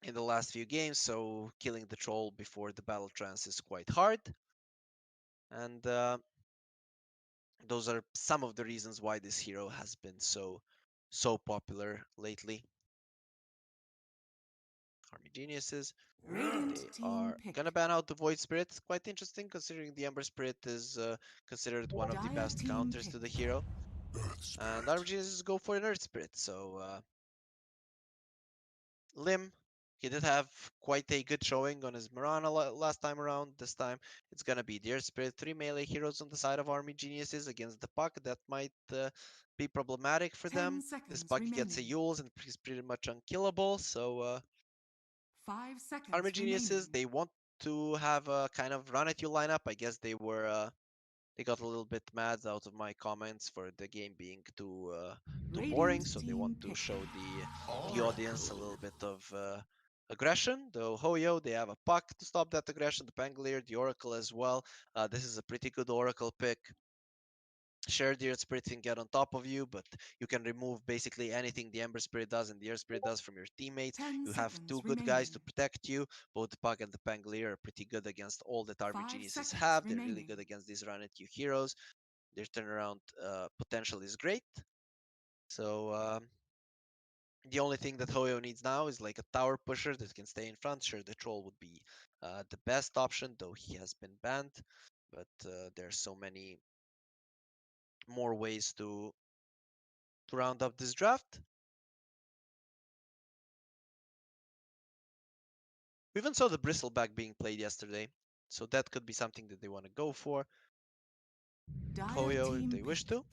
in the last few games. So killing the Troll before the battle trance is quite hard, and those are some of the reasons why this hero has been so popular lately. Army Geniuses, Radiant they team are pick. gonna ban out the Void Spirit. It's quite interesting considering the Ember Spirit is considered one of the Dire best team counters pick. to the hero. Earth And spirit. Army Geniuses go for an Earth Spirit. So Lim, he did have quite a good showing on his Mirana last time around. This time it's gonna be the Earth Spirit. 3 melee heroes on the side of Army Geniuses against the Puck. That might be problematic for 10 them. seconds This Puck gets a remaining. Yules and he's pretty much unkillable. So 5 seconds Army remaining. Geniuses, they want to have a kind of run at you lineup. I guess they got a little bit mad out of my comments for the game being too boring, Radiant so they team want to pick. show the audience a little bit of aggression. Though Hoyo, they have a Puck to stop that aggression, the Pangolier, the Oracle as well. This is a pretty good Oracle pick. Share the Earth Spirit can get on top of you, but you can remove basically anything the Ember Spirit does and the Earth Spirit does from your teammates. 10 You have seconds two good guys to remaining. protect you. Both the Pug and the Pangolier are pretty good against all that Army 5 Geniuses seconds have. They're really remaining. good against these run at you heroes. Their turnaround potential is great. So the only thing that Hoyo needs now is like a tower pusher that can stay in front. Sure, the Troll would be the best option, though he has been banned. But there are so many more ways to round up this draft. We even saw the bristleback being played yesterday, so that could be something that they want to go for. Dire Hoyo, if team they wish pick. to.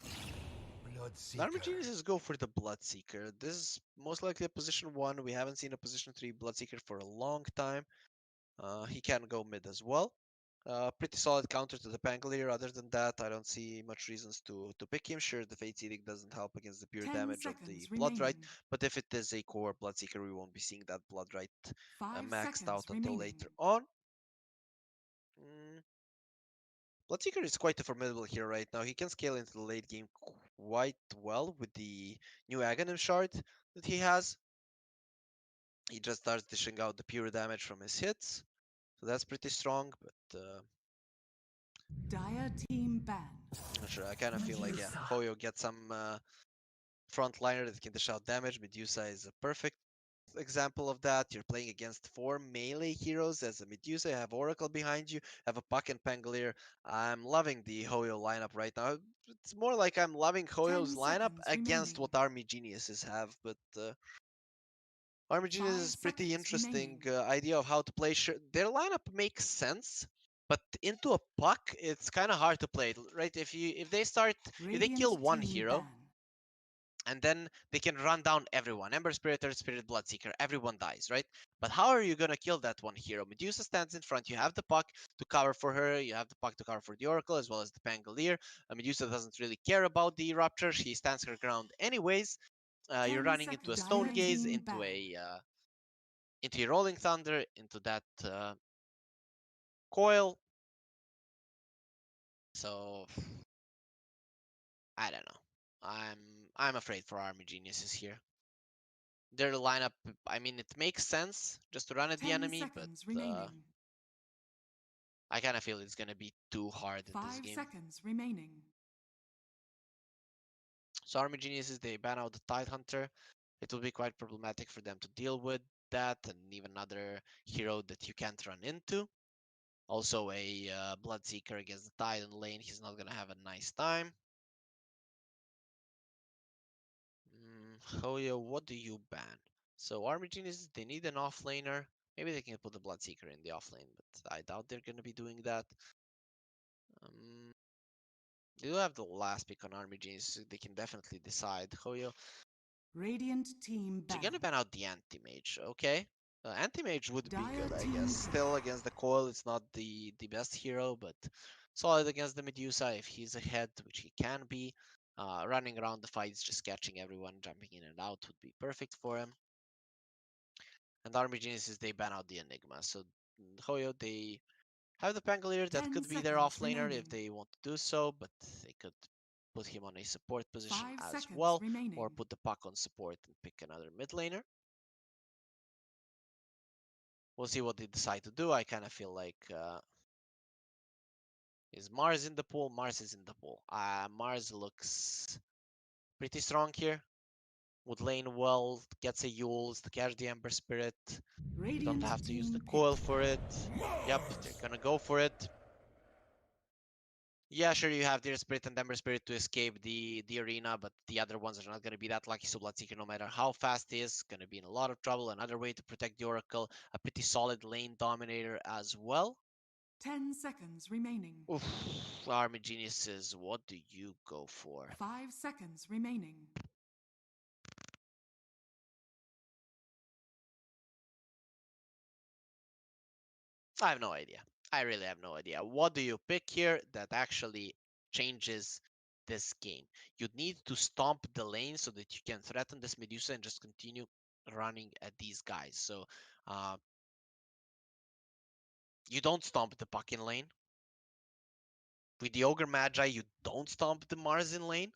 The Army Bloodseeker. Geniuses go for the Bloodseeker. This is most likely a position 1. We haven't seen a position 3 Bloodseeker for a long time. He can go mid as well. Pretty solid counter to the Pangolier. Other than that, I don't see much reasons to pick him. Sure, the Fate's Edict doesn't help against the pure 10 damage of the seconds Bloodrite, remaining. but if it is a core Bloodseeker, we won't be seeing that Bloodrite 5 maxed out seconds until remaining. later on. Bloodseeker is quite a formidable hero right now. He can scale into the late game quite well with the new Aghanim shard that he has. He just starts dishing out the pure damage from his hits, so that's pretty strong, but Dire team ban. not sure. I kind of feel like, yeah, Medusa. Hoyo gets some frontliner that can dish out damage. Medusa is a perfect example of that. You're playing against 4 melee heroes as a Medusa. You have Oracle behind you, have a Puck and Pangolier. I'm loving the Hoyo lineup right now. It's more like I'm loving 10 Hoyo's lineup seconds against remaining. what Army Geniuses have, but Army Genius 5 is pretty seconds interesting remaining. idea of how to play. Their lineup makes sense, but into a Puck, it's kind of hard to play, right? If they Radiant kill one team hero, ban. and then they can run down everyone. Ember Spirit, Earth Spirit, Bloodseeker, everyone dies, right? But how are you gonna kill that one hero? Medusa stands in front. You have the Puck to cover for her. You have the Puck to cover for the Oracle as well as the Pangolier. Medusa doesn't really care about the Rupture. She stands her ground anyways. You're 10 running into a seconds. Stone Dire Gaze, team into ban. a Rolling Thunder, into that coil. So I don't know. I'm afraid for Army Geniuses here. Their lineup, I mean, it makes sense just to run at the 10 enemy, but seconds remaining. I kind of feel it's going to be too hard in this 5 game. seconds remaining. So Army Geniuses, they ban out the Tidehunter. It will be quite problematic for them to deal with that, and even another hero that you can't run into. Also a Bloodseeker against the Tide in lane. He's not going to have a nice time. Hoyo, what do you ban? So Army Geniuses, they need an offlaner. Maybe they can put the Bloodseeker in the offlane, but I doubt they're going to be doing that. They do have the last pick on Army Genius, so they can definitely decide. Hoyo, Radiant team you're ban. gonna ban out the Anti-Mage, okay? Anti-Mage would be Dire good, I team guess. pick. Still against the Coil, it's not the best hero, but solid against the Medusa if he's ahead, which he can be. Running around the fights, just catching everyone, jumping in and out would be perfect for him. And Army Geniuses, they ban out the Enigma. So Hoyo, they have the Pangolier that 10 could be their seconds offlaner if remaining. they want to do so, but they could put him on a support position 5 as seconds well, remaining. or put the Puck on support and pick another mid laner. We'll see what they decide to do. I kind of feel like is Mars in the pool? Mars is in the pool. Mars looks pretty strong here. Would lane well, gets a Yules to catch the Ember Spirit. Radiant Don't have to use the team coil pick. for it. Yep, they're gonna go for it. Yeah, sure, you have the Spirit and Ember Spirit to escape the arena, but the other ones are not going to be that lucky, so Bloodseeker, no matter how fast he is, going to be in a lot of trouble. Another way to protect the Oracle, a pretty solid lane dominator as well. 10 seconds remaining. Oof, Army Geniuses, what do you go for? 5 seconds remaining. I have no idea. I really have no idea. What do you pick here that actually changes this game? You'd need to stomp the lane so that you can threaten this Medusa and just continue running at these guys. So you don't stomp the Puck in lane. With the Ogre Magi, you don't stomp the Mars in lane.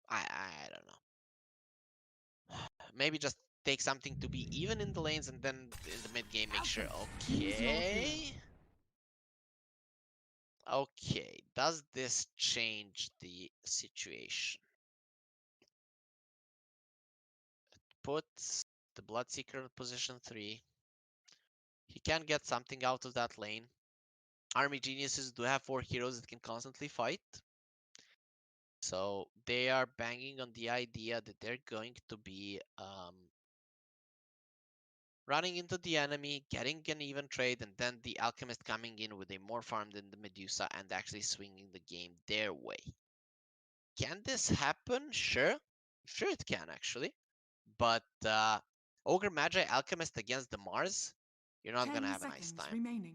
I don't know. Maybe just take something to be even in the lanes and then in the mid game make sure. Choose your hero. Okay. Okay, does this change the situation? Puts the Bloodseeker in position 3. He can get something out of that lane. Army Geniuses do have 4 heroes that can constantly fight. So they are banging on the idea that they're going to be running into the enemy, getting an even trade, and then the Alchemist coming in with a more farm than the Medusa and actually swinging the game their way. Can this happen? Sure. Sure it can, actually. But Ogre Magi Alchemist against the Mars, you're not going to 10 have a nice seconds time. remaining.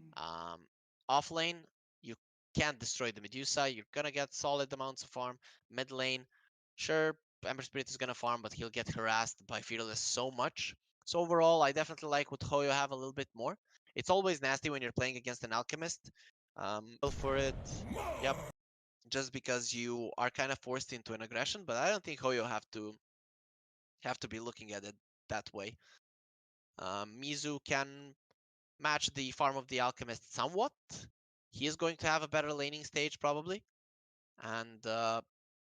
Off lane, you can't destroy the Medusa. You're going to get solid amounts of farm. Mid lane, sure, Ember Spirit is going to farm, but he'll get harassed by Fearless so much. So overall, I definitely like what Hoyo have a little bit more. It's always nasty when you're playing against an Alchemist. For it, yep, just because you are kind of forced into an aggression, but I don't think Hoyo have to be looking at it that way. Mizu can match the farm of the Alchemist somewhat. He is going to have a better laning stage probably, and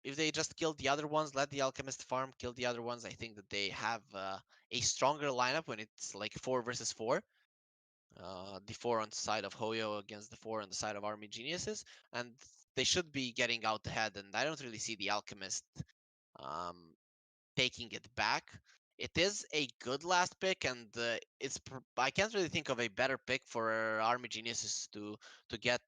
if they just kill the other ones, let the Alchemist farm, kill the other ones, I think that they have a stronger lineup when it's like 4 versus 4. The 4 on the side of Hoyo against the 4 on the side of Army Geniuses, and they should be getting out ahead, and I don't really see the Alchemist um, taking it back. It is a good last pick, and I can't really think of a better pick for Army Geniuses to get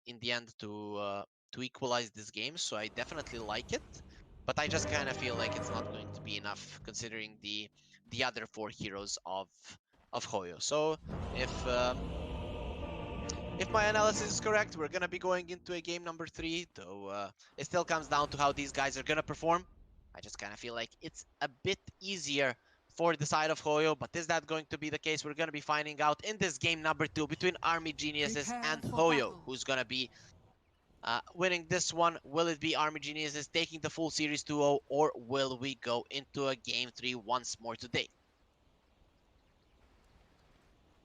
in the end to equalize this game. So I definitely like it, but I just kind of feel like it's not going to be enough considering the other 4 heroes of Hoyo. So if my analysis is correct, we're gonna be going into a game number 3, though it still comes down to how these guys are gonna perform. I just kind of feel like it's a bit easier for the side of Hoyo, but is that going to be the case? We're gonna be finding out in this game number 2 between Army Geniuses Prepare and for Hoyo, battle. who's gonna be winning this one. Will it be Army Geniuses taking the full series 2-0, or will we go into a game 3 once more today?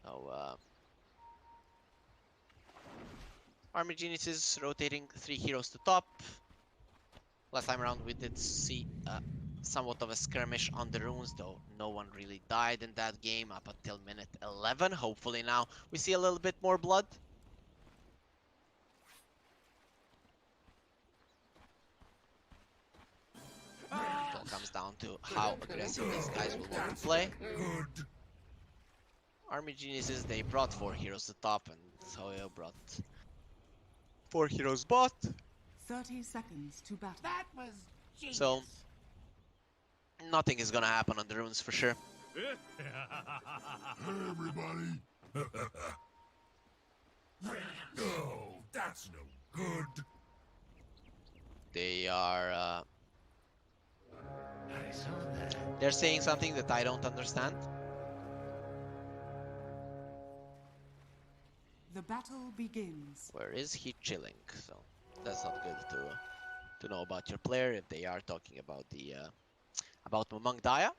So, Army Geniuses rotating 3 heroes to top. Last time around we did see somewhat of a skirmish on the runes, though no one really died in that game up until minute 11. Hopefully now we see a little bit more blood. It all comes down to how aggressive these guys will want to play. Army Geniuses, they brought 4 heroes to top, and Hoyo brought 4 heroes bot. 30 seconds to battle. That was genius. So nothing is gonna happen on the runes for sure. Everybody. No, that's no good. They are they're saying something that I don't understand. The battle begins. Where is he chilling? So that's not good to know about your player if they are talking about the about Mamang Daya.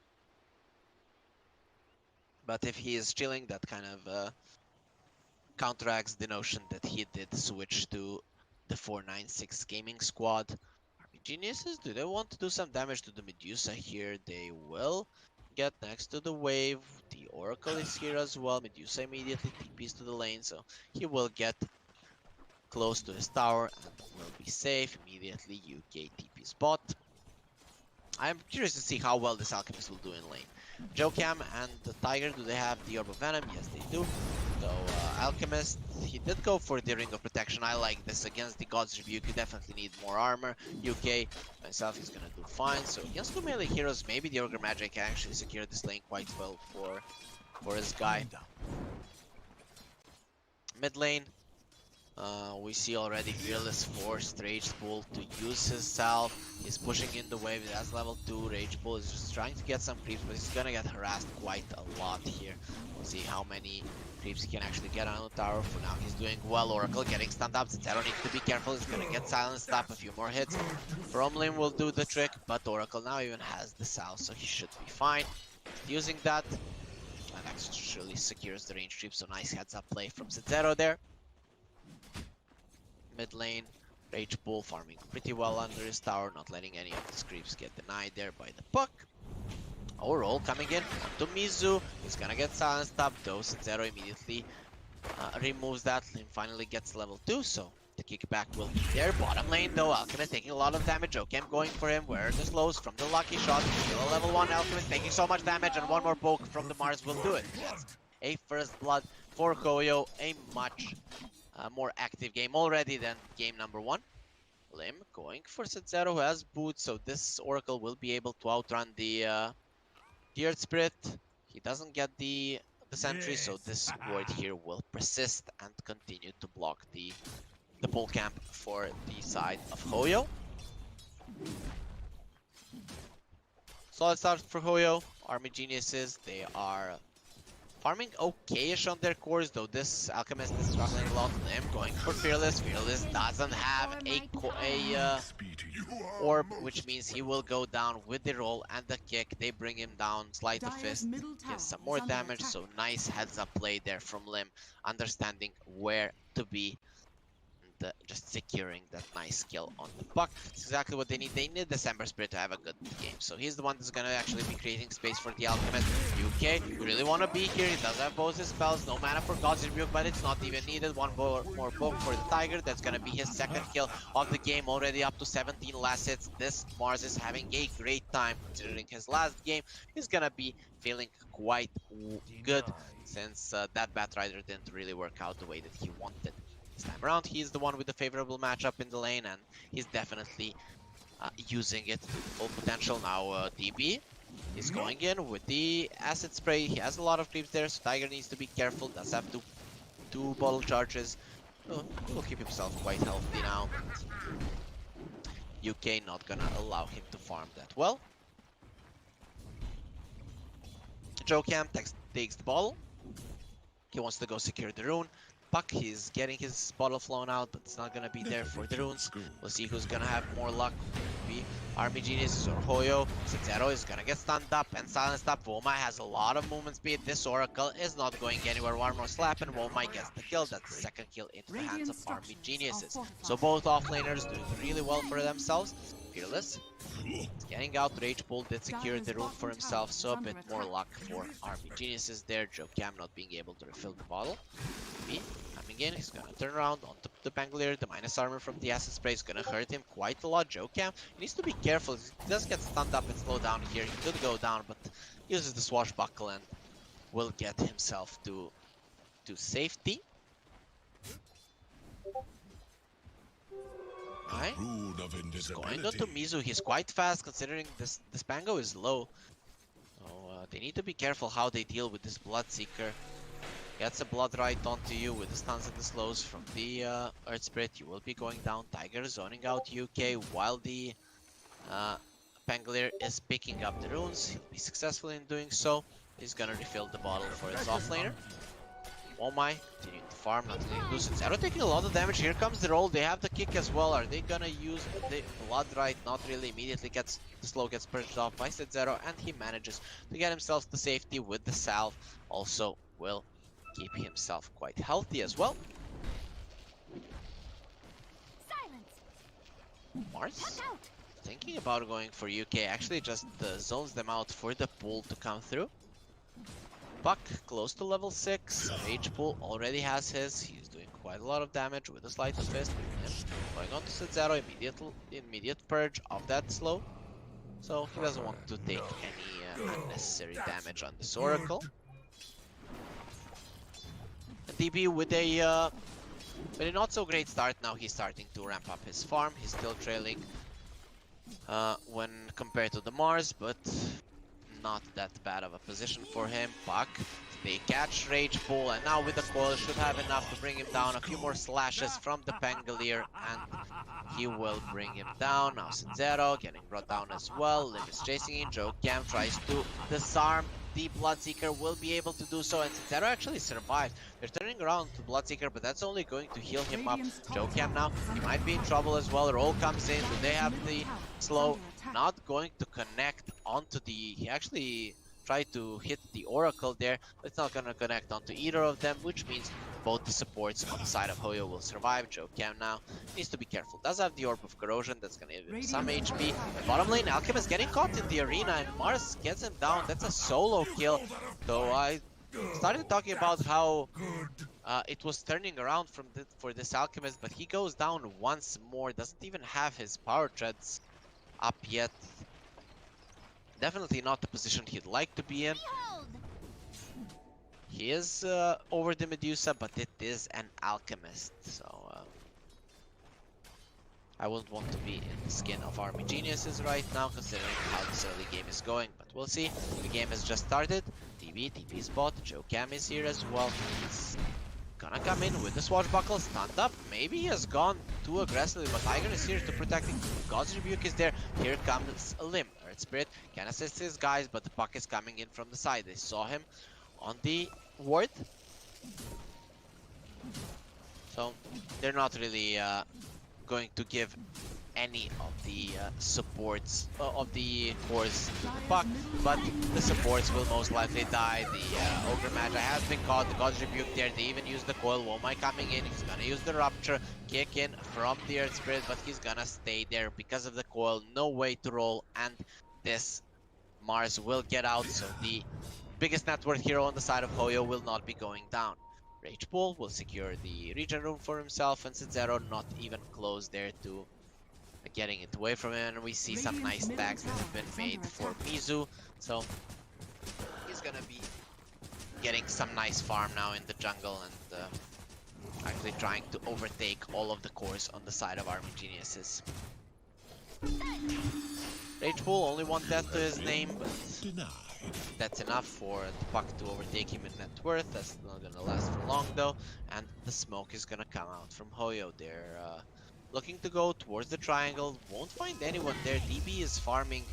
But if he is chilling, that kind of counteracts the notion that he did switch to the 496 gaming squad. Army Geniuses, do they want to do some damage to the Medusa here? They will get next to the wave. The Oracle is here as well. Medusa immediately TPs to the lane, so he will get close to his tower and will be safe. Immediately UK TP's bot. I'm curious to see how well this Alchemist will do in lane. Jokam and the Tiger, do they have the Orb of Venom? Yes, they do. So Alchemist, he did go for the Ring of Protection. I like this against the God's Rebuke. You definitely need more armor. UK myself is gonna do fine. So against 2 melee heroes, maybe the Ogre Magic can actually secure this lane quite well for his guy. Mid lane, we see already Fearless forced Rage Bull to use himself. He's pushing in the wave. That's level 2. Rage Bull is just trying to get some creeps, but he's gonna get harassed quite a lot here. We'll see how many creeps he can actually get on the tower. For now, he's doing well. Oracle getting stunned up. Zero needs to be careful. He's gonna get silenced up. A few more hits. Bromlin will do the trick, but Oracle now even has the Sal, so he should be fine. Using that, and actually secures the range creep. So nice heads up play from Zero there. Mid lane, Rage Bull farming pretty well under his tower, not letting any of the creeps get denied there by the puck. Overall coming in onto Mizu, he's gonna get silenced up, though Zero immediately removes that and finally gets level 2, so the kickback will be there. Bottom lane though, Alchemist taking a lot of damage. Jokem going for him. Where are the slows from the lucky shot? Still a level 1 Alchemist taking so much damage, and one more poke from the Mars will do it. That's a first blood for Koyo. A much more active game already than game number 1. Lim going for Sub-Zero, who has boots, so this Oracle will be able to outrun the Earth Spirit. He doesn't get the sentry, so this ward here will persist and continue to block the pull camp for the side of Hoyo. Solid start for Hoyo. Army Geniuses, they are farming okay-ish on their cores, though this Alchemist is struggling a lot. Lim going for Fearless. Fearless doesn't have a orb, which means he will go down with the roll and the kick. They bring him down, slide the fist, gives some more damage, so nice heads up play there from Lim, understanding where to be and just securing that nice kill on the puck. That's exactly what they need. They need December Spirit to have a good game, so he's the one that's gonna actually be creating space for the Alchemist. UK, you really want to be here. He does have both his spells, no mana for God's Rebuke, but it's not even needed. One more poke for the Tiger. That's gonna be his second kill of the game, already up to 17 last hits. This Mars is having a great time considering his last game. He's gonna be feeling quite good since that Batrider didn't really work out the way that he wanted. This time around, he's the one with the favorable matchup in the lane, and he's definitely using it to full potential. Now DB is going in with the acid spray. He has a lot of creeps there, so Tiger needs to be careful. Does have two bottle charges. Oh, he'll keep himself quite healthy now. UK not gonna allow him to farm that well. Jokem takes the bottle. He wants to go secure the rune. Puck, he's getting his bottle flown out, but it's not gonna be there for the runes. We'll see who's gonna have more luck. Be Army Genius or Hoyo. Sub-Zero is gonna get stunned up and silenced up. Womai has a lot of movement speed. This Oracle is not going anywhere. One more slap and Womai gets the kill. That's the second kill into the hands of Army Geniuses. So both offlaners doing really well for themselves. Fearless is getting out. Rage Bull did secure the rune for himself, so a bit more luck for Army Geniuses there. Jokem not being able to refill the bottle. B coming in, he's gonna turn around onto the Banglier. The minus armor from the acid spray is gonna hurt him quite a lot. Jokem, he needs to be careful. He does get stunned up and slowed down here. He could go down, but uses the swashbuckle and will get himself to safety. Right. Going on to Mizu, he's quite fast considering this Pango is low. So they need to be careful how they deal with this Bloodseeker. Gets a blood right onto you with the stuns and the slows from the Earth Spirit. You will be going down. Tiger zoning out UK while the Pangolier is picking up the runes. He'll be successful in doing so. He's gonna refill the bottle for his offlaner. Womai continuing to farm, not letting loose. Zero taking a lot of damage. Here comes the roll. They have the kick as well. Are they gonna use the blood right? Not really. Immediately the slow gets purged off by Zero, and he manages to get himself to safety with the salve. Also will keep himself quite healthy as well. Silence. Mars thinking about going for UK, actually just zones them out for the pull to come through. Puck close to level 6. Rage Pull already has his. He's doing quite a lot of damage with a Sleight of Fist. Going on to Zero, immediate purge of that slow. So he doesn't want to take any unnecessary damage on this Oracle. DB with a not so great start. Now he's starting to ramp up his farm. He's still trailing when compared to the Mars, but not that bad of a position for him. Puck, they catch Rage Pull, and now with the coil should have enough to bring him down. A few more slashes from the Pangolier, and he will bring him down. Now Zero getting brought down as well. Lim is chasing in. Jokem tries to disarm the Bloodseeker, will be able to do so, and Zero actually survived. They're turning around to Bloodseeker, but that's only going to heal him up. Jokem now, he might be in trouble as well. Roll comes in. Do they have the slow? Not going to connect onto the... He actually tried to hit the Oracle there, but it's not going to connect onto either of them, which means both the supports on the side of Hoyo will survive. Jokem now needs to be careful. Does have the Orb of Corrosion, that's going to give him some HP. The bottom lane, Alchemist getting caught in the arena, and Mars gets him down. That's a solo kill. So I started talking about how it was turning around for this Alchemist, but he goes down once more. Doesn't even have his power treads up yet. Definitely not the position he'd like to be in. He is over the Medusa, but it is an Alchemist, so I wouldn't want to be in the skin of Army Geniuses right now, considering how this early game is going, but we'll see. The game has just started. TP spot, Joe Cam is here as well. He's gonna come in with the swashbuckle, stunned up. Maybe he has gone too aggressively, but Tiger is here to protect him. God's Rebuke is there. Here comes a Limb. Earth Spirit can assist his guys, but the puck is coming in from the side. They saw him on the ward. So they're not really going to give any of the supports of the cores to the puck, but the supports will most likely die. The Ogre Magi has been caught, the God's Rebuke there, they even use the coil. Womai coming in, he's gonna use the Rupture, kick in from the Earth Spirit, but he's gonna stay there because of the coil, no way to roll, and this Mars will get out, so the biggest net worth hero on the side of Hoyo will not be going down. Rage Bull will secure the regen room for himself, and Zero not even close there to getting it away from him. And we see some nice stacks that have been made for Mizu, so he's gonna be getting some nice farm now in the jungle and actually trying to overtake all of the cores on the side of Army Geniuses. Rage Bull, only one death to his name, but that's enough for the puck to overtake him in net worth. That's not gonna last for long though, and the smoke is gonna come out from Hoyo. They're looking to go towards the triangle, won't find anyone there. DB is farming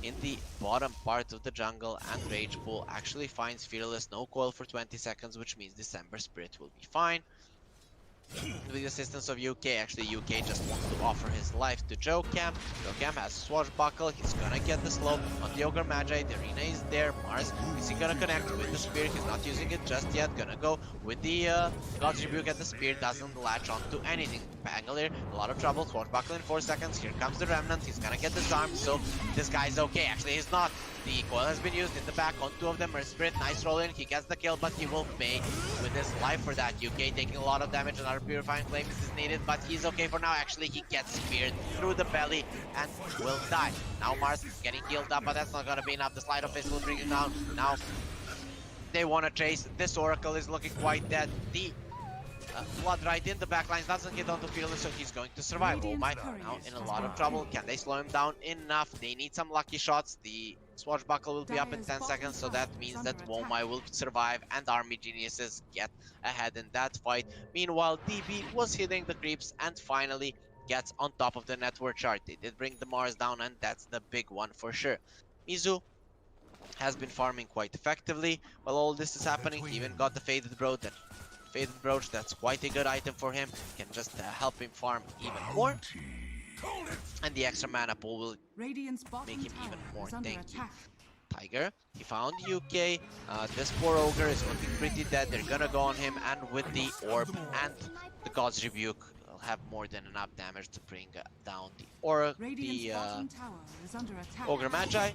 in the bottom part of the jungle, and Rage Bull actually finds Fearless, no coil for 20 seconds, which means December Spirit will be fine. With the assistance of UK, actually UK just wants to offer his life to Joe Cam. Joe Cam has Swashbuckle, he's gonna get the slope on the Ogre Magi, the arena is there. Mars, is he gonna connect with the Spear? He's not using it just yet, gonna go with the God's Rebuke, and the Spear doesn't latch onto anything. Bangalore, a lot of trouble, Swashbuckle in 4 seconds, here comes the Remnant, he's gonna get disarmed, so this guy's okay. Actually he's not. The coil has been used in the back on 2 of them. Earth Spirit, nice roll in, he gets the kill, but he will pay with his life for that. UK taking a lot of damage, another Purifying Flame is needed, but he's okay for now. Actually, he gets speared through the belly and will die. Now Mars getting healed up, but that's not gonna be enough. The Slide of Fist will bring him down. Now they want to chase. This Oracle is looking quite dead. The Blood right in the backlines doesn't get onto Fearless, so he's going to survive. Oh my, now in a lot of trouble. Can they slow him down enough? They need some lucky shots. The Swashbuckle will be up in 10 seconds, so that means that Womai will survive and Army Geniuses get ahead in that fight. Meanwhile, DB was hitting the creeps and finally gets on top of the network chart. They did bring the Mars down, and that's the big one for sure. Mizu has been farming quite effectively while all this is happening. He even got the Faded Brooch, that's quite a good item for him. Can just help him farm even more. And the extra mana pool will make him even more tanky. Tiger, he found UK. This poor Ogre is looking pretty dead. They're gonna go on him, and with the Orb and the God's Rebuke, will have more than enough damage to bring down the Ogre Magi.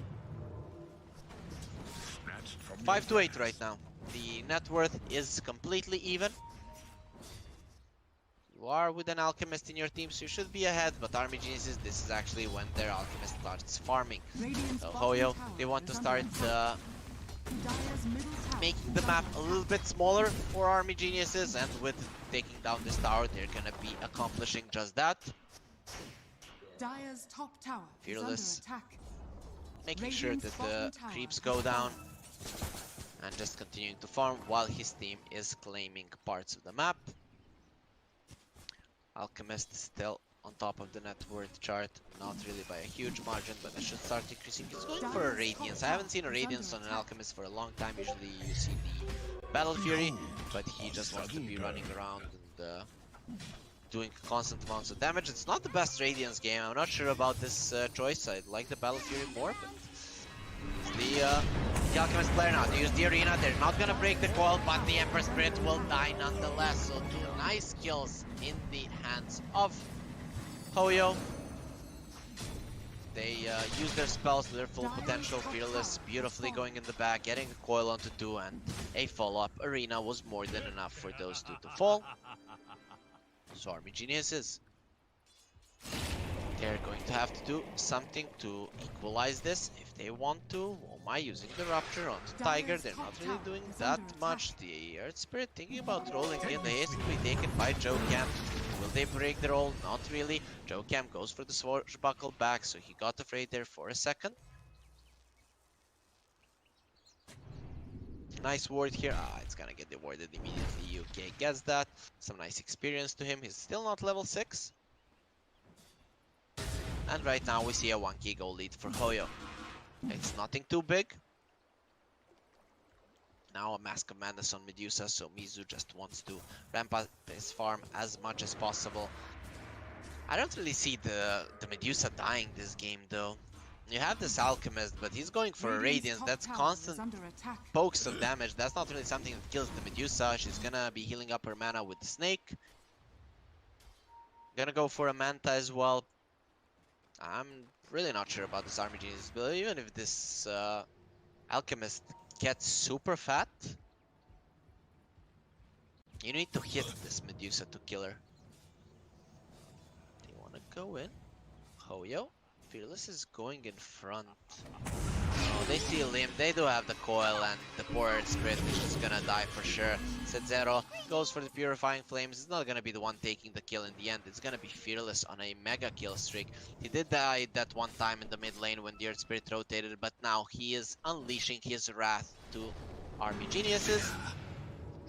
5-8 right now. The net worth is completely even. You are with an Alchemist in your team, so you should be ahead, but Army Geniuses, this is actually when their Alchemist starts farming. So Hoyo, they want to start making the map a little bit smaller for Army Geniuses, and with taking down this tower, they're gonna be accomplishing just that. Fearless, making sure that the creeps go down, and just continuing to farm while his team is claiming parts of the map. Alchemist is still on top of the net worth chart, not really by a huge margin, but I should start increasing. He's going for a Radiance. I haven't seen a Radiance on an Alchemist for a long time. Usually you see the Battle Fury, but he just wants to be running around and doing constant amounts of damage. It's not the best Radiance game. I'm not sure about this choice. I like the Battle Fury more, but the Alchemist player now. They use the arena. They're not gonna break the coil, but the Emperor Spirit will die nonetheless. So 2 nice kills in the hands of Hoyo. They use their spells to their full potential. Fearless beautifully going in the back, getting a coil onto 2, and a follow-up arena was more than enough for those 2 to fall. So Army Geniuses, they're going to have to do something to equalize this if they want to. Womai using the Rupture onto Tiger. They're not really doing that much. The Earth Spirit thinking about rolling in. They hastily taken by Joe Cam. Will they break the roll? Not really. Joe Cam goes for the swashbuckle back, so he got afraid there for a second. Nice ward here. It's gonna get awarded immediately. UK gets that. Some nice experience to him. He's still not level 6. And right now we see a 1k goal lead for Hoyo. It's nothing too big. Now a Mask of Madness on Medusa, so Mizu just wants to ramp up his farm as much as possible. I don't really see the Medusa dying this game though. You have this Alchemist, but he's going for a Radiance. That's constant pokes of damage. That's not really something that kills the Medusa. She's gonna be healing up her mana with the Snake. Gonna go for a Manta as well. I'm really not sure about this Army Genius build. Even if this Alchemist gets super fat, you need to hit this Medusa to kill her. They want to go in. Hoyo. Fearless is going in front. Oh, they see Limb. They do have the coil, and the poor Spirit is just gonna die for sure. Set0 goes for the Purifying Flames. It's not gonna be the one taking the kill in the end. It's gonna be Fearless on a mega kill streak. He did die that one time in the mid lane when the Earth Spirit rotated, but now he is unleashing his wrath to Army Geniuses.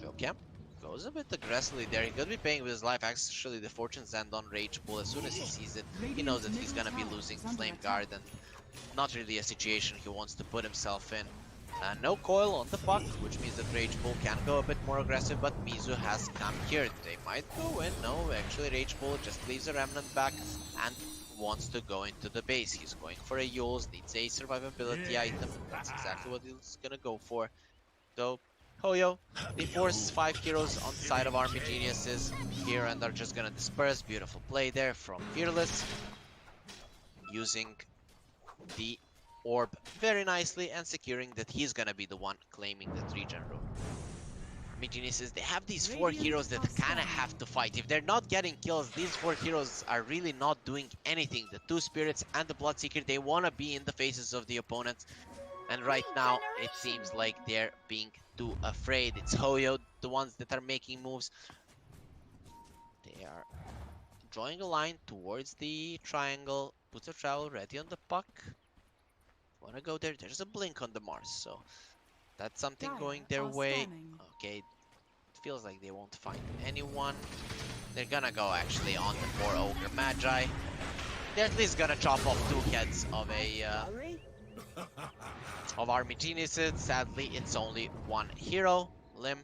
Jokem goes a bit aggressively there. He could be paying with his life. Actually, the Fortune's End on Rage Pull. As soon as he sees it, he knows that he's gonna be losing Flame Guard, and not really a situation he wants to put himself in. No coil on the puck, which means that Rage Pull can go a bit more aggressive, but Mizu has come here. They might go in. No, actually Rage Pull just leaves a Remnant back and wants to go into the base. He's going for a Yules, needs a survivability item. That's exactly what he's gonna go for. So Hoyo, they force 5 heroes on the side of Army Geniuses here and are just gonna disperse. Beautiful play there from Fearless, using the orb very nicely and securing that he's gonna be the one claiming that regen rune. Army Geniuses, they have these 4 heroes that kinda have to fight. If they're not getting kills, these 4 heroes are really not doing anything. The 2 Spirits and the Bloodseeker, they wanna be in the faces of the opponents. And right now, it seems like they're being too afraid. It's Hoyo, the ones that are making moves. They are drawing a line towards the triangle. Puts a travel ready on the puck. Wanna go there? There's a blink on the Mars, so that's something going their way. Okay, it feels like they won't find anyone. They're gonna go actually on the 4 Ogre Magi. They're at least gonna chop off 2 heads of Army Geniuses. Sadly, it's only 1 hero. Lim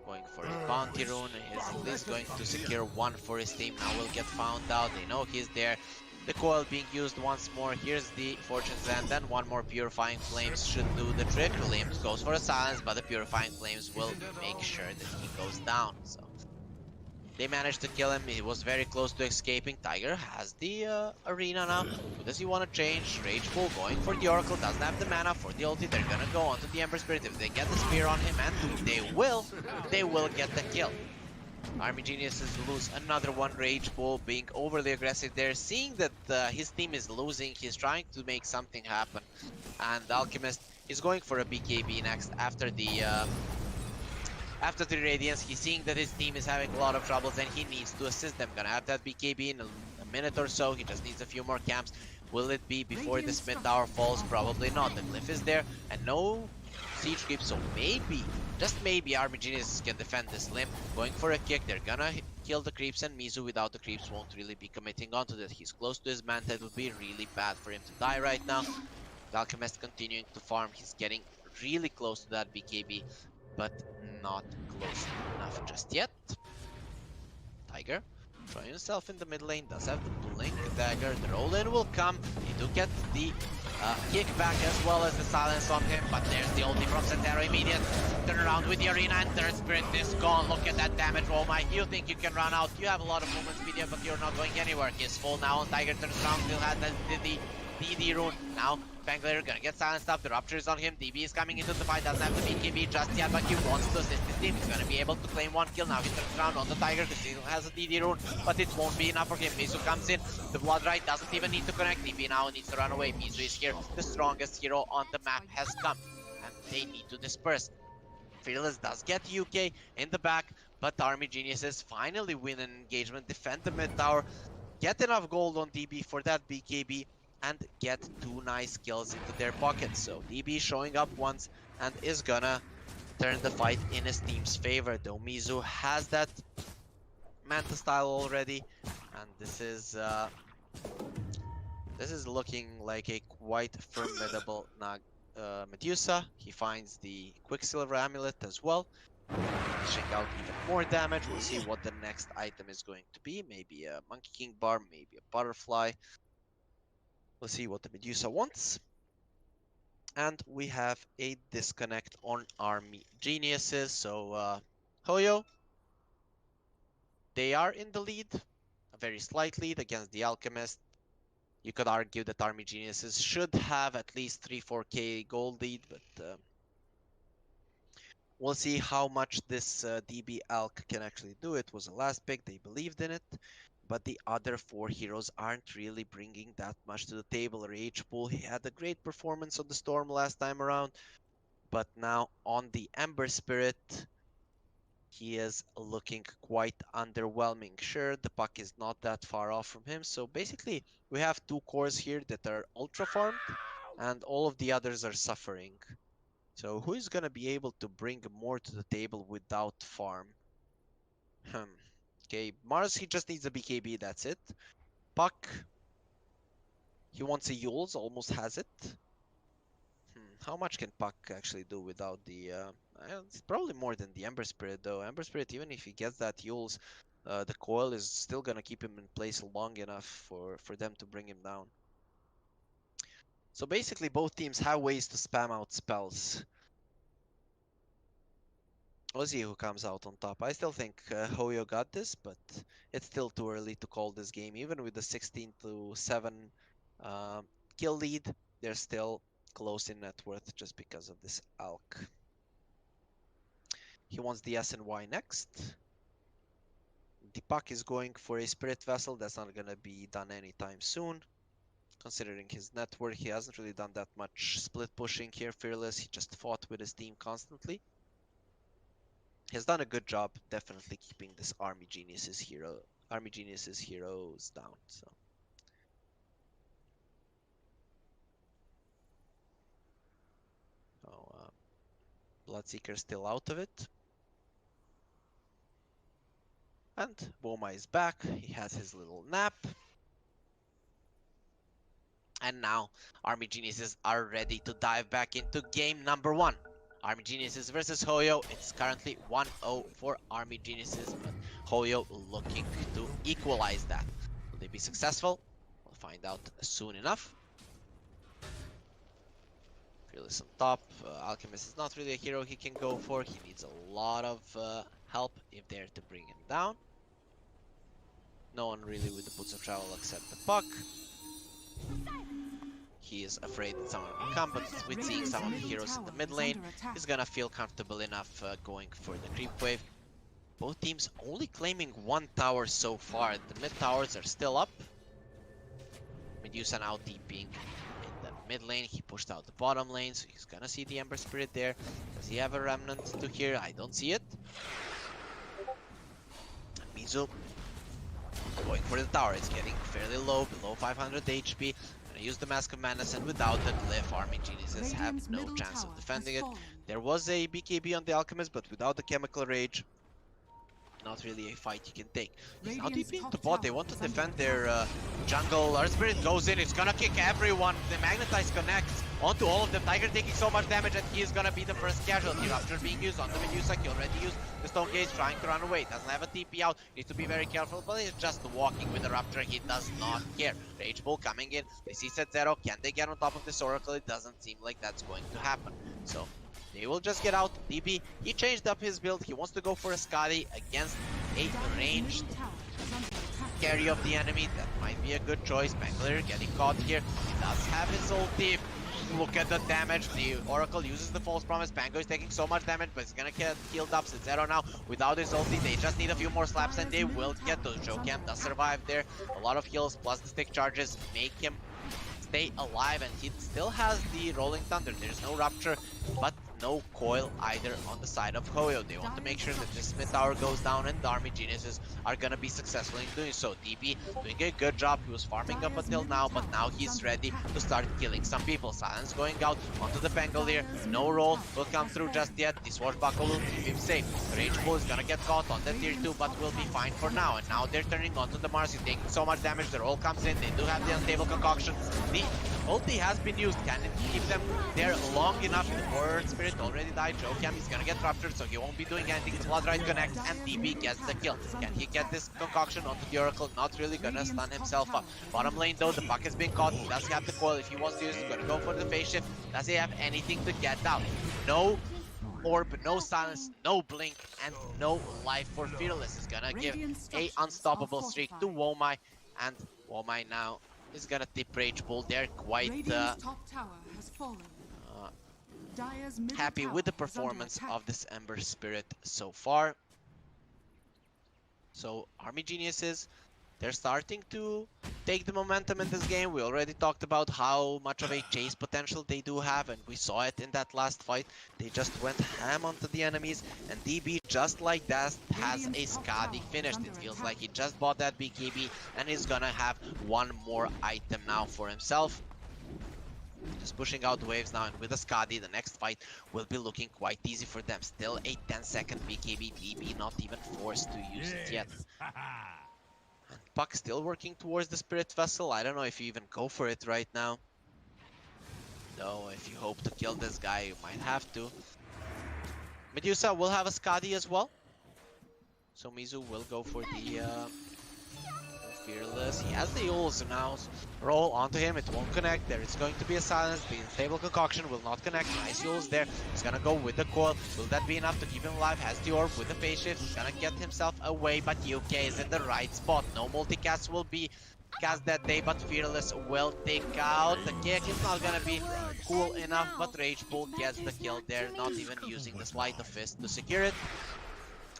going for a bounty rune. Is at least going to secure 1 for his team. Now will get found out. They know he's there. The coil being used once more. Here's the Fortune's End, then 1 more Purifying Flames should do the trick. Lim goes for a silence, but the Purifying Flames will make sure that he goes down. So they managed to kill him. He was very close to escaping. Tiger has the arena now. Who does he want to change? Rage Pull going for the Oracle. Doesn't have the mana for the ulti. They're gonna go onto the Ember Spirit. If they get the spear on him, and they will get the kill. Army Geniuses lose another 1. Rage Pull being overly aggressive there. Seeing that his team is losing, he's trying to make something happen. And Alchemist is going for a BKB next after the Radiance. He's seeing that his team is having a lot of troubles and he needs to assist them. Gonna have that BKB in a minute or so. He just needs a few more camps. Will it be before this mid tower falls? Probably not. The glyph is there and no siege creep, so maybe, just maybe, Army Geniuses can defend this Limb. Going for a kick. They're gonna kill the creeps, and Mizu without the creeps won't really be committing onto that. He's close to his Manta. It would be really bad for him to die right now. The Alchemist continuing to farm. He's getting really close to that BKB, but not close enough just yet. Tiger throwing himself in the mid lane, does have the blink dagger. The roll-in will come. He do get the kickback as well as the silence on him, but there's the ulti from Set0 immediate. Turn around with the arena, and Third Spirit is gone. Look at that damage roll, Mike. You think you can run out? You have a lot of movement speed here, but you're not going anywhere. He's full now, and Tiger turns around, still has the DD rune. Now, Fangler gonna get silenced up. The Rupture is on him. DB is coming into the fight. Doesn't have the BKB just yet, but he wants to assist his team. He's gonna be able to claim one kill. Now he turns around on the Tiger because he has a DD rune, but it won't be enough for him. Mizu comes in. The Blood Right doesn't even need to connect. DB now needs to run away. Mizu is here. The strongest hero on the map has come, and they need to disperse. Fearless does get UK in the back, but Army Geniuses finally win an engagement, defend the mid tower, get enough gold on DB for that BKB, and get 2 nice kills into their pockets. So DB showing up once and is gonna turn the fight in his team's favor. Though Mizu has that Manta style already, and this is looking like a quite formidable Medusa. He finds the Quicksilver Amulet as well, dishing out even more damage. We'll see what the next item is going to be. Maybe a Monkey King bar, maybe a butterfly. We'll see what the Medusa wants. And we have a disconnect on Army Geniuses. So Hoyo, they are in the lead, a very slight lead against the Alchemist. You could argue that Army Geniuses should have at least 3-4k gold lead, but we'll see how much this DB Alc can actually do. It was a last pick, they believed in it, but the other 4 heroes aren't really bringing that much to the table. Rage Pool, he had a great performance on the Storm last time around, but now on the Ember Spirit, he is looking quite underwhelming. Sure, the puck is not that far off from him, so basically we have 2 cores here that are ultra farmed, and all of the others are suffering. So who is gonna be able to bring more to the table without farm? Okay, Mars, he just needs a BKB, that's it. Puck, he wants a Yules, almost has it. How much can Puck actually do without the... it's probably more than the Ember Spirit though. Ember Spirit, even if he gets that Yules, the coil is still gonna keep him in place long enough for them to bring him down. So basically both teams have ways to spam out spells. We'll see who comes out on top. I still think Hoyo got this, but it's still too early to call this game. Even with the 16-7 kill lead, they're still close in net worth just because of this Alc. He wants the SNY next. Deepak is going for a Spirit Vessel. That's not gonna be done anytime soon. Considering his net worth, he hasn't really done that much split pushing here. Fearless, he just fought with his team constantly. He has done a good job, definitely keeping this Army Geniuses heroes down. So. Bloodseeker still out of it. And Boma is back. He has his little nap. And now Army Geniuses are ready to dive back into game number 1. Army Geniuses versus Hoyo. It's currently 1-0 for Army Geniuses, but Hoyo looking to equalize that. Will they be successful? We'll find out soon enough. Fearless on top. Alchemist is not really a hero he can go for. He needs a lot of help if they're to bring him down. No one really with the boots of travel except the Puck. He is afraid that someone will come, but with seeing some of the heroes in the mid lane, he's gonna feel comfortable enough going for the creep wave. Both teams only claiming 1 tower so far. The mid towers are still up. Medusa now TPing in the mid lane. He pushed out the bottom lane, so he's gonna see the Ember Spirit there. Does he have a Remnant to here? I don't see it. Mizu going for the tower. It's getting fairly low, below 500 HP. Gonna use the Mask of Madness, and without the glyph, Army Geniuses have no chance of defending it. There was a BKB on the Alchemist, but without the Chemical Rage, not really a fight you can take. He's now deep into bot. They want to defend their jungle. Earth Spirit goes in. It's gonna kick everyone. The Magnetize connects onto all of them. Tiger taking so much damage, and he is gonna be the first casualty. Rupture being used on the Medusa. He already used the Stone Gauge, trying to run away. Doesn't have a TP out. Needs to be very careful, but he's just walking with the Rupture. He does not care. Rage Bull coming in. They see set 0. Can they get on top of this Oracle? It doesn't seem like that's going to happen. So they will just get out. DB, he changed up his build. He wants to go for a Skadi against a ranged carry of the enemy. That might be a good choice. Spangler getting caught here. He does have his ulti. Look at the damage. The Oracle uses the false promise. Pango is taking so much damage, but he's gonna get killed up. Zero now without his ulti. They just need a few more slaps and they will get those. Jokam does survive there. A lot of heals plus the stick charges make him stay alive, and he still has the Rolling Thunder. There's no Rupture, but no coil either on the side of Hoyo. They want to make sure that this mid tower goes down and the army geniuses are gonna be successful in doing so. DB doing a good job. He was farming up until now, but now he's ready to start killing some people. Silence going out onto the Pangolier. No roll will come through just yet. The Swashbuckle will keep him safe. Rage Bull is gonna get caught on the tier 2, but will be fine for now. And now they're turning onto the Mars. He's taking so much damage. The roll comes in. They do have the unstable concoction. The ulti has been used. Can it keep them there long enough? The Horror Spirit already died. Jokam is gonna get ruptured, so he won't be doing anything. The Bloodrite connects and DB gets the kill. Can he get this concoction onto the Oracle? Not really, gonna stun himself up. Bottom lane though, the puck has been caught. He does have the coil. If he wants to use it, he's gonna go for the phase shift. Does he have anything to get out? No orb, no silence, no blink, and no life for Fearless. He's gonna give a unstoppable streak to Womai, and Womai now is gonna tip Rage Bull. They're quite Radiant's top tower has fallen. Dire's middle happy tower with the is under performance attack. of this Ember Spirit so far. So Army Geniuses, they're starting to take the momentum in this game. We already talked about how much of a chase potential they do have, and we saw it in that last fight. They just went ham onto the enemies, and DB, just like that, has a Skadi finished. It feels like he just bought that BKB and is gonna have one more item now for himself. Just pushing out waves now, and with a Skadi, the next fight will be looking quite easy for them. Still a 10-second BKB. DB not even forced to use it yet. And Puck still working towards the Spirit Vessel. I don't know if you even go for it right now. Though, if you hope to kill this guy, you might have to. Medusa will have a Skadi as well. So Mizu will go for the Fearless. He has the Yules now. Roll onto him. It won't connect. There is going to be a silence. The unstable concoction will not connect. Nice Yules there. He's gonna go with the coil. Will that be enough to keep him alive? Has the orb with the phase shift. He's gonna get himself away, but UK is in the right spot. No multicast will be cast that day, but Fearless will take out the kick. It's not gonna be cool enough, but Rage Bull gets the kill there, not even using the Sleight of Fist to secure it.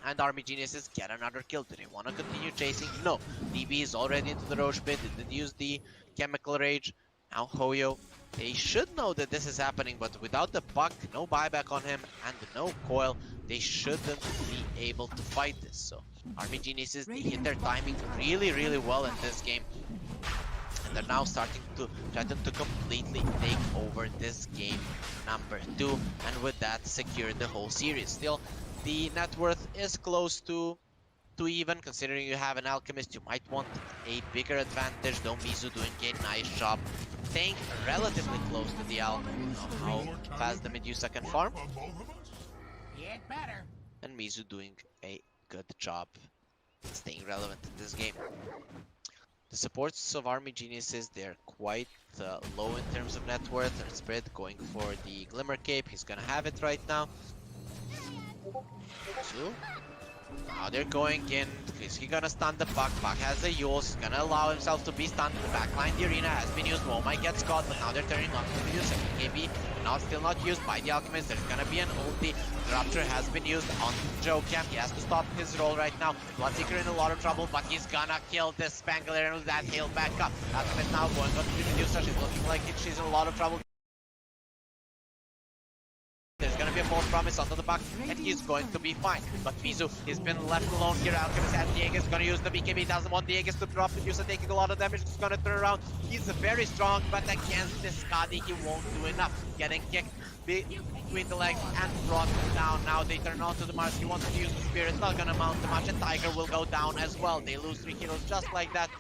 And Army Geniuses get another kill. Do they want to continue chasing? No. DB is already into the Roche pit. They did use the Chemical Rage. Now Hoyo. They should know that this is happening, but without the Puck, no buyback on him, and no coil, they shouldn't be able to fight this. So Army Geniuses, they hit their timing really, really well in this game. And they're now starting to threaten to completely take over this game number 2. And with that, secure the whole series. Still, the net worth is close to even. Considering you have an Alchemist, you might want a bigger advantage. Though Mizu doing a nice job staying relatively close to the Alch. How fast the Medusa can farm. And Mizu doing a good job staying relevant in this game. The supports of Army Geniuses, they're quite low in terms of net worth. Their Spirit going for the Glimmer Cape. He's gonna have it right now. So now they're going in. Is he gonna stun the Puck? Puck has a Yule. He's gonna allow himself to be stunned. The backline, the arena has been used. Womai gets caught, but now they're turning on to Medusa. KB still not used by the Alchemist. There's gonna be an ulti. The Rupture has been used on Jokam. He has to stop his roll right now. Bloodseeker in a lot of trouble, but he's gonna kill this Spangler, and with that he'll back up. Alchemist now going on to Medusa. She's looking like she's in a lot of trouble. There's gonna be a false promise onto the Puck, and he's going to be fine. But Mizu has been left alone here. Alchemist has Diegus, gonna use the BKB, doesn't want Diegus to drop. Medusa taking a lot of damage, he's gonna turn around. He's very strong, but against this Skadi, he won't do enough. Getting kicked between the legs and brought down. Now they turn on to the Mars. He wants to use the Spirit, not gonna mount too much, and Tiger will go down as well. They lose 3 heroes just like that.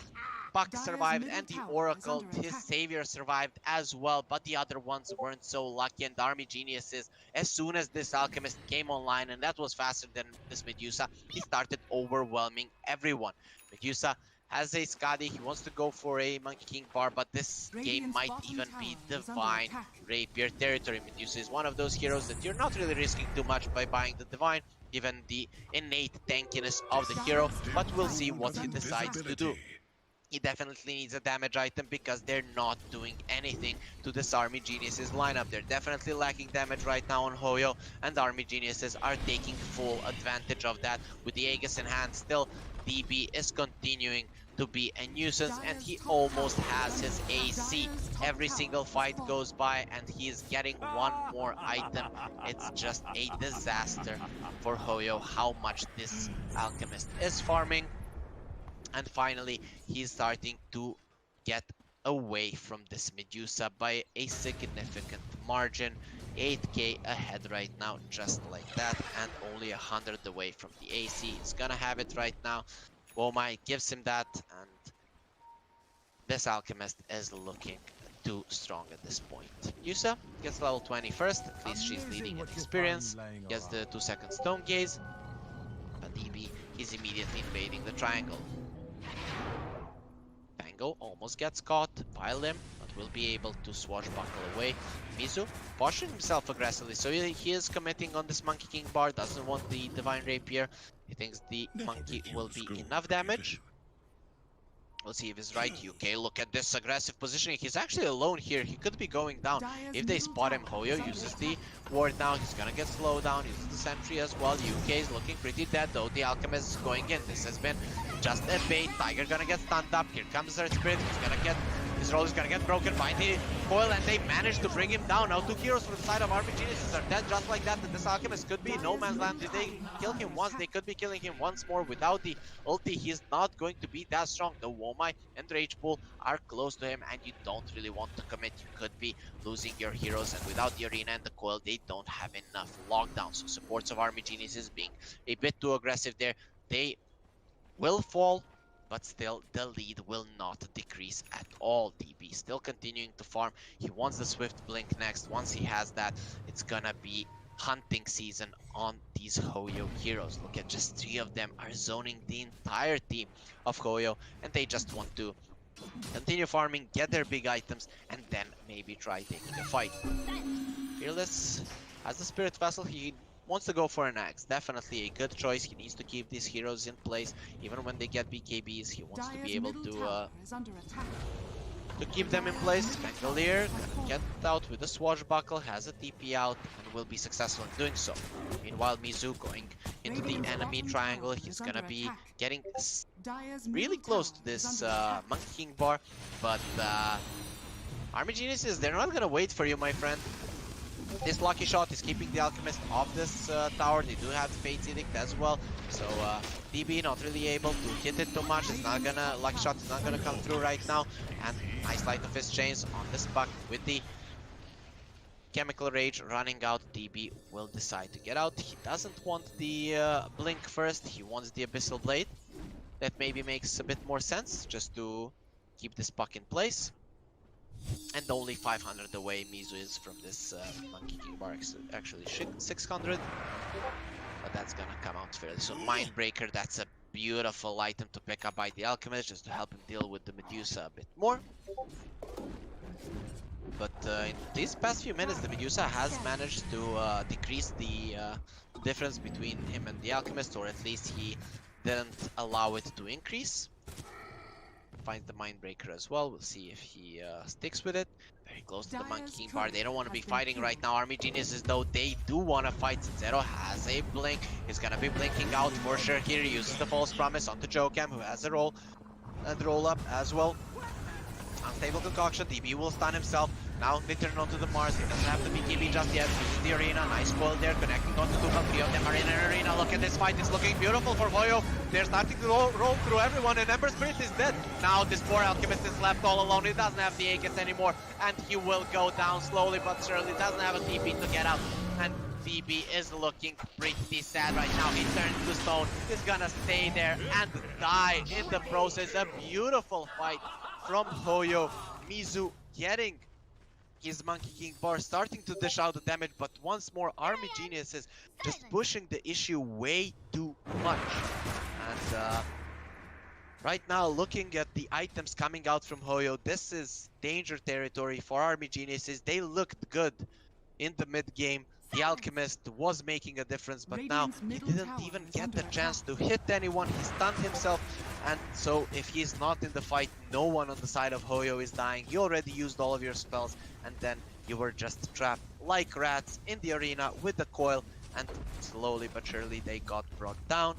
Puck survived, and the Oracle, his savior, survived as well, but the other ones weren't so lucky. And the Army Geniuses, as soon as this Alchemist came online, and that was faster than this Medusa, he started overwhelming everyone. Medusa has a Skadi. He wants to go for a Monkey King bar, but this game might even be Divine Rapier territory. Medusa is one of those heroes that you're not really risking too much by buying the Divine. given the innate tankiness of the hero, but we'll see what he decides to do. He definitely needs a damage item because they're not doing anything to this Army Geniuses lineup. They're definitely lacking damage right now on Hoyo, and Army Geniuses are taking full advantage of that. With the Aegis in hand still, DB is continuing to be a nuisance, and he almost has his AC. Every single fight goes by and he is getting one more item. It's just a disaster for Hoyo how much this Alchemist is farming. And finally, he's starting to get away from this Medusa by a significant margin. 8k ahead right now, just like that, and only 100 away from the AC. He's gonna have it right now. Womai gives him that, and this Alchemist is looking too strong at this point. Medusa gets level 20 first, at least she's leading in experience, gets the 2-second Stone Gaze, but DB, he's immediately invading the triangle. Tango almost gets caught by Lim, but will be able to swashbuckle away. Mizu pushing himself aggressively, so he is committing on this Monkey King bar, doesn't want the Divine Rapier. He thinks the Monkey will be enough damage. We'll see if he's right. UK, look at this aggressive positioning. He's actually alone here. He could be going down. If they spot him, Hoyo uses the ward now. He's gonna get slowed down. Uses the sentry as well. UK is looking pretty dead though. The Alchemist is going in. This has been just a bait. Tiger gonna get stunned up. Here comes their Spirit. He's gonna get... His roll is gonna get broken by the coil, and they managed to bring him down. Now 2 heroes from the side of Army Geniuses are dead just like that. And this Alchemist could be no man's land. Did they kill him once? They could be killing him once more. Without the ulti, he's not going to be that strong. The Womai and Rage Pool are close to him, and you don't really want to commit. You could be losing your heroes, and without the arena and the coil, they don't have enough lockdown. So supports of Army Geniuses being a bit too aggressive there. They will fall, but still the lead will not decrease at all. DB still continuing to farm. He wants the Swift Blink next. Once he has that, it's gonna be hunting season on these Hoyo heroes. Look at just 3 of them are zoning the entire team of Hoyo, and they just want to continue farming, get their big items, and then maybe try taking a fight. Fearless has the Spirit Vessel. He wants to go for an axe. Definitely a good choice. He needs to keep these heroes in place. Even when they get BKBs, he wants to be able to keep them in place. Pangolier gonna get out with the swashbuckle, has a TP out, and will be successful in doing so. Meanwhile, Mizu going into the enemy triangle. He's gonna be getting really close to this Monkey King bar, but Army Geniuses, they're not gonna wait for you, my friend. This Lucky Shot is keeping the Alchemist off this tower. They do have Fate's Edict as well, so DB not really able to hit it too much. It's not gonna, Lucky Shot is not gonna come through right now. And nice Light of Fist Chains on this buck with the Chemical Rage running out. DB will decide to get out. He doesn't want the Blink first, he wants the Abyssal Blade. That maybe makes a bit more sense, just to keep this buck in place. And only 500 away Mizu is from this Monkey King bar, actually 600. But that's gonna come out fairly soon. Mindbreaker, that's a beautiful item to pick up by the Alchemist, just to help him deal with the Medusa a bit more. But in these past few minutes, the Medusa has managed to decrease the difference between him and the Alchemist, or at least he didn't allow it to increase. Finds the Mindbreaker as well. We'll see if he sticks with it. Very close to the Monkey King bar. They don't want to be fighting right now. Army Geniuses, though, they do want to fight. Zero has a blink. He's gonna be blinking out for sure here. He uses the False Promise onto Jokam, who has a roll and roll up as well. Unstable Concoction. DB will stun himself. Now they turn onto the Mars. He doesn't have the BKB just yet. Uses the arena. Nice coil there. Connecting onto 2 from 3 of them are in an arena. Look at this fight. It's looking beautiful for Hoyo. They're starting to roll through everyone, and Ember Spirit is dead. Now this poor Alchemist is left all alone. He doesn't have the Aegis anymore, and he will go down slowly but surely. Doesn't have a TP to get out, and DB is looking pretty sad right now. He turns to stone. He's gonna stay there and die in the process. A beautiful fight from Hoyo. Mizu getting his Monkey King bar, starting to dish out the damage, but once more Army Geniuses just pushing the issue way too much. And right now, looking at the items coming out from Hoyo, this is danger territory for Army Geniuses. They looked good in the mid game, The Alchemist was making a difference, but now Radiant's he middle didn't tower even is get under the chance to attack. hit anyone. He stunned himself, and so if he's not in the fight, no one on the side of Hoyo is dying. You already used all of your spells, and then you were just trapped like rats in the arena with the coil, and slowly but surely they got brought down.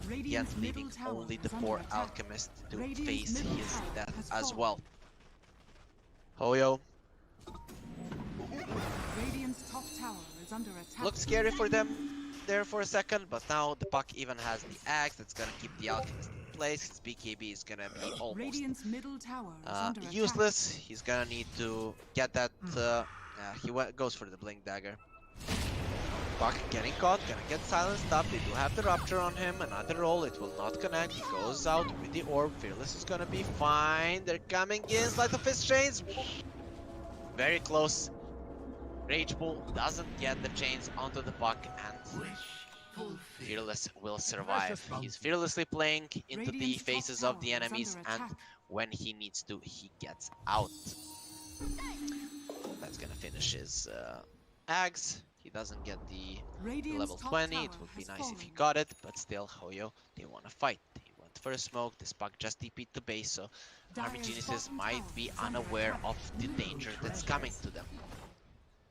The end, Radiant's leaving middle tower only the is under poor attack. Alchemist to Radiant's face middle his tower death has as fallen. well. Hoyo Radiant's top tower is under attack. looked scary for them there for a second, but now the puck even has the axe that's gonna keep the Alchemist in place. His BKB is gonna be almost Radiant's middle tower is under attack. useless. He's gonna need to get that. He goes for the Blink Dagger. Puck getting caught, gonna get silenced up. They do have the Rupture on him. Another roll, it will not connect. He goes out with the orb. Fearless is gonna be fine. They're coming in. Sleight of Fist chains. Very close. Rage Bull doesn't get the chains onto the puck, and Fearless will survive. He's fearlessly playing into the Radiant's top faces of tower the is enemies, under and attack. when he needs to, he gets out. That's gonna finish his Ags. He doesn't get the Radiant's level top 20. It tower would be has nice if he fallen. got it, but still, Hoyo, they want to fight. They went for a smoke. This puck just TP'd to base, so Army Dire's Geniuses bottom might tower be is under unaware attack. of the danger that's coming to them.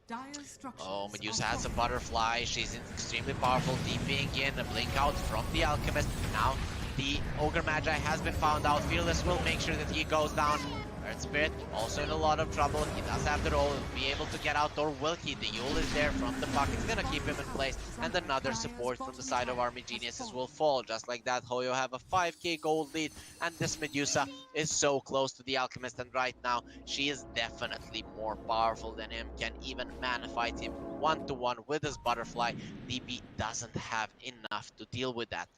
Dire's structures Oh, are Medusa has a falling. butterfly. She's extremely powerful, TPing in, a blink out from the Alchemist. Now the Ogre Magi has been found out. Fearless will make sure that he goes down. Earth Spirit also in a lot of trouble. He does have the roll. He'll be able to get out, or will he? The Yule is there from the puck. It's gonna keep him in place. And another support from the side of Army Geniuses will fall. Just like that, Hoyo have a 5k gold lead. And this Medusa is so close to the Alchemist. And right now, she is definitely more powerful than him. Can even mana fight him one-to-one with his butterfly. DB doesn't have enough to deal with that.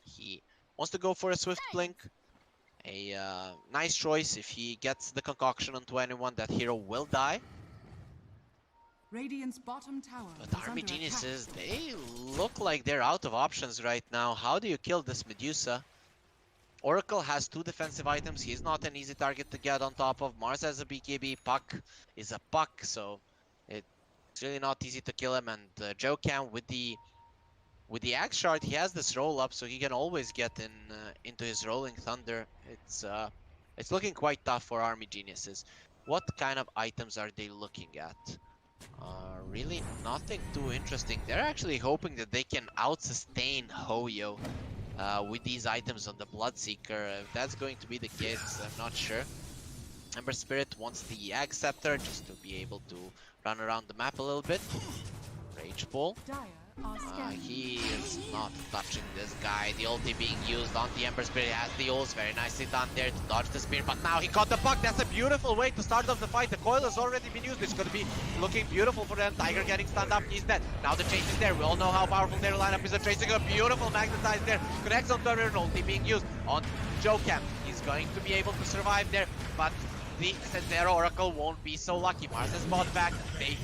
He wants to go for a Swift Blink. A nice choice. If he gets the concoction onto anyone, that hero will die. Radiant's bottom tower But is Army under Geniuses, they look like they're out of options right now. How do you kill this Medusa? Oracle has 2 defensive items. He's not an easy target to get on top of. Mars has a BKB. Puck is a puck, so it's really not easy to kill him. And Joe Cam with the Axe Shard, he has this roll up, so he can always get into his Rolling Thunder. It's looking quite tough for Army Geniuses. What kind of items are they looking at? Really nothing too interesting. They're actually hoping that they can out-sustain Hoyo with these items on the Bloodseeker. If that's going to be the case, I'm not sure. Ember Spirit wants the Axe Scepter just to be able to run around the map a little bit. Rage Ball. Dire are scanning. He is not touching this guy. The ulti being used on the Ember Spirit. He has the ults. Very nicely done there to dodge the spear. But now he got the puck. That's a beautiful way to start off the fight. The coil has already been used. It's going to be looking beautiful for them. Tiger getting stunned up. He's dead. Now the chase is there. We all know how powerful their lineup is. Tracing a beautiful magnetize there. Connects on turret. Ulti being used on Joe Cam. He's going to be able to survive there. But the Sentero Oracle won't be so lucky. Mars has bought back. They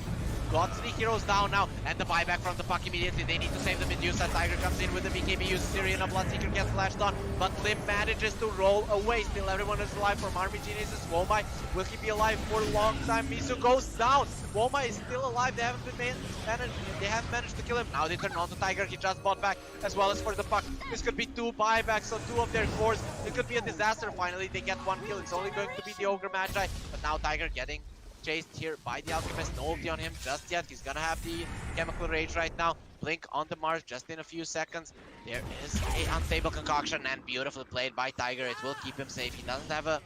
got 3 heroes down now, and the buyback from the puck immediately. They need to save the Medusa. Tiger comes in with the BKB, uses Syrian. A Bloodseeker gets flashed on, but Lim manages to roll away. Still everyone is alive from Army Geniuses. Womai, will he be alive for a long time? Misu goes down. Womai is still alive. They haven't managed to kill him. Now they turn on to Tiger. He just bought back, as well as for the puck. This could be 2 buybacks on 2 of their cores. It could be a disaster. Finally, they get 1 kill. It's only going to be the Ogre Magi, but now Tiger getting chased here by the Alchemist. No ulti on him just yet. He's gonna have the Chemical Rage right now. Blink on the Mars just in a few seconds. There is a unstable concoction, and beautifully played by Tiger. It will keep him safe. He doesn't have a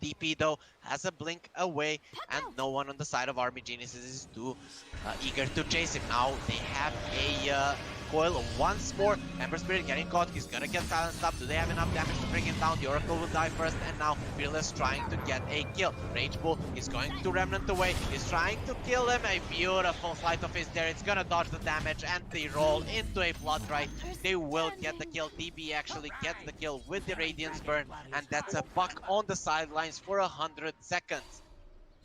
DP though, has a blink away, and no one on the side of Army Geniuses is too eager to chase him. Now they have a coil once more. Ember Spirit getting caught. He's gonna get silenced up. Do they have enough damage to bring him down? The Oracle will die first, and now Fearless trying to get a kill. Rage Bull is going to Remnant away. He's trying to kill him. A beautiful Sleight of Fist there. It's gonna dodge the damage, and they roll into a Blood Right. They will get the kill. DB actually gets the kill with the Radiance Burn, and that's a puck on the sidelines for 100 seconds.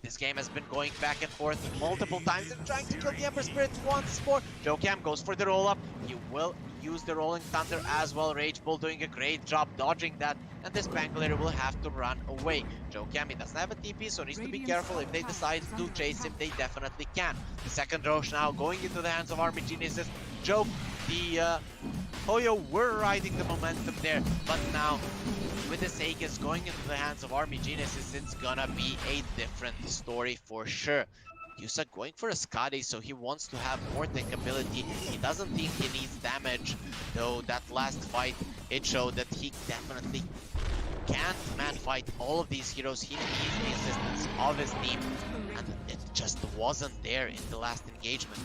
This game has been going back and forth multiple times and trying to kill the Ember Spirit once more. Joe Cam goes for the roll-up. He will use the Rolling Thunder as well. Rage Bull doing a great job dodging that, and this Pangolier will have to run away. Joe Cammy doesn't have a TP, so needs to be careful. If they decide to chase him, they definitely can. The second Roche now going into the hands of Army Geniuses. Joe, the Hoyo were riding the momentum there, but now with the Aegis going into the hands of Army Geniuses, it's gonna be a different story for sure. Yusa going for a Skadi, so he wants to have more tank ability. He doesn't think he needs damage, though that last fight, it showed that he definitely can't man fight all of these heroes. He needs the assistance of his team, and it just wasn't there in the last engagement.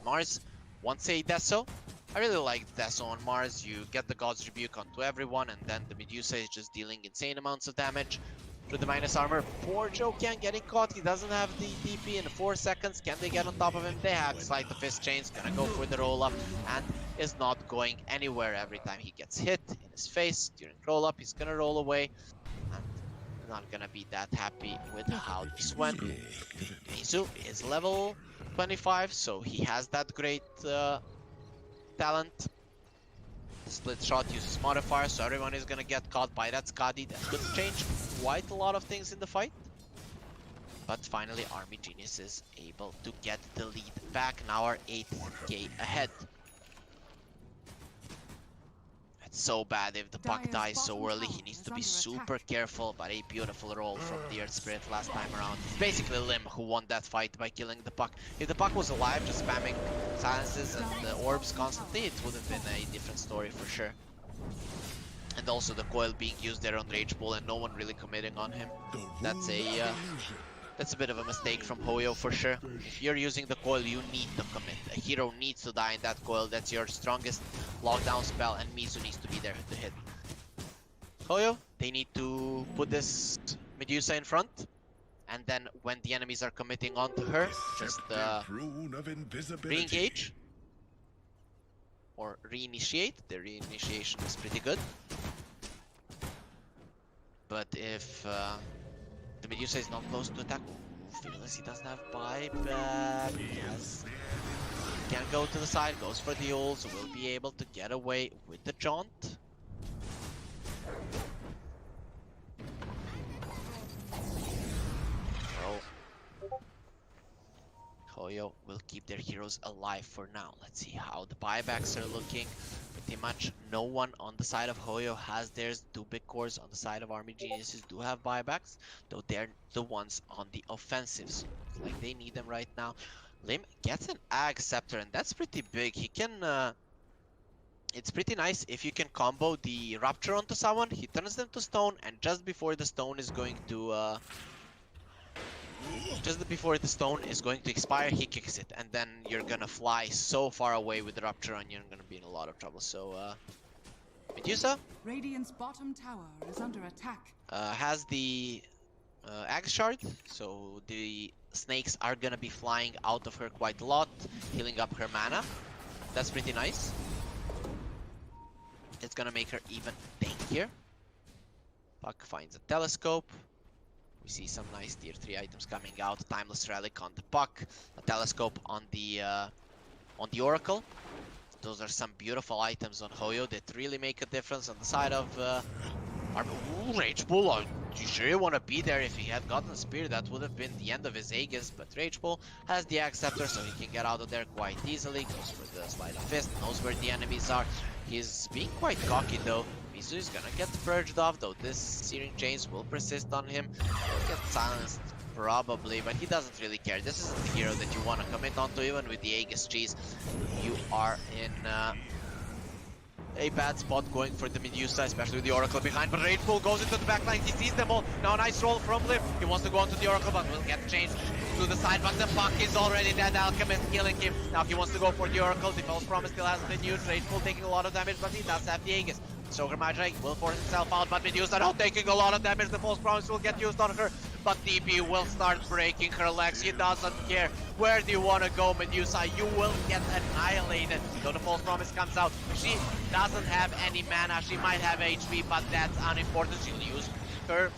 Mars wants a Deso. I really like Deso on Mars. You get the God's Rebuke onto everyone, and then the Medusa is just dealing insane amounts of damage through the minus armor. Poor Jokan getting caught. He doesn't have the DP in 4 seconds. Can they get on top of him? They have. Slide the fist chains. Gonna go for the roll up and is not going anywhere. Every time he gets hit in his face during roll up, he's gonna roll away. And not gonna be that happy with how this went. Mizu is level 25, so he has that great talent. Split shot uses modifier, so everyone is gonna get caught by that Skadi. That could change quite a lot of things in the fight. But finally, Army Genius is able to get the lead back. Now are 8k ahead. It's so bad if the puck dies so early. He needs to be super careful, but a beautiful roll from the Earth Spirit last time around. It's basically Lim who won that fight by killing the puck. If the puck was alive, just spamming silences and the orbs constantly, it would have been a different story for sure. And also the coil being used there on Rage Bull and no one really committing on him. That's a bit of a mistake from Hoyo for sure. If you're using the coil, you need to commit. A hero needs to die in that coil. That's your strongest lockdown spell, and Mizu needs to be there to hit. Hoyo, they need to put this Medusa in front, and then when the enemies are committing onto her, just re-engage or reinitiate. The reinitiation is pretty good. But if the Medusa is not close to attack, Fearless, he doesn't have buyback. Yes. Can go to the side, goes for the ult, so will be able to get away with the jaunt. Hoyo will keep their heroes alive for now. Let's see how the buybacks are looking. Pretty much no one on the side of Hoyo has theirs. 2 big cores on the side of Army Geniuses do have buybacks, though they're the ones on the offensives. Looks like they need them right now. Lim gets an Ag Scepter, and that's pretty big. He can... it's pretty nice if you can combo the Rupture onto someone. He turns them to stone, and just before the stone is going to... expire, he kicks it, and then you're gonna fly so far away with the Rupture and you're gonna be in a lot of trouble. So, Medusa Radiant's bottom tower is under attack. has the Axe Shard, so the snakes are gonna be flying out of her quite a lot, healing up her mana. That's pretty nice. It's gonna make her even tankier. Puck finds a telescope. We see some nice tier 3 items coming out. Timeless Relic on the puck, a telescope on the Oracle. Those are some beautiful items on Hoyo that really make a difference. On the side of Rage Bull, you sure you want to be there? If he had gotten a spear, that would have been the end of his Aegis, but Rage Bull has the Axe Scepter, so he can get out of there quite easily. Goes for the Slide of Fist, knows where the enemies are. He's being quite cocky though. Mizu is gonna get purged off, though this Searing Chains will persist on him. He'll get silenced probably, but he doesn't really care. This isn't the hero that you want to commit onto. Even with the Aegis cheese, you are in a bad spot going for the Medusa, especially with the Oracle behind. But Rage Bull goes into the backline, he sees them all. Now nice roll from Liv. He wants to go onto the Oracle, but will get changed to the side. But the puck is already dead. Alchemist killing him. Now he wants to go for the Oracle. The False Promise still hasn't been used. Rage Bull taking a lot of damage, but he does have the Aegis. Soger Magi will force himself out, but Medusa now taking a lot of damage. The False Promise will get used on her, but DP will start breaking her legs. He doesn't care. Where do you want to go, Medusa? You will get annihilated. So the False Promise comes out. She doesn't have any mana. She might have HP, but that's unimportant. She'll use her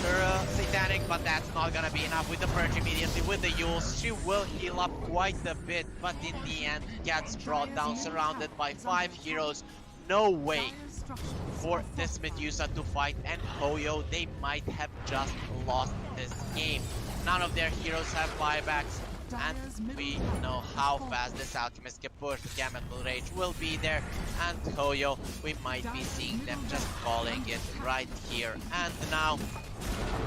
after Satanic, but that's not gonna be enough with the Purge immediately with the Yules. She will heal up quite a bit, but in the end gets brought down, surrounded by 5 heroes. No way Dire's structures for are this fortified. Medusa to fight, and Hoyo, they might have just lost this game. None of their heroes have buybacks, and Dire's middle we tower know is how falling. fast this Alchemist can push. The Chemical Rage will be there, and Hoyo, we might be seeing them just calling it right here and now.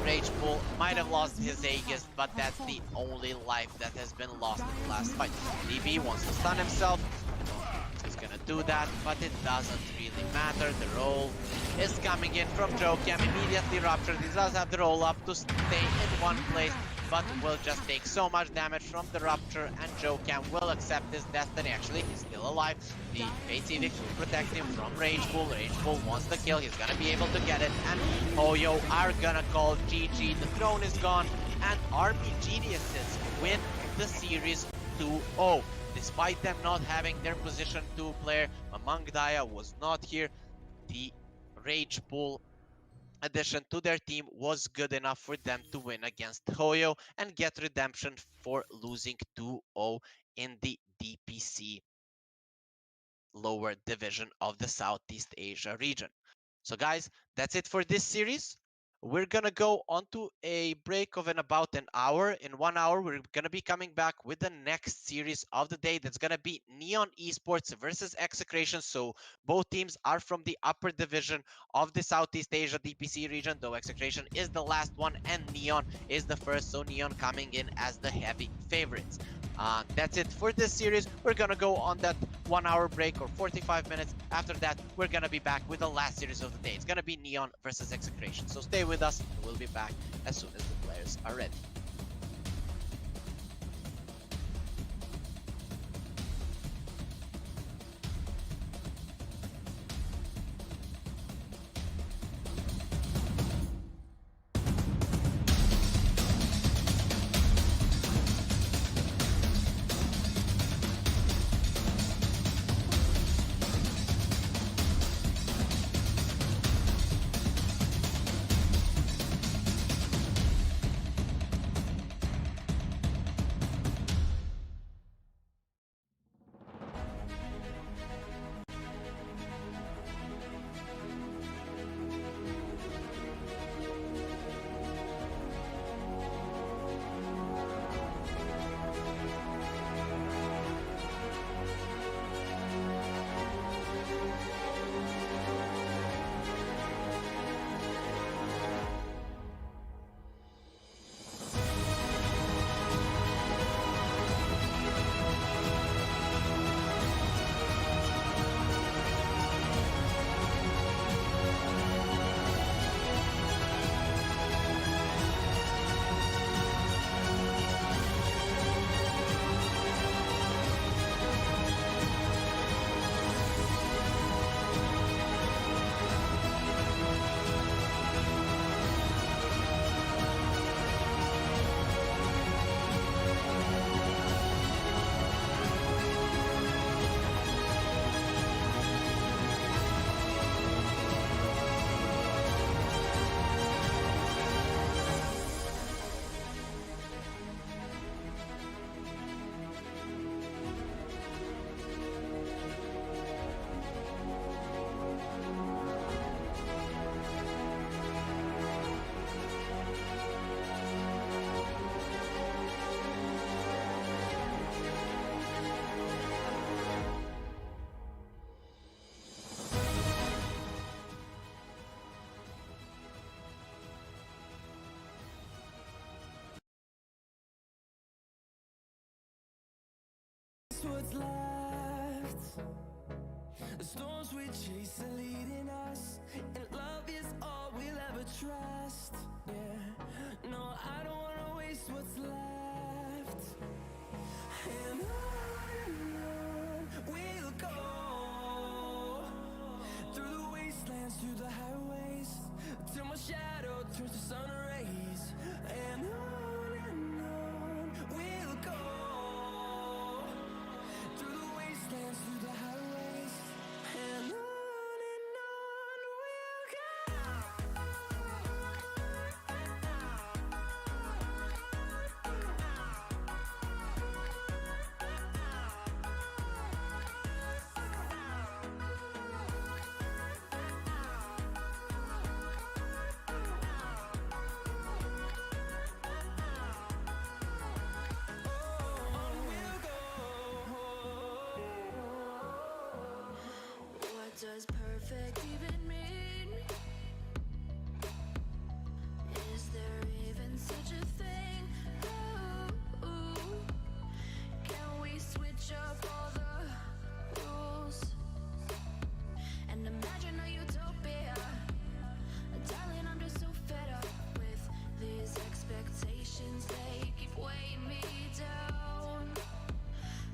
Rage Bull might have lost his Aegis, but that's the only life that has been lost in the last fight. DB wants to stun himself. He's gonna do that, but it doesn't really matter. The roll is coming in from Jokem, immediately ruptured. He does have the roll up to stay in one place, but will just take so much damage from the rupture, and Jokem will accept his destiny. Actually, he's still alive. The Fate Civics will protect him from Rage Bull. Rage Bull wants the kill. He's gonna be able to get it, and Hoyo are gonna call GG. The throne is gone, and RB Geniuses win the series 2-0. Despite them not having their position 2 player, Mamang Daya was not here. The Rage Bull addition to their team was good enough for them to win against Hoyo and get redemption for losing 2-0 in the DPC lower division of the Southeast Asia region. So guys, that's it for this series. We're gonna go on to a break of about an hour. In 1 hour, we're gonna be coming back with the next series of the day. That's gonna be Neon Esports versus Execration. So both teams are from the upper division of the Southeast Asia DPC region, though Execration is the last one and Neon is the first. So Neon coming in as the heavy favorites. That's it for this series. We're gonna go on that 1 hour break or 45 minutes. After that, we're gonna be back with the last series of the day. It's gonna be Neon versus Execration. So stay with us, and we'll be back as soon as the players are ready. What's left? The storms we chase are leading us, and love is all we'll ever trust. Yeah, no, I don't wanna waste what's left. And on we'll go, through the wastelands, through the highways, till my shadow turns to sun rays. And on we'll go, through the wastelands, through the highways, and on we'll go. perfect even mean? Is there even such a thing? Ooh, can we switch up all the rules and imagine a utopia? Darling, I'm just so fed up with these expectations. They keep weighing me down.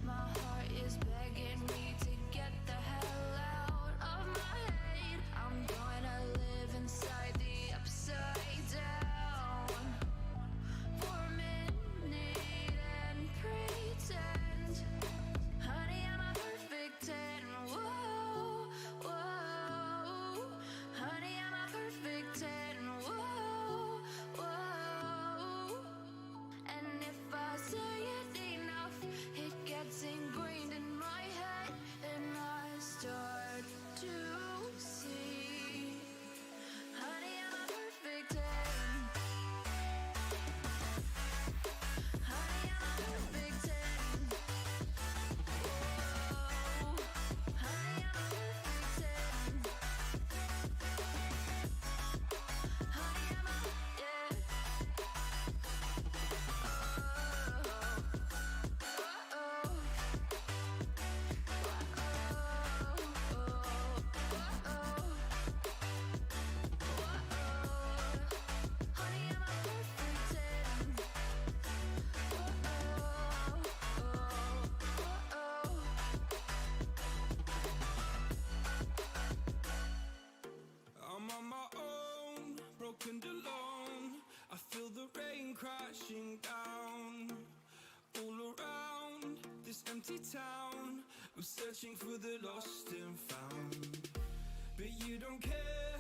My heart is begging me to get the hell out of my head. I'm gonna live inside the upside down for a minute and pretend, honey, I'm a perfect 10. Whoa, whoa, honey, I'm a perfect 10. Whoa, whoa, and if I say it enough, it gets ingrained in my head, and I start to see, honey, I'm a perfect 10. Honey, I'm a perfect 10. Whoa, honey, I'm a perfect 10. Honey, I'm a, yeah. I'm on my own, broken alone. I feel the rain crashing down all around this empty town. I'm searching for the lost and found, but you don't care,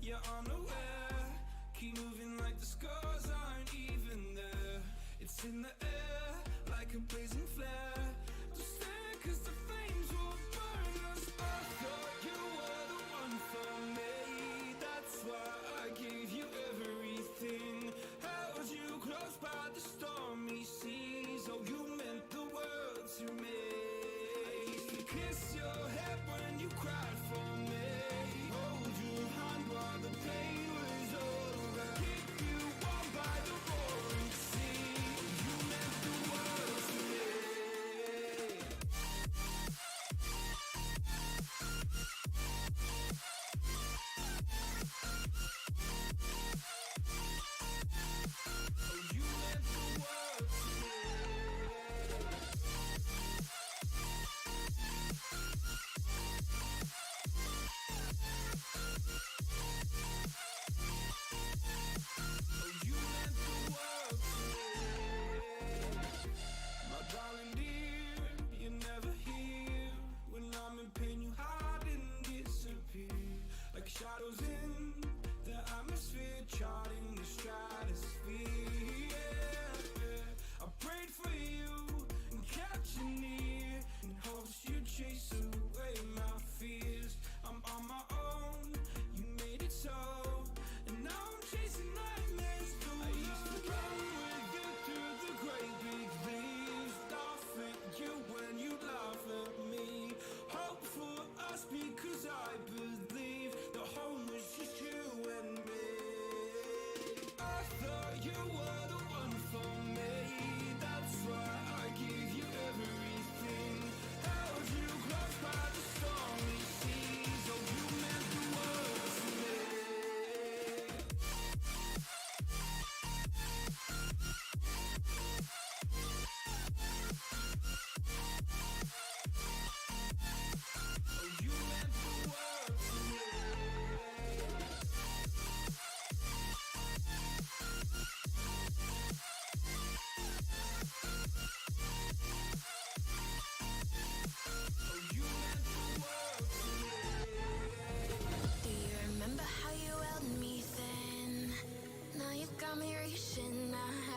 you're unaware. Keep moving like the scars aren't even there. It's in the air like a blazing flare. Don't stare 'cause the flames will burn us. I thought you were the one for me. That's why I gave you everything. Held you close by the stormy seas. Oh, you meant the world to me. I used to kiss your head when you cried for me. Hold your hand while the pain was over. Keep you warm by the roaring sea. You meant the world to me. Oh, you meant the world to me. Oh, you meant the world to me. My darling dear, you're never here. When I'm in pain, you hide and disappear. Like shadows in the atmosphere, charting the stratosphere. Yeah. I prayed for you and kept you near, in hopes you'd chase away my fears. I'm on my own, you made it so, and now I'm chasing nightmares through. I used to run with you through the great big leaves, laugh at you when you laugh at me. Hope for us because I believe the home was just you and me. I thought you were the one for me. That's why I gave you everything. Held you close by the stormy seas. Oh, you meant the world to me. Oh, you meant the world to me. Oh, you meant the world to me. Do you remember how you held me then? Now you got me reaching out.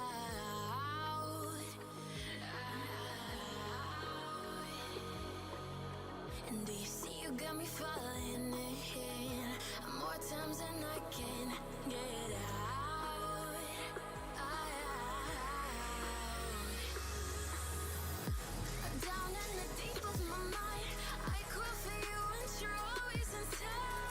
And do you see you got me falling in more times than I can get out. Down in the deep of my mind, I crawl for you and you're always inside.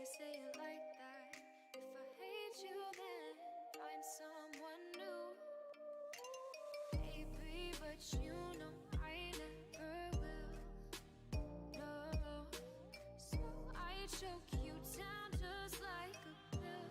you say it like that. If I hate you, then find someone new. Baby, but you know I never will. No, so I choke you down just like a pill.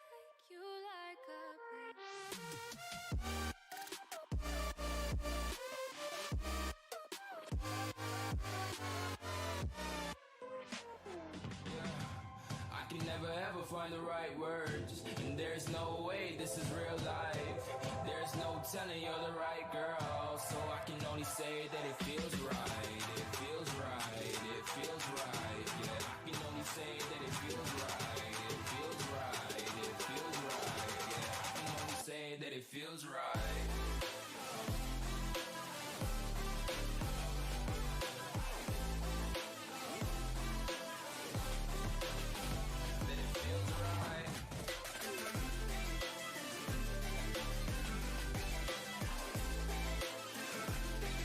Take you like a I can never ever find the right words, and there's no way this is real life. There's no telling you're the right girl, so I can only say that it feels right. It feels right. It feels right. Yeah, I can only say that it feels right. It feels right. It feels right. Yeah, I can only say that it feels right. That it feels right.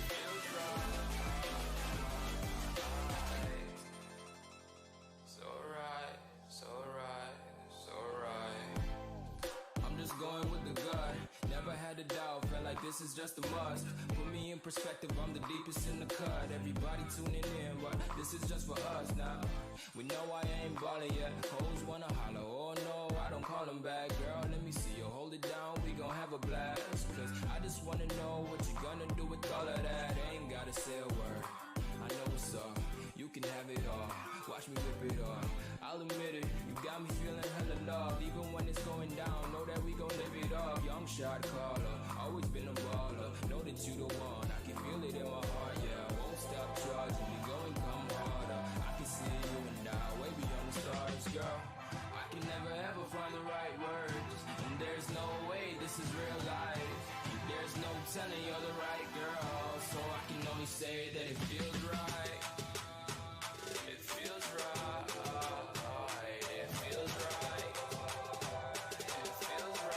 Feels right. So right, so right, so right. I'm just going with the gut. Never had a doubt, felt like this is just a must. Put me in perspective, I'm the deepest in the cut. Everybody tuning in, but this is just for us now. We know I ain't ballin' yet. Hoes wanna holler, oh no, I don't call them back. Girl, let me see you hold it down, we gon' have a blast. Cause I just wanna know what you gonna do with all of that. Ain't gotta say a word, I know what's up. You can have it all, watch me rip it off. I'll admit it, you got me feeling hella love. Even when it's going down, know that we gon' live it up. Young shot caller, always been a baller. Know that you the one, I can feel it in my heart, yeah. Won't stop charging me, go and come harder. I can see you and I, way beyond the stars, girl. I can never ever find the right words, and there's no way this is real life. There's no telling you're the right girl, so I can only say that it feels right. It feels right. It feels right. It feels right. It feels right.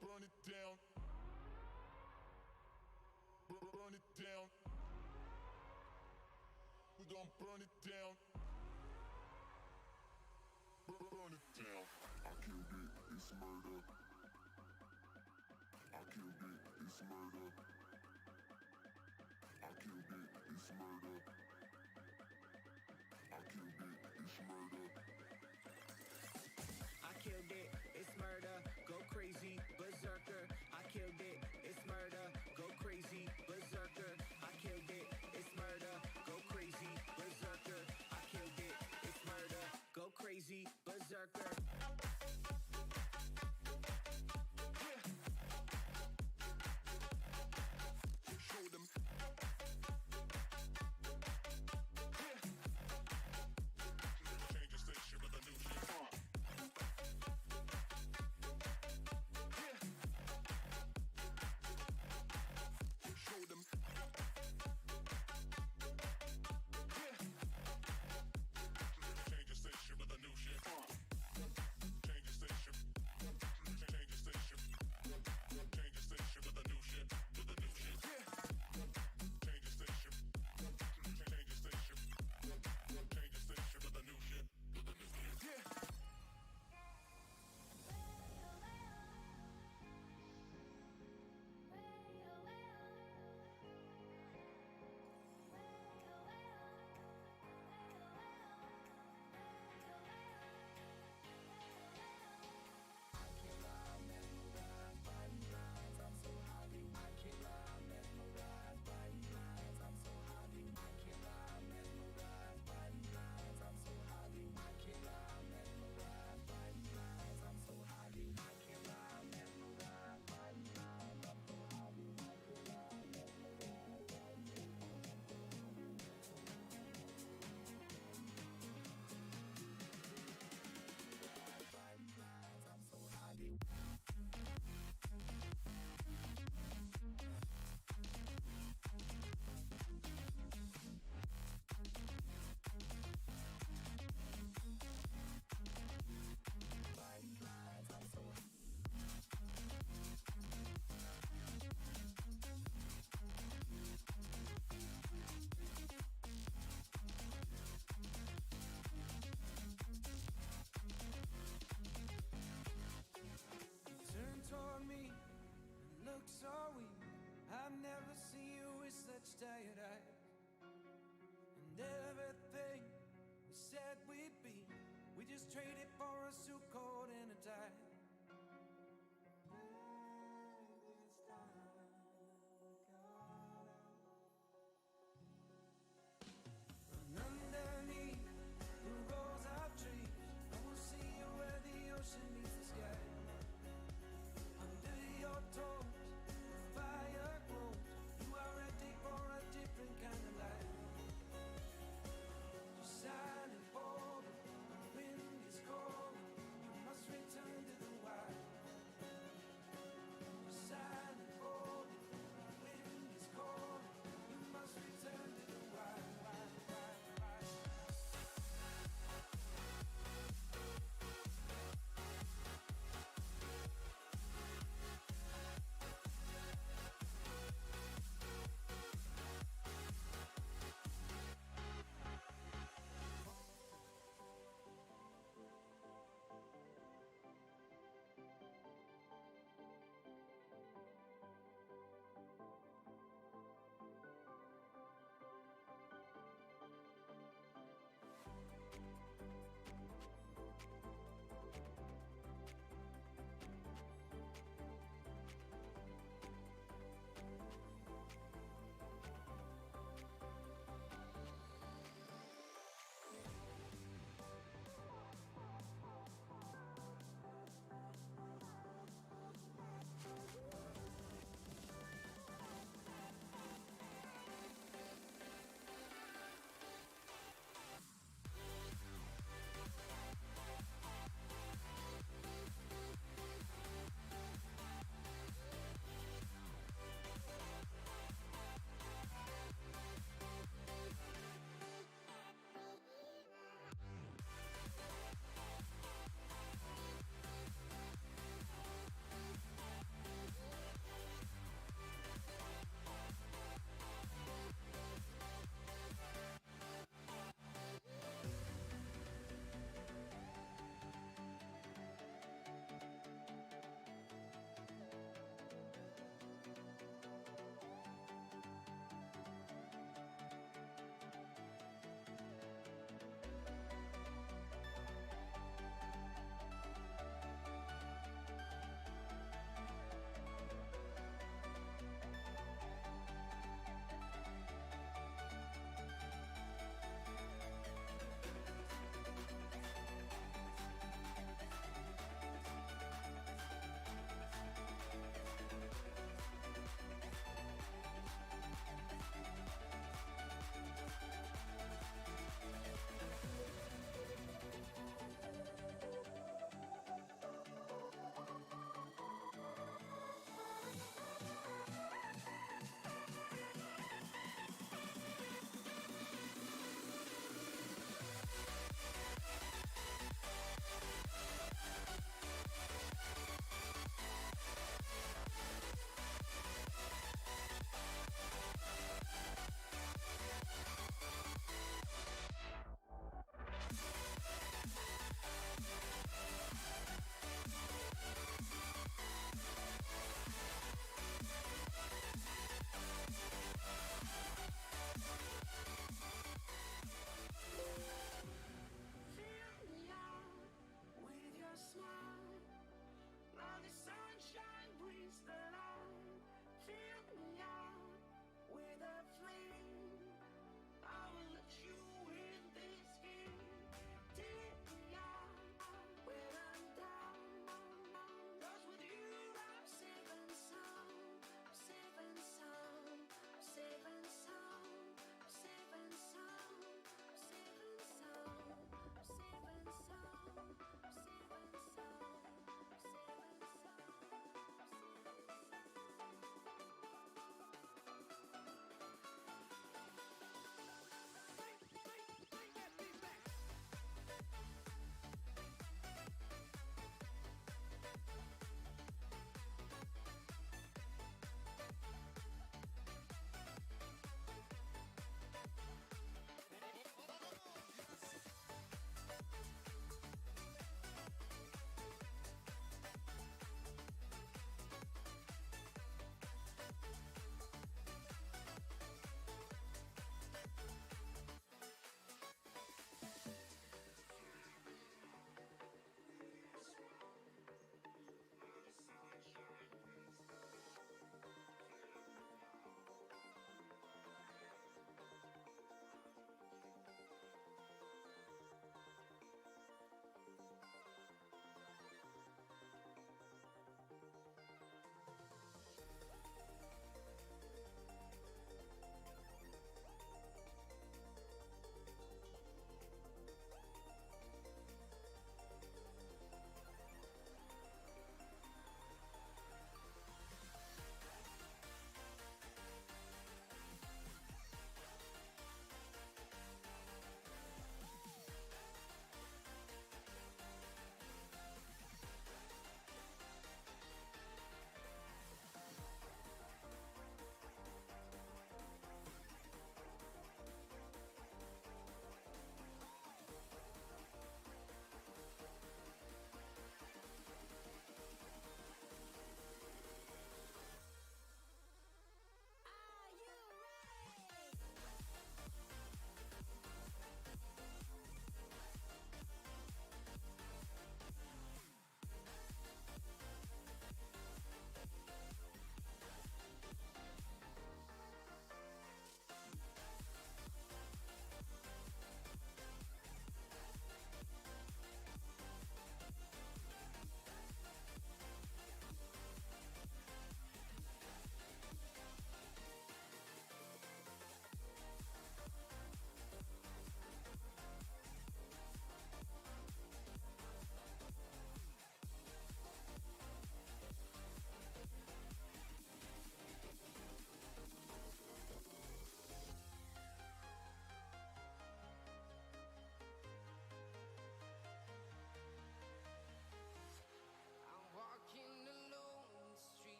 burn it down. Burn it down. We gon' burn it down. Burn it down. I killed it, it's murder. I killed it, it's murder. I killed it, it's murder. I killed it, it's murder. I killed it, it's murder, go crazy, berserker. I killed it, it's murder, go crazy, berserker. I killed it, it's murder, go crazy, berserker. I killed it, it's murder, go crazy, berserker. Show them. Change the station with a new shit. Show them. Change the station with a new shit. Change the station. Change the station. Change the station with a new shit. With a new shit. Change the station. Change the station. Change the station with a new shit. With a new shit. Turn toward me and look so weak. I've never seen you with such tired eyes. And everything we said we'd be, we just traded for a suit coat and a tie. And underneath the rows of trees, I will see you where the ocean meets the sky. Under your toes, the fire glows. You are ready for a different kind of life. Just silent for the wind is cold.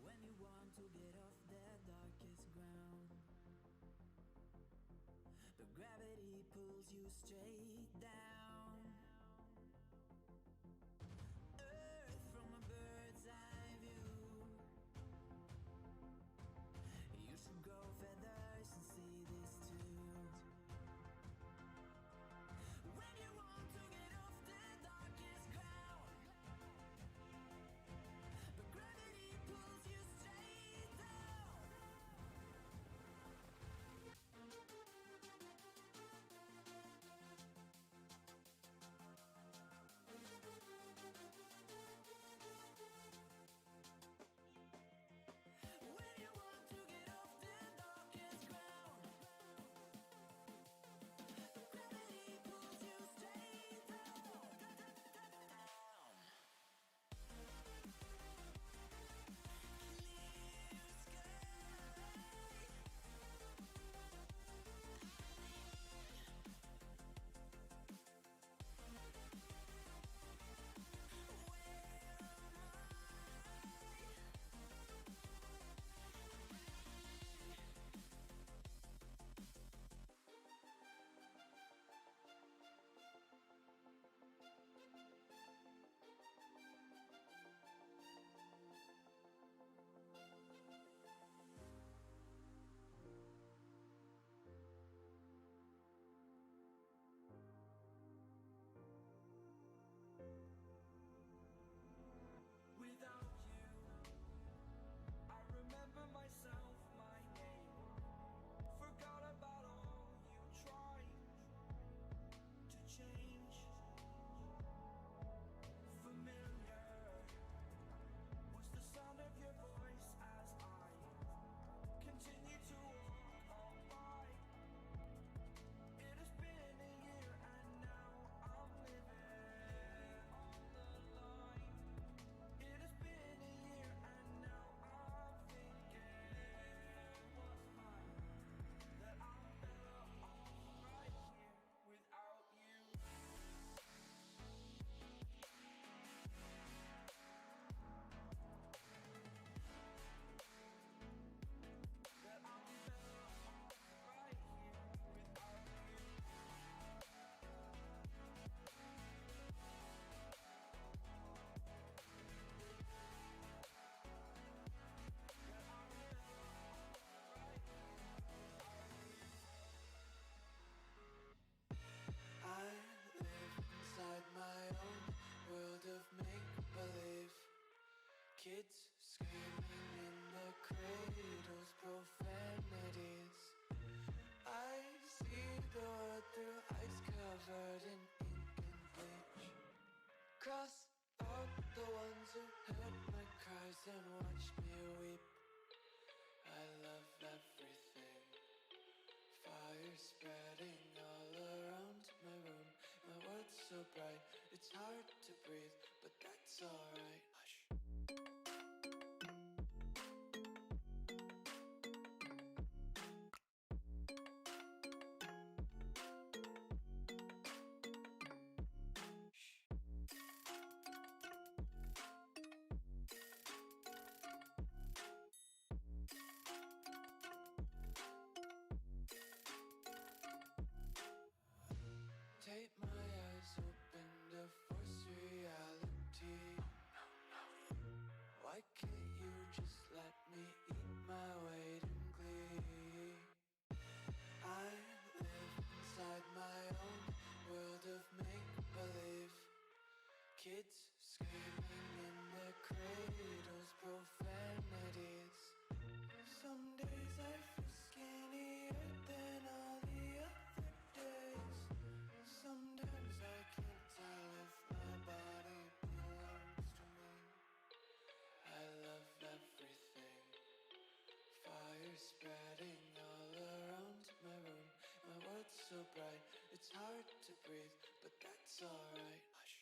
When you want to get off the darkest ground, but gravity pulls you straight down. Earth from a bird's eye view. You should grow feathers and see this too. When you want to get off the darkest ground, but gravity pulls you straight down. When you want to get off the darkest ground, but gravity pulls you straight down. Clear sky. Without you, I remember myself, my name. Forgot about all you tried to change. Familiar was the sound of your voice as I continue to walk on by. It has been a year and now I'm living on the line. It has been a year and now I'm thinking it was mine, that I'm better off right here without you. That I'm better off right here without you. That I'm better off right here without you. I live inside my own world of make-believe. Kids screaming in the cradles, profanities. I see the world through ice covered in ink and bleach. Cross out the ones who heard my cries and watched me weep. I love everything. Fire spreading all around my room. My world's so bright, it's hard to breathe, but that's alright. Hush. so bright, it's hard to breathe, but that's alright. Hush.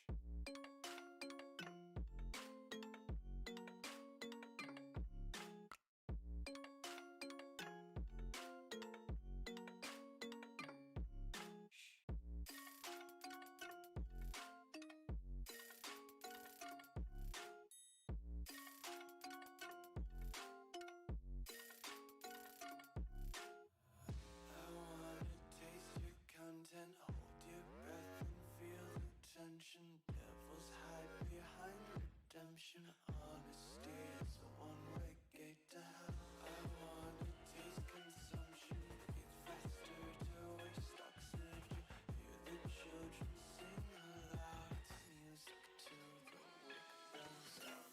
I wanna taste your content, hold your breath and feel the tension. Devils hide behind redemption. Honesty is a one-way gate to hell. I wanna taste consumption, breathe faster to waste oxygen. Hear the children sing aloud. It's music till the wick bells out.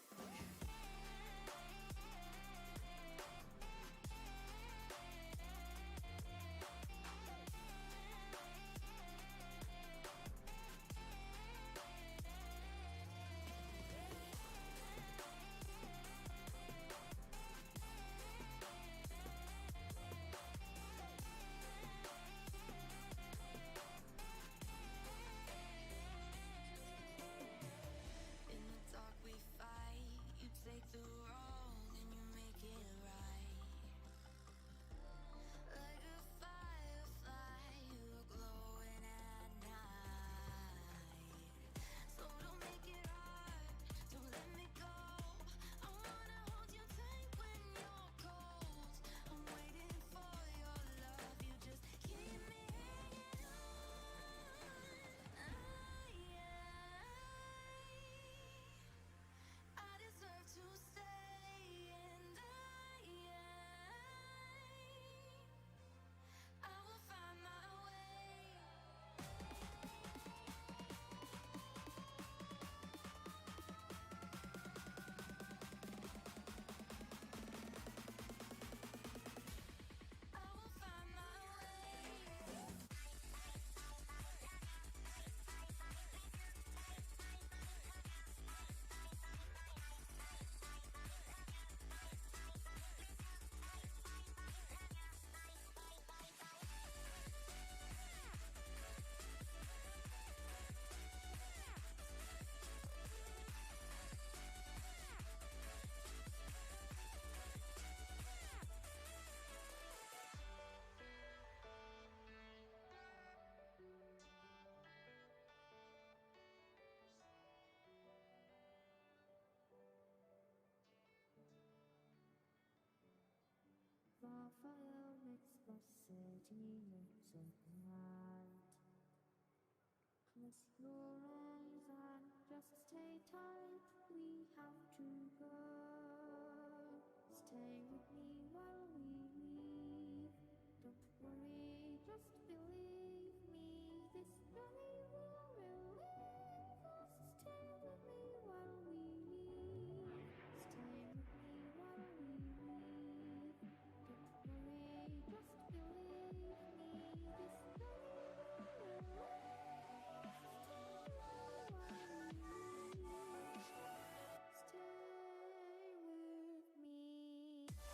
In the dark we fight. You take the wrong and you make it right. Like a firefly, you are glowing at night. So don't make it hard, don't let me go. I wanna hold you tight when you're cold. I'm waiting for your love, you just keep me hanging on. I deserve to stay, and I will find my way. I will find my way. Fire makes the city look so bright. Close your eyes and just stay tight. We have to go. Stay with me while we leave. Don't worry, just believe me. This journey will relieve us. Stay with me while we leave. Stay with me while we leave. Don't worry, just believe me. This journey will relieve us. Stay while we leave. Stay with me.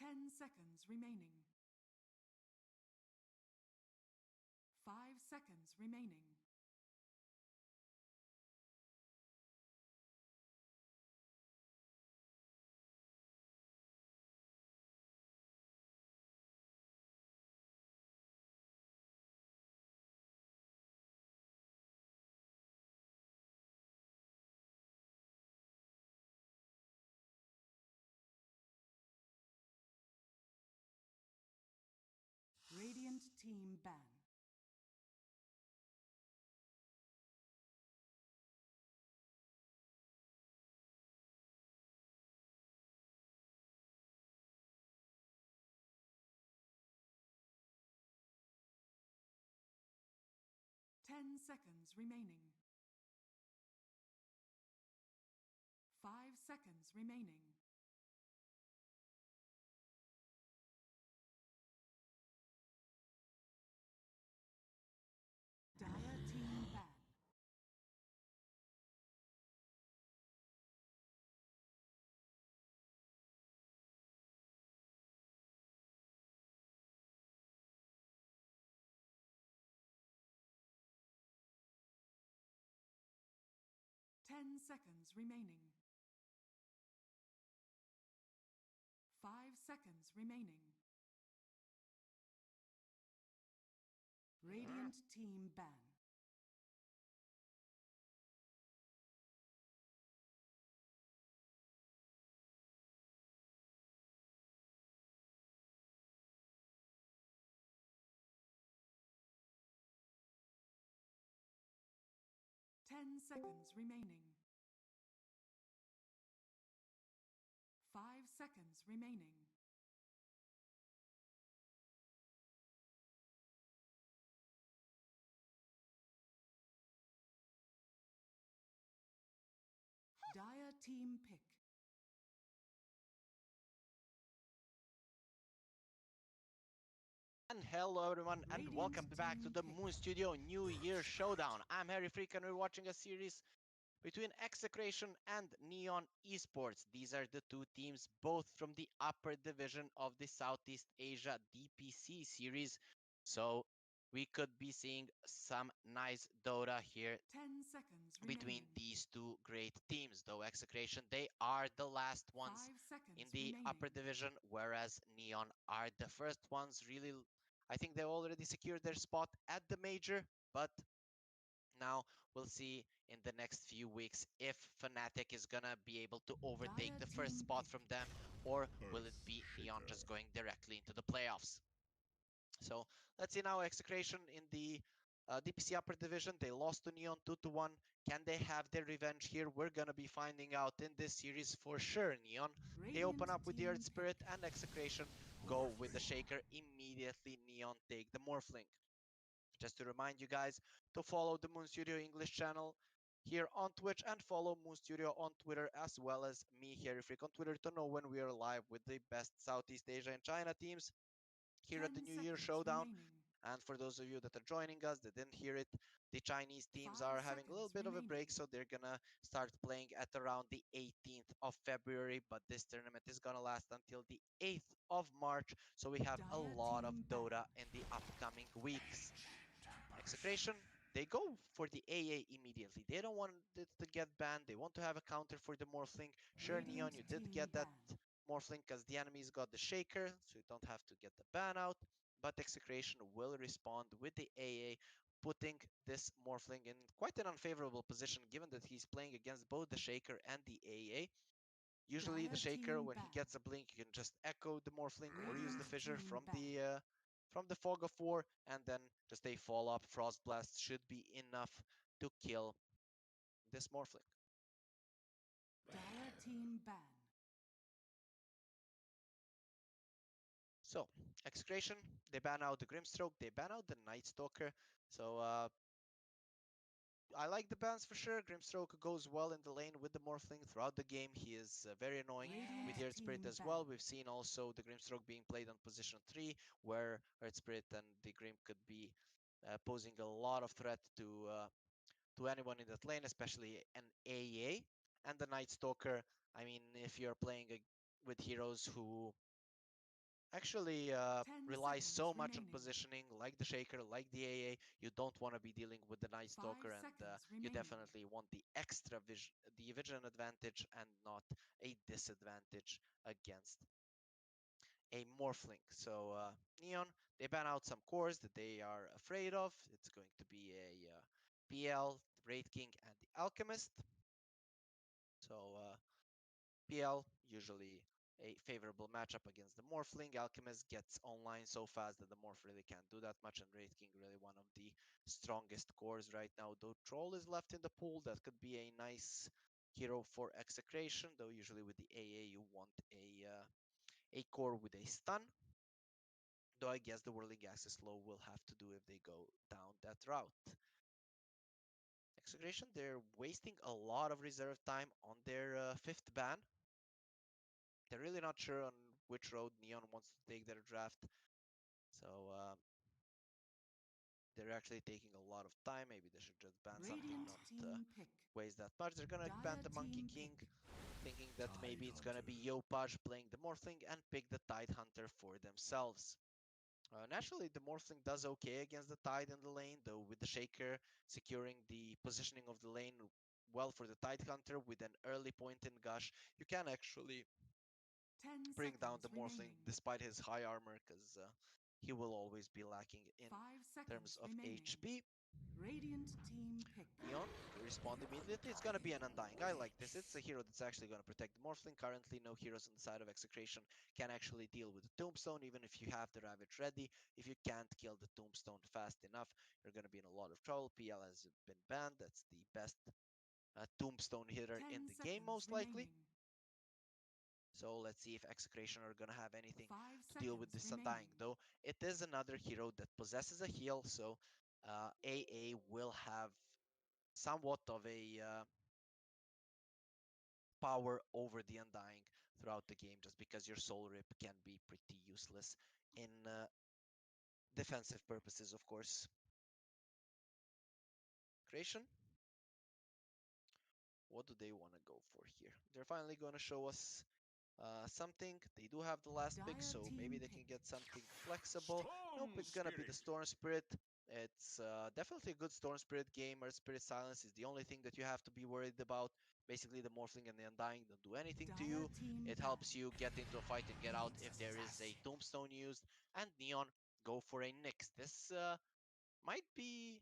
10 seconds remaining. 5 seconds remaining. Radiant team ban. Ten seconds remaining. 5 seconds remaining. Dire team ban. 10 seconds remaining. 5 seconds remaining. Radiant team ban. Ten seconds remaining. 5 seconds remaining. Dire team pick. And hello everyone, and Radiant welcome back to team the pick. Moon Studio New Year Showdown. I'm Harry Freak and we're watching a series between Execration and Neon Esports. These are the two teams, both from the upper division of the Southeast Asia DPC series. So we could be seeing some nice Dota here 10 seconds between remaining. these two great teams. Though Execration, they are the last 5 ones seconds in the remaining. upper division, whereas Neon are the first ones. Really, I think they already secured their spot at the major, but now we'll see in the next few weeks if Fnatic is gonna be able to overtake Dire the first team spot pick. from them, or will it Earth be Neon Shaker. just going directly into the playoffs? So let's see now Execration in the DPC upper division. They lost to Neon 2-1. Can they have their revenge here? We're gonna be finding out in this series for sure. Neon, they Radiant open up with the team Earth Spirit, pick. and Execration go with the Shaker. Immediately Neon take the Morphling. Just to remind you guys to follow the Moon Studio English channel here on Twitch and follow Moon Studio on Twitter, as well as me, Harry Freak, on Twitter to know when we are live with the best Southeast Asia and China teams here at the 10 New Year seconds Showdown. remaining. And for those of you that are joining us that didn't hear it, the Chinese teams 5 are having a little seconds bit of a remaining. break, so they're gonna start playing at around the 18th of February, but this tournament is gonna last until the 8th of March, so we have a Dire lot of team Dota ban. in the upcoming weeks. Execration, they go for the AA immediately. They don't want it to get banned. They want to have a counter for the Morphling. Sure, Neon, Radiant you did team get that ban. Morphling because the enemies got the Shaker, so you don't have to get the ban out. But Execration will respond with the AA, putting this Morphling in quite an unfavorable position given that he's playing against both the Shaker and the AA. Usually the Dire Shaker, team when he ban. gets a blink, you can just echo the Morphling or use the Radiant Fissure team ban. from the Fog of War, and then just a follow-up Frost Blast should be enough to kill this Morphling. Dire team ban. So, Execration, they ban out the Grimstroke, they ban out the Night Stalker. So, I like the bans for sure. Grimstroke goes well in the lane with the Morphling throughout the game. He is very annoying with the Radiant Earth Spirit team as well. ban. We've seen also the Grimstroke being played on position 3, where Earth Spirit and the Grim could be posing a lot of threat to anyone in that lane, especially an AA. And the Night Stalker, I mean, if you're playing with heroes who actually 10 relies so seconds much on remaining. positioning, like the Shaker, like the AA. You don't want to be dealing with the Night 5 Stalker, and seconds you remaining. definitely want the extra vision, the vision advantage, and not a disadvantage against a Morphling. So Neon, they ban out some cores that they are afraid of. It's going to be a PL, the Wraith King, and the Alchemist. So PL, usually a favorable matchup against the Morphling. Alchemist gets online so fast that the Morph really can't do that much, and Wraith King really one of the strongest cores right now. Though Troll is left in the pool, that could be a nice hero for Execration, though usually with the AA you want a core with a stun. Though I guess the Whirling Axis Flow will have to do if they go down that route. Execration, they're wasting a lot of reserve time on their fifth ban. They're really not sure on which road Neon wants to take their draft. So they're actually taking a lot of time. Maybe they should just ban something, Radiant not team pick. waste that much. They're gonna ban Dire the Monkey team King, pick. thinking that maybe Tide it's gonna be Hunter. Yopaj playing the Morphling and pick the Tide Hunter for themselves. Naturally, the Morphling does okay against the Tide in the lane, though with the Shaker securing the positioning of the lane well for the Tide Hunter with an early point in Gush, you can actually 10 bring down seconds the Morphling remaining. despite his high armor, because he will always be lacking in 5 terms seconds of remaining. HP. Radiant team pick. Neon, they respond immediately. It's gonna be an Undying. I like this. It's a hero that's actually gonna protect the Morphling. Currently, no heroes on the side of Execration can actually deal with the Tombstone, even if you have the Ravage ready. If you can't kill the Tombstone fast enough, you're gonna be in a lot of trouble. PL has been banned. That's the best Tombstone hitter 10 in the game, seconds most likely. remaining. So let's see if Execration are gonna have anything 5 to deal with seconds this remaining. Undying. Though it is another hero that possesses a heal, so AA will have somewhat of a power over the Undying throughout the game, just because your Soul Rip can be pretty useless in defensive purposes, of course. Creation. What do they want to go for here? They're finally going to show us something. They do have the last pick, Dire so maybe team they can pick. get something flexible. Nope, Storm it's gonna be the Spirit. Storm Spirit. It's definitely a good Storm Spirit game. Or Spirit Silence is the only thing that you have to be worried about. Basically, the Morphling and the Undying don't do anything to Dire you. team It ban. helps you get into a fight and get out if there is a Tombstone used. And Neon go for a Nyx. This might be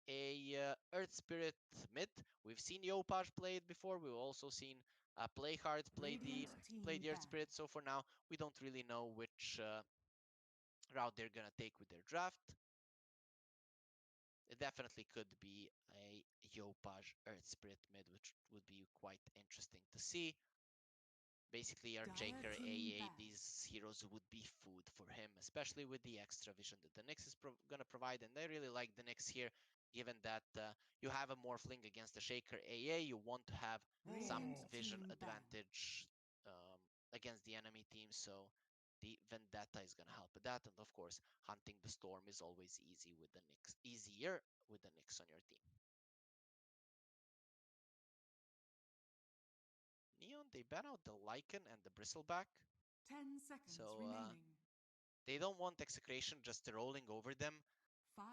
a Earth Spirit mid. We've seen Yopaj play it before. We've also seen Playhard Radiant play team the Earth ban. Spirit. So for now, we don't really know which route they're gonna take with their draft. It definitely could be a Yopaj Earth Spirit mid, which would be quite interesting to see. Basically, our Dire Jaker team AA, ban. these heroes would be food for him, especially with the extra vision that the Nyx is going to provide. And I really like the Nyx here, given that you have a Morphling against the Shaker AA, you want to have some Radiant vision team ban. advantage against the enemy team. So the Vendetta is going to help with that. And of course, hunting the Storm is always easy with the Nyx, easier with the Nyx on your team. Neon, they ban out the Lycan and the Bristleback. 10 seconds So remaining. they don't want Execration just rolling over them. 5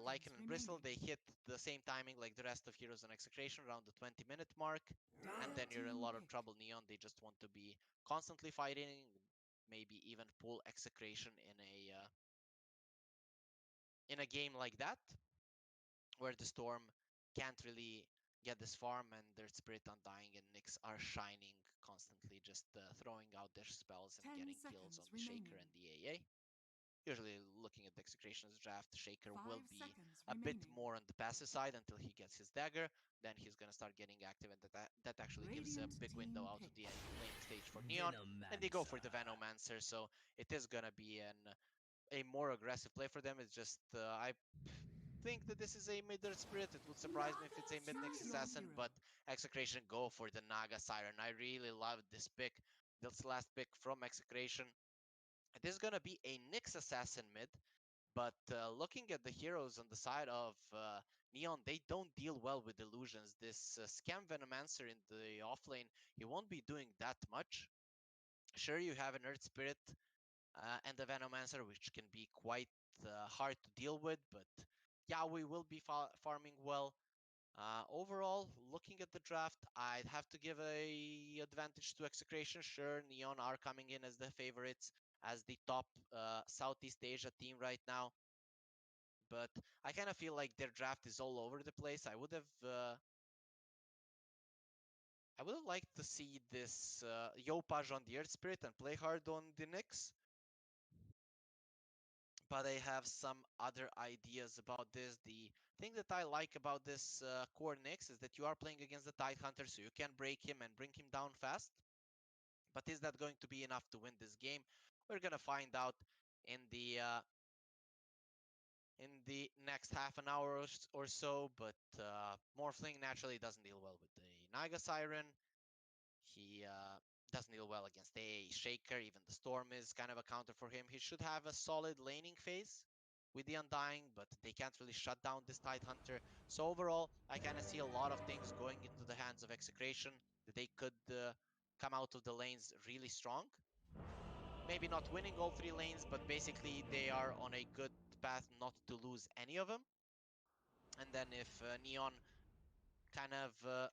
Lycan seconds and Bristle, remaining. they hit the same timing like the rest of Heroes on Execration around the 20-minute mark. And Dire then you're in a team lot of pick. trouble, Neon. They just want to be constantly fighting, maybe even pull Execration in a game like that, where the Storm can't really get this farm and their Spirit Undying and Nyx are shining constantly, just throwing out their spells and 10 getting kills seconds on the Shaker remaining. and the AA. Usually looking at the Execration's draft, Shaker 5 will be seconds a bit remaining. more on the passive side until he gets his dagger. Then he's gonna start getting active, and that actually gives a Radiant big window team out pick. of the laning stage for Neon. And they go for the Venomancer. Venomancer, so it is gonna be a more aggressive play for them. It's just I think that this is a mid spirit. It would surprise me if it's a mid Nyx Choose your assassin, hero. but Execration go for the Naga Siren. I really love this pick. This last pick from Execration. It is gonna be a Nyx assassin mid. But looking at the heroes on the side of Neon, they don't deal well with illusions. This Scam Venomancer in the offlane, he won't be doing that much. Sure, you have an Earth Spirit and the Venomancer, which can be quite hard to deal with, but yeah, we will be farming well. Overall, looking at the draft, I'd have to give a advantage to Execration. Sure, Neon are coming in as the favorites, as the top Southeast Asia team right now. But I kind of feel like their draft is all over the place. I would have liked to see this Yopaj on the Earth Spirit and play hard on the Nyx. But I have some other ideas about this. The thing that I like about this core Nyx is that you are playing against the Tidehunter, so you can break him and bring him down fast. But is that going to be enough to win this game? We're gonna find out in the next half an hour or so. But Morphling naturally doesn't deal well with the Naga Siren. He doesn't deal well against a Shaker. Even the Storm is kind of a counter for him. He should have a solid laning phase with the Undying, but they can't really shut down this Tidehunter. So overall, I kind of see a lot of things going into the hands of Execration, that they could come out of the lanes really strong. Maybe not winning all 3 lanes, but basically they are on a good path not to lose any of them. And then if Neon kind of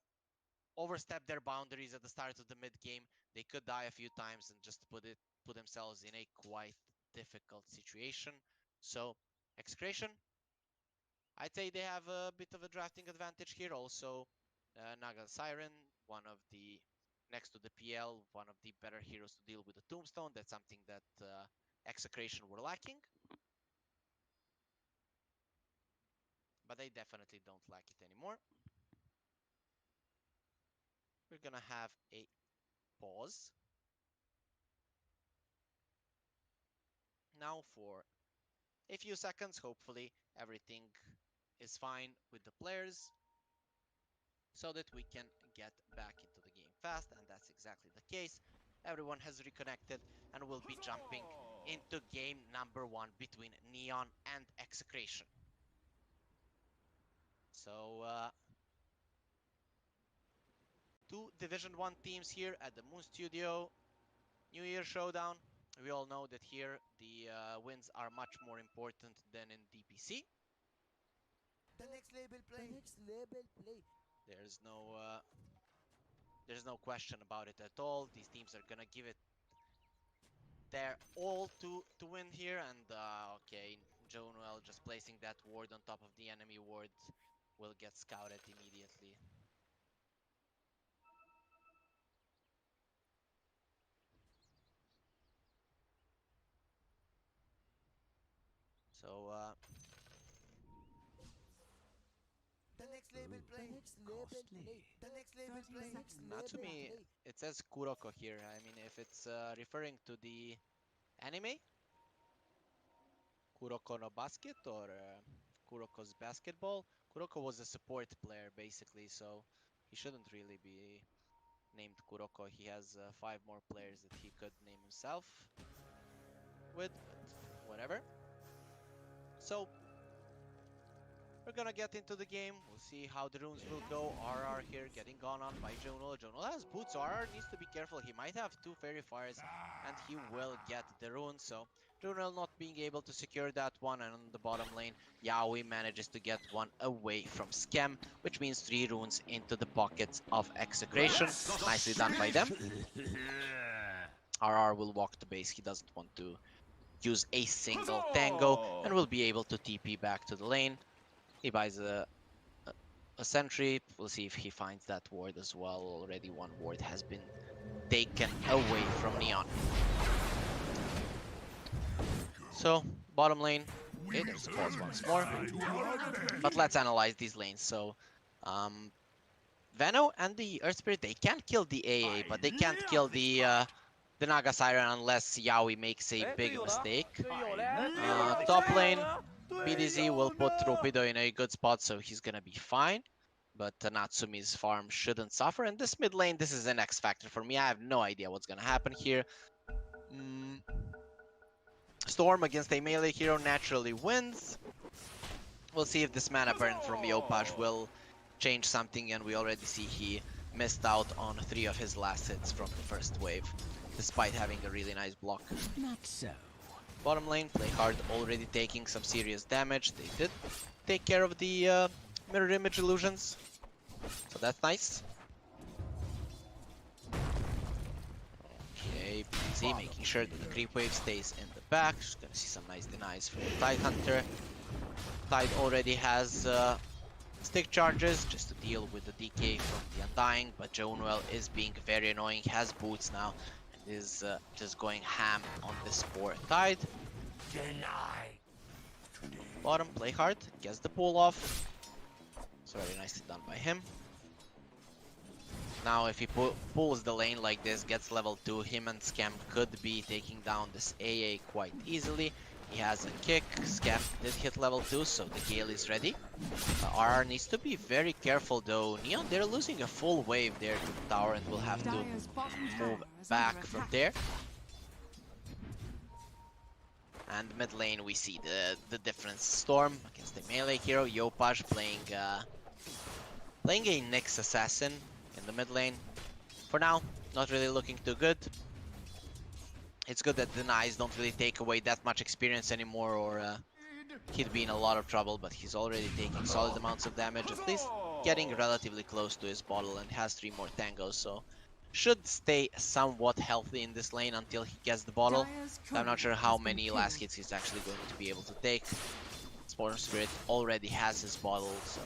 overstep their boundaries at the start of the mid game, they could die a few times and just put themselves in a quite difficult situation. So Execration, I'd say they have a bit of a drafting advantage here. Also, Naga Siren, one of the next to the PL, one of the better heroes to deal with the Tombstone. That's something that Execration were lacking. But they definitely don't lack it anymore. We're gonna have a pause now for a few seconds. Hopefully everything is fine with the players so that we can get back into the game fast, and that's exactly the case. Everyone has reconnected and we'll be jumping into game number 1 between Neon and Execration. So 2 Division 1 teams here at the Moon Studio New Year Showdown. We all know that here the wins are much more important than in DPC. The next label play. The next label play. There's no question about it at all. These teams are gonna give it their all to win here. And okay, Jonuel just placing that ward on top of the enemy ward will get scouted immediately. So The next label play. The next label play. The next label play. not to me, it says Kuroko here. I mean, if it's referring to the anime, Kuroko no Basket, or Kuroko's Basketball. Kuroko was a support player basically, so he shouldn't really be named Kuroko. He has 5 more players that he could name himself with, but whatever. So we're gonna get into the game. We'll see how the runes will go. RR here getting gone on by Jonuel. Jonuel has boots, so RR needs to be careful. He might have 2 fairy fires and he will get the rune. So Jonuel not being able to secure that one, and on the bottom lane, Yaoi manages to get one away from Scam, which means 3 runes into the pockets of Execration. Nicely done by them. RR will walk the base. He doesn't want to use a single tango and will be able to TP back to the lane. He buys a sentry. We'll see if he finds that ward as well. Already 1 ward has been taken away from Neon. So, bottom lane. Okay, there's a pause once more. But let's analyze these lanes. So, Veno and the Earth Spirit, they can kill the AA, but they can't kill the Naga Siren unless Yaoi makes a big mistake. Top lane, BDZ will put Rupido in a good spot, so he's gonna be fine. But Natsumi's farm shouldn't suffer. And this mid lane, this is an X factor for me. I have no idea what's gonna happen here. Storm against a melee hero naturally wins. We'll see if this mana burn from Yopaj will change something, and we already see he missed out on 3 of his last hits from the first wave, despite having a really nice block. Not so. bottom lane. Play hard already taking some serious damage. They did take care of the mirror image illusions, so that's nice. Okay, BZ making sure that the creep wave stays in the back. Just gonna see some nice denies from the Tide Hunter. Tide already has stick charges just to deal with the DK from the Undying, but Jonewell is being very annoying. He has boots now and is just going ham on this poor Tide. Bottom, play hard, gets the pull off. It's very nicely done by him. Now if he pulls the lane like this, gets level 2, him and Scam could be taking down this AA quite easily. He has a kick, Scam did hit level 2, so the Gale is ready. RR needs to be very careful though. Neon, they're losing a full wave there to the tower and will have to move back from there. And mid lane we see the difference. Storm against the melee hero, Yopaj playing a Nyx assassin in the mid lane. For now, not really looking too good. It's good that denies don't really take away that much experience anymore, or he'd be in a lot of trouble, but he's already taking solid amounts of damage, at least getting relatively close to his bottle, and has 3 more tangos, so should stay somewhat healthy in this lane until he gets the bottle. I'm not sure how many last hits he's actually going to be able to take. Storm Spirit already has his bottle, so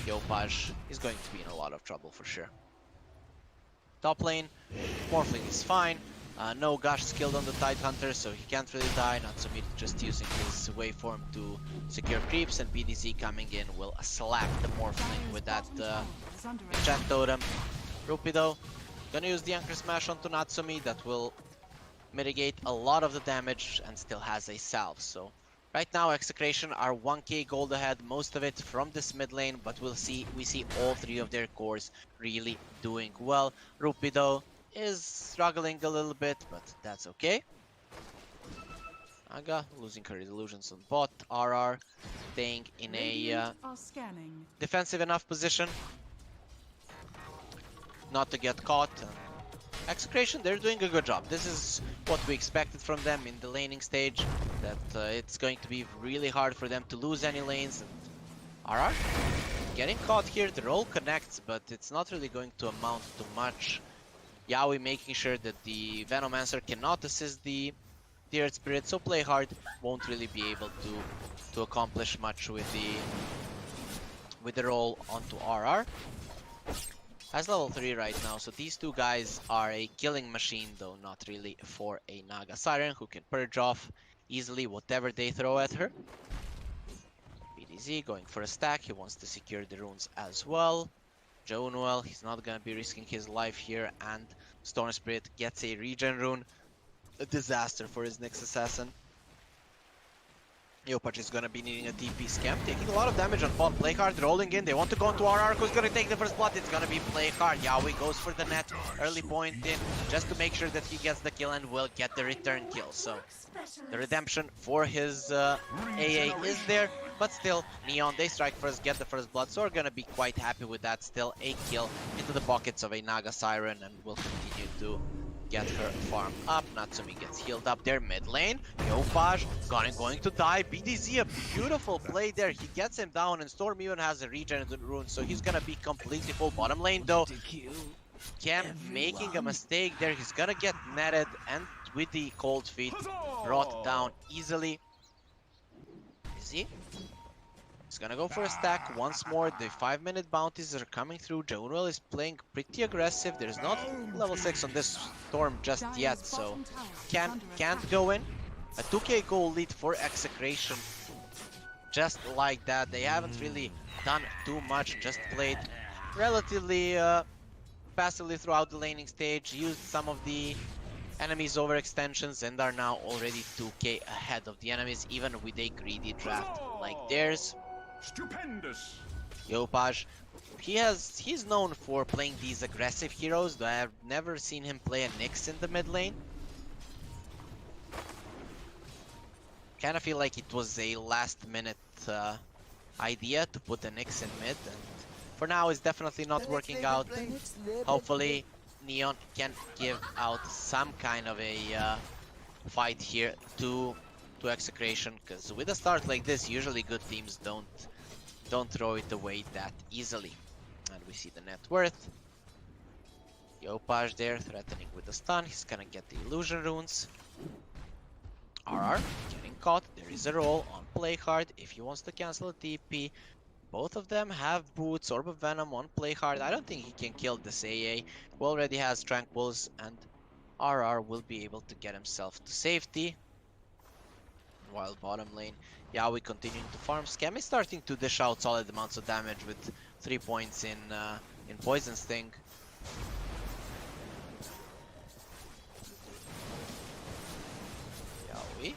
Yopaj is going to be in a lot of trouble for sure. Top lane, Morphling is fine. No Gush skilled on the Tide Hunter, so he can't really die. Natsumi just using his waveform to secure creeps, and BDZ coming in will slap the Morphling with that enchant totem. Rupido gonna use the Anchor Smash onto Natsumi. That will mitigate a lot of the damage and still has a salve. So right now Execration are 1k gold ahead, most of it from this mid lane, but we see all 3 of their cores really doing well. Rupido is struggling a little bit, but that's okay. Aga losing her illusions on bot. RR staying in a defensive enough position not to get caught. Execration, they're doing a good job. This is what we expected from them in the laning stage, that it's going to be really hard for them to lose any lanes. And RR getting caught here, the roll connects, but it's not really going to amount to much. Yaoi making sure that the Venomancer cannot assist the Earth Spirit, so play hard won't really be able to accomplish much with the roll onto RR. Has level 3 right now, so these 2 guys are a killing machine, though not really for a Naga Siren, who can purge off easily whatever they throw at her. BDZ going for a stack, he wants to secure the runes as well. Jonewell, he's not gonna be risking his life here, and Storm Spirit gets a regen rune. A disaster for his Nyx assassin. Yopaj is gonna be needing a TP. Scam taking a lot of damage on bot. Play hard, rolling in. They want to go into RR. Who's gonna take the first blood? It's gonna be play hard. Yaoi goes for the net. Early point in, just to make sure that he gets the kill and will get the return kill. So the redemption for his AA is there, but still, Neon, they strike first, get the first blood, so we're gonna be quite happy with that. Still a kill into the pockets of a Naga Siren, and will continue to get her farm up. Natsumi gets healed up there mid lane. Yopaj going to die. BDZ, a beautiful play there. He gets him down, and Storm even has a regen rune, so he's gonna be completely full. Bottom lane though, Cam making a mistake there. He's gonna get netted, and with the cold feet brought down easily. Is he? He's gonna go for a stack once more. The 5-minute bounties are coming through. Jonewell is playing pretty aggressive. There's not level 6 on this Storm just yet, so can't go in. A 2k goal lead for Execration. Just like that. They haven't really done too much. Just played relatively passively throughout the laning stage. Used some of the enemies' overextensions and are now already 2k ahead of the enemies, even with a greedy draft like theirs. Stupendous. Yopaj, he's known for playing these aggressive heroes, though I have never seen him play a Nyx in the mid lane. Kinda feel like it was a last minute idea to put a Nyx in mid, and for now it's definitely not working out. Hopefully Neon can give out some kind of a fight here to Execration, because with a start like this, usually good teams don't throw it away that easily. And we see the net worth. Yopaj there threatening with the stun. He's gonna get the illusion runes. RR getting caught. There is a roll on play hard if he wants to cancel a TP. Both of them have boots. Orb of Venom on play hard. I don't think he can kill this AA, who already has Tranquils, and RR will be able to get himself to safety. While bottom lane, Yaoi continuing to farm. Scam is starting to dish out solid amounts of damage with 3 points in Poison Sting. Yaoi.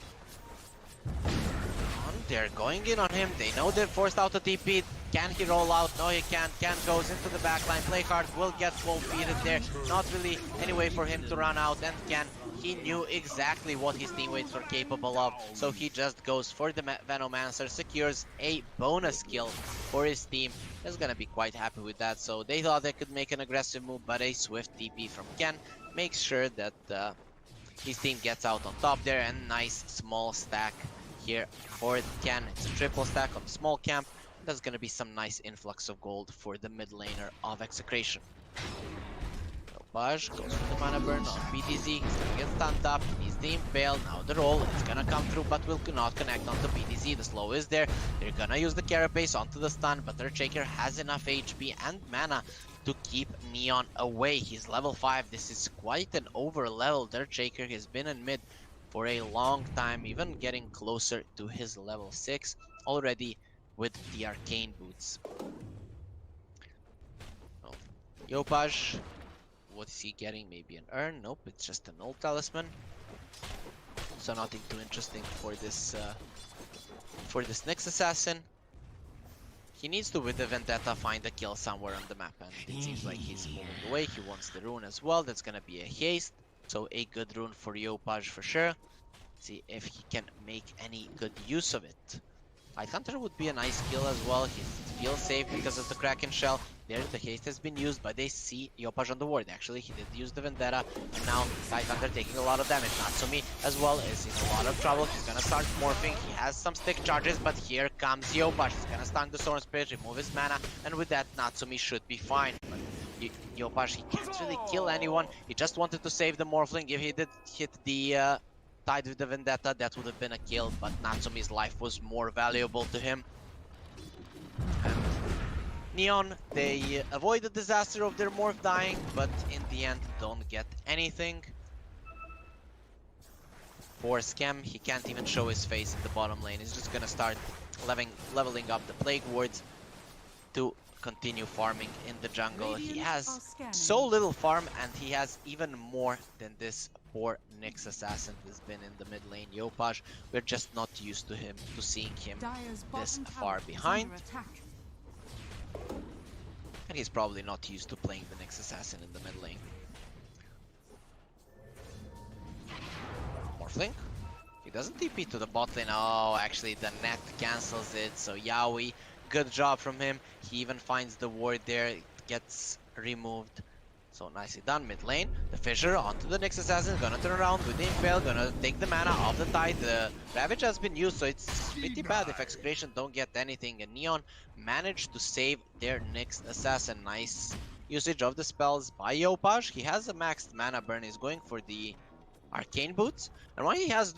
They're going in on him. They know they're forced out a TP. Can he roll out? No, he can't. Can goes into the backline. Play hard will get 12 feeded there. Not really any way for him to run out. And Can, he knew exactly what his teammates were capable of. So he just goes for the Venomancer, secures a bonus kill for his team. He's gonna be quite happy with that. So they thought they could make an aggressive move, but a swift TP from Ken makes sure that his team gets out on top there. And nice small stack here for Ken. It's a triple stack on the small camp. That's gonna be some nice influx of gold for the mid laner of Execration. Baj goes for the mana burn on BTZ. He's gonna get stunned up. He's the impale. Now the roll. It's gonna come through, but will not connect onto BTZ. The slow is there. They're gonna use the carapace onto the stun, but their Shaker has enough HP and mana to keep Neon away. He's level 5. This is quite an over level. Their Shaker has been in mid for a long time, even getting closer to his level 6 already with the arcane boots. Oh. Yopaj, what is he getting? Maybe an urn? Nope, it's just an old talisman. So nothing too interesting for this Nyx assassin. He needs to, with the Vendetta, find a kill somewhere on the map, and it seems like he's moving away. He wants the rune as well. That's gonna be a haste, so a good rune for Yopaj for sure. See if he can make any good use of it. Hunter would be a nice kill as well. He feels safe because of the Kraken Shell. There, the haste has been used, but they see Yopaj on the ward. Actually, he did use the Vendetta, and now Hunter taking a lot of damage. Natsumi as well is in a lot of trouble. He's gonna start morphing. He has some stick charges, but here comes Yopaj. He's gonna stun the Storm Spirit, remove his mana, and with that, Natsumi should be fine. But Yopaj, he can't really kill anyone. He just wanted to save the Morphling. If he did hit the Tide with the Vendetta, that would have been a kill, but Natsumi's life was more valuable to him. And Neon, they avoid the disaster of their Morph dying, but in the end don't get anything. For Scam, he can't even show his face in the bottom lane. He's just gonna start leveling up the Plague Wards to continue farming in the jungle. He has so little farm, and he has even more than this poor Nyx assassin who's been in the mid lane. Yopaj, we're just not used to seeing him this far behind. And he's probably not used to playing the Nyx assassin in the mid lane. Morphling. He doesn't TP to the bot lane. Oh, actually the net cancels it. So Yaoi, good job from him. He even finds the ward there. It gets removed. So nicely done. Mid lane, the Fissure onto the Nyx assassin. Gonna turn around with the Impale. Gonna take the mana off the Tide. The Ravage has been used, so it's pretty bad if Execration don't get anything. And Neon managed to save their Nyx assassin. Nice usage of the spells by Yopaj. He has a maxed mana burn. He's going for the Arcane Boots. And once he has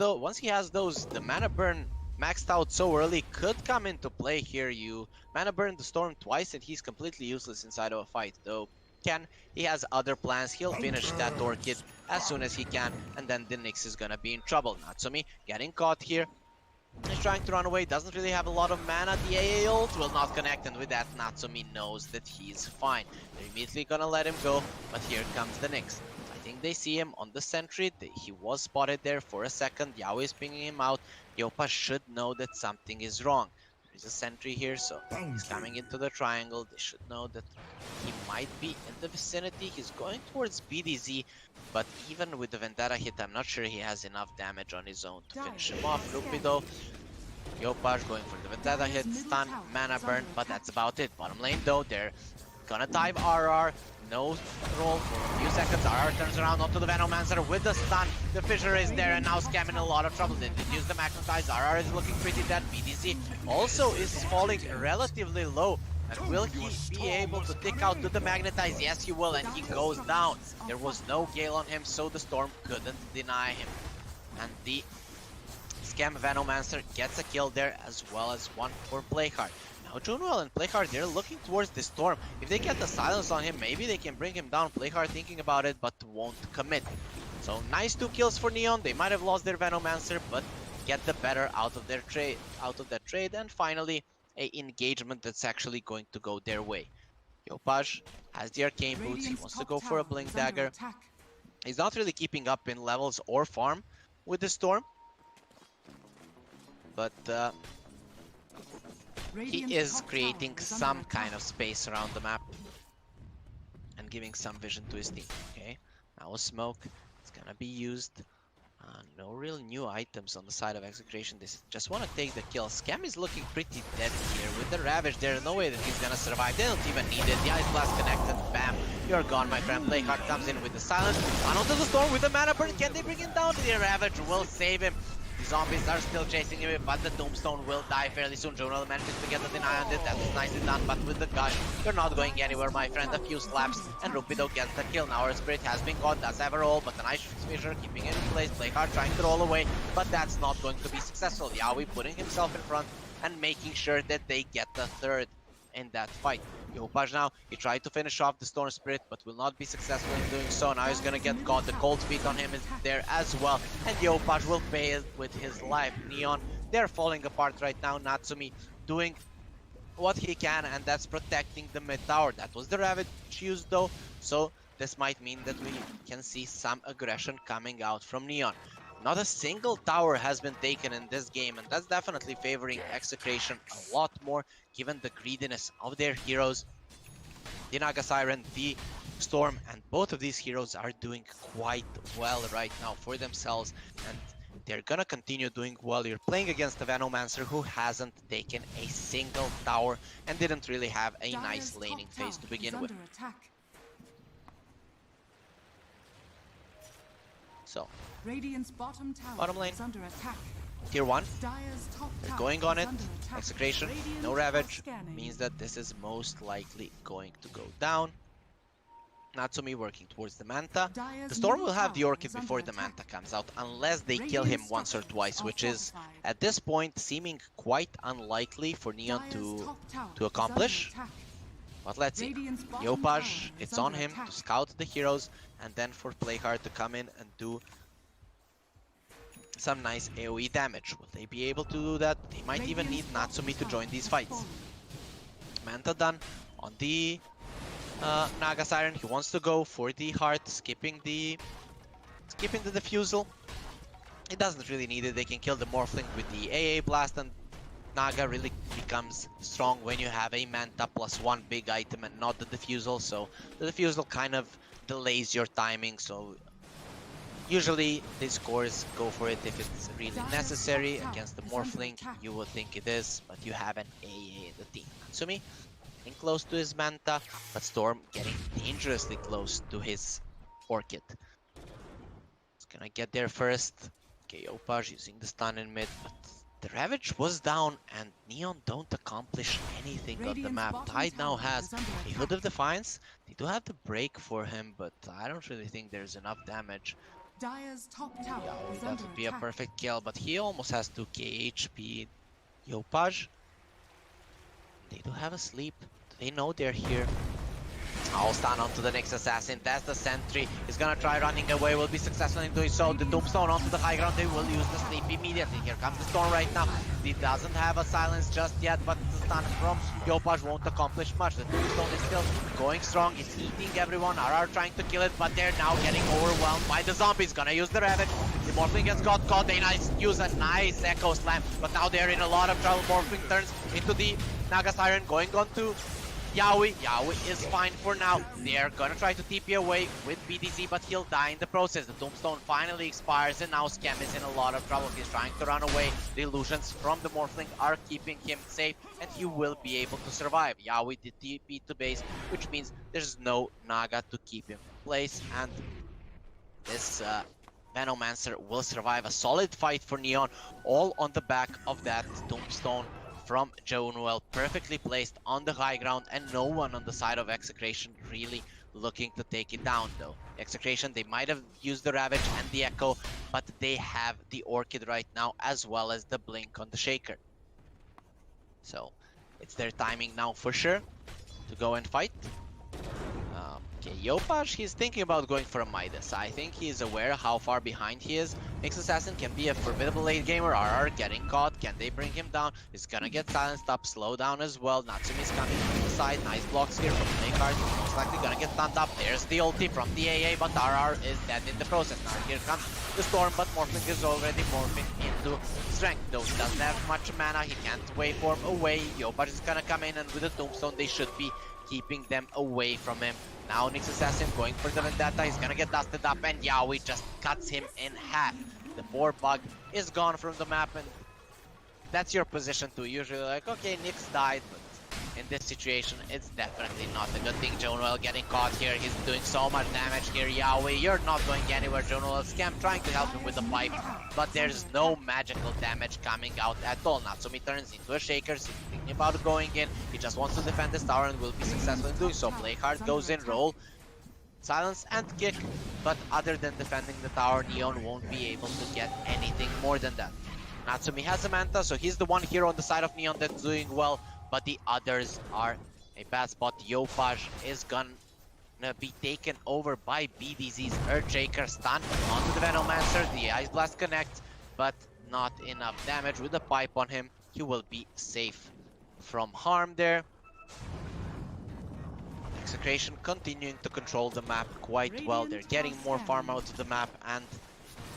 those, the mana burn maxed out so early could come into play here. You mana burn the Storm twice and he's completely useless inside of a fight. Though he has other plans. He'll finish that Orchid as soon as he can, and then the Nyx is gonna be in trouble. Natsumi getting caught here. He's trying to run away, doesn't really have a lot of mana. The AA ult will not connect, and with that Natsumi knows that he's fine. They're immediately gonna let him go, but here comes the Nyx. I think they see him on the sentry. He was spotted there for a second. Yaoi is pinging him out. Yopaj should know that something is wrong. There's a sentry here, so he's coming into the triangle. They should know that he might be in the vicinity. He's going towards BDZ, but even with the Vendetta hit, I'm not sure he has enough damage on his own to finish him off. Rupido, Yopaj going for the Vendetta hit, stun, mana burn, but that's about it. Bottom lane though, they're Gonna dive RR. No roll for a few seconds. RR turns around onto the Venomancer with the stun. The Fissure is there and now Scam in a lot of trouble. They did use the Magnetize. RR is looking pretty dead. BDC also is falling relatively low. And will he be able to tick out to the Magnetize? Yes, he will, and he goes down. There was no Gale on him, so the Storm couldn't deny him. And the Scam Venomancer gets a kill there, as well as one for Playhard. Now Junewell and Playhard, they're looking towards the Storm. If they get the silence on him, maybe they can bring him down. Playhard thinking about it, but won't commit. So nice 2 kills for Neon. They might have lost their Venomancer, but get the better out of their trade, and finally a engagement that's actually going to go their way. Yopaj has the arcane boots. He wants to go for a blink dagger. He's not really keeping up in levels or farm with the Storm, but he is creating some kind of space around the map and giving some vision to his team. Okay, now a smoke. It's gonna be used. No real new items on the side of Execration. They just want to take the kill. Scam is looking pretty dead here with the Ravage. There's no way that he's gonna survive. They don't even need it. The Ice Blast connected. Bam. You're gone, my friend. Playhard comes in with the silence. On onto the Storm with the mana burn. Can they bring him down? The Ravage will save him. The zombies are still chasing him, but the Tombstone will die fairly soon. Jonal manages to get the deny on it. That is nicely done, but with the gush, you're not going anywhere, my friend. A few slaps, and Rupido gets the kill. Now our Spirit has been caught, does have a roll, but the nice Fissure keeping it in place. Playhard trying to roll away, but that's not going to be successful. Yawi putting himself in front and making sure that they get the third in that fight. Yopaj now, he tried to finish off the Storm Spirit, but will not be successful in doing so. Now he's gonna get caught. The cold feet on him is there as well, and Yopaj will pay it with his life. Neon, they're falling apart right now. Natsumi doing what he can, and that's protecting the mid tower. That was the Ravage used though, so this might mean that we can see some aggression coming out from Neon. Not a single tower has been taken in this game, and that's definitely favoring Execration a lot more, given the greediness of their heroes. The Naga Siren, the Storm, and both of these heroes are doing quite well right now for themselves, and they're gonna continue doing well. You're playing against a Venomancer who hasn't taken a single tower and didn't really have a nice laning phase to begin with. So, bottom lane, tier 1, they're going on it. Execration, no Ravage, means that this is most likely going to go down. Natsumi working towards the Manta. The Storm will have the Orchid before the Manta comes out, unless they kill him once or twice, which is, at this point, seeming quite unlikely for Neon to accomplish. But let's see. Yopaj, it's on him to scout the heroes, and then for Playhard to come in and do some nice AoE damage. Will they be able to do that? They might even need Natsumi to join these fights. Manta done on the Naga Siren. He wants to go for the heart, skipping the defusal. It doesn't really need it. They can kill the Morphling with the AA blast, and Naga really becomes strong when you have a Manta plus one big item and not the defusal. So the defusal kind of delays your timing. So usually these cores go for it if it's really necessary. Against the Morphling, you would think it is, but you have an AA in the team. Natsumi getting close to his Manta, but Storm getting dangerously close to his Orchid. It's gonna get there first. Okay, Yopaj using the stun in mid, but the Ravage was down and Neon don't accomplish anything on the map. Tide now has a Hood of Defiance. They do have the break for him, but I don't really think there's enough damage. That would be a perfect kill, but he almost has 2k HP. Yopaj, they do have a sleep. They know they're here. I'll stand onto the next assassin. That's the sentry. He's gonna try running away. Will be successful in doing so. The Tombstone onto the high ground. They will use the sleep immediately. Here comes the Storm right now. He doesn't have a silence just yet, but the stun from Yopaj won't accomplish much. The Tombstone is still going strong. He's eating everyone. RR trying to kill it, but they're now getting overwhelmed by the zombies. Gonna use the Ravage. The Morphling gets got caught. They use a nice Echo Slam, but now they're in a lot of trouble. Morphling turns into the Naga Siren, going on to Yawi is fine for now. They're gonna try to TP away with BDZ, but he'll die in the process. The Tombstone finally expires, and now Scam is in a lot of trouble. He's trying to run away. The illusions from the Morphling are keeping him safe, and he will be able to survive. Yawi did TP to base, which means there's no Naga to keep him in place, and this Venomancer will survive a solid fight for Neon, all on the back of that Tombstone from Jonuel, perfectly placed on the high ground, and no one on the side of Execration really looking to take it down though. Execration, they might have used the Ravage and the Echo, but they have the Orchid right now, as well as the Blink on the Shaker. So it's their timing now for sure to go and fight. Okay, Yopaj, he's thinking about going for a Midas. I think he's aware how far behind he is. Mixed Assassin can be a formidable late gamer. RR getting caught. Can they bring him down? He's gonna get silenced up. Slow down as well. Natsumi's coming from the side. Nice blocks here from Playcard. Most likely gonna get stunned up. There's the ulti from the AA, but RR is dead in the process. Now here comes the Storm, but Morphling is already morphing into strength. Though he doesn't have much mana, he can't waveform away. Yopaj is gonna come in, and with the Tombstone, they should be keeping them away from him. Now Nyx Assassin going for the Vendetta, he's gonna get dusted up, and Yawi just cuts him in half. The 4 bug is gone from the map, and that's your position too. Usually like, okay, Nyx died, but in this situation, it's definitely not a good thing. Jonuel getting caught here, he's doing so much damage here. Yawi, you're not going anywhere. Jonuel Scam trying to help him with the pipe, but there's no magical damage coming out at all. Natsumi turns into a Shaker, he's thinking about going in. He just wants to defend this tower and will be successful in doing so. Playhard goes in, roll, silence and kick, but other than defending the tower, Neon won't be able to get anything more than that. Natsumi has a Manta, so he's the one here on the side of Neon that's doing well, but the others are a bad spot. Yopaj is gonna be taken over by BDZ's Earthshaker, stunned onto the Venomancer. The Ice Blast connects, but not enough damage. With the pipe on him, he will be safe from harm there. Execration continuing to control the map quite well. They're getting more farm out of the map, and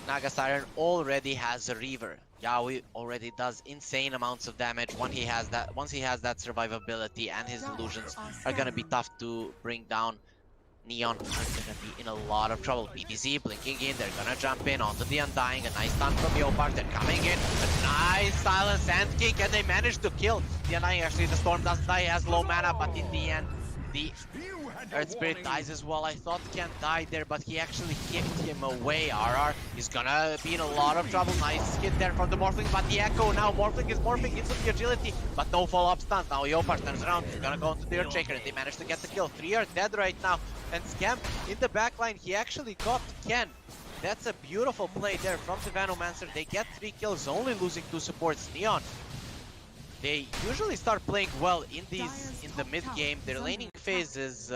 Naga Siren already has a Reaver. Yawi already does insane amounts of damage once he has that survivability, and his illusions are gonna be tough to bring down. Neon are gonna be in a lot of trouble. BDZ blinking in, they're gonna jump in onto the Undying. A nice stun from Yopaj, they're coming in. A nice silence and kick, and they manage to kill the Undying. Actually, the Storm doesn't die, he has low mana, but in the end, the Earth Spirit dies as well. I thought Ken died there, but he actually kicked him away. RR is gonna be in a lot of trouble. Nice hit there from the Morphling, but the Echo now. Morphling is morphing into the agility, but no follow-up stuns. Now Yopaj turns around, he's gonna go into the Earthshaker, and they managed to get the kill. 3 are dead right now, and Scam in the backline, he actually got Ken. That's a beautiful play there from the Venomancer. They get 3 kills, only losing 2 supports. Neon, they usually start playing well in the mid game. Their laning phase is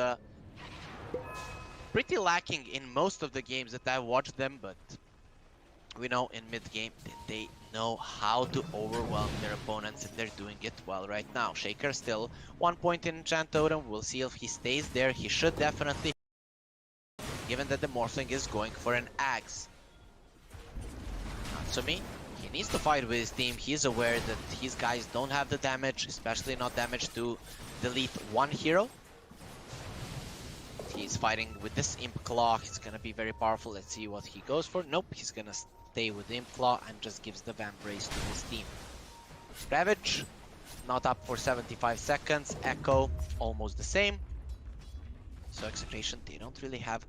pretty lacking in most of the games that I've watched them, but we know in mid game they know how to overwhelm their opponents, and they're doing it well right now. Shaker still 1 point in Enchant Totem. We'll see if he stays there. He should definitely, given that the Morphling is going for an Axe. Natsumi, he needs to fight with his team. He's aware that his guys don't have the damage, especially not damage to delete one hero. He's fighting with this Imp Claw. He's gonna be very powerful. Let's see what he goes for. Nope, he's gonna stay with Imp Claw and just gives the Vambrace to his team. Ravage, not up for 75 seconds. Echo, almost the same. So Execration, they don't really have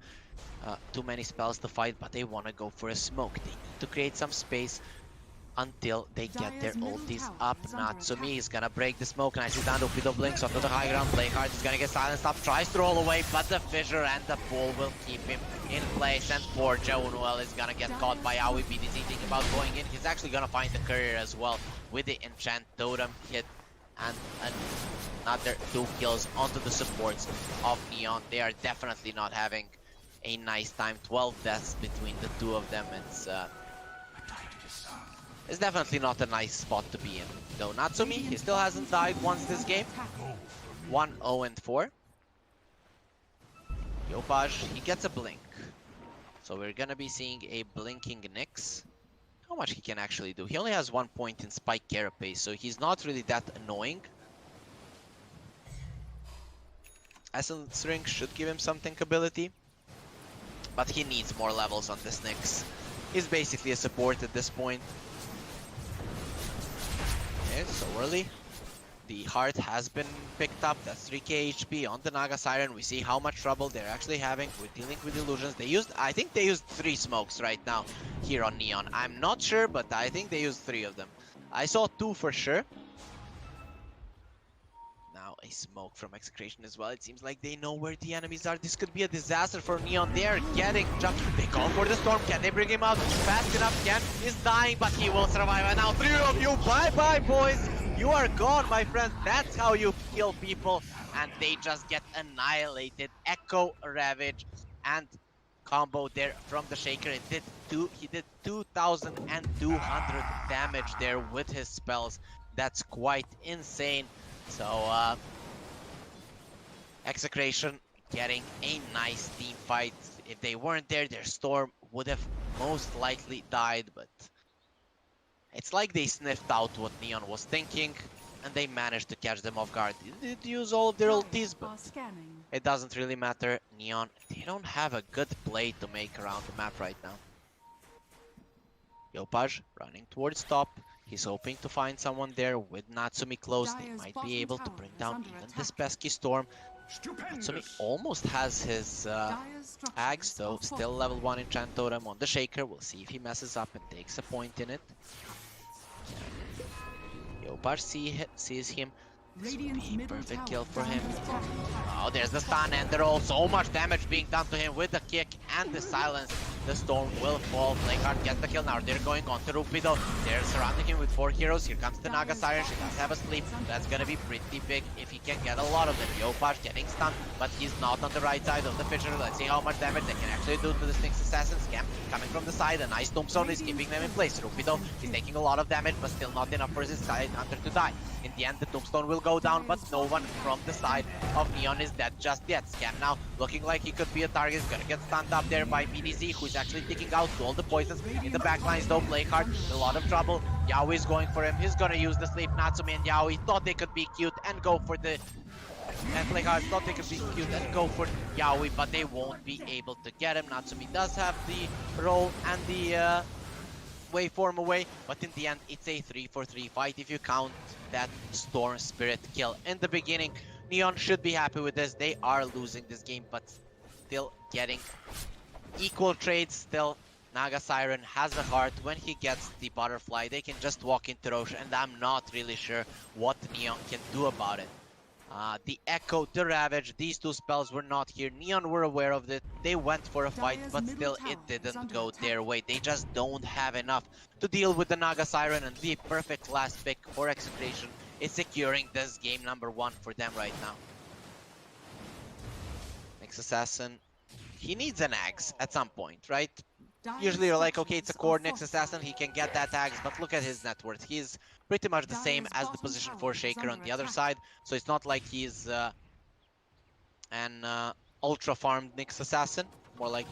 too many spells to fight, but they want to go for a smoke. They need to create some space until they get their ultis up. Natsumi is gonna break the smoke. Nicely done. Upido blinks onto the high ground. Playhard is gonna get silenced up. Tries to roll away, but the fissure and the pull will keep him in place. And poor Jonuel is gonna get caught by Aoi. BDZ thinking about going in. He's actually gonna find the courier as well with the Enchant Totem hit. And another 2 kills onto the supports of Neon. They are definitely not having a nice time. 12 deaths between the 2 of them. It's definitely not a nice spot to be in. Though Natsumi, he still hasn't died once this game. 1-0-4. Yopaj, he gets a blink. So we're gonna be seeing a blinking Nyx. How much he can actually do? He only has 1 point in Spike Carapace, so he's not really that annoying. Essence Ring should give him some thinkability, but he needs more levels on this Nyx. He's basically a support at this point. Okay, so early. The heart has been picked up. That's 3k HP on the Naga Siren. We see how much trouble they're actually having with dealing with illusions. I think they used 3 smokes right now here on Neon. I'm not sure, but I think they used 3 of them. I saw 2 for sure. Now a smoke from Execration as well. It seems like they know where the enemies are. This could be a disaster for Neon. They are getting jumped. They call for the storm. Can they bring him out fast enough? Ken is dying, but he will survive. And now 3 of you. Bye-bye, boys. You are gone, my friends. That's how you kill people. And they just get annihilated. Echo, Ravage, and combo there from the Shaker. He did 2,200 damage there with his spells. That's quite insane. So, Execration getting a nice team fight. If they weren't there, their Storm would have most likely died, but it's like they sniffed out what Neon was thinking, and they managed to catch them off guard. They did use all of their ultis, but it doesn't really matter. Neon, they don't have a good play to make around the map right now. Yopaj running towards top. He's hoping to find someone there with Natsumi close. They might be able to bring down even this pesky Storm. Natsumi almost has his Axe though, still level 1 enchant totem on the Shaker. We'll see if he messes up and takes a point in it. Yopaj sees him. This would be a perfect kill for him. Oh, there's the stun and there all so much damage being done to him with the kick and the silence. The Storm will fall. Blakeheart gets the kill now. They're going on to Rupido. They're surrounding him with 4 heroes. Here comes the Naga Siren. She does have a sleep. That's gonna be pretty big if he can get a lot of them. Yopaj getting stunned, but he's not on the right side of the Fisher. Let's see how much damage they can actually do to the Sphinx Assassin. Scam coming from the side. A nice tombstone is keeping them in place. Rupido is taking a lot of damage, but still not enough for his side Hunter to die. In the end, the tombstone will go down, but no one from the side of Neon is dead just yet. Scam now looking like he could be a target. He's gonna get stunned up there by BDZ, who's actually taking out all the poisons in the backlines though. Blakeheart in a lot of trouble. Yaoi is going for him. He's gonna use the sleep. Natsumi and Yaoi thought they could be cute and go for the... And Blakeheart thought they could be cute and go for Yaoi, but they won't be able to get him. Natsumi does have the roll and the waveform away, but in the end it's a 3-for-3 fight if you count that Storm Spirit kill in the beginning. Neon should be happy with this. They are losing this game, but still getting equal trades. Still, Naga Siren has the heart. When he gets the butterfly, they can just walk into Roche, and I'm not really sure what Neon can do about it. The Echo, the Ravage, these 2 spells were not here. Neon were aware of it. They went for a fight, but still it didn't go their way. They just don't have enough to deal with the Naga Siren, and the perfect last pick for Execration is securing this game number 1 for them right now. Nyx Assassin, he needs an axe at some point, right? Usually you're like, okay, it's a core Nyx Assassin, he can get that axe, but look at his net worth. He's pretty much the same as the position 4 Shaker on the other side, so it's not like he's an ultra farmed Nyx Assassin, more like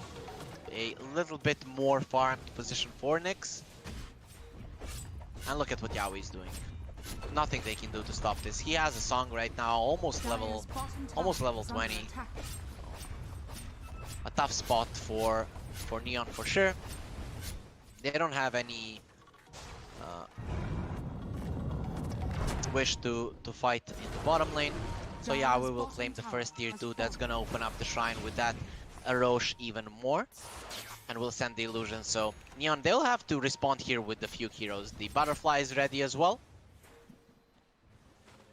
a little bit more farmed position 4 Nyx. And look at what Yaoi is doing. Nothing they can do to stop this. He has a song right now, almost level 20. A tough spot for Neon for sure. They don't have any wish to fight in the bottom lane. So yeah, we will claim the first tier 2. That's gonna open up the shrine with that Arosh even more. And we'll send the illusion. So Neon, they'll have to respond here with the few heroes. The butterfly is ready as well.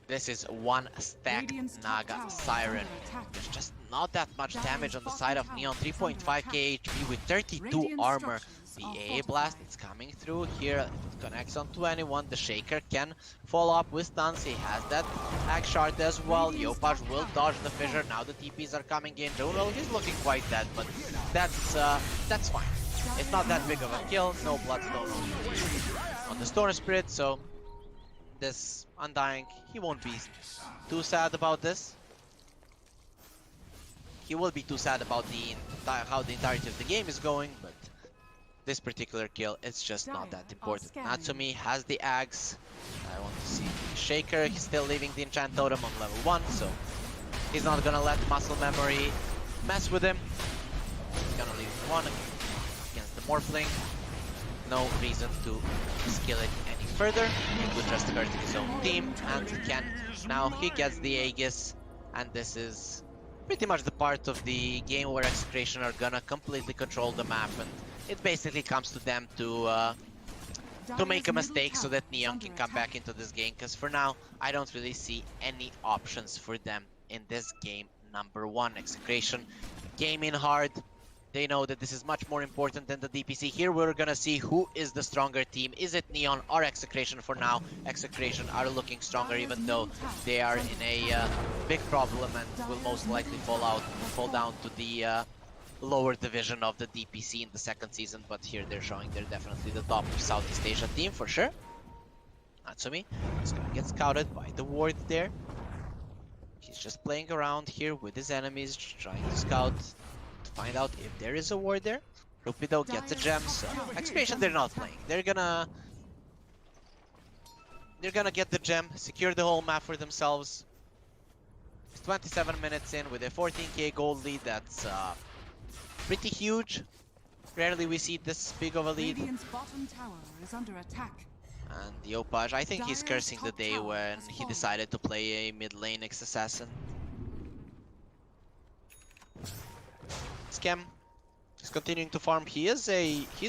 This is 1 stack Naga Siren. There's just not that much damage on the side of Neon. 3.5k HP with 32 armor. The AA blast is coming through here. It connects onto anyone. The Shaker can follow up with stuns. He has that Axe Shard as well. Yopaj will dodge the fissure. Now the TPs are coming in. Junel, he's looking quite dead, but that's fine. It's not that big of a kill. No Bloodstone on the Storm Spirit, so this Undying, he won't be too sad about this. He will be too sad about how the entirety of the game is going, but this particular kill, it's just not that important. Natsumi has the Axe. I want to see the Shaker. He's still leaving the enchant totem on level 1, so He's not gonna let muscle memory mess with him. He's gonna leave one against the Morphling. No reason to skill it any further. It would just hurt his own team, and now he gets the Aegis, and this is pretty much the part of the game where Execration are gonna completely control the map, and it basically comes to them to make a mistake so that Neon can come back into this game, because for now I don't really see any options for them in this game. Number 1, Execration came in hard. They know that this is much more important than the DPC. Here we're gonna see who is the stronger team. Is it Neon or Execration? For now, Execration are looking stronger, even though they are in a big problem and will most likely fall down to the lower division of the DPC in the second season. But here they're showing they're definitely the top of Southeast Asia team for sure. Natsumi is gonna get scouted by the ward there. He's just playing around here with his enemies, trying to scout to find out if there is a ward there. Rupido gets a gem, so Execration they're not playing. They're gonna get the gem, secure the whole map for themselves. It's 27 minutes in with a 14k gold lead. That's pretty huge. Rarely we see this big of a lead. Radiant's bottom tower is under attack. And the Opage, I think he's cursing the day when he decided to play a mid lane ex-assassin. Scam is continuing to farm. He's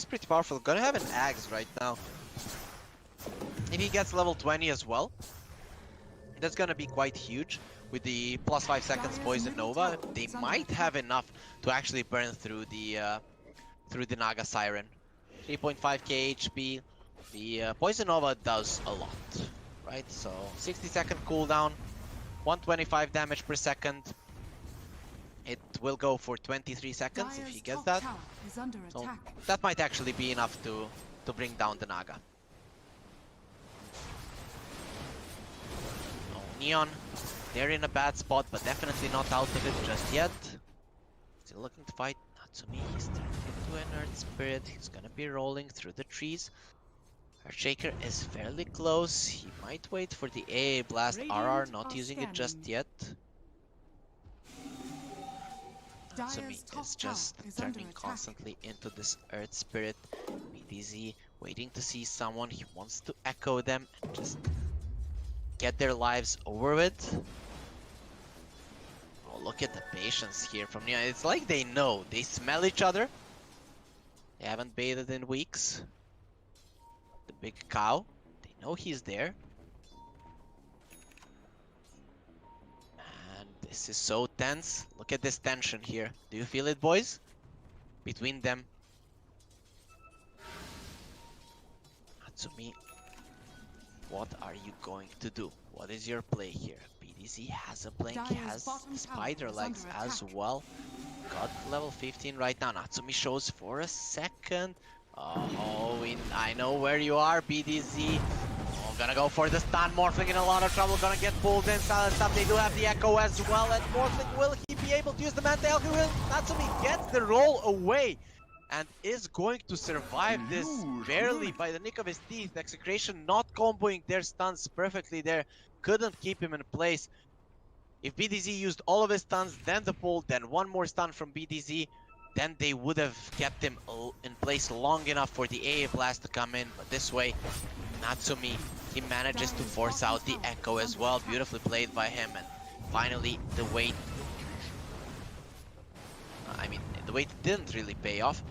pretty powerful. Gonna have an Axe right now. If he gets level 20 as well, that's gonna be quite huge. With the plus 5 seconds Poison Nova, they might have enough to actually burn through the Naga Siren. 3.5k HP. The Poison Nova does a lot, right? So 60-second cooldown, 125 damage per second. It will go for 23 seconds if he gets that. So that might actually be enough to bring down the Naga. Oh, Neon, they're in a bad spot, but definitely not out of it just yet. Still looking to fight Natsumi. He's turning into an Earth Spirit. He's gonna be rolling through the trees. Earthshaker is fairly close. He might wait for the AA Blast. RR not using it just yet. Natsumi is just turning constantly into this Earth Spirit. BDZ waiting to see someone. He wants to echo them and just get their lives over with. Oh, look at the patience here from Neon. It's like they know. They smell each other. They haven't bathed in weeks. The big cow, they know he's there. And this is so tense. Look at this tension here. Do you feel it, boys? Between them. Natsumi, what are you going to do? What is your play here? BDZ has a blink, he has spider legs as well. Got level 15 right now. Natsumi shows for a second. Oh, I know where you are, BDZ. Oh, gonna go for the stun. Morphling in a lot of trouble. Gonna get pulled in. Silence up. They do have the Echo as well. And Morphling, will he be able to use the Manta Alchemy? Natsumi gets the roll away and is going to survive this barely by the nick of his teeth. Execration not comboing their stuns perfectly there. Couldn't keep him in place. If BDZ used all of his stuns, then the pull, then one more stun from BDZ, then they would have kept him in place long enough for the AA Blast to come in. But this way, Natsumi, he manages to force out the Echo as well. Beautifully played by him. And finally, the wait... the wait didn't really pay off.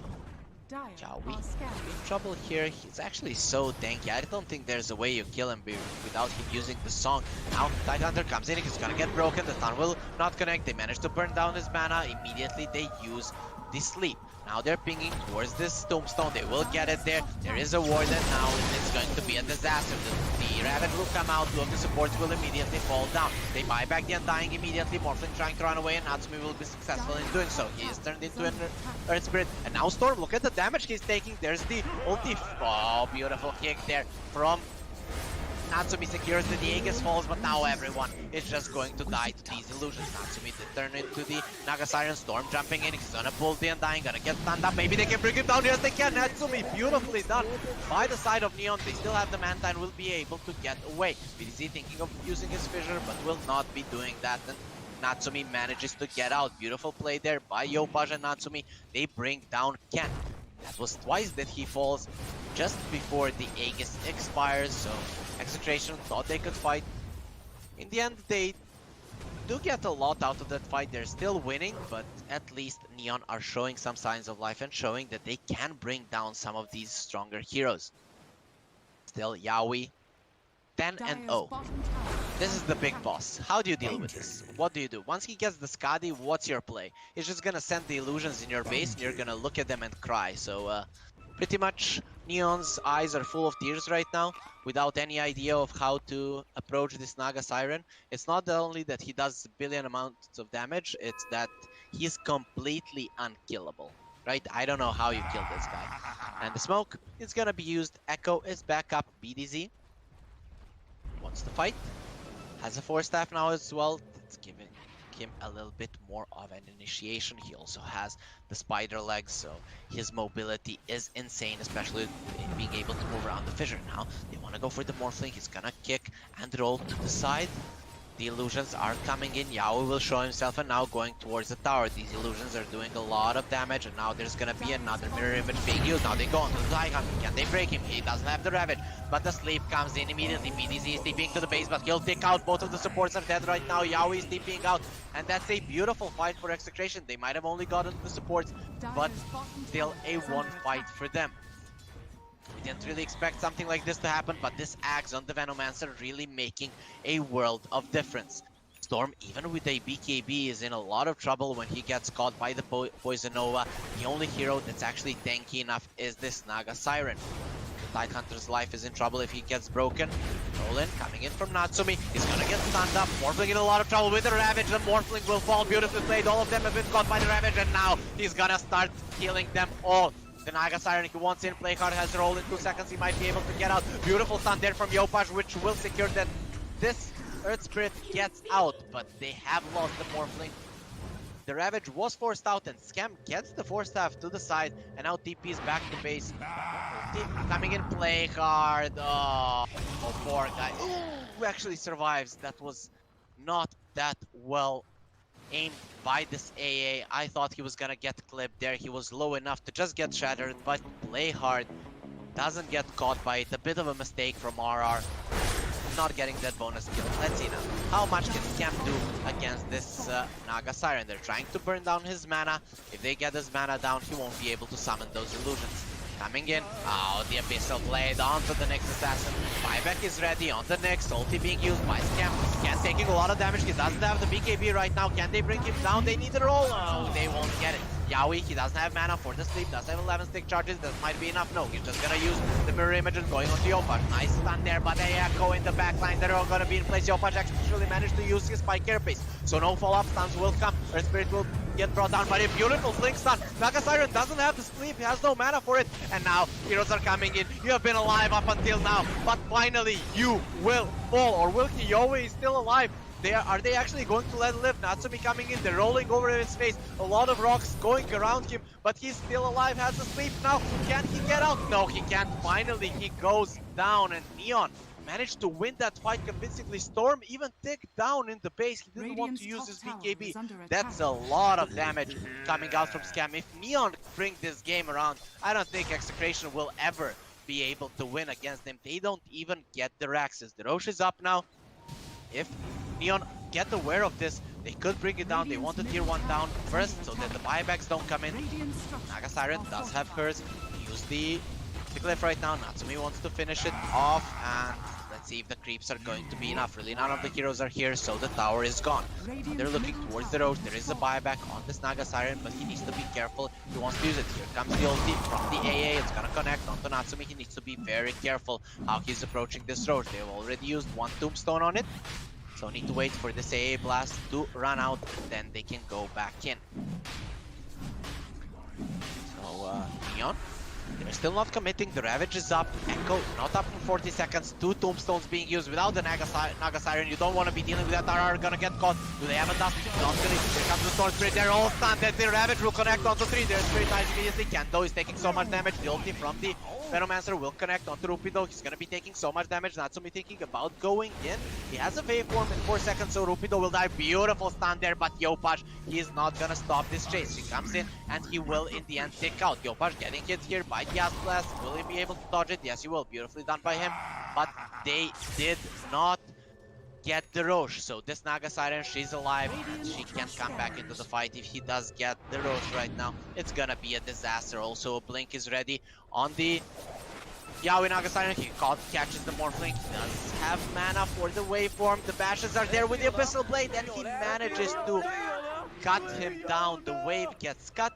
Xiaowi in trouble here. He's actually so tanky. I don't think there's a way you kill him without him using the song. Now, Tidehunter comes in. He's gonna get broken. The stun will not connect. They manage to burn down his mana. Immediately, they use the sleep. Now they're pinging towards this tombstone. They will get it there. There is a ward, and now it's going to be a disaster. The Ravage will come out. Two of the supports will immediately fall down. They buy back the Undying immediately. Morphling trying to run away, and Natsumi will be successful in doing so. He is turned into an Earth Spirit. And now Storm, look at the damage he's taking. There's the ulti. Oh, beautiful kick there from Natsumi. Secures the Aegis falls, but now everyone is just going to die to these illusions. Natsumi did turn into the Naga Siren. Storm jumping in. He's gonna pull the Undying, gonna get stunned up. Maybe they can bring him down. Yes, they can. Natsumi, beautifully done by the side of Neon. They still have the Manta and will be able to get away. BDZ thinking of using his fissure, but will not be doing that. And Natsumi manages to get out. Beautiful play there by Yopaj and Natsumi. They bring down Ken. That was twice that he falls just before the Aegis expires, so Execration thought they could fight. In the end, they do get a lot out of that fight. They're still winning, but at least Neon are showing some signs of life and showing that they can bring down some of these stronger heroes. Still, Yaoi, 10-0. This is the big boss. How do you deal with this? What do you do? Once he gets the Skadi, what's your play? He's just gonna send the illusions in your base and you're gonna look at them and cry. So pretty much Neon's eyes are full of tears right now, without any idea of how to approach this Naga Siren. It's not only that he does billion amounts of damage, it's that he's completely unkillable. Right? I don't know how you kill this guy. And the smoke is gonna be used. Echo is back up. BDZ wants to fight. Has a 4-staff now as well. It's giving him a little bit more of an initiation. He also has the spider legs, so his mobility is insane, especially in being able to move around the fissure. Now they want to go for the Morphling. He's gonna kick and roll to the side. The illusions are coming in. Yaoi will show himself and now going towards the tower. These illusions are doing a lot of damage, and now there's gonna be another mirror image being used. Now they go on to the Zygon. Can they break him? He doesn't have the Ravage, but the sleep comes in immediately. BDZ is TPing to the base, but he'll take out. Both of the supports are dead right now. Yaoi is TPing out, and that's a beautiful fight for Execration. They might have only gotten the supports, but still a one fight for them. We didn't really expect something like this to happen, but this Axe on the Venomancer really making a world of difference. Storm, even with a BKB, is in a lot of trouble when he gets caught by the Poison Nova. The only hero that's actually tanky enough is this Naga Siren. The Tidehunter's life is in trouble if he gets broken. Nolan coming in from Natsumi. He's gonna get stunned up. Morphling in a lot of trouble with the Ravage. The Morphling will fall. Beautifully played. All of them have been caught by the Ravage, and now he's gonna start killing them all. The Naga Siren, he wants in. Play hard, has the roll in 2 seconds. He might be able to get out. Beautiful stun there from Yopaj, which will secure that this Earth Spirit gets out. But they have lost the Morphling. The Ravage was forced out, and Scam gets the 4-staff to the side. And now TP is back to base. TP coming in. Play hard. Oh, poor guy. Ooh, actually survives. That was not that well aimed by this AA. I thought he was gonna get clipped there. He was low enough to just get shattered, but Play hard doesn't get caught by it. A bit of a mistake from RR, not getting that bonus kill. Let's see now, how much can Scam do against this Naga Siren? They're trying to burn down his mana. If they get his mana down, he won't be able to summon those illusions. Coming in. Oh, the Abyssal Blade onto the next assassin. Buyback is ready on the next. Ulti being used by Scam. Scam taking a lot of damage. He doesn't have the BKB right now. Can they bring him down? They need a roll. Oh, they won't get it. Yaoi, he doesn't have mana for the sleep. Doesn't have 11 stick charges. That might be enough. No, he's just gonna use the mirror image and going on to Yopaj. Nice stun there, but they echo in the backline. They're all gonna be in place. Yopaj actually managed to use his spike carapace, so no follow-up stuns will come. Earth Spirit will get brought down by a beautiful fling stun. Naga Siren doesn't have the sleep. He has no mana for it. And now heroes are coming in. You have been alive up until now, but finally you will fall. Or will he? Yaoi is still alive. Are they actually going to let him live? Natsumi coming in, they're rolling over his face. A lot of rocks going around him, but he's still alive, has the sleep now. Can he get out? No, he can't. Finally, he goes down, and Neon managed to win that fight convincingly. Storm even ticked down in the base. He didn't want to use his BKB. That's a lot of damage coming out from Scam. If Neon bring this game around, I don't think Execration will ever be able to win against them. They don't even get the Raxes. The Roche is up now. If Neon get aware of this, they could bring it down. They want the tier 1 down first so that the buybacks don't come in. Naga Siren does have hers. Use the glyph right now. Natsumi wants to finish it off, and let's see if the creeps are going to be enough. Really, none of the heroes are here, so the tower is gone. They're looking towards the road. There is a buyback on this Naga Siren, but he needs to be careful. He wants to use it. Here comes the ulti from the AA. It's gonna connect onto Natsumi. He needs to be very careful how he's approaching this road. They've already used 1 tombstone on it, so need to wait for this AA blast to run out, then they can go back in. So Neon, They're still not committing. The Ravage is up. Echo not up for 40 seconds. 2 Tombstones being used without the Naga Siren. You don't want to be dealing with that. RR gonna get caught. Do they have a dust? Not gonna. Here comes the Storm Spirit. They're all stunned. The Ravage will connect onto 3. There's Spirit Eyes immediately. Kendo is taking so much damage. The ulti from the Venomancer will connect onto Rupido. He's gonna be taking so much damage. Natsumi thinking about going in. He has a waveform in 4 seconds, so Rupido will die. Beautiful stun there, but Yopaj, he's not gonna stop this chase. He comes in and he will in the end take out. Yopaj getting hit here by the Acid Blast. Will he be able to dodge it? Yes, he will. Beautifully done by him. But they did not get the Roche. So this Naga Siren, she's alive and she can come back into the fight. If he does get the Roche right now, it's gonna be a disaster. Also, a Blink is ready on the Yaoi Naga Siren. He catches the Morphling. He does have mana for the waveform. The bashes are there with the Abyssal Blade and he manages to cut him down. The wave gets cut.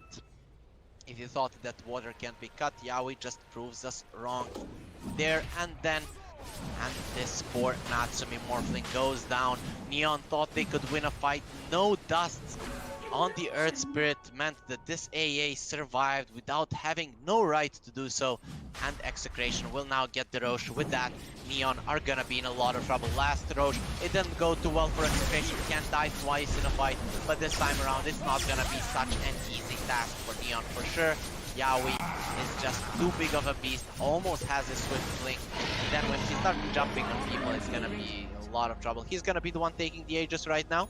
If you thought that water can't be cut, Yaoi just proves us wrong there and then. And this poor Natsumi Morphling goes down. Neon thought they could win a fight. No dusts on the Earth Spirit meant that this AA survived without having no right to do so. And Execration will now get the Roche. With that, Neon are gonna be in a lot of trouble. Last Roche, it didn't go too well for Execration. Can't die twice in a fight, but this time around it's not gonna be such an easy task for Neon for sure. Yaoi is just too big of a beast, almost has his Swift Blink. And then when he starts jumping on people, it's gonna be a lot of trouble. He's gonna be the one taking the Aegis right now.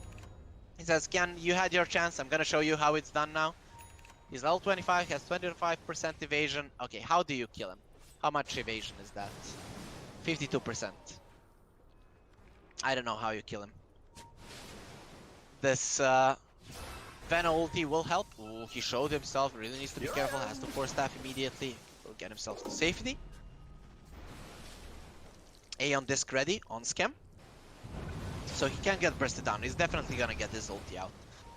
He says, Ken, you had your chance. I'm gonna show you how it's done now. He's level 25, he has 25% evasion. Okay, how do you kill him? How much evasion is that? 52%. I don't know how you kill him. This Veno ulti will help. Ooh, he showed himself, really needs to be careful, has to force staff immediately. Will get himself to safety. Aeon disc ready on Scam. So he can get bursted down. He's definitely gonna get his ulti out.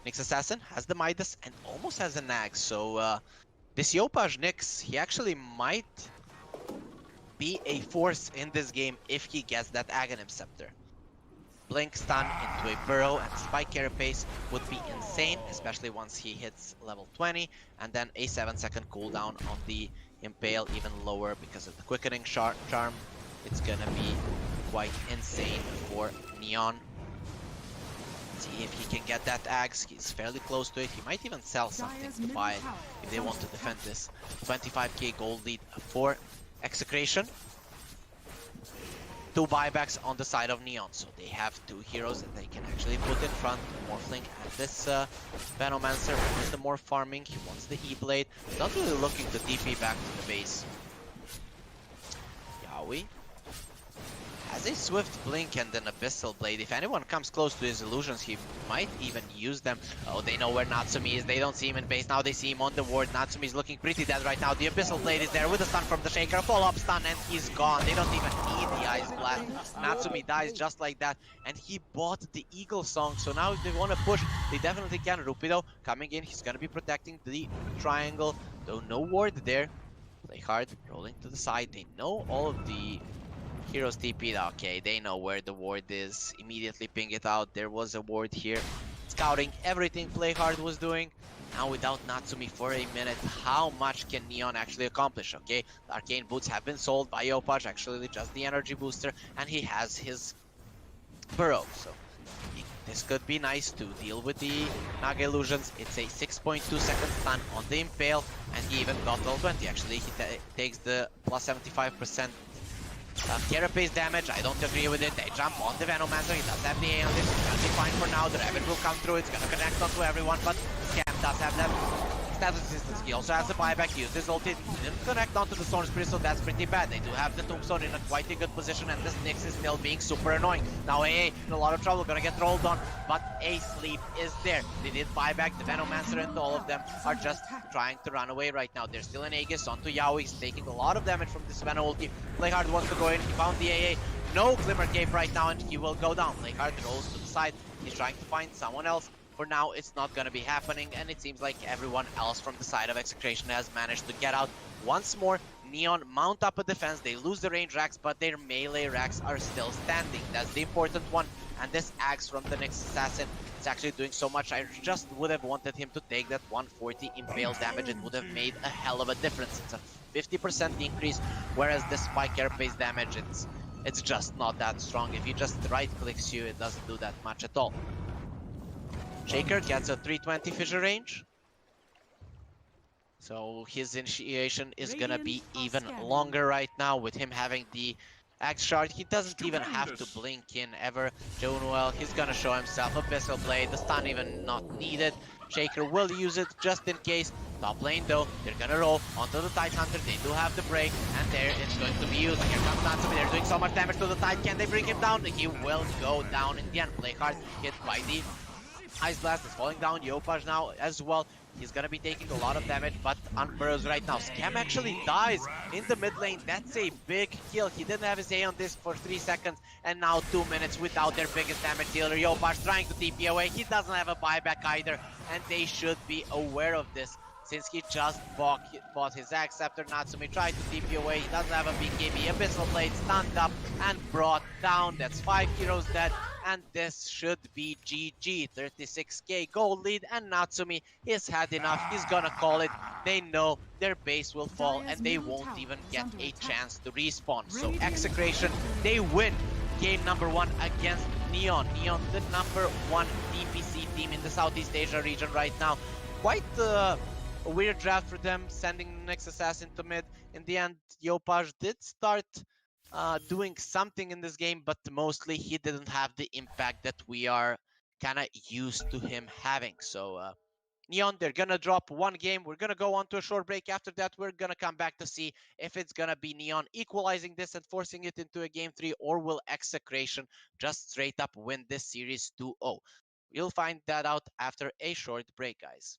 Nyx Assassin has the Midas and almost has a Nag. So this Yopaj Nyx, he actually might be a force in this game if he gets that Aghanim Scepter. Blink stun into a Burrow and Spike Carapace would be insane, especially once he hits level 20. And then a 7-second cooldown on the Impale, even lower because of the Quickening Charm. It's gonna be quite insane for Neon. See if he can get that Axe. He's fairly close to it. He might even sell something to buy it if they want to defend this. 25k gold lead for Execration. 2 buybacks on the side of Neon, so they have 2 heroes that they can actually put in front. Morphling and this Venomancer wants the more farming, he wants the E-Blade. He's not really looking to DP back to the base. Yaoi has a Swift Blink and an Abyssal Blade. If anyone comes close to his illusions, he might even use them. Oh, they know where Natsumi is. They don't see him in base. Now they see him on the ward. Natsumi is looking pretty dead right now. The Abyssal Blade is there with a stun from the Shaker. A follow-up stun and he's gone. They don't even need the Ice Blast. Natsumi dies just like that. And he bought the Eagle Song. So now if they want to push, they definitely can. Rupido coming in. He's going to be protecting the triangle. Though no ward there. Play hard. Rolling to the side. They know all of the heroes TP'd. Okay, they know where the ward is. Immediately ping it out. There was a ward here. Scouting everything Playhard was doing. Now without Natsumi for a minute, how much can Neon actually accomplish? Okay, the Arcane Boots have been sold by Yopaj, actually just the energy booster, and he has his Burrow. So this could be nice to deal with the Naga Illusions. It's a 6.2 second stun on the Impale, and he even got level 20. Actually, he takes the plus 75% Carapace damage. I don't agree with it. They jump on the Venomancer. He does have the A on this. It's gonna be fine for now. The Ravage will come through. It's gonna connect onto everyone, but Scam does have that status resistance. He also has the buyback. He used his ulti. Didn't connect onto the Storm Spirit, so that's pretty bad. They do have the Tombstone in a quite a good position, and this Nyx is still being super annoying. Now AA in a lot of trouble, gonna get rolled on, but a sleep is there. They did buyback. The Venomancer and all of them are just trying to run away right now. There's still an Aegis onto Yaoi. He's taking a lot of damage from this Veno ulti. Playhard wants to go in. He found the AA. No Glimmer Cape right now, and he will go down. Playhard rolls to the side. He's trying to find someone else. For now, it's not going to be happening, and it seems like everyone else from the side of Execration has managed to get out. Once more, Neon mount up a defense. They lose the range racks, but their melee racks are still standing. That's the important one. And this axe from the Nyx Assassin it's actually doing so much. I just would have wanted him to take that 140 impale damage. It would have made a hell of a difference. It's a 50% increase, whereas the spike carapace damage, it's just not that strong. If he just right clicks you, it doesn't do that much at all. Shaker gets a 320 fissure range, so his initiation is gonna be even longer right now with him having the Axe Shard. He doesn't even have to blink in ever. Jonuel, he's gonna show himself. Abyssal Blade, the stun even not needed. Shaker will use it just in case. Top lane though, they're gonna roll onto the Tide Hunter. They do have the break, and there it's going to be used. Here comes Natsumi. They're doing so much damage to the Tide. Can they bring him down? He will go down in the end. Blakeheart hit by the Ice Blast is falling down. Yopaj now as well. He's gonna be taking a lot of damage, but unburrows right now. Scam actually dies in the mid lane. That's a big kill. He didn't have his A on this for 3 seconds, and now 2 minutes without their biggest damage dealer. Yopaj trying to TP away. He doesn't have a buyback either, and they should be aware of this, since he just bought his Axe after Natsumi tried to TP away. He doesn't have a BKB. Abyssal Blade stunned up and brought down. That's 5 heroes dead, and this should be GG. 36k gold lead, and Natsumi has had enough. He's gonna call it. They know their base will fall, and they won't even get a chance to respawn. So Execration, they win game number 1 against Neon. Neon, the number 1 DPC team in the Southeast Asia region right now. Quite a weird draft for them, sending Nyx Assassin to mid. In the end, Yopaj did start doing something in this game, but mostly he didn't have the impact that we are kind of used to him having. So Neon, they're gonna drop 1 game. We're gonna go on to a short break. After that, we're gonna come back to see if it's gonna be Neon equalizing this and forcing it into a game 3, or will Execration just straight up win this series 2-0. You'll find that out after a short break, guys.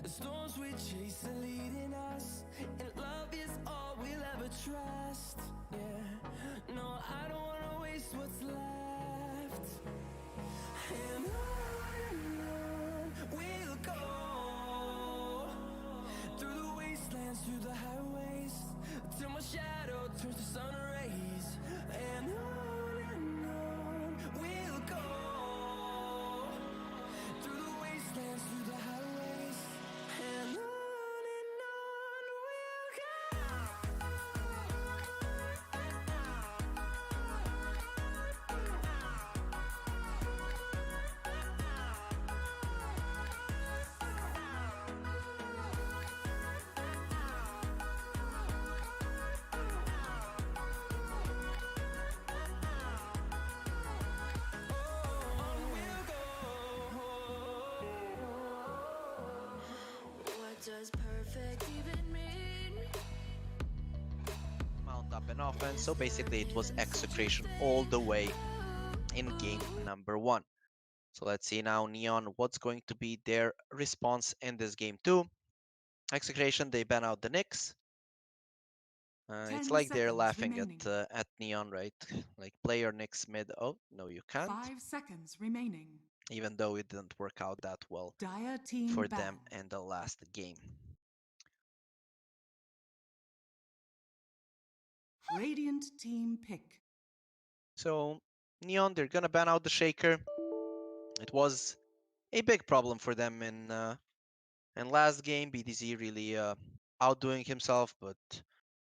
The storms we chase are leading us, and love is all we'll ever trust. Yeah, no, I don't wanna waste what's left. And on we'll go, through the wastelands, through the highways, till my shadow turns to sun rays. And on we'll go, through the wastelands, through the highways, and on we'll go. What does perfect even mean? Mount up in offense. So basically, it was Execration all the way in game number 1. So let's see now, Neon, what's going to be their response in this game 2. Execration, they ban out the Knicks. It's 10 like they're seconds laughing remaining. at Neon, right? Like play your Knicks mid. Oh, no, you can't. 5 seconds remaining. Even though it didn't work out that well Dire team for ban. them in the last game. Radiant team pick. So Neon, they're gonna ban out the Shaker. It was a big problem for them in last game. BDZ really outdoing himself, but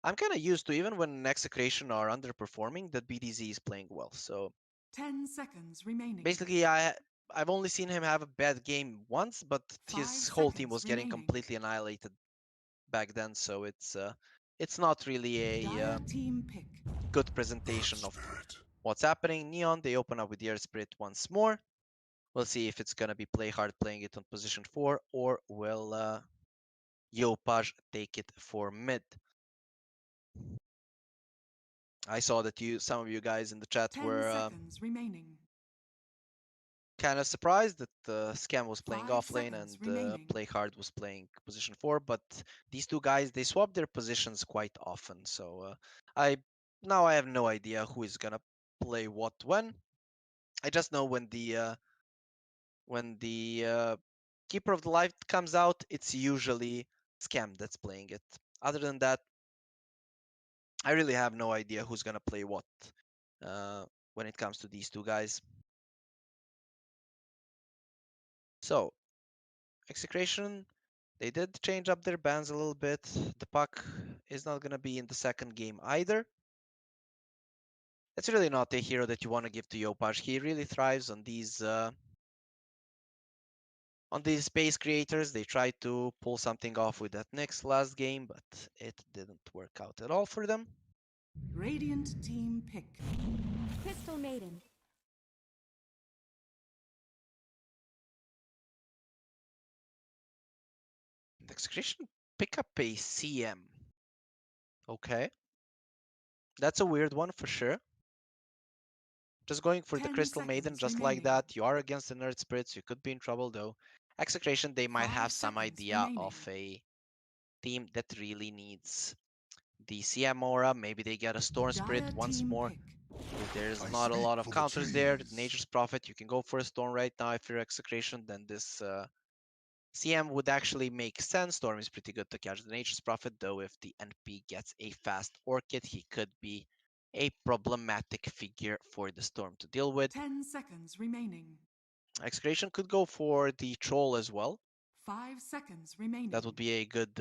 I'm kind of used to, even when Execration are underperforming, that BDZ is playing well. So 10 seconds remaining. basically, I've only seen him have a bad game once, but 5 his whole team seconds was getting remaining. completely annihilated back then. So it's not really a Dire team pick. good presentation Earth of Spirit. what's happening. Neon, they open up with the Earth Spirit once more. We'll see if it's gonna be play hard playing it on position 4, or will Yopaj take it for mid. I saw that some of you guys in the chat 10 were seconds remaining. kind of surprised that Scam was playing 5 off lane seconds and remaining. Play Hard was playing position 4, but these two guys, they swap their positions quite often. So I have no idea who is gonna play what when. I just know when the Keeper of the Light comes out, it's usually Scam that's playing it. Other than that, I really have no idea who's gonna play what when it comes to these two guys. So, Execration, they did change up their bans a little bit. The puck is not gonna be in the second game either. It's really not a hero that you want to give to Yopaj. He really thrives on these space creators. They tried to pull something off with that next last game, but it didn't work out at all for them. Radiant team pick. Crystal Maiden. Execration pick up a CM. Okay. That's a weird one for sure. Just going for the 10 Crystal Maiden seconds just like remaining. that. You are against the Nerd Spirits. You could be in trouble though. Execration, they might 5 have some seconds idea remaining. of a team that really needs the CM aura. Maybe they get a Storm Spirit Dire once team more. pick. If there's I not a speak lot of for the counters there, trees. Nature's Prophet, you can go for a Storm right now if you're Execration. Then this CM would actually make sense. Storm is pretty good to catch the Nature's Prophet, though if the NP gets a fast Orchid, he could be a problematic figure for the Storm to deal with. 10 seconds remaining. Execration could go for the Troll as well. 5 seconds remaining. That would be a good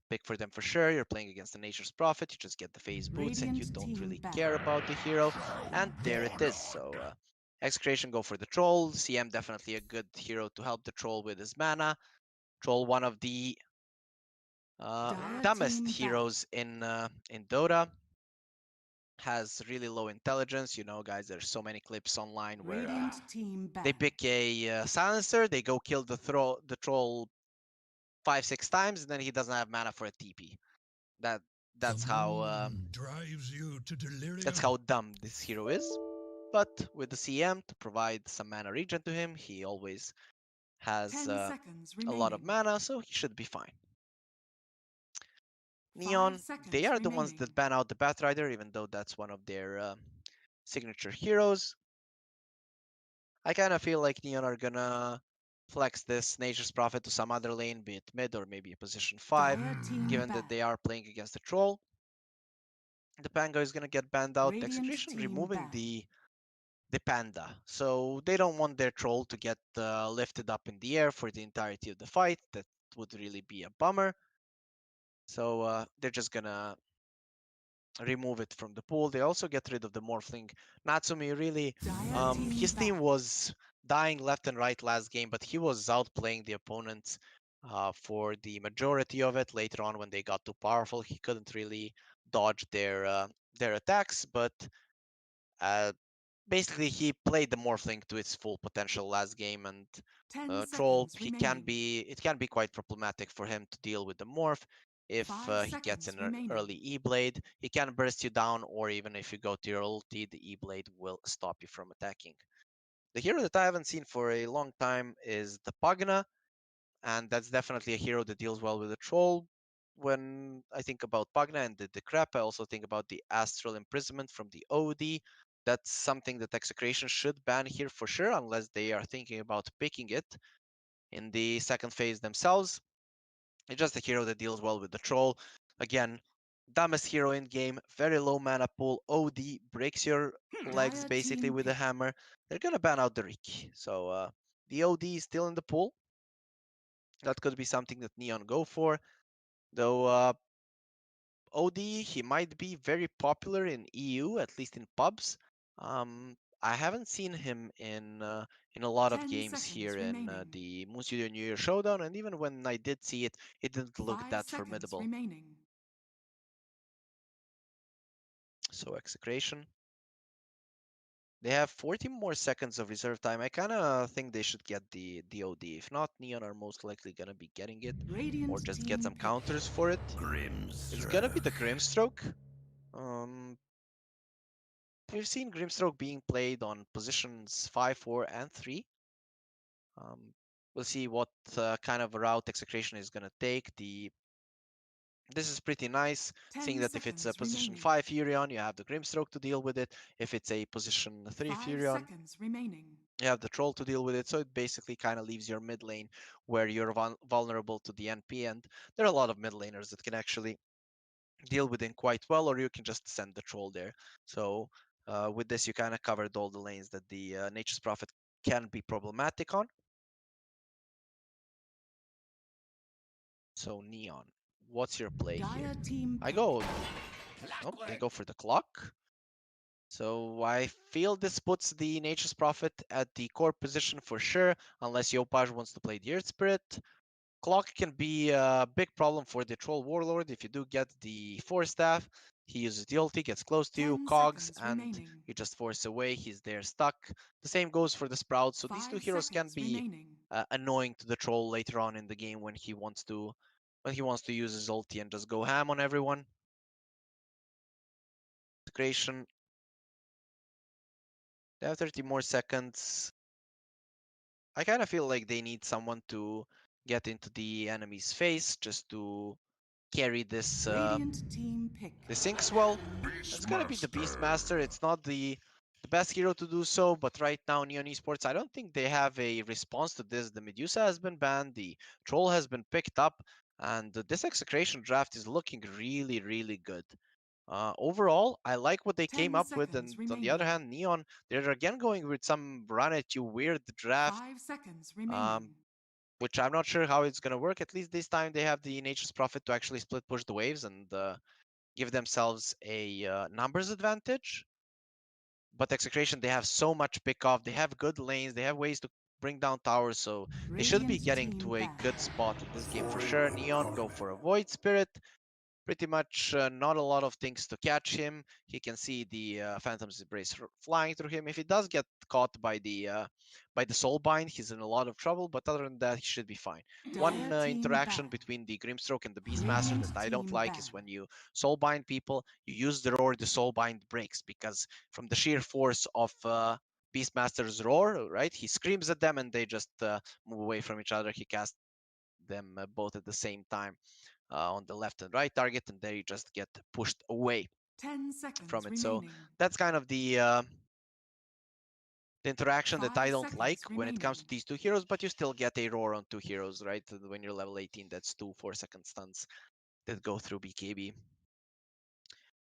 pick for them for sure. You're playing against the Nature's Prophet, you just get the phase boots and you Radiant don't team really back. care about the hero. And there it is. So Execration go for the Troll. CM definitely a good hero to help the Troll with his mana. Troll, one of the Dire dumbest team heroes in Dota. Has really low intelligence. You know, guys, there's so many clips online where Radiant team back. they pick a silencer, they go kill the Troll 5-6 times, and then he doesn't have mana for a TP. That's how Drives you to delirium. that's how dumb this hero is. But with the CM to provide some mana regen to him, he always has 10 seconds a lot of remaining. mana, so he should be fine. 5 Neon, they seconds are the ones that remaining. ban out the Batrider, even though that's one of their signature heroes. I kind of feel like Neon are gonna flex this Nature's Prophet to some other lane, be it mid or maybe a position 5, Dire team given that back. they are playing against the Troll. The Pango is gonna get banned out. Radiant Execration team removing back. the Panda, so they don't want their Troll to get lifted up in the air for the entirety of the fight. That would really be a bummer. So they're just gonna remove it from the pool. They also get rid of the Morphling. Natsumi really, Dire team his back. team was dying left and right last game, but he was outplaying the opponents for the majority of it. Later on, when they got too powerful, he couldn't really dodge their attacks. But uh, basically, he played the Morphling to its full potential last game, and 10 Troll, seconds remaining. it can be quite problematic for him to deal with the Morph. If 5 he gets seconds an remaining. early E-Blade, he can burst you down, or even if you go to your ulti, the E-Blade will stop you from attacking. The hero that I haven't seen for a long time is the Pagna, and that's definitely a hero that deals well with the Troll. When I think about Pagna and the Decrep, I also think about the Astral Imprisonment from the OD. That's something that Execration should ban here for sure, unless they are thinking about picking it in the second phase themselves. It's just a hero that deals well with the Troll. Again, dumbest hero in game, very low mana pool. OD breaks your legs Dire basically team with a pick. hammer. They're gonna ban out the Reek. So the OD is still in the pool. That could be something that Neon go for. Though OD, he might be very popular in EU, at least in pubs. I haven't seen him in a lot of 10 games here seconds in remaining. the Museo New Year Showdown, and even when I did see it, it didn't look 5 that seconds formidable. remaining. So Execration, they have 40 more seconds of reserve time. I kind of think they should get the OD. If not, Neon are most likely gonna be getting it, or Radiant just get team some pick. counters for it. It's gonna be the Grimstroke. Um, we've seen Grimstroke being played on positions 5, 4, and 3. We'll see what kind of route Execration is going to take. This is pretty nice, 10 seeing that if it's a seconds position remaining. 5 Furion, you have the Grimstroke to deal with it. If it's a position 3 5 Furion, seconds remaining. you have the Troll to deal with it. So it basically kind of leaves your mid lane where you're vulnerable to the NP. And there are a lot of mid laners that can actually deal with it quite well, or you can just send the Troll there. So with this, you kind of covered all the lanes that the Nature's Prophet can be problematic on. So Neon, what's your play here? Dire team I pick. go. Oh, they go for the clock. So I feel this puts the Nature's Prophet at the core position for sure, unless Yopaj wants to play the Earth Spirit. Clock can be a big problem for the Troll Warlord. If you do get the Force Staff, he uses the ulti, gets close to you, 10 cogs, seconds and remaining. you just force away. He's there stuck. The same goes for the Sprout. So these two 5 heroes can seconds be remaining. annoying to the Troll later on in the game when he wants to use his ulti and just go ham on everyone. Execration. They have 30 more seconds. I kind of feel like they need someone to get into the enemy's face just to carry this Radiant team pick. this Inkswell. It's gonna be the Beastmaster. It's not the best hero to do so, but right now Neon Esports, I don't think they have a response to this. The Medusa has been banned, the Troll has been picked up, and this Execration draft is looking really, really good. Overall, I like what they 10 came up with, seconds and on the other remaining. hand, Neon, they're again going with some run at you weird draft, 5 seconds um, remaining. which I'm not sure how it's gonna work. At least this time they have the Nature's Prophet to actually split push the waves and give themselves a numbers advantage. But Execration, they have so much pick off. They have good lanes. They have ways to bring down towers, so they should be Radiant getting team to a back. good spot in this game for sure. Neon go for a Void Spirit. Pretty much not a lot of things to catch him. He can see the Phantom's Embrace flying through him. If he does get caught by the Soulbind, he's in a lot of trouble. But other than that, he should be fine. One Dire team interaction back. between the Grimstroke and the Beastmaster that Radiant I don't team like is back. when you Soulbind people, you use the roar, the Soulbind breaks, because from the sheer force of Beastmaster's roar, right? He screams at them and they just move away from each other. He casts them both at the same time on the left and right target, and they just get pushed away 10 seconds from it. So remaining. that's kind of the interaction that 5 I don't seconds like when it comes to remaining. these two heroes, but you still get a roar on two heroes, right? When you're level 18, that's 2 4-second stuns that go through BKB.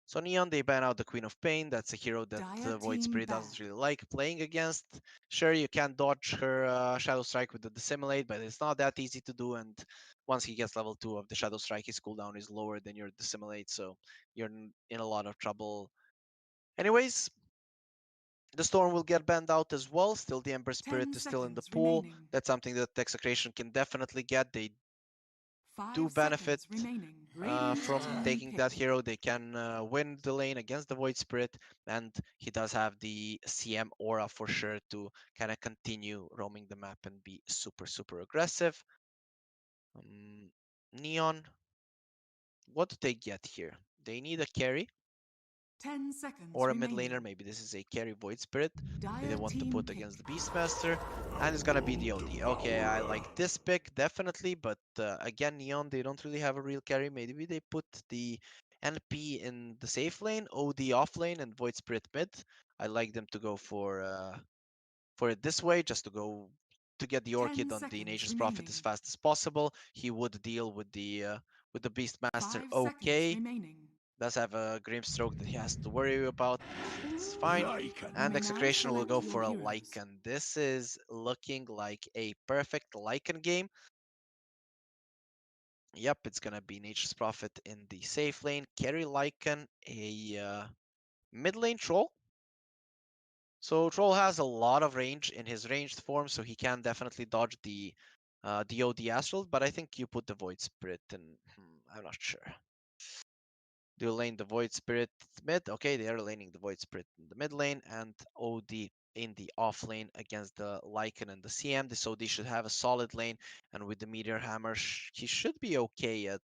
So Neon, they ban out the Queen of Pain. That's a hero that Dire Void team Spirit ban. doesn't really like playing against. Sure, you can dodge her Shadow Strike with the Dissimulate, but it's not that easy to do. And once he gets level 2 of the Shadow Strike, his cooldown is lower than your Dissimulate, so you're in a lot of trouble. Anyways, the Storm will get banned out as well. Still, the Ember 10 Spirit is still in the seconds pool. remaining. That's something that Execration can definitely get. They 5 do benefit seconds remaining. Radiant from team taking that picked. hero. They can win the lane against the Void Spirit, and he does have the CM aura for sure to kind of continue roaming the map and be super, super aggressive. Neon, what do they get here? They need a carry 10 seconds or a mid remaining. laner. Maybe this is a carry Void Spirit that they Dire want to team put pick. against the Beastmaster, and it's gonna be the OD. Okay, I like this pick definitely, but again, Neon, they don't really have a real carry. Maybe they put the NP in the safe lane, OD off lane, and Void Spirit mid. I like them to go for it this way, just to go to get the 10 Orchid on the seconds Nature's Prophet as remaining. fast as possible. He would deal with the Beastmaster. 5 seconds Okay, remaining. does have a Grimstroke that he has to worry about. It's fine. Lycan. And You may now Execration will select go your for a heroes. Lycan. This is looking like a perfect Lycan game. Yep, it's gonna be Nature's Prophet in the safe lane. Carry Lycan, a mid lane Troll. So Troll has a lot of range in his ranged form, so he can definitely dodge the DOD Astral, but I think you put the Void Spirit in. I'm not sure. Do you lane the Void Spirit mid? Okay, they are laning the Void Spirit in the mid lane and OD in the off lane against the Lycan and the CM. This OD should have a solid lane, and with the Meteor Hammer, he should be okay at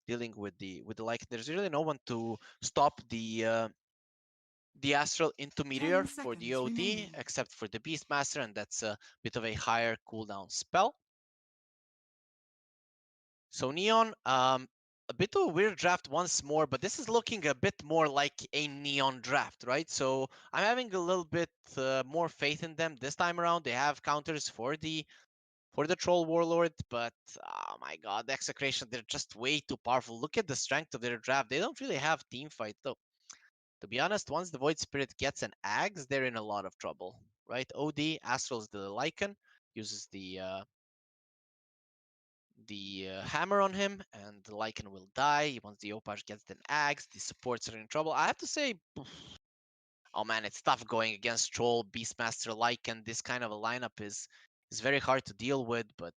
dealing with the Lycan. There's really no one to stop the Astral into 10 Meteor for the seconds OD, remaining. except for the Beastmaster, and that's a bit of a higher cooldown spell. So Neon, a bit of a weird draft once more, but this is looking a bit more like a Neon draft, right? So I'm having a little bit more faith in them this time around. They have counters for the Troll Warlord, but oh my god, the Execration, they're just way too powerful. Look at the strength of their draft. They don't really have team fight though. To be honest, once the Void Spirit gets an Axe, they're in a lot of trouble, right? OD, Astral's the Lycan, uses the hammer on him, and the Lycan will die. Once the Opage gets an Axe, the supports are in trouble. I have to say, oh man, it's tough going against Troll, Beastmaster, Lycan. This kind of a lineup is very hard to deal with, but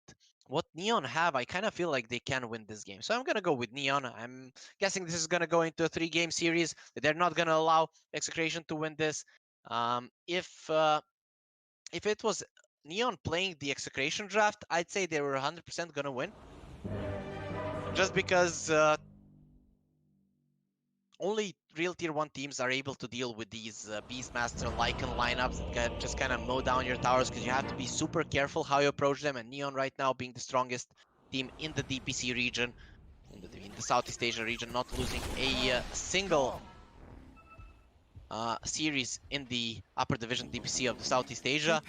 what Neon have, I kind of feel like they can win this game. So I'm going to go with Neon. I'm guessing this is going to go into a 3-game series. They're not going to allow Execration to win this. If it was Neon playing the Execration draft, I'd say they were 100% going to win. Just because only real tier 1 teams are able to deal with these Beastmaster Lycan lineups that can just kind of mow down your towers, because you have to be super careful how you approach them. And Neon right now being the strongest team in the DPC region, in the Southeast Asia region, not losing a single series in the upper division DPC of the Southeast Asia.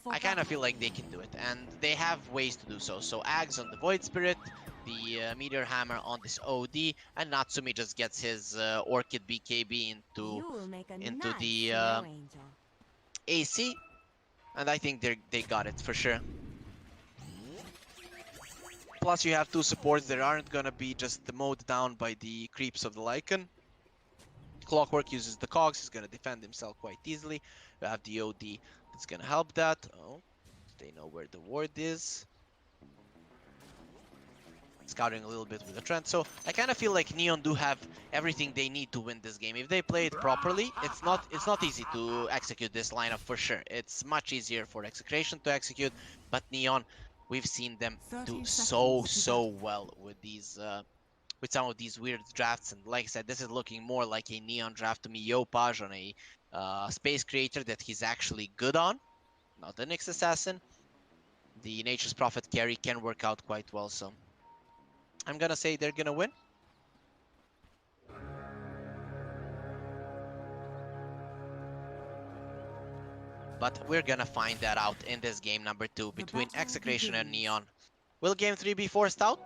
I kind of feel like they can do it, and they have ways to do so. So Ags on the Void Spirit, the Meteor Hammer on this OD, and Natsumi just gets his Orchid BKB into the AC, and I think they got it for sure. Plus you have two supports that aren't gonna be just mowed down by the creeps of the Lycan. Clockwork uses the cogs, he's gonna defend himself quite easily. You have the OD that's gonna help that. Oh, they know where the ward is. Scouting a little bit with the trend. So I kind of feel like Neon do have everything they need to win this game. If they play it properly, it's not easy to execute this lineup for sure. It's much easier for Execration to execute, but Neon, we've seen them do so well with these with some of these weird drafts. And like I said, this is looking more like a Neon draft to me. Yopaj on a space creator that he's actually good on, not the Nyx Assassin. The Nature's Prophet carry can work out quite well, so I'm gonna say they're gonna win. But we're gonna find that out in this game number 2 between battle Execration and begins. Neon. Will game 3 be forced out?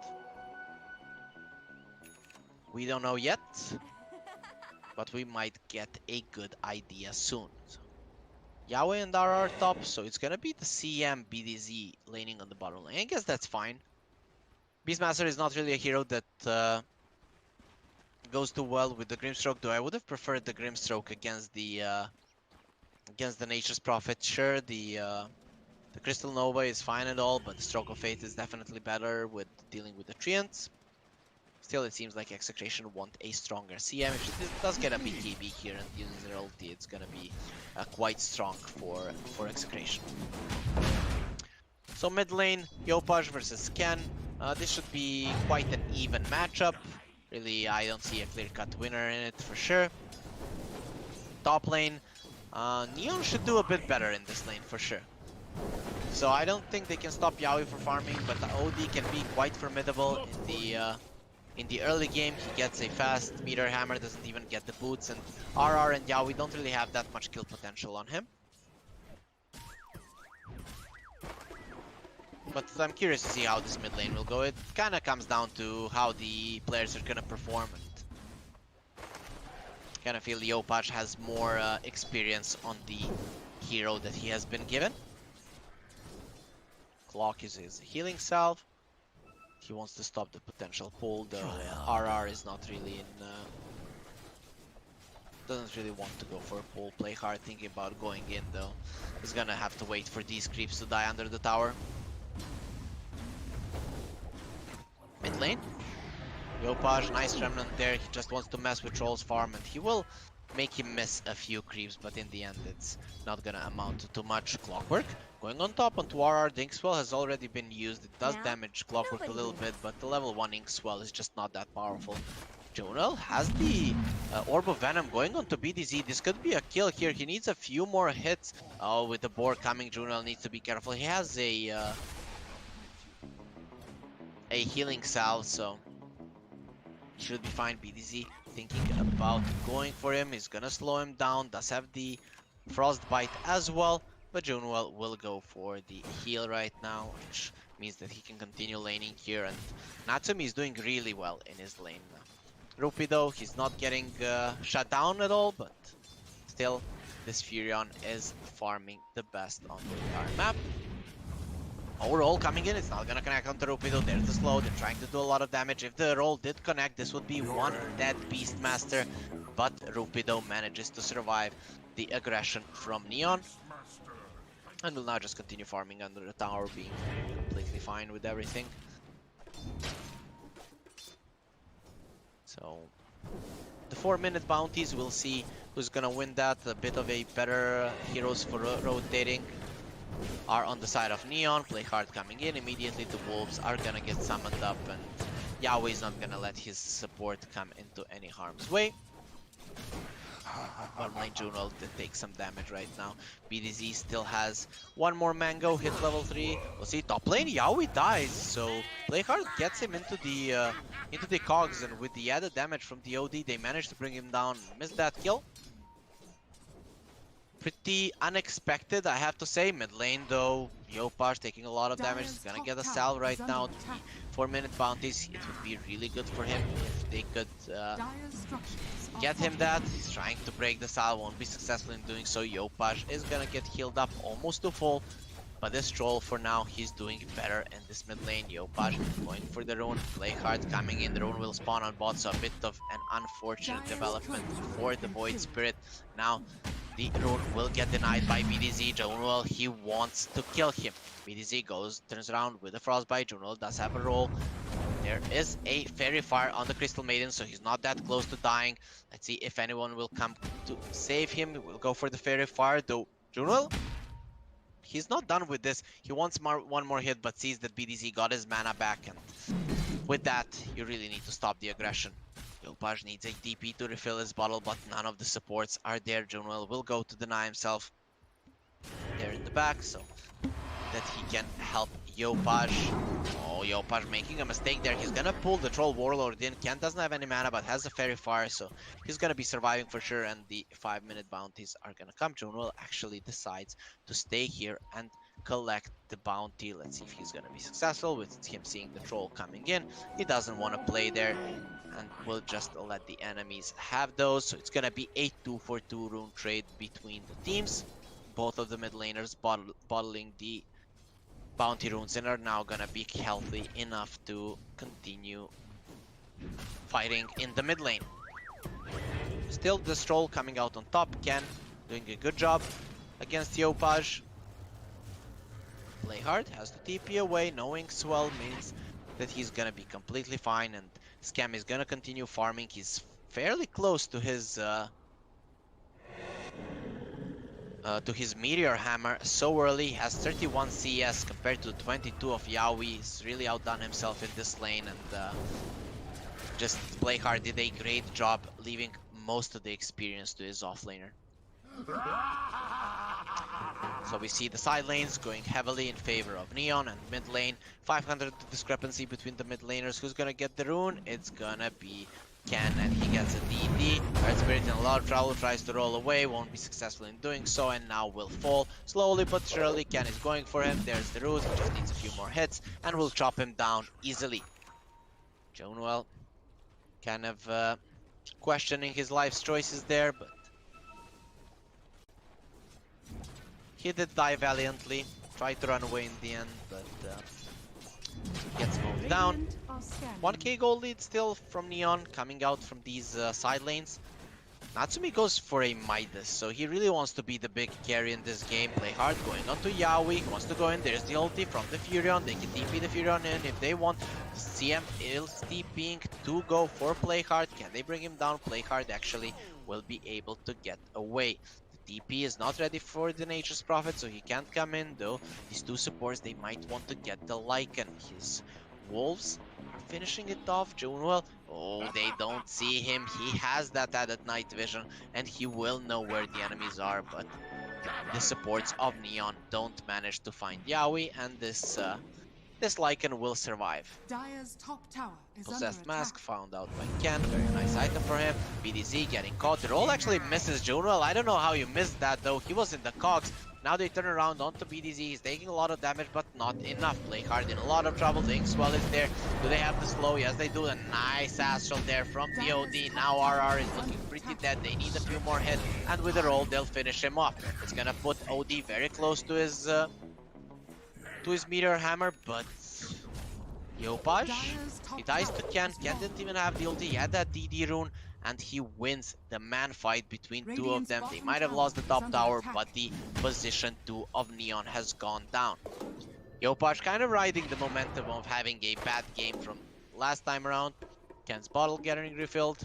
We don't know yet, but we might get a good idea soon. So, Yahweh and Dara are top, so it's gonna be the CM BDZ laning on the bottom lane. I guess that's fine. Beastmaster is not really a hero that goes too well with the Grimstroke, though I would have preferred the Grimstroke against the Nature's Prophet. Sure, the Crystal Nova is fine and all, but the Stroke of Fate is definitely better with dealing with the Treants. Still, it seems like Execration want a stronger CM. If she does get a BKB here and uses their ulti, it's gonna be quite strong for Execration. So mid lane, Yopaj versus Ken. This should be quite an even matchup. Really, I don't see a clear-cut winner in it for sure. Top lane, Neon should do a bit better in this lane for sure. So I don't think they can stop Yaoi for farming, but the OD can be quite formidable in the early game. He gets a fast meter hammer, doesn't even get the boots, and RR and Yaoi don't really have that much kill potential on him. But I'm curious to see how this mid lane will go. It kind of comes down to how the players are gonna perform, and kind of feel Yopaj has more experience on the hero that he has been given. Clock is his healing salve. He wants to stop the potential pull. The RR is not really in. Doesn't really want to go for a pull. Play hard, thinking about going in though. He's gonna have to wait for these creeps to die under the tower. Mid lane. Yopaj, nice remnant there. He just wants to mess with Troll's farm, and he will make him miss a few creeps, but in the end it's not gonna amount to too much. Clockwork going on top onto RR. The Inkswell has already been used. It does damage Clockwork a little bit, but the level 1 Inkswell is just not that powerful. Jonel has the Orb of Venom going on to BDZ. This could be a kill here. He needs a few more hits. Oh, with the board coming, Jonel needs to be careful. He has a healing salve, so should be fine. BDZ thinking about going for him. He's gonna slow him down. Does have the Frostbite as well, but Junwell will go for the heal right now, which means that he can continue laning here. And Natsumi is doing really well in his lane now. Rupi though, he's not getting shut down at all, but still this Furion is farming the best on the entire map. Roll coming in, it's not gonna connect onto Rupido. There's the slow, they're trying to do a lot of damage. If the roll did connect, this would be one dead Beastmaster, but Rupido manages to survive the aggression from Neon. And will now just continue farming under the tower, being completely fine with everything. So, the 4-minute bounties, we'll see who's gonna win that. A bit of a better heroes for rotating are on the side of Neon. Play hard coming in. Immediately the wolves are gonna get summoned up, and Yahweh is not gonna let his support come into any harm's way. Bottom lane Juno did take some damage right now. BDZ still has one more mango, hit level 3. We'll see. Top lane Yahweh dies, so play hard gets him into the cogs, and with the added damage from the OD, they managed to bring him down. Missed that kill. Pretty unexpected, I have to say. Mid lane though, Yopaj taking a lot of damage. He's gonna get a salve right now. The 4-minute bounties, it would be really good for him if they could get him that. He's trying to break the salve, won't be successful in doing so. Yopaj is gonna get healed up almost to full, but this troll for now, he's doing better in this mid lane. Yopaj going for the rune, play hard coming in. The rune will spawn on bot, so a bit of an unfortunate development for the Void Spirit. Now the rune will get denied by BDZ. Junwell, he wants to kill him. BDZ turns around with a Frostbite. Junwell does have a roll. There is a Fairy Fire on the Crystal Maiden, so he's not that close to dying. Let's see if anyone will come to save him. We'll go for the Fairy Fire, though Junwell, he's not done with this. He wants one more hit, but sees that BDZ got his mana back, and with that, you really need to stop the aggression. Yopaj needs a DP to refill his bottle, but none of the supports are there. Jonuel will go to deny himself there in the back, so that he can help Yopaj. Oh, Yopaj making a mistake there. He's gonna pull the Troll Warlord in. Ken doesn't have any mana, but has a Fairy Fire, so he's gonna be surviving for sure, and the 5-minute bounties are gonna come. Jonuel actually decides to stay here and collect the bounty. Let's see if he's gonna be successful with him seeing the Troll coming in. He doesn't want to play there, and we'll just let the enemies have those. So it's gonna be a 2-for-2 rune trade between the teams. Both of the mid laners bottling the bounty runes and are now gonna be healthy enough to continue fighting in the mid lane. Still the Stroll coming out on top. Ken doing a good job against Yopaj. Playhard has to TP away, knowing Swell means that he's gonna be completely fine, and Scam is gonna continue farming. He's fairly close to his Meteor Hammer so early. He has 31 CS compared to 22 of Yaoi. He's really outdone himself in this lane, and just Playhard did a great job leaving most of the experience to his offlaner. So we see the side lanes going heavily in favor of Neon, and mid lane 500 discrepancy between the mid laners. Who's gonna get the rune? It's gonna be Ken, and he gets a DD. Earth Spirit in a lot of trouble, tries to roll away, won't be successful in doing so, and now will fall. Slowly but surely, Ken is going for him. There's the root, he just needs a few more hits, and will chop him down easily. Jonuel kind of questioning his life's choices there, but he did die valiantly. Tried to run away in the end, but gets moved down. 1k gold lead still from Neon coming out from these side lanes. Natsumi goes for a Midas, so he really wants to be the big carry in this game. Play hard, going on to Yaoi, he wants to go in. There's the ulti from the Furion. They can TP the Furion in if they want. CM is TPing to go for Play hard. Can they bring him down? Play hard actually will be able to get away. The TP is not ready for the Nature's Prophet, so he can't come in, though. These two supports, they might want to get the Lycan. His Wolves are finishing it off. Jonuel, oh, they don't see him. He has that added night vision, and he will know where the enemies are, but the supports of Neon don't manage to find Yaoi, and this Lycan will survive. Dire's top tower is Possessed under Mask attack. found out by Ken. Very nice item for him. BDZ getting caught. The roll actually misses Jonuel. I don't know how you missed that though. He was in the cogs. Now they turn around onto BDZ. He's taking a lot of damage, but not enough. Play hard in a lot of trouble. The Inkswell is there. Do they have the slow? Yes, they do. A nice Astral there from the OD. Now RR is looking pretty dead. They need a few more hits, and with the roll, they'll finish him off. It's gonna put OD very close to his Meteor Hammer, but Yopaj, he dies to Ken. Ken didn't even have the ulti. He had that DD rune, and he wins the man fight between two of them. They might have lost the top tower, but the position 2 of Neon has gone down. Yopaj kind of riding the momentum of having a bad game from last time around. Ken's bottle getting refilled,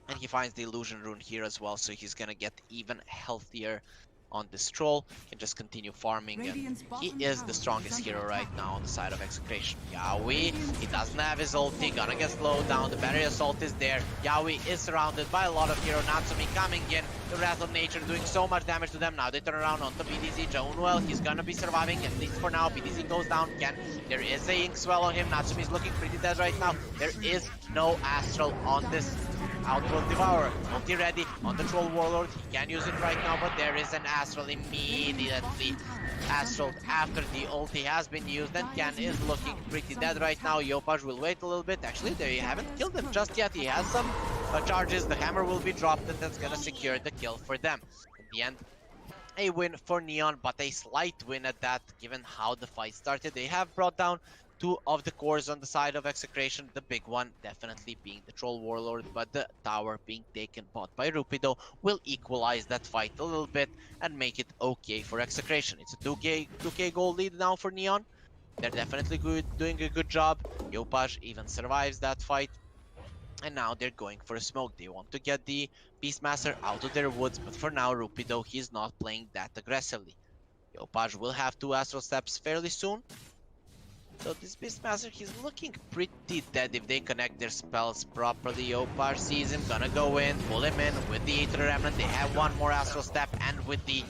and he finds the illusion rune here as well, so he's gonna get even healthier on this troll. Can just continue farming, and he is the strongest hero right now on the side of Execration. Yaoi, he doesn't have his ulti, gonna get slowed down. The barrier assault is there. Yaoi is surrounded by a lot of hero. Natsumi coming in. The Wrath of Nature doing so much damage to them. Now they turn around onto BDZ. Jonuel, he's gonna be surviving, at least for now. BDZ goes down. There is a Inkswell on him. Natsumi's looking pretty dead right now. There is no Astral on this Outworld Devourer. Ulti ready on the Troll Warlord. He can use it right now, but there is an Astral immediately. Astral after the ulti has been used, and Ken is looking pretty dead right now. Yopaj will wait a little bit. Actually, they haven't killed him just yet. He has some charges. The hammer will be dropped, and that's gonna secure the kill for them. In the end, a win for Neon, but a slight win at that, given how the fight started. They have brought down 2 of the cores on the side of Execration, the big one definitely being the Troll Warlord, but the tower being taken bot by Rupido will equalize that fight a little bit and make it okay for Execration. It's a 2k gold lead now for Neon. They're definitely doing a good job. Yopaj even survives that fight, and now they're going for a smoke. They want to get the Beastmaster out of their woods, but for now Rupido, he's not playing that aggressively. Yopaj will have 2 Astral Steps fairly soon. So this Beastmaster, he's looking pretty dead if they connect their spells properly. Opar sees him, gonna go in, pull him in with the Aether Remnant. They have one more Astral Step, and with the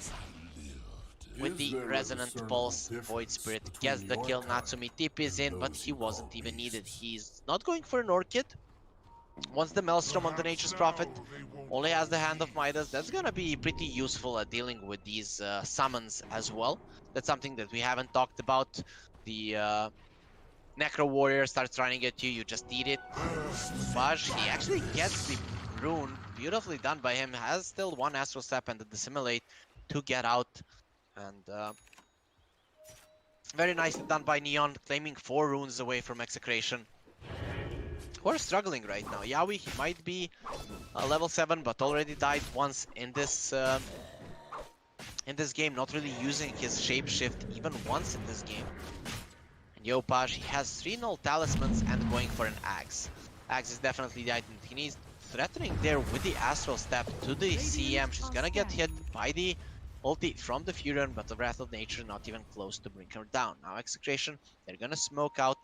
Resonant Pulse, Void Spirit gets the kill. Natsumi TP's in, but he wasn't even needed. He's not going for an Orchid. Once the Maelstrom on the Nature's Prophet only has the Hand of Midas, that's gonna be pretty useful at dealing with these summons as well. That's something that we haven't talked about. The Necro Warrior starts running at you, you just eat it. Baj, he actually gets the rune. Beautifully done by him. Has still one Astral Step and the Dissimulate to get out. And very nicely done by Neon, claiming 4 runes away from Execration, who are struggling right now. Yawi, he might be level 7, but already died once in this game, not really using his shapeshift even once in this game. And Yopaj, he has 3 null talismans and going for an axe. Axe is definitely the item he needs. Threatening there with the Astral Step to the CM. She's gonna get hit by the ulti from the Furion, but the Wrath of Nature not even close to bring her down. Now Execration, they're gonna smoke out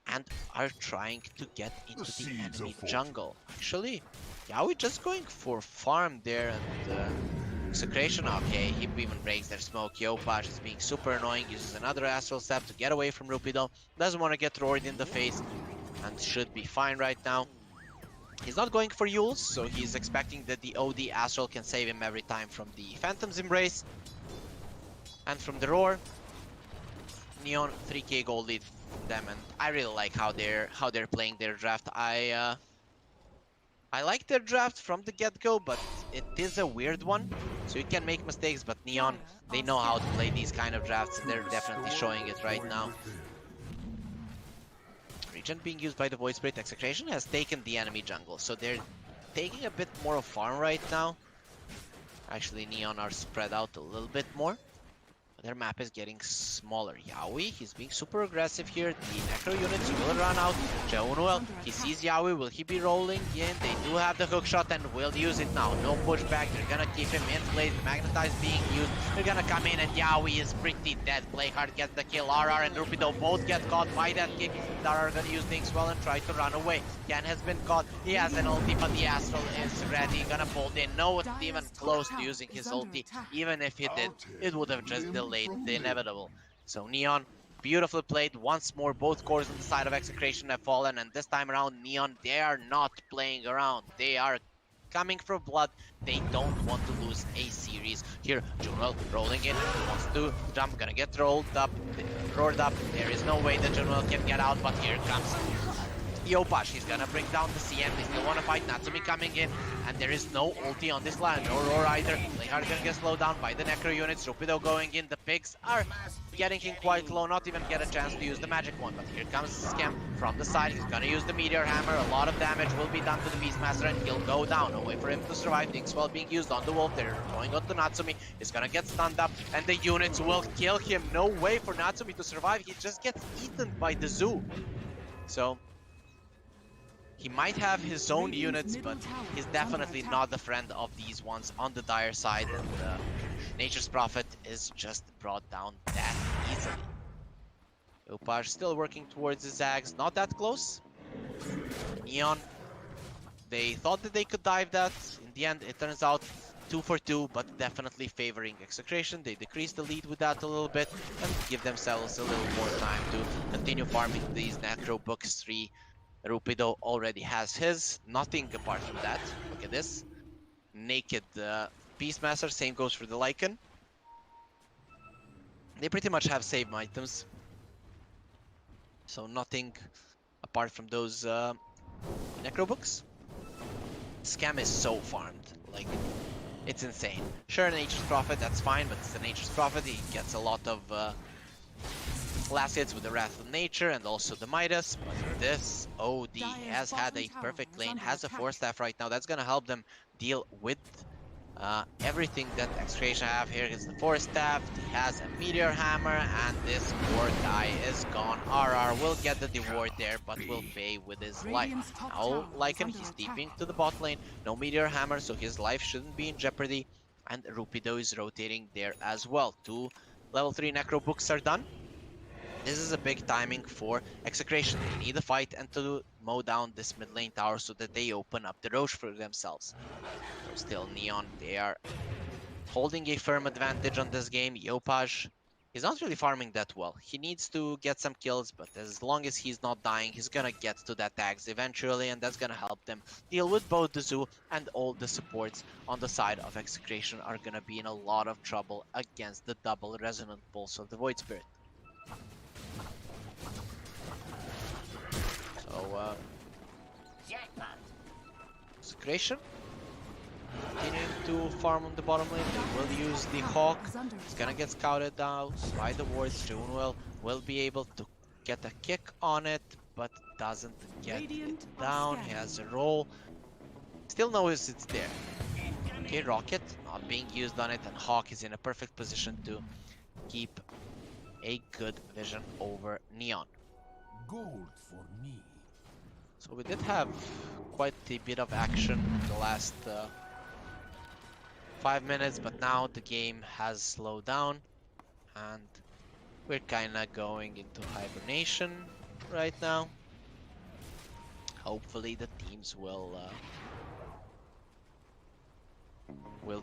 and are trying to get into the enemy jungle. Actually, Yawi just going for farm there, and Execration, okay, he even breaks their smoke. Yopaj is being super annoying, uses another Astral Step to get away from Rupido. Doesn't want to get roared in the face, and should be fine right now. He's not going for Yules, so he's expecting that the OD Astral can save him every time from the Phantom's Embrace and from the Roar. Neon 3k gold lead from them, and I really like how they're playing their draft. I like their draft from the get-go, but it is a weird one, so you can make mistakes. But Neon, they know how to play these kind of drafts, and they're definitely showing it right now. Regent being used by the Void Spirit. Execration has taken the enemy jungle, so they're taking a bit more of farm right now. Actually, Neon are spread out a little bit more. Their map is getting smaller. Yawi, he's being super aggressive here. The Necro units will run out. Jaunuel, he sees Yawi. Will he be rolling in? They do have the hook shot and will use it now. No pushback. They're gonna keep him in place. Magnetize being used. They're gonna come in, and Yawi is pretty dead. Playhard gets the kill. RR and Rupido both get caught by that kick. RR gonna use the Inkswell and try to run away. Ken has been caught. He has an ulti, but the Astral is ready. Gonna pull in. No, it's even close to using his ulti. Even if he did, it would have just delayed the inevitable. So Neon, beautifully played once more. Both cores on the side of Execration have fallen, and this time around Neon, they are not playing around. They are coming for blood. They don't want to lose a series. Here, Juno rolling in, wants to jump, gonna get rolled up, roared up. There is no way that Juno can get out, but here comes Yopaj. He's gonna bring down the CM. They still wanna fight. Natsumi coming in, and there is no ulti on this line, no roar either. Playhard gonna get slowed down by the Necro units. Rupido going in. The pigs are getting him quite low, not even get a chance to use the magic one. But here comes Scam from the side. He's gonna use the Meteor Hammer. A lot of damage will be done to the Beastmaster, and he'll go down. No way for him to survive. Inkswell being used on the Wolf. They're going on to Natsumi. He's gonna get stunned up, and the units will kill him. No way for Natsumi to survive. He just gets eaten by the zoo. So he might have his own units, but he's definitely not the friend of these ones on the dire side, and Nature's Prophet is just brought down that easily. Yopaj still working towards the Zags, not that close. Neon, they thought that they could dive that. In the end, it turns out 2 for 2, but definitely favoring Execration. They decrease the lead with that a little bit and give themselves a little more time to continue farming these Necro Books 3. Rupido already has his. Nothing apart from that. Look at this. Naked Beastmaster. Same goes for the Lycan. They pretty much have save items. So nothing apart from those Necro Books. Scam is so farmed. Like, it's insane. Sure, Nature's Prophet, that's fine, but it's the Nature's Prophet. He gets a lot of last hits with the Wrath of Nature and also the Midas, but this OD has had a perfect lane, has a 4-staff right now. That's gonna help them deal with everything that Execration have. Here is the 4-staff, he has a Meteor Hammer, and this poor guy is gone. RR will get the reward there, but will pay with his life. Now Lycan, he's deeping to the bot lane, no Meteor Hammer, so his life shouldn't be in jeopardy, and Rupido is rotating there as well. 2 level 3 Necro Books are done. This is a big timing for Execration. They need a fight and to mow down this mid lane tower so that they open up the Roche for themselves. So still Neon, they are holding a firm advantage on this game. Yopaj, he's not really farming that well. He needs to get some kills, but as long as he's not dying, he's gonna get to that tags eventually, and that's gonna help them deal with both the Zoo and all the supports on the side of Execration are gonna be in a lot of trouble against the double Resonant Pulse of the Void Spirit. So, Execration continuing to farm on the bottom lane. They will use the Hawk. He's gonna get scouted out by the wards. Junwell will be able to get a kick on it, but doesn't get it down. He has a roll. Still knows it's there. Okay, Rocket not being used on it, and Hawk is in a perfect position to keep a good vision over Neon. Gold for me. So we did have quite a bit of action in the last 5 minutes, but now the game has slowed down and we're kinda going into hibernation right now. Hopefully the teams will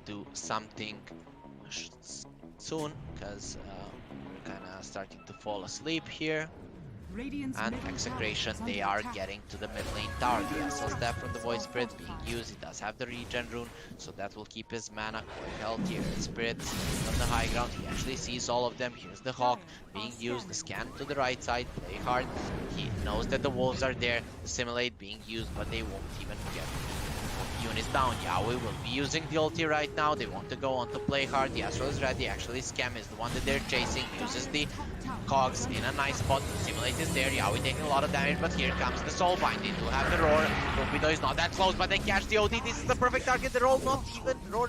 do something soon, because we're kinda starting to fall asleep here. And Execration, they are getting to the mid lane tower. The SL Staff from the Void Spirit being used. He does have the regen rune, so that will keep his mana quite healthier. Spirit on the high ground, he actually sees all of them. Here's the Hawk being used. The scan to the right side, play hard. He knows that the wolves are there. The Simulate being used, but they won't even get units down. Yaoi will be using the ulti right now. They want to go on to play hard. The Astral is ready. Actually, Scam is the one that they're chasing. Uses the cogs in a nice spot. The Simulate is there. Yaoi taking a lot of damage, but here comes the Soulbind. They do have the Roar. Torpedo is not that close, but they catch the OD. This is the perfect target. The Roar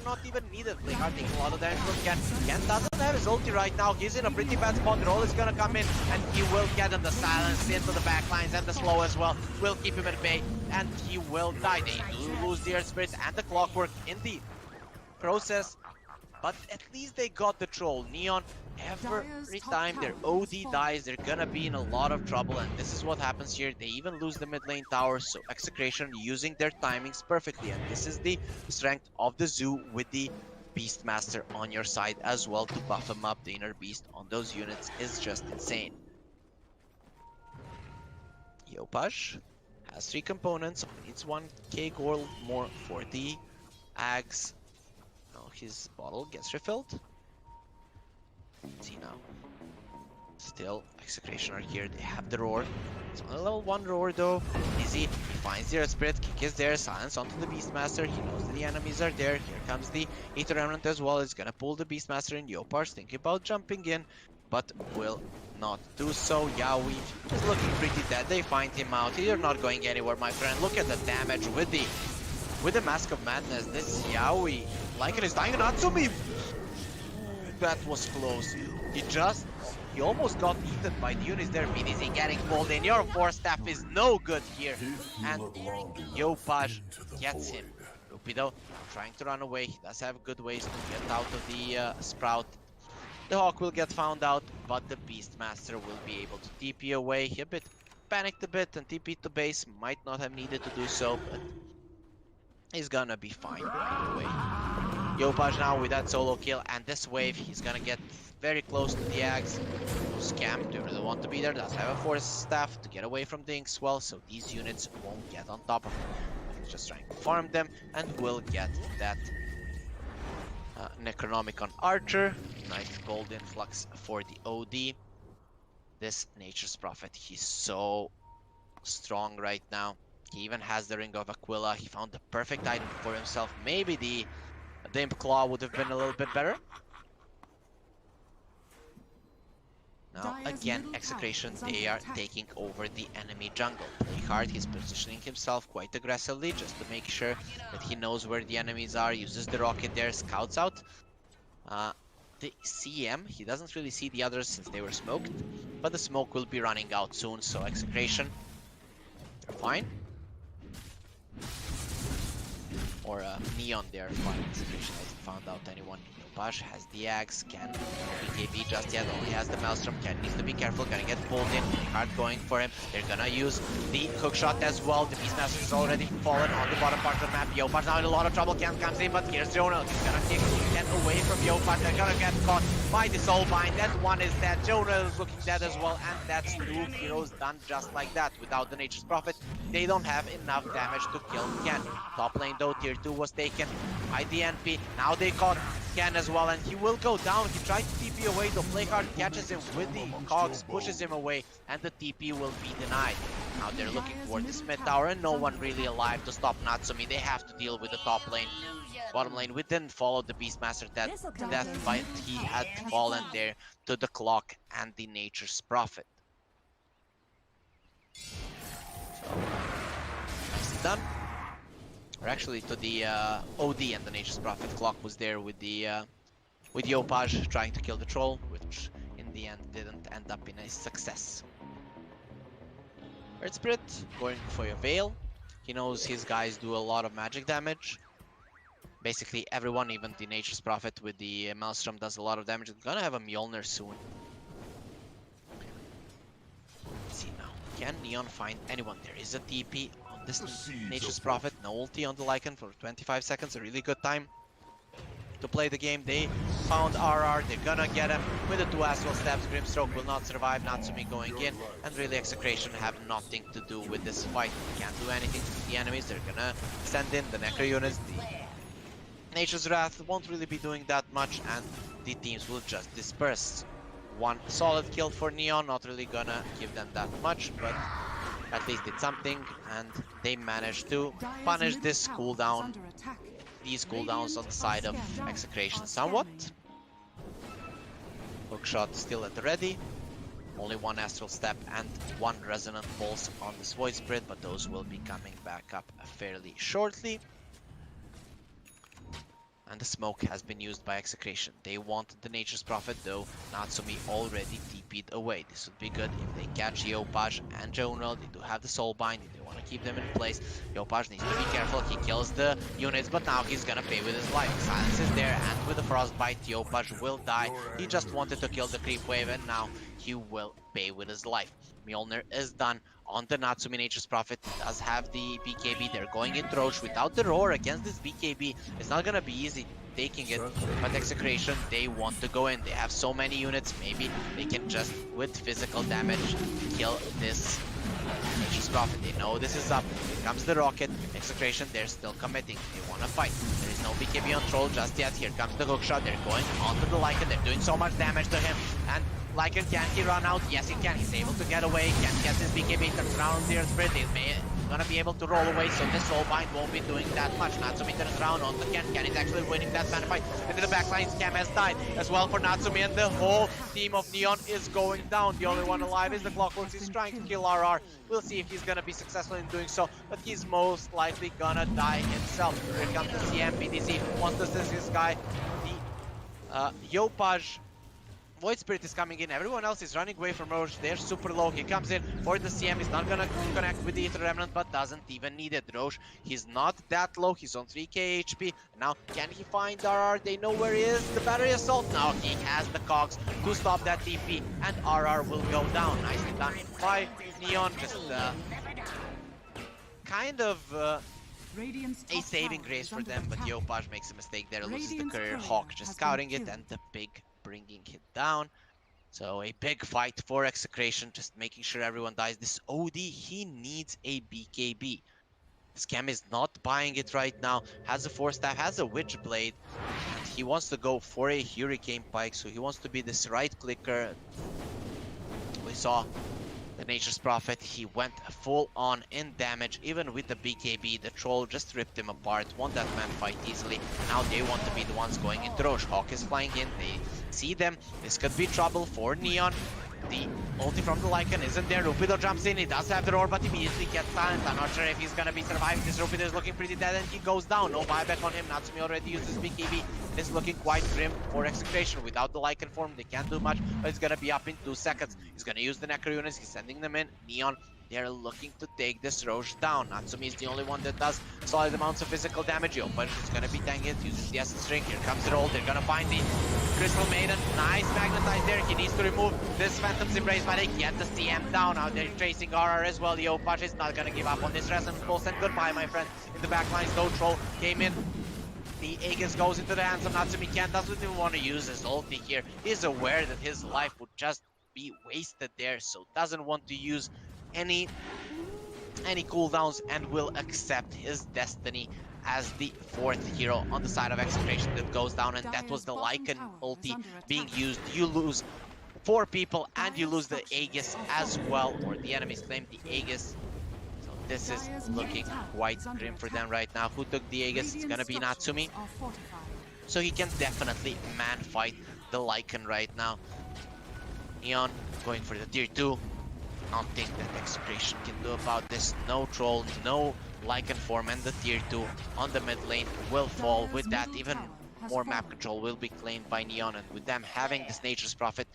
not even needed. Play hard taking a lot of damage from Ken. Ken doesn't have his ulti right now. He's in a pretty bad spot. The Roll is gonna come in, and he will get him. The silence into the backlines, and the slow as well will keep him at bay, and he will die. They do lose the Earth Spirit and the Clockwork in the process, but at least they got the Troll. Neon, every time their OD dies, they're gonna be in a lot of trouble, and this is what happens here. They even lose the mid lane tower, so Execration using their timings perfectly, and this is the strength of the Zoo with the Beastmaster on your side as well to buff him up. The Inner Beast on those units is just insane. Yopaj has 3 components, needs 1k gold more for the Ags. Now his bottle gets refilled. Let's see now. Still, Execration are here. They have the Roar. It's only level 1 Roar though. Easy. He finds the Earth Spirit. Kick is there. Silence onto the Beastmaster. He knows that the enemies are there. Here comes the Aether Remnant as well. It's gonna pull the Beastmaster in. Yopaj thinking about jumping in, but will not do so. Yaoi is looking pretty dead. They find him out. You're not going anywhere, my friend. Look at the damage with the Mask of Madness. This Yaoi, Lycan is dying. Natsumi, that was close. He almost got eaten by the units there. BDZ getting pulled in. Your Force Staff is no good here, and Yopaj gets him. Rupido trying to run away. He does have good ways to get out of the Sprout. The Hawk will get found out, but the Beastmaster will be able to TP away. He panicked a bit and TP to base. Might not have needed to do so, but he's gonna be fine anyway. Yopaj now with that solo kill, and this wave, he's gonna get very close to the Ags. Scam, they really want to be there. Does have a Force Staff to get away from the Inkswell, so these units won't get on top of him. He's just trying to farm them, and will get that Necronomicon Archer. Nice gold influx for the OD. This Nature's Prophet, he's so strong right now. He even has the Ring of Aquila. He found the perfect item for himself. Maybe the Imp Claw would have been a little bit better. Now again, Execration, they are taking over the enemy jungle. Play hard, he's positioning himself quite aggressively just to make sure that he knows where the enemies are. Uses the rocket there, scouts out the CM. He doesn't really see the others since they were smoked, but the smoke will be running out soon, so Execration, they're fine. Or Neon, they're fine. Execration hasn't found out anyone. Yopaj has the axe. Ken, BKB just yet, only has the Maelstrom. Ken needs to be careful, gonna get pulled in. Hard going for him. They're gonna use the hook shot as well. The Beastmaster has already fallen on the bottom part of the map. Yopaj now in a lot of trouble. Ken comes in, but here's Jonah. He's gonna kick Ken away from Yopaj. They're gonna get caught by the Soulbind. That one is dead. Jonah is looking dead as well, and that's 2 heroes done just like that. Without the Nature's Prophet, they don't have enough damage to kill Ken. Top lane though, tier 2 was taken by the NP. Now they caught Ken as well, and he will go down. He tried to TP away, the Flakeheart catches him with the cogs, pushes him away, and the TP will be denied. Now they're looking for this mid tower, and no one really alive to stop Natsumi. They have to deal with the top lane. Bottom lane, we didn't follow the Beastmaster to that fight. He had fallen there to the clock and the Nature's Prophet. So, nicely done. Or actually to the OD and the Nature's Prophet. Clock was there with the with Yopaj trying to kill the troll, which in the end didn't end up in a success. Earth Spirit going for your Veil. He knows his guys do a lot of magic damage. Basically everyone, even the Nature's Prophet with the Maelstrom, does a lot of damage. We're gonna have a Mjolnir soon. Let's see now. Can Neon find anyone? There is a TP on this Nature's Prophet. No ulti on the Lycan for 25 seconds. A really good time to play the game. They found RR. They're gonna get him with the 2 Astral Stabs. Grimstroke will not survive. Natsumi going in. And really Execration have nothing to do with this fight. Can't do anything to the enemies. They're gonna send in the Necro units. The Nature's Wrath won't really be doing that much, and the teams will just disperse. One solid kill for Neon, not really gonna give them that much, but at least did something, and they managed to punish this cooldown, these cooldowns on the side of Execration somewhat. Hookshot still at the ready. Only 1 Astral Step and 1 Resonant Pulse on this Void Spirit, but those will be coming back up fairly shortly. And the smoke has been used by Execration. They wanted the Nature's Prophet though. Natsumi already TP'd away. This would be good if they catch Yopaj and Jonal. They do have the Soulbind. They want to keep them in place. Yopaj needs to be careful. He kills the units, but now he's gonna pay with his life. Silence is there, and with the Frostbite, Yopaj will die. He just wanted to kill the creep wave, and now he will pay with his life. Mjolnir is done on the Natsumi Nature's Prophet. He does have the BKB. They're going in Roche without the roar against this BKB. It's not gonna be easy taking it, but Execration, they want to go in. They have so many units, maybe they can just, with physical damage, kill this Nature's Prophet. They know this is up. Here comes the rocket. Execration, they're still committing. They want to fight. There is no BKB on Troll just yet. Here comes the hookshot. They're going onto the Lycan. They're doing so much damage to him. And Lycan, can he run out? Yes, he can. He's able to get away. Can't get his BKB. Turns around the Earth Spirit. They may gonna be able to roll away, so this Soulbind won't be doing that much. Natsumi turns around on the Ken. Ken is actually winning that man fight. Into the backline, Scam has died as well for Natsumi, and the whole team of Neon is going down. The only one alive is the Clockworks. He's trying to kill RR. We'll see if he's gonna be successful in doing so, but he's most likely gonna die himself. Here comes the CM. BDZ wants to assist his guy. The Yopaj Void Spirit is coming in, everyone else is running away from Roche. They're super low. He comes in for the CM. He's not gonna connect with the Ether Remnant, but doesn't even need it. Roche, he's not that low. He's on 3k HP. Now, can he find RR? They know where he is. The Battery Assault. Now he has the cogs to stop that TP, and RR will go down. Nicely done by Neon. Just kind of a saving grace for them, but Yopaj makes a mistake there. Loses the courier. Hawk just scouting it, and the big bringing it down. So a big fight for Execration, just making sure everyone dies. This OD, he needs a BKB. Scam is not buying it right now. Has a 4-staff, has a Witch Blade, and he wants to go for a Hurricane Pike, so he wants to be this right clicker. We saw the Nature's Prophet, he went full on in damage, even with the BKB. The Troll just ripped him apart, won that man fight easily. Now they want to be the ones going into Roche. Hawk is flying in, they see them. This could be trouble for Neon. The ulti from the Lycan isn't there. Rupido jumps in, he does have the roar, but immediately gets silenced. I'm not sure if he's gonna be surviving. This Rupido is looking pretty dead, and he goes down. No buyback on him. Natsumi already used his BKB. It's looking quite grim for Execration. Without the Lycan form, they can't do much, but it's gonna be up in 2 seconds. He's gonna use the Necro units, he's sending them in. Neon, they're looking to take this Roche down. Natsumi is the only one that does solid amounts of physical damage. But it's gonna be tanking it, uses the Essence Ring. Here comes the roll, they're gonna find the Crystal Maiden. Nice magnetize there, he needs to remove this Phantom's Embrace, but they get the CM down. Now they're chasing RR as well. Yopaj is not gonna give up on this Resonance Pulse, and goodbye, my friend. In the backline, Snow Troll came in. The Aegis goes into the hands of Natsumi. Ken doesn't even want to use his ulti here. He's aware that his life would just be wasted there, so doesn't want to use any cooldowns and will accept his destiny as the 4th hero on the side of Execration that goes down, and that was the Lycan ulti being used. You lose 4 people and you lose the Aegis as well, or the enemies claim the Aegis. This is looking quite grim for them right now. Who took the Aegis? It's gonna be Natsumi. So he can definitely man fight the Lycan right now. Neon going for the tier 2. Nothing that Execration can do about this. No troll, no Lycan form, and the tier 2 on the mid lane will fall. With that, even more map control will be claimed by Neon, and with them having this Nature's Prophet,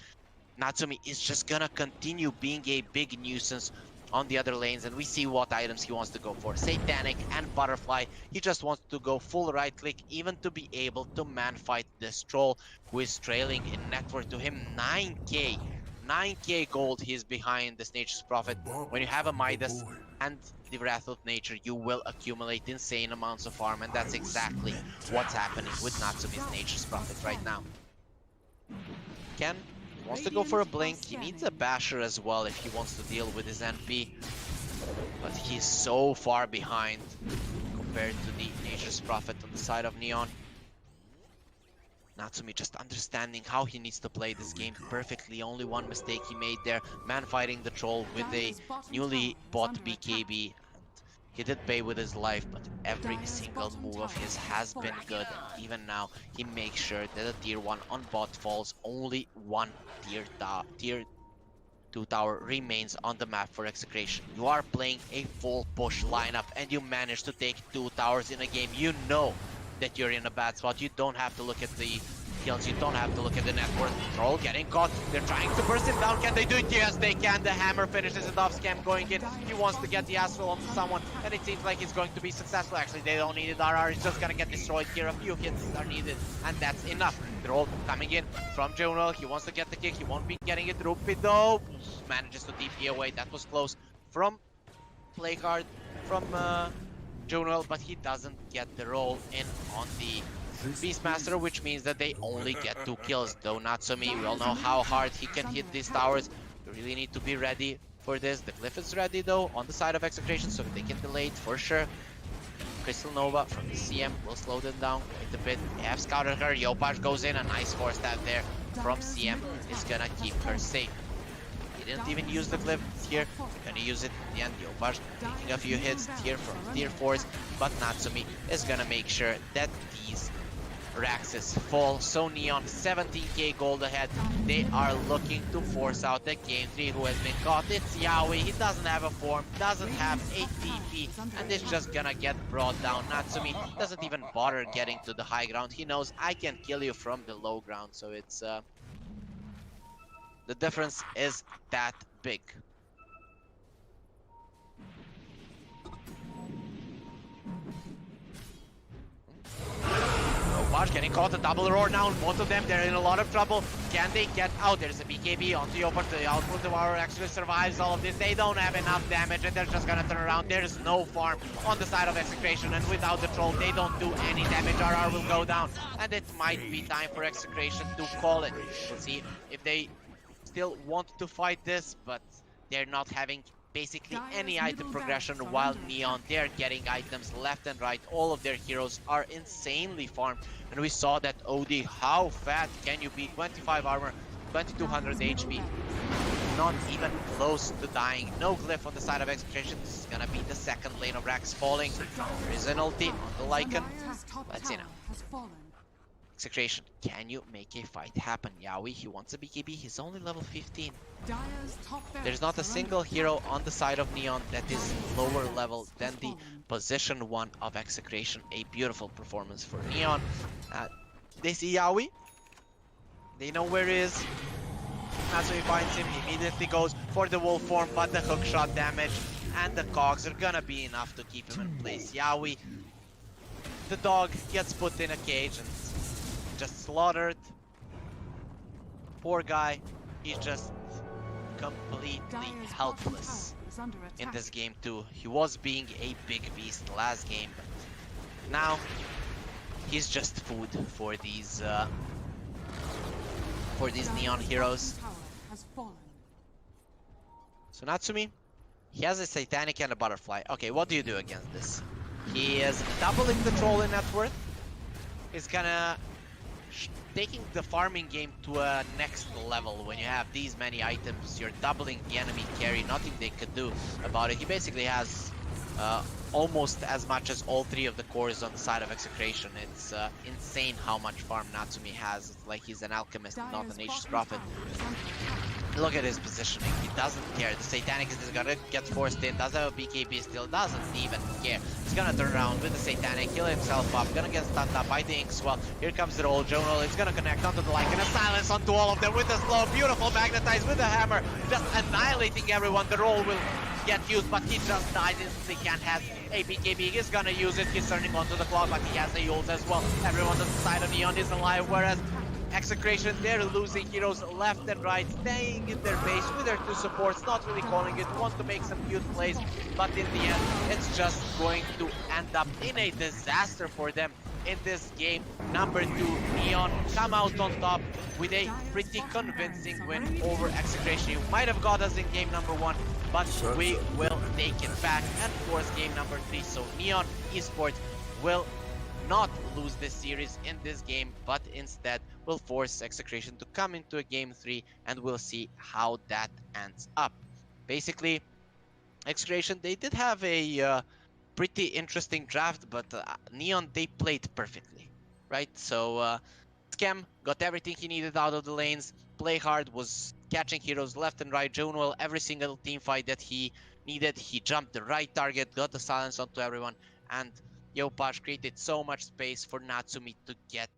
Natsumi is just gonna continue being a big nuisance on the other lanes, and we see what items he wants to go for. Satanic and Butterfly. He just wants to go full right click, even to be able to man fight this troll who is trailing in net worth to him 9k. 9k gold he's behind this Nature's Prophet. When you have a Midas and the Wrath of Nature, you will accumulate insane amounts of farm, and that's exactly what's happening with Natsumi's Nature's Prophet right now. Ken wants to go for a blink. He needs a basher as well if he wants to deal with his NP, but he's so far behind compared to the Nature's Prophet on the side of Neon. Natsumi just understanding how he needs to play this game perfectly. Only one mistake he made there, man fighting the troll with a newly bought BKB. He did pay with his life, but every single move of his has been good. And even now, he makes sure that the tier 1 on bot falls. Only one tier 2 tower remains on the map for Execration. You are playing a full push lineup and you manage to take 2 towers in a game. You know that you're in a bad spot. You don't have to look at the kills, you don't have to look at the net worth. Troll getting caught, they're trying to burst him down. Can they do it? Yes, they can. The hammer finishes it off. Scam going in, he wants to get the Astral onto someone, and it seems like he's going to be successful. Actually, they don't need it. RR is just gonna get destroyed here. A few hits are needed, and that's enough. Troll coming in from Jonal, he wants to get the kick, he won't be getting it. Rupi though manages to TP away. That was close from play card from Jonal, but he doesn't get the roll in on the Beastmaster, which means that they only get 2 kills. Though Natsumi, we all know how hard he can hit these towers. You really need to be ready for this. The Glyph is ready though on the side of Execration, so they can delay it for sure. Crystal Nova from the CM will slow them down quite a bit. They have scouted her. Yopaj goes in, a nice 4-stab there from CM is gonna keep her safe. He didn't even use the Glyph here. They're gonna use it in the end. Yopaj taking a few hits here from tier 4s, but Natsumi is gonna make sure that these Raxes fall. So Neon 17k gold ahead. They are looking to force out the game 3 who has been caught. It's Yaoi. He doesn't have a form, doesn't have a TP, and it's just gonna get brought down. Natsumi doesn't even bother getting to the high ground. He knows I can kill you from the low ground, so it's the difference is that big. Yopaj getting caught, a double roar now. Both of them, they're in a lot of trouble. Can they get out? There's a BKB onto Yopaj. The output of our actually survives all of this. They don't have enough damage and they're just gonna turn around. There's no farm on the side of Execration, and without the troll, they don't do any damage. RR will go down, and it might be time for Execration to call it. We'll see if they still want to fight this, but they're not having basically any item progression, while Neon, they're getting items left and right. All of their heroes are insanely farmed, and we saw that OD, how fat can you be? 25 armor, 2200 HP, not even close to dying. No Glyph on the side of Execration. This is gonna be the second lane of Rax falling. There is an ulti on the Lycan. Let's see now. Execration, can you make a fight happen? Yaoi, he wants a BKB, he's only level 15. There's not a single hero on the side of Neon that is lower level than the position 1 of Execration. A beautiful performance for Neon. They see Yaoi, they know where he is. Natsumi finds him, he immediately goes for the wolf form, but the hook shot damage and the cogs are gonna be enough to keep him in place. Yaoi, the dog, gets put in a cage and just slaughtered. Poor guy, he's just completely Dire's helpless bottom tower is under in attack. this game too. He was being a big beast last game, but now he's just food for these neon Dire's heroes. bottom tower has fallen. So Natsumi, he has a Satanic and a Butterfly. Okay, what do you do against this? He is doubling the troll in net worth. He's gonna taking the farming game to a next level. When you have these many items, you're doubling the enemy carry, nothing they could do about it. He basically has almost as much as all three of the cores on the side of Execration. It's insane how much farm Natsumi has. It's like he's an alchemist, not an Nature's Prophet. Look at his positioning, he doesn't care. The Satanic is gonna get forced in, doesn't have a BKB still, doesn't even care. He's gonna turn around with the Satanic, heal himself up, gonna get stunned up by the Inkswell. Here comes the roll, Jonal is gonna connect onto the Lycan, and a silence onto all of them with the slow, beautiful magnetize with the hammer, just annihilating everyone. The roll will get used, but he just died instantly. Can't have a BKB, he's gonna use it, he's turning onto the clock, but he has the ult as well. Everyone on the side of Neon is alive, whereas Execration, they're losing heroes left and right, staying in their base with their two supports, not really calling it, want to make some cute plays, but in the end, it's just going to end up in a disaster for them in this game. Number 2, Neon come out on top with a pretty convincing win over Execration. You might have got us in game number 1, but we will take it back and force game number 3. So Neon Esports will not lose this series in this game, but instead will force Execration to come into a game 3, and we'll see how that ends up. Basically, Execration, they did have a pretty interesting draft, but Neon, they played perfectly, right? So Scam got everything he needed out of the lanes, play hard, was catching heroes left and right. Jonwell, every single team fight that he needed, he jumped the right target, got the silence onto everyone, and Yopaj created so much space for Natsumi to get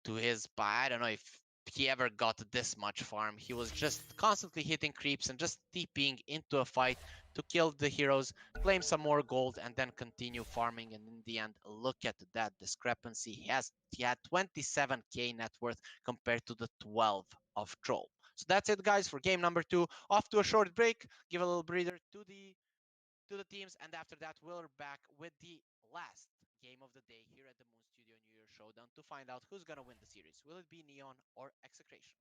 to his buy. I don't know if he ever got this much farm. He was just constantly hitting creeps and just TPing into a fight to kill the heroes, claim some more gold, and then continue farming. And in the end, look at that discrepancy. He had 27k net worth compared to the 12 of Troll. So that's it, guys, for game number 2. Off to a short break, give a little breather to the teams, and after that we're back with the last game of the day here at the Moon Studio New Year Showdown to find out who's gonna win the series. Will it be Neon or Execration?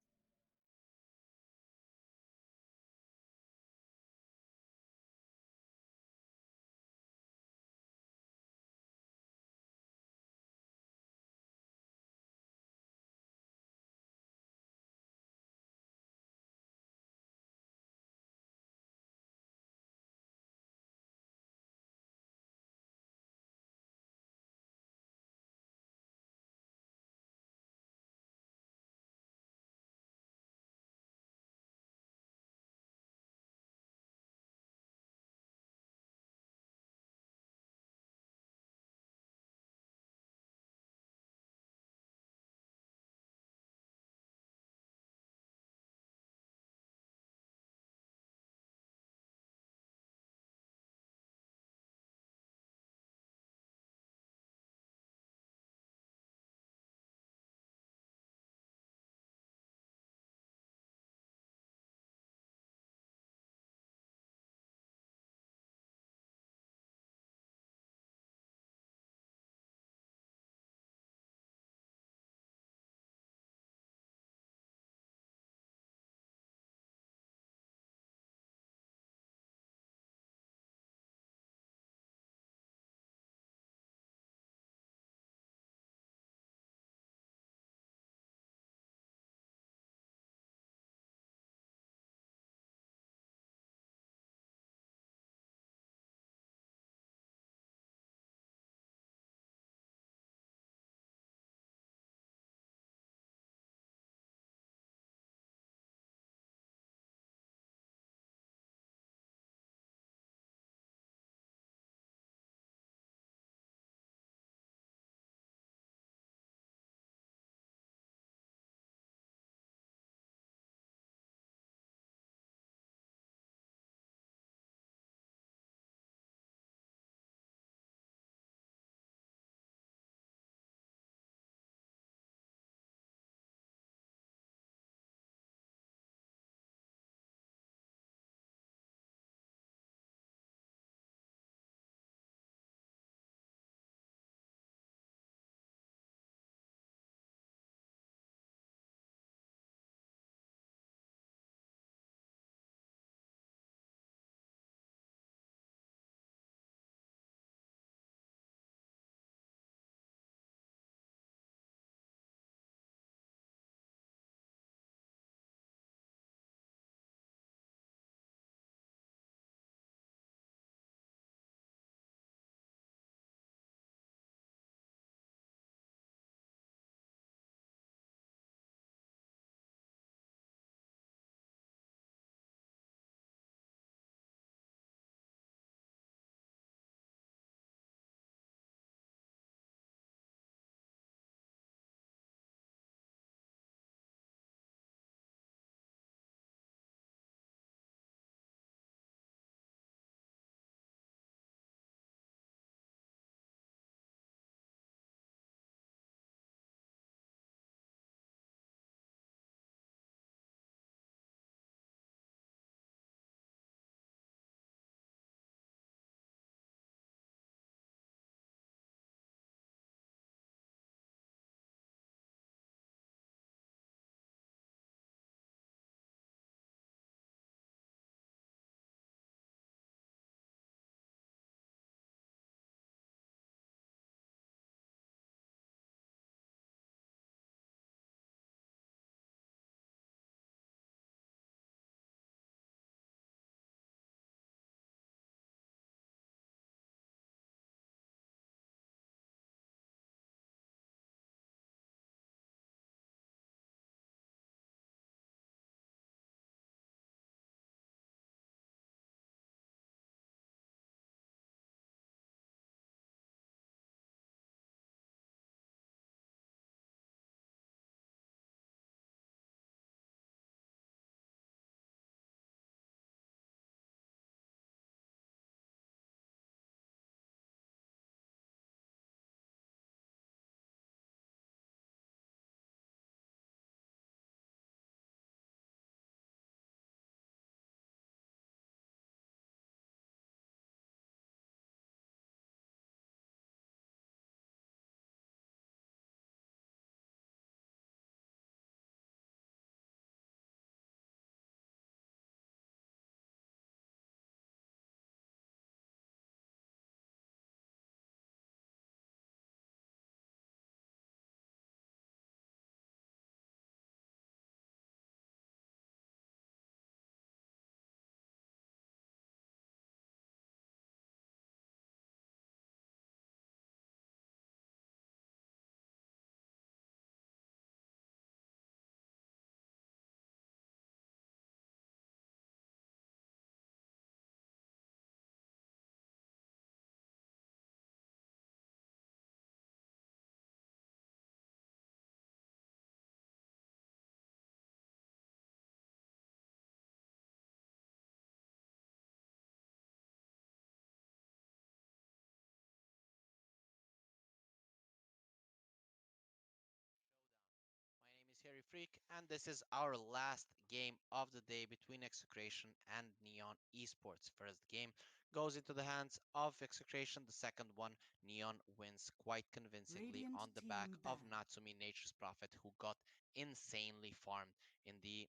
Harry Freak, and this is our last game of the day between Execration and Neon Esports. First game goes into the hands of Execration, the second one, Neon wins quite convincingly Radiant on the back team of ban. Natsumi Nature's Prophet, who got insanely farmed in the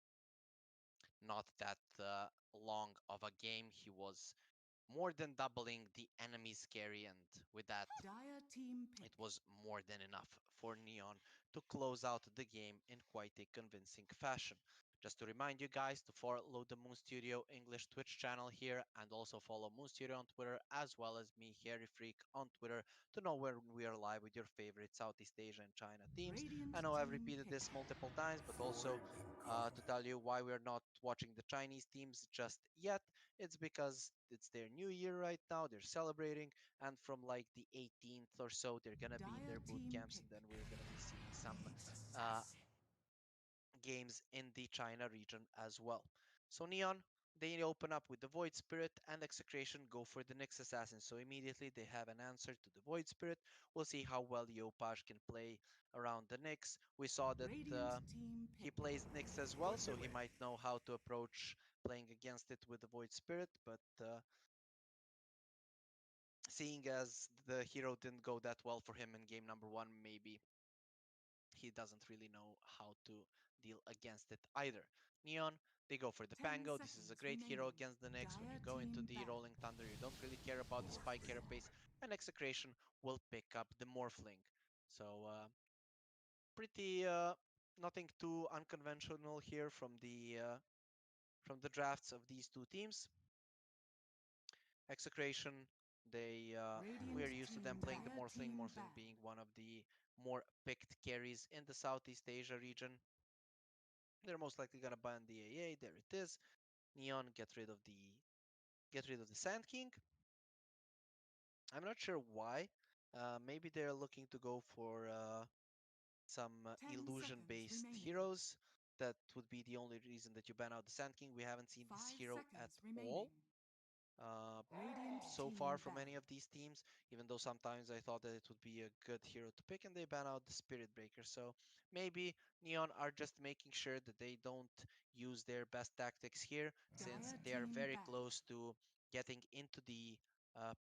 not that long of a game. He was more than doubling the enemy's carry, and with that, Dire team it pick. was more than enough for Neon to close out the game in quite a convincing fashion. Just to remind you guys to follow the Moon Studio English Twitch channel here and also follow Moon Studio on Twitter as well as me, Harry Freak, on Twitter to know when we are live with your favorite Southeast Asia and China teams. I Radiant know I've team repeated pick. this multiple times, but also to tell you why we're not watching the Chinese teams just yet. It's because it's their new year right now. They're celebrating, and from like the 18th or so, they're gonna be in Dire their boot team camps, pick. and then we're gonna be seeing some uh, games in the China region as well. So Neon, they open up with the Void Spirit, and Execration go for the Nyx Assassin. So immediately they have an answer to the Void Spirit. We'll see how well Yopaj can play around the Nyx. We saw that Radiant team he pick. plays Nyx as well, so he might know how to approach playing against it with the Void Spirit, but seeing as the hero didn't go that well for him in game number one, maybe he doesn't really know how to deal against it either. Neon, they go for the 10 Pango. This is a seconds great hero remaining. against the Nyx. When you Dire go into team the ban. Rolling Thunder, you don't really care about the Spike carapace, and Execration will pick up the Morphling. So, pretty nothing too unconventional here from the drafts of these two teams. Execration, they we are Radiant used to them team playing the dire Morphling, team Morphling ban. being one of the more picked carries in the Southeast Asia region. They're most likely gonna ban the AA. There it is. Neon, get rid of the Sand King. I'm not sure why. Maybe they're looking to go for some 10 seconds illusion-based remaining. heroes. That would be the only reason that you ban out the Sand King. We haven't seen this 5 hero at seconds remaining. all. Uh, Radiant so far team from ban. any of these teams, even though sometimes I thought that it would be a good hero to pick, and they ban out the Spirit Breaker. So maybe Neon are just making sure that they don't use their best tactics here, since Dire they are team very ban. close to getting into the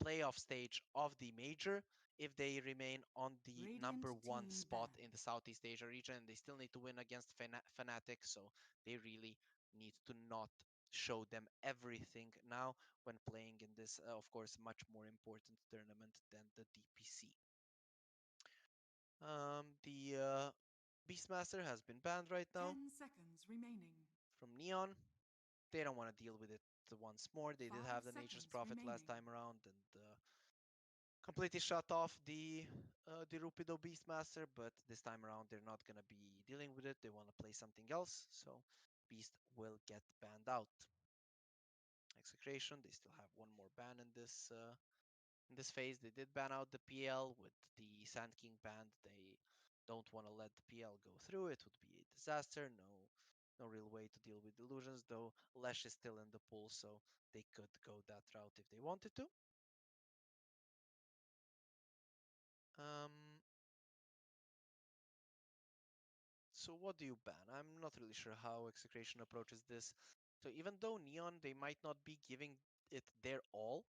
playoff stage of the major. If they remain on the number Radiant one team spot in ban. the Southeast Asia region, they still need to win against Fnatic, so they really need to not show them everything now when playing in this, of course, much more important tournament than the DPC. The Beastmaster has been banned right now 10 seconds remaining. from Neon. They don't want to deal with it once more. They did 5 have the Nature's seconds Prophet last remaining. time around and completely shut off the Rupido Beastmaster, but this time around they're not gonna be dealing with it. They want to play something else, so Beast will get banned out. Execration, they still have one more ban in this phase. They did ban out the PL with the Sand King banned. They don't want to let the PL go through. It would be a disaster. No real way to deal with illusions, though Lesh is still in the pool, so they could go that route if they wanted to. Um, so what do you ban? I'm not really sure how Execration approaches this. So even though Neon, they might not be giving it their all,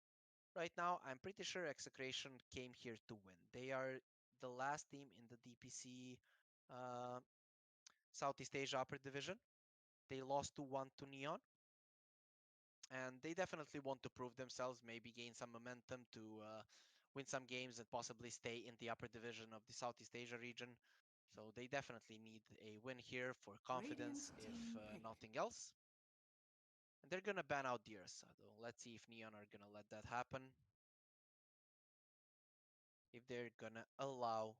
right now, I'm pretty sure Execration came here to win. They are the last team in the DPC uh, Southeast Asia Upper Division. They lost 2-1 to Neon, and they definitely want to prove themselves, maybe gain some momentum to win some games and possibly stay in the upper division of the Southeast Asia region. So they definitely need a win here for Radiant confidence, if team pick. nothing else. And they're gonna ban out Dirsa, though. Let's see if Neon are gonna let that happen. If they're gonna allow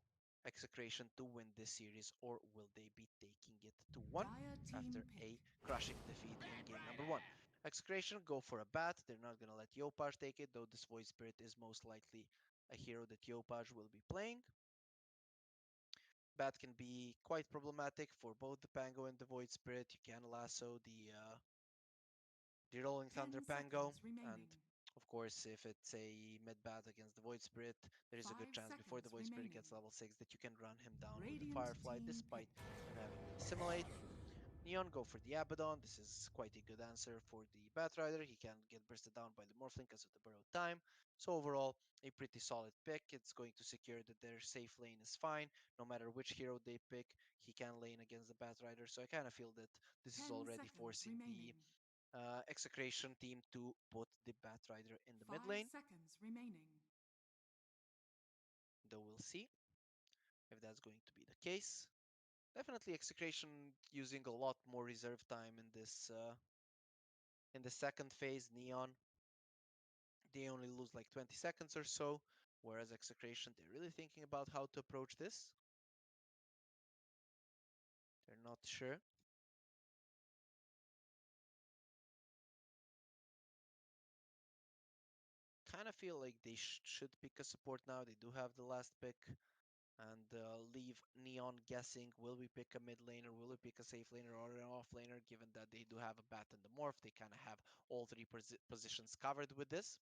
Execration to win this series, or will they be taking it to one Dire team after pick. a crushing defeat in game number one? Execration go for a bat. They're not gonna let Yopaj take it, though this Void Spirit is most likely a hero that Yopaj will be playing. Bat can be quite problematic for both the Pango and the Void Spirit. You can lasso the Rolling Thunder 10 Pango, seconds and remaining. Of course, if it's a mid bat against the Void Spirit, there is a good 5 chance before the seconds Void Spirit remaining. gets level 6 that you can run him down with the Radiant Firefly, team despite pick. him having the Assimilate. Neon, go for the Abaddon. This is quite a good answer for the Batrider. He can get bursted down by the Morphling because of the borrowed time. So overall, a pretty solid pick. It's going to secure that their safe lane is fine. No matter which hero they pick, he can lane against the Batrider. So I kind of feel that this is 10 already seconds forcing the remaining. Execration team to put the Batrider in the mid 5 lane. seconds remaining. Though we'll see if that's going to be the case. Definitely Execration using a lot more reserve time in the second phase. Neon, they only lose like 20 seconds or so, whereas Execration, they're really thinking about how to approach this. They're not sure. Kind of feel like they should pick a support now. They do have the last pick, and leave Neon guessing, will we pick a mid laner, will we pick a safe laner or an off laner, given that they do have a bat and the morph. They kind of have all three positions covered with this.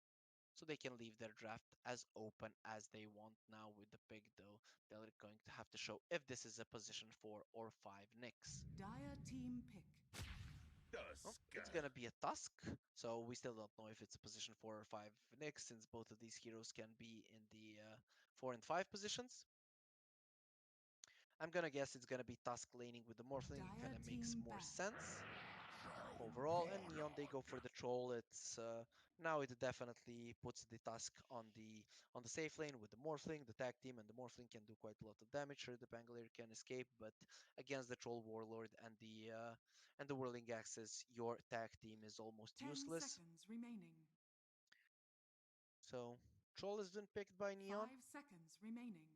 So they can leave their draft as open as they want. Now with the pick though, they're going to have to show if this is a position 4 or 5 Nyx. Dire team pick. Well, it's gonna be a Tusk, so we still don't know if it's a position 4 or 5 Nyx, since both of these heroes can be in the 4 and 5 positions. I'm gonna guess it's gonna be Tusk laning with the Morphling. It kind Dire of makes team more ban. sense overall. And Neon, they go for the Troll. It's now it definitely puts the Tusk on the safe lane with the Morphling, the tag team, and the Morphling can do quite a lot of damage. Sure, the Pangolier can escape, but against the Troll Warlord and the Whirling Axes, your tag team is almost 10 useless. seconds remaining. So Troll has been picked by 5 Neon. seconds remaining.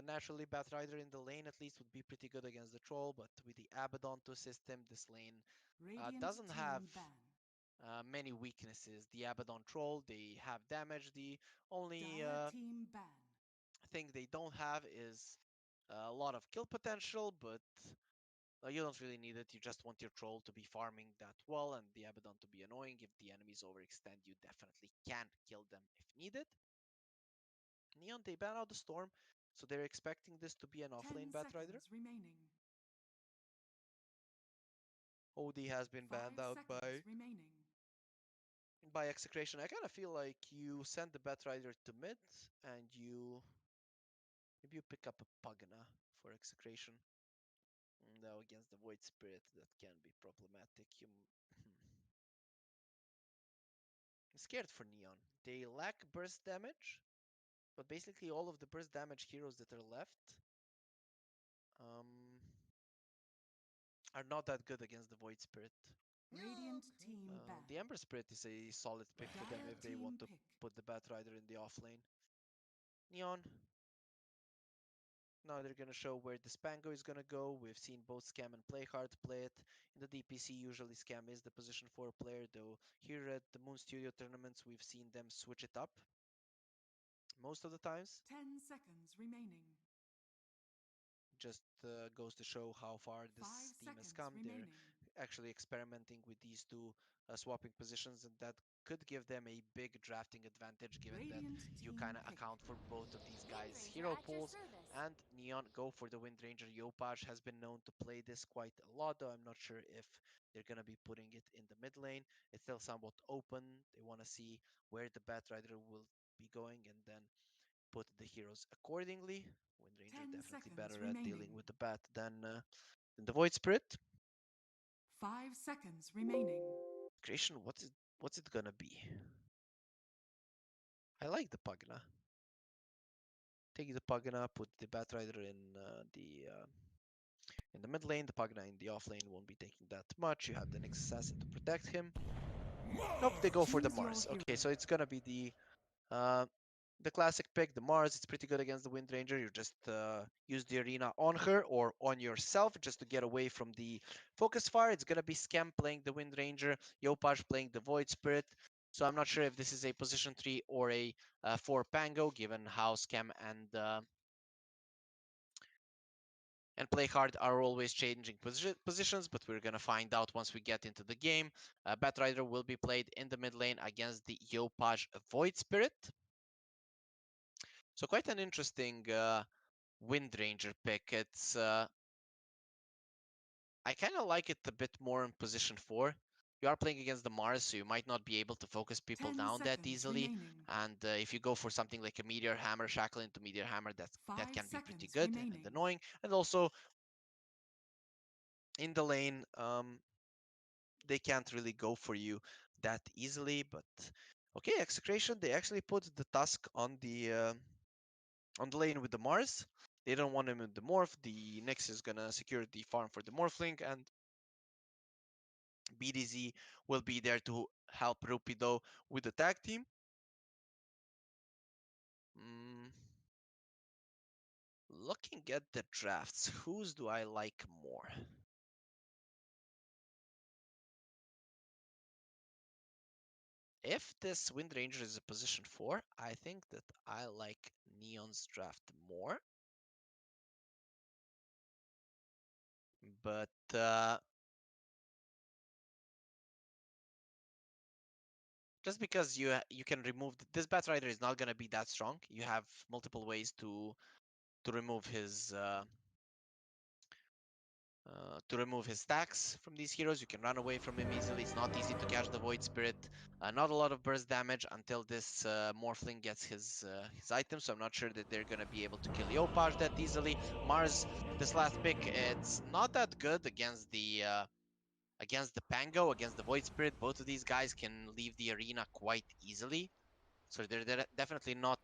Naturally, Batrider in the lane at least would be pretty good against the Troll, but with the Abaddon to assist him, this lane Radiant doesn't have team ban. many weaknesses. The Abaddon Troll, they have damage. The only Dire team ban. thing they don't have is a lot of kill potential, but you don't really need it. You just want your Troll to be farming that well and the Abaddon to be annoying. If the enemies overextend, you definitely can kill them if needed. Neon, they ban out the Storm, so they're expecting this to be an 10 offlane Batrider. seconds remaining. OD has been 5 banned out seconds remaining. by Execration. I kind of feel like you send the Batrider to mid and maybe you pick up a Pugna for Execration. Now against the Void Spirit, that can be problematic. I'm scared for Neon. They lack burst damage, but basically all of the burst damage heroes that are left um, are not that good against the Void Spirit. Radiant team ban. The Ember Spirit is a solid pick for them Dire if they want team to pick. put the Batrider in the off lane. Neon. Now they're gonna show where the Spango is gonna go. We've seen both Scam and Playhard play it. In the DPC, usually Scam is the position 4 player, though here at the Moon Studio tournaments, we've seen them switch it up most of the times. 10 seconds remaining. Just goes to show how far 5 this team has seconds come. They're remaining. actually experimenting with these two swapping positions, and that could give them a big drafting advantage, given that Radiant you team kind of pick. account for both of these Wind guys' Ranger hero at your pools. service. And Neon go for the Wind Ranger. Yopaj has been known to play this quite a lot, though I'm not sure if they're going to be putting it in the mid lane. It's still somewhat open. They want to see where the Batrider will be going and then put the heroes accordingly. Wind Ranger 10 definitely seconds better at dealing remaining. with the bat than the Void Spirit. 5 seconds remaining. Creation, what's it gonna be? I like the Pugna. Take the Pugna, put the Batrider in the mid lane. The Pugna in the off lane won't be taking that much. You have the Nyx Assassin to protect him. Nope, they go for the Choose your Mars. hero. Okay, so it's gonna be the classic pick, the Mars. It's pretty good against the Wind Ranger. You just use the arena on her or on yourself just to get away from the focus fire. It's gonna be Scam playing the Wind Ranger, Yopaj playing the Void Spirit. So I'm not sure if this is a position 3 or a 4 Pango, given how Scam and Play Hard are always changing positions, but we're gonna find out once we get into the game. Batrider will be played in the mid lane against the Yopaj Void Spirit. So quite an interesting Wind Ranger pick. It's I kind of like it a bit more in position 4. You are playing against the Mars, so you might not be able to focus people 10 down that seconds easily. remaining. And if you go for something like a Meteor Hammer, shackle into Meteor Hammer, that 5 can be pretty seconds good remaining. and annoying. And also in the lane, they can't really go for you that easily. But okay, Execration, they actually put the Tusk on the lane with the Mars. They don't want him in the Morph. The Nyx is gonna secure the farm for the Morphling, and BDZ will be there to help Rupido with the tag team. Looking at the drafts, whose do I like more? If this Wind Ranger is a position 4, I think that I like Neon's draft more. But just because you can remove this Batrider is not gonna be that strong. You have multiple ways to remove his stacks from these heroes. You can run away from him easily. It's not easy to catch the Void Spirit. Not a lot of burst damage until this Morphling gets his items, so I'm not sure that they're going to be able to kill Yopaj that easily. Mars, this last pick, it's not that good against the Pango, against the Void Spirit. Both of these guys can leave the arena quite easily, so they're definitely not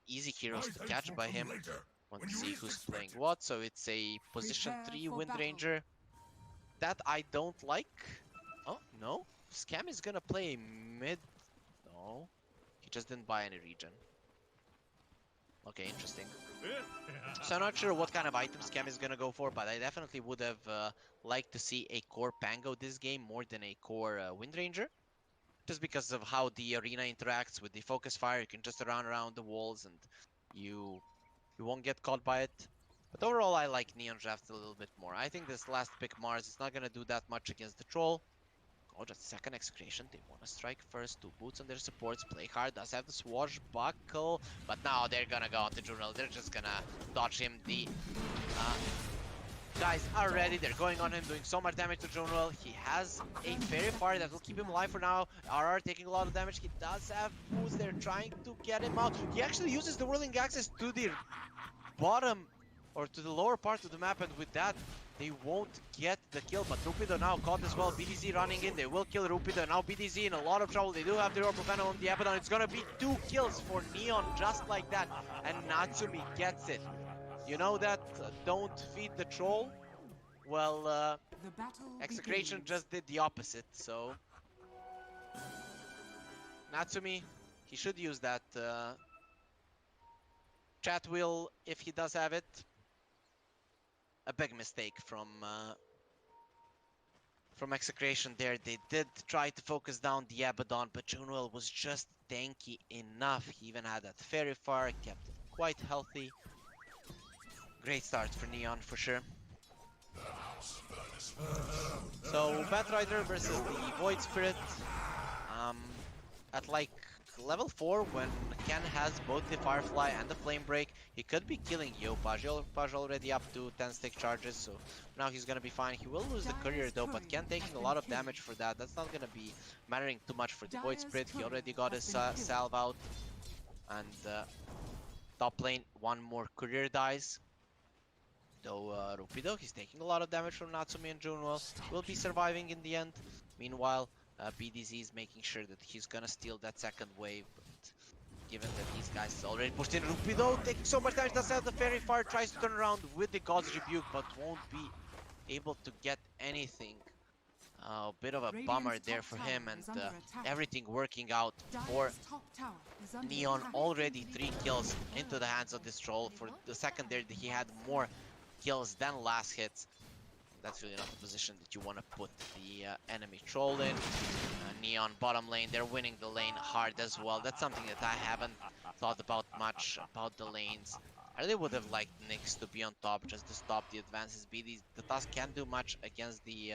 easy heroes to catch by him. Want to see who's playing what, so it's a position 3 Wind Ranger that I don't like. Oh, no. Scam is gonna play mid. No. He just didn't buy any region. Okay, interesting. So I'm not sure what kind of item Scam is gonna go for, but I definitely would have liked to see a core Pango this game more than a core Wind Ranger. Just because of how the arena interacts with the focus fire. You can just run around the walls and you won't get caught by it. But overall, I like Neon Draft a little bit more. I think this last pick, Mars, is not going to do that much against the Troll. Oh, just second Execration. They want to strike first. 2 boots on their supports. Play hard. Does have the swashbuckle. But now they're going to go on to Juvenile. They're just going to dodge him. The guys are ready. They're going on him, doing so much damage to Juvenile. He has a fairy fire that will keep him alive for now. RR taking a lot of damage. He does have boots. They're trying to get him out. He actually uses the whirling axis to the bottom or to the lower part of the map, and with that they won't get the kill. But Rupido now caught as well. BDZ running in, they will kill Rupido. Now BDZ in a lot of trouble. They do have the Orb of Venom on the Abaddon. It's gonna be 2 kills for Neon just like that, and Natsumi gets it. You know that don't feed the troll? Well, Execration just did the opposite, so Natsumi, he should use that chat wheel if he does have it. A big mistake from Execration there. They did try to focus down the Abaddon, but Junuel was just tanky enough. He even had that Fairy Fire, kept it quite healthy. Great start for Neon for sure. So Batrider versus the Void Spirit. At like level 4, when Ken has both the Firefly and the Flame Break, he could be killing Yopaj. Yopaj already up to 10 stick charges, so now he's gonna be fine. He will lose the Courier though, but Ken taking a lot of damage for that. That's not gonna be mattering too much for the Void Spirit. He already got his salve out. And top lane, 1 more Courier dies. Though Rupido, he's taking a lot of damage from Natsumi and Junuel. Will be surviving in the end. Meanwhile, BDZ is making sure that he's gonna steal that second wave. But given that these guys already pushed in, Rupido taking so much damage. Does have the Fairy Fire, tries to turn around with the God's Rebuke, but won't be able to get anything. A bit of a bummer there for him, and everything working out for Neon. Already 3 kills into the hands of this troll. For the second there, he had more kills than last hits. That's really not the position that you want to put the enemy troll in. Neon bottom lane, they're winning the lane hard as well. That's something that I haven't thought about much, about the lanes. I really would have liked Nyx to be on top just to stop the advances. The Tusk can't do much against the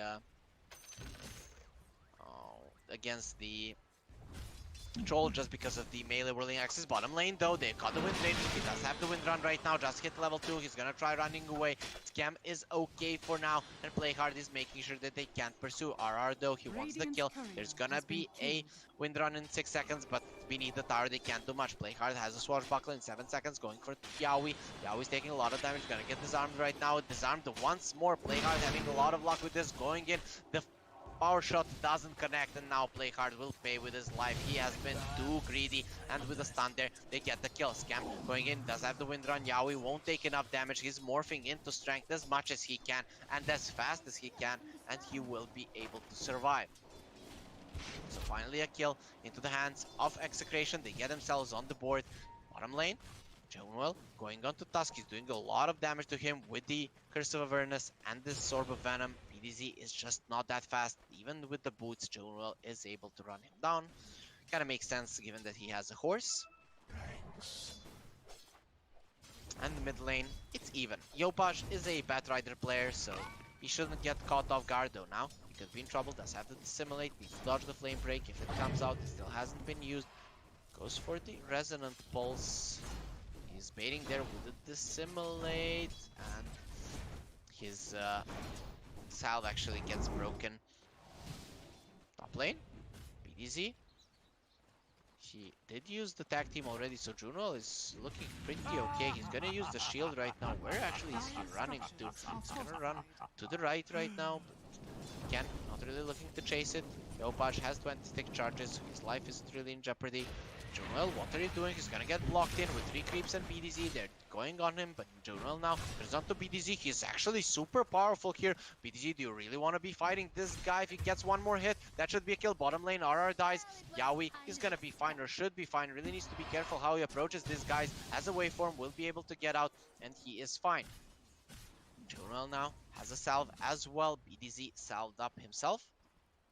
Troll just because of the melee whirling axis. Bottom lane though, they've got the wind range. He does have the wind run right now, just hit level 2. He's gonna try running away. Scam is okay for now, and Playhard is making sure that they can't pursue. RR though, he wants the kill. There's gonna be a wind run in 6 seconds, but beneath the tower they can't do much. Playhard has a swashbuckler in 7 seconds, going for Yaoi. Yaoi's taking a lot of damage, gonna get disarmed right now. Disarmed once more. Playhard having a lot of luck with this, going in. The power shot doesn't connect, and now Playhard will pay with his life. He has been too greedy, and with a stun there, they get the kill. Scam going in, does have the wind run. Yaoi won't take enough damage. He's morphing into strength as much as he can, and as fast as he can, and he will be able to survive. So finally a kill into the hands of Execration. They get themselves on the board. Bottom lane, Jovenwell going on to Tusk. He's doing a lot of damage to him with the Curse of Avernus and this Sorb of Venom. PDZ is just not that fast. Even with the boots, Jovenwell is able to run him down. Kinda makes sense given that he has a horse. And the mid lane, it's even. Yopaj is a Batrider player, so he shouldn't get caught off guard though now. He could be in trouble, does have to dissimulate, needs to dodge the flame break. If it comes out, it still hasn't been used. Goes for the Resonant Pulse. He's baiting there with the dissimulate, and his salve actually gets broken. Top lane, BDZ. He did use the tag team already, so Juno is looking pretty okay. He's gonna use the shield right now. Where actually is he running to? He's gonna run to the right now. Ken, not really looking to chase it. Yopaj has 20 stick charges. His life isn't really in jeopardy. Joel, what are you doing? He's gonna get blocked in with 3 creeps and BDZ. They're going on him, but Joel now turns on to BDZ. He's actually super powerful here. BDZ, do you really want to be fighting this guy? If he gets one more hit, that should be a kill. Bottom lane, RR dies. Yaoi is gonna be fine, or should be fine. Really needs to be careful how he approaches this guy. As a waveform, will be able to get out, and he is fine. Joel now has a salve as well. BDZ salved up himself.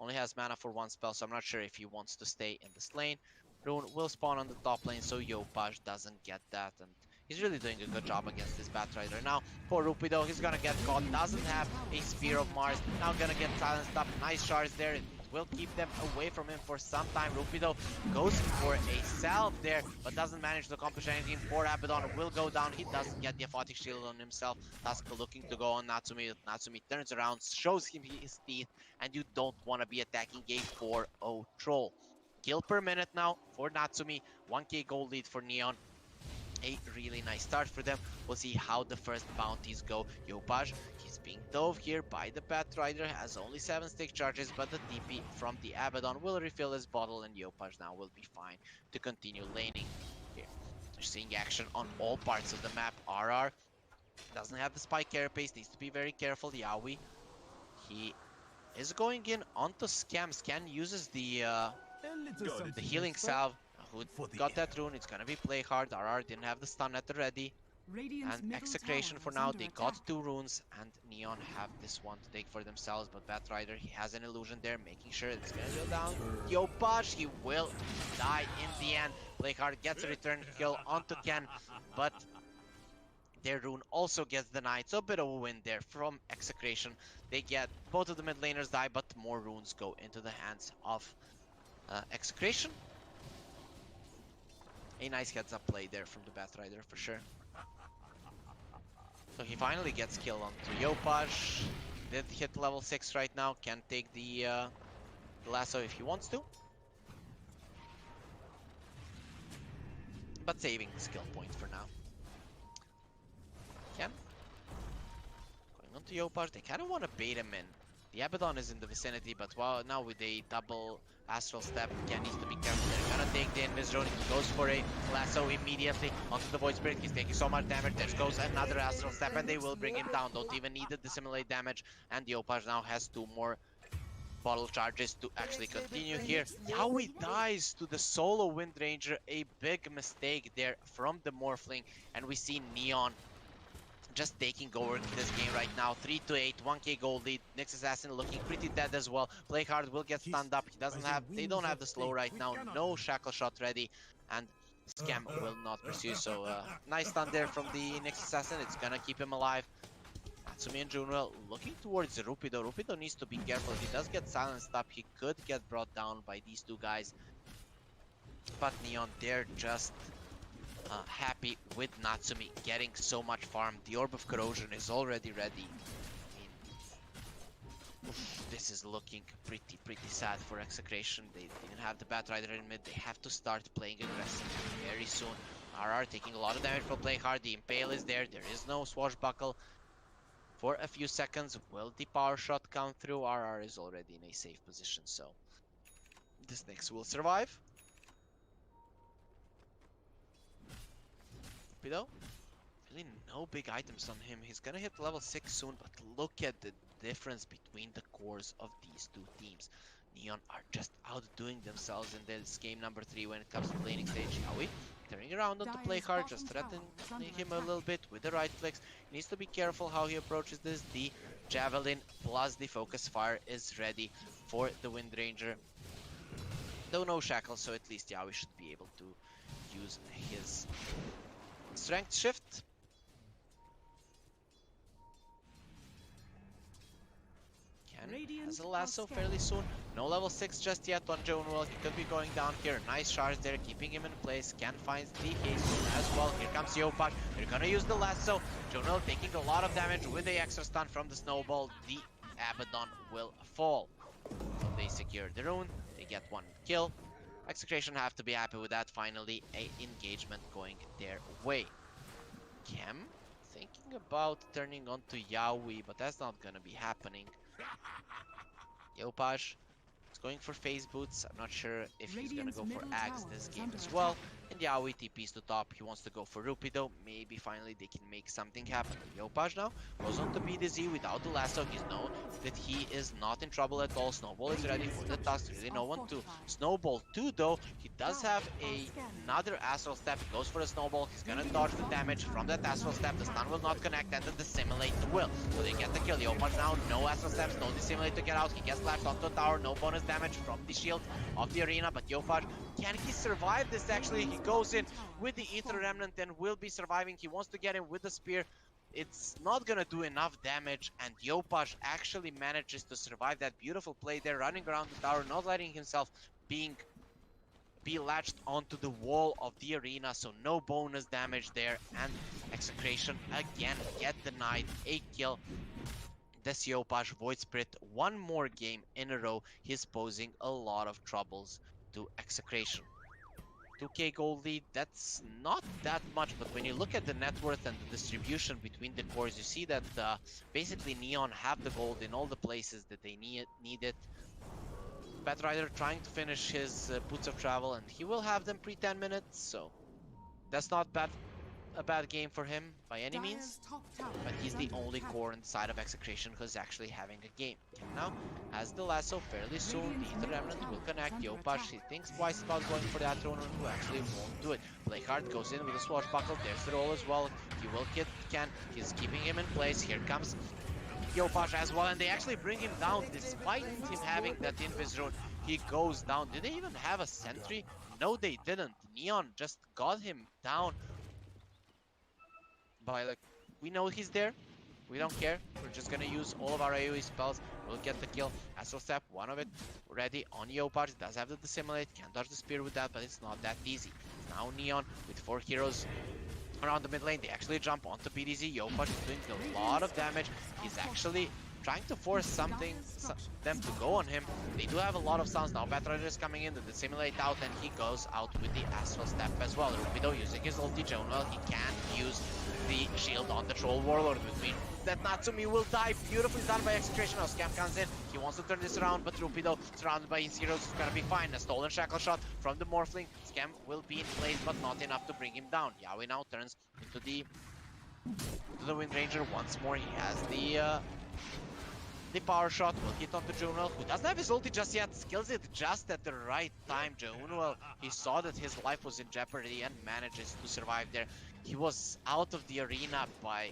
Only has mana for 1 spell, so I'm not sure if he wants to stay in this lane. Rune will spawn on the top lane, so Yopaj doesn't get that, and he's really doing a good job against this Batrider. Now, poor Rupi though, he's gonna get caught, doesn't have a Spear of Mars, now gonna get silenced up. Nice shards there, it will keep them away from him for some time. Rupi though goes for a salve there, but doesn't manage to accomplish anything. Poor Abaddon will go down, he doesn't get the Aphotic Shield on himself. Tusk looking to go on Natsumi. Natsumi turns around, shows him his teeth, and you don't want to be attacking a 4-0 troll. Kill per minute now for Natsumi, 1k gold lead for Neon. A really nice start for them. We'll see how the first bounties go. Yopaj, he's being dove here by the Batrider, has only 7 stick charges, but the TP from the Abaddon will refill his bottle, and Yopaj now will be fine to continue laning here. We're seeing action on all parts of the map. RR doesn't have the spike carapace, needs to be very careful. Yaoi, he is going in onto Scam. Scam uses the healing salve. Who got that rune? It's gonna be play hard. RR didn't have the stun at the ready. And Execration for now, they got 2 runes, and Neon have this one to take for themselves. But Batrider, he has an illusion there, making sure it's gonna go down. Yopaj, he will die in the end. Play hard gets a return kill onto Ken, but their rune also gets denied, so a bit of a win there from Execration. They get both of the mid laners die, but more runes go into the hands of Execration. A nice heads up play there from the Batrider for sure. So he finally gets killed onto Yopaj. Did hit level 6 right now, can take the lasso if he wants to. But saving the skill point for now. Ken going on to Yopaj. They kind of want to bait him in. The Abaddon is in the vicinity, but now with a double Astral Step, Ken needs to be careful. They're gonna take the Invis Drone. He goes for a lasso immediately onto the Void Spirit. He's taking so much damage. There goes another Astral Step, and they will bring him down. Don't even need to dissimulate damage. And the Yopaj now has 2 more bottle charges to actually continue here. Yaoi dies to the solo Wind Ranger. A big mistake there from the Morphling. And we see Neon just taking over this game right now. 3-8, 1k gold lead. Nyx Assassin looking pretty dead as well. Play hard will get stunned up. He doesn't have, they don't have the slow right now. No shackle shot ready. And Scam will not pursue, so nice stun there from the next assassin. It's gonna keep him alive. Natsumi and Junwell looking towards Rupido. Rupido needs to be careful. If he does get silenced up, he could get brought down by these two guys. But Neon, they're just happy with Natsumi getting so much farm. The Orb of Corrosion is already ready. This is looking pretty sad for Execration. They didn't have the Batrider in mid. They have to start playing aggressive very soon. RR taking a lot of damage for playing hard. The Impale is there. There is no Swashbuckle for a few seconds. Will the power shot come through? RR is already in a safe position, so this next will survive. Pido, really no big items on him. He's gonna hit level 6 soon, but look at the difference between the cores of these two teams. Neon are just outdoing themselves in this game number 3 when it comes to laning stage. Yawi turning around onto play hard, just threatening him a little bit with the right clicks. He needs to be careful how he approaches this. The Javelin plus the Focus Fire is ready for the Wind Ranger. Though no shackles, so at least Yawi should be able to use his strength shift. Has a lasso fairly soon. No level 6 just yet on Jonewell. He could be going down here. Nice charge there, keeping him in place. Can finds the haste as well. Here comes Yopaj. They're gonna use the lasso. Jonewell taking a lot of damage with the extra stun from the snowball. The Abaddon will fall. So they secure their own. They get one kill. Execration have to be happy with that. Finally, a engagement going their way. Kem thinking about turning on to Yawi, but that's not gonna be happening. Yopaj is going for phase boots. I'm not sure if he's gonna go for Axe this game as well. And Yawi TPs to top. He wants to go for Rupido. Maybe finally they can make something happen. Yopaj now goes on to BDZ without the lasso. He's known that he is not in trouble at all. Snowball is ready for the tusk. Really no one to Snowball 2 though. He does have another Astral Step. He goes for a Snowball. He's gonna dodge the damage from that Astral Step. The stun will not connect and the Dissimulate will. So they get the kill. Yopaj now no Astral Steps, no Dissimulate to get out. He gets latched onto a tower. No bonus damage from the shield of the arena. But Yopaj, can he survive this actually? He goes in with the Ether Remnant and will be surviving. He wants to get him with the spear. It's not gonna do enough damage, and Yopaj actually manages to survive that beautiful play there, running around the tower, not letting himself be latched onto the wall of the arena, so no bonus damage there, and Execration again get denied a kill. This Yopaj Void Spirit, one more game in a row, he's posing a lot of troubles to Execration. 2k gold lead, that's not that much, but when you look at the net worth and the distribution between the cores, you see that basically Neon have the gold in all the places that they need it. Batrider trying to finish his Boots of Travel, and he will have them pre-10 minutes, so that's not a bad game for him by any means, but he's the only core inside of Execration who's actually having a game. Now, has the lasso fairly soon, the Ether Remnant will connect. Yopaj, he thinks twice about going for that Ronin, who actually won't do it. Playhard goes in with a Swashbuckle, there's the roll as well. He will get Ken, he's keeping him in place. Here comes Yopaj as well, and they actually bring him down despite him having that Invis Rune. He goes down. Did they even have a sentry? No, they didn't. Neon just got him down. By like, we know he's there. We don't care. We're just gonna use all of our AoE spells. We'll get the kill. Astral Step, one of it ready on Yopaj. Does have the Dissimulate. Can dodge the spear with that, but it's not that easy. Now Neon with 4 heroes around the mid lane. They actually jump onto BDZ. Yopaj is doing a lot of damage. He's actually trying to force them to go on him. They do have a lot of stuns now. Batrider is coming in to Dissimulate out, and he goes out with the Astral Step as well. Rupido using his ulti. Jonewell, he can't use the shield on the Troll Warlord, which means that Natsumi will die. Beautifully done by Execration. Now Scam comes in. He wants to turn this around, but Rupido, surrounded by his heroes, is gonna be fine. A stolen shackle shot from the Morphling. Scam will be in place, but not enough to bring him down. Yawi now turns into the Wind Ranger once more. He has the power shot will hit onto Jonewell, who doesn't have his ulti just yet, skills it just at the right time. Jonewell, he saw that his life was in jeopardy and manages to survive there. He was out of the arena by...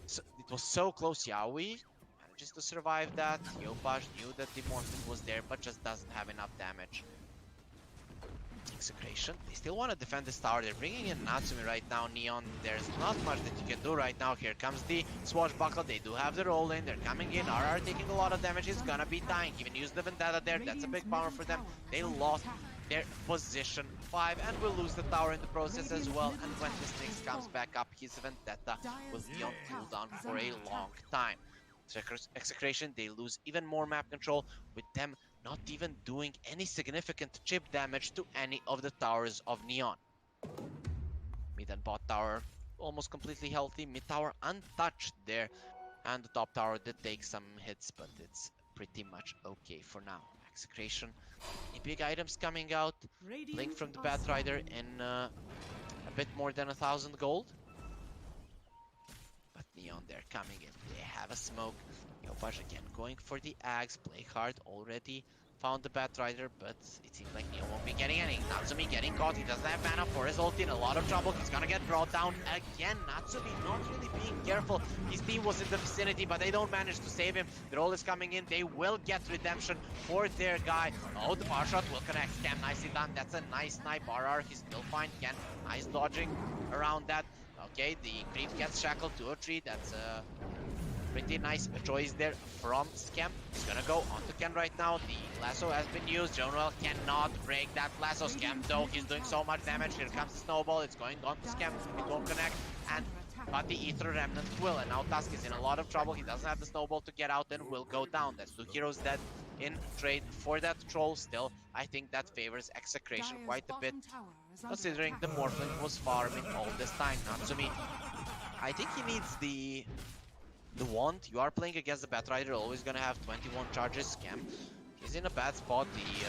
it was so close. Yawi manages to survive that. Yopaj knew that the Morphin was there, but just doesn't have enough damage. Execration. They still want to defend this tower. They're bringing in Natsumi right now. Neon, there's not much that you can do right now. Here comes the swashbuckle. They do have the roll in. They're coming in. RR taking a lot of damage. He's gonna be dying. Even use the Vendetta there. That's a big power for them. They lost their position 5 and will lose the tower in the process as well. And when this thing comes back up, his Vendetta will be on cooldown for a long time. Execration, they lose even more map control with them not even doing any significant chip damage to any of the towers of Neon. Mid and bot tower almost completely healthy, mid tower untouched there, and the top tower did take some hits, but it's pretty much okay for now. Execration, any big items coming out? Link from the Batrider in a bit more than 1,000 gold. But Neon, they're coming in. They have a smoke. Yopaj again going for the Axe. Play hard already found the Batrider, but it seems like Neon won't be getting any. Natsumi getting caught. He doesn't have mana for his ulti. In a lot of trouble. He's gonna get brought down again. Natsumi not really being careful. His team was in the vicinity, but they don't manage to save him. The roll is coming in. They will get redemption for their guy. Oh, the power shot will connect. Scam nicely done. That's a nice snipe. RR, he's still fine. Again, nice dodging around that. Okay, the creep gets shackled to a tree. That's a pretty nice choice there from Scam. He's gonna go onto Ken right now. The lasso has been used. Jonuel cannot break that lasso. Scam though, he's doing so much damage. Here comes the snowball. It's going on to Scam. It won't connect. And but the Ether Remnant will. And now Tusk is in a lot of trouble. He doesn't have the snowball to get out and will go down. That's 2 heroes dead in trade for that troll. Still, I think that favors Execration quite a bit, considering the Morphling was farming all this time. Natsumi, I think he needs the wand. You are playing against the Batrider, always gonna have 21 charges. Scam, he's in a bad spot. The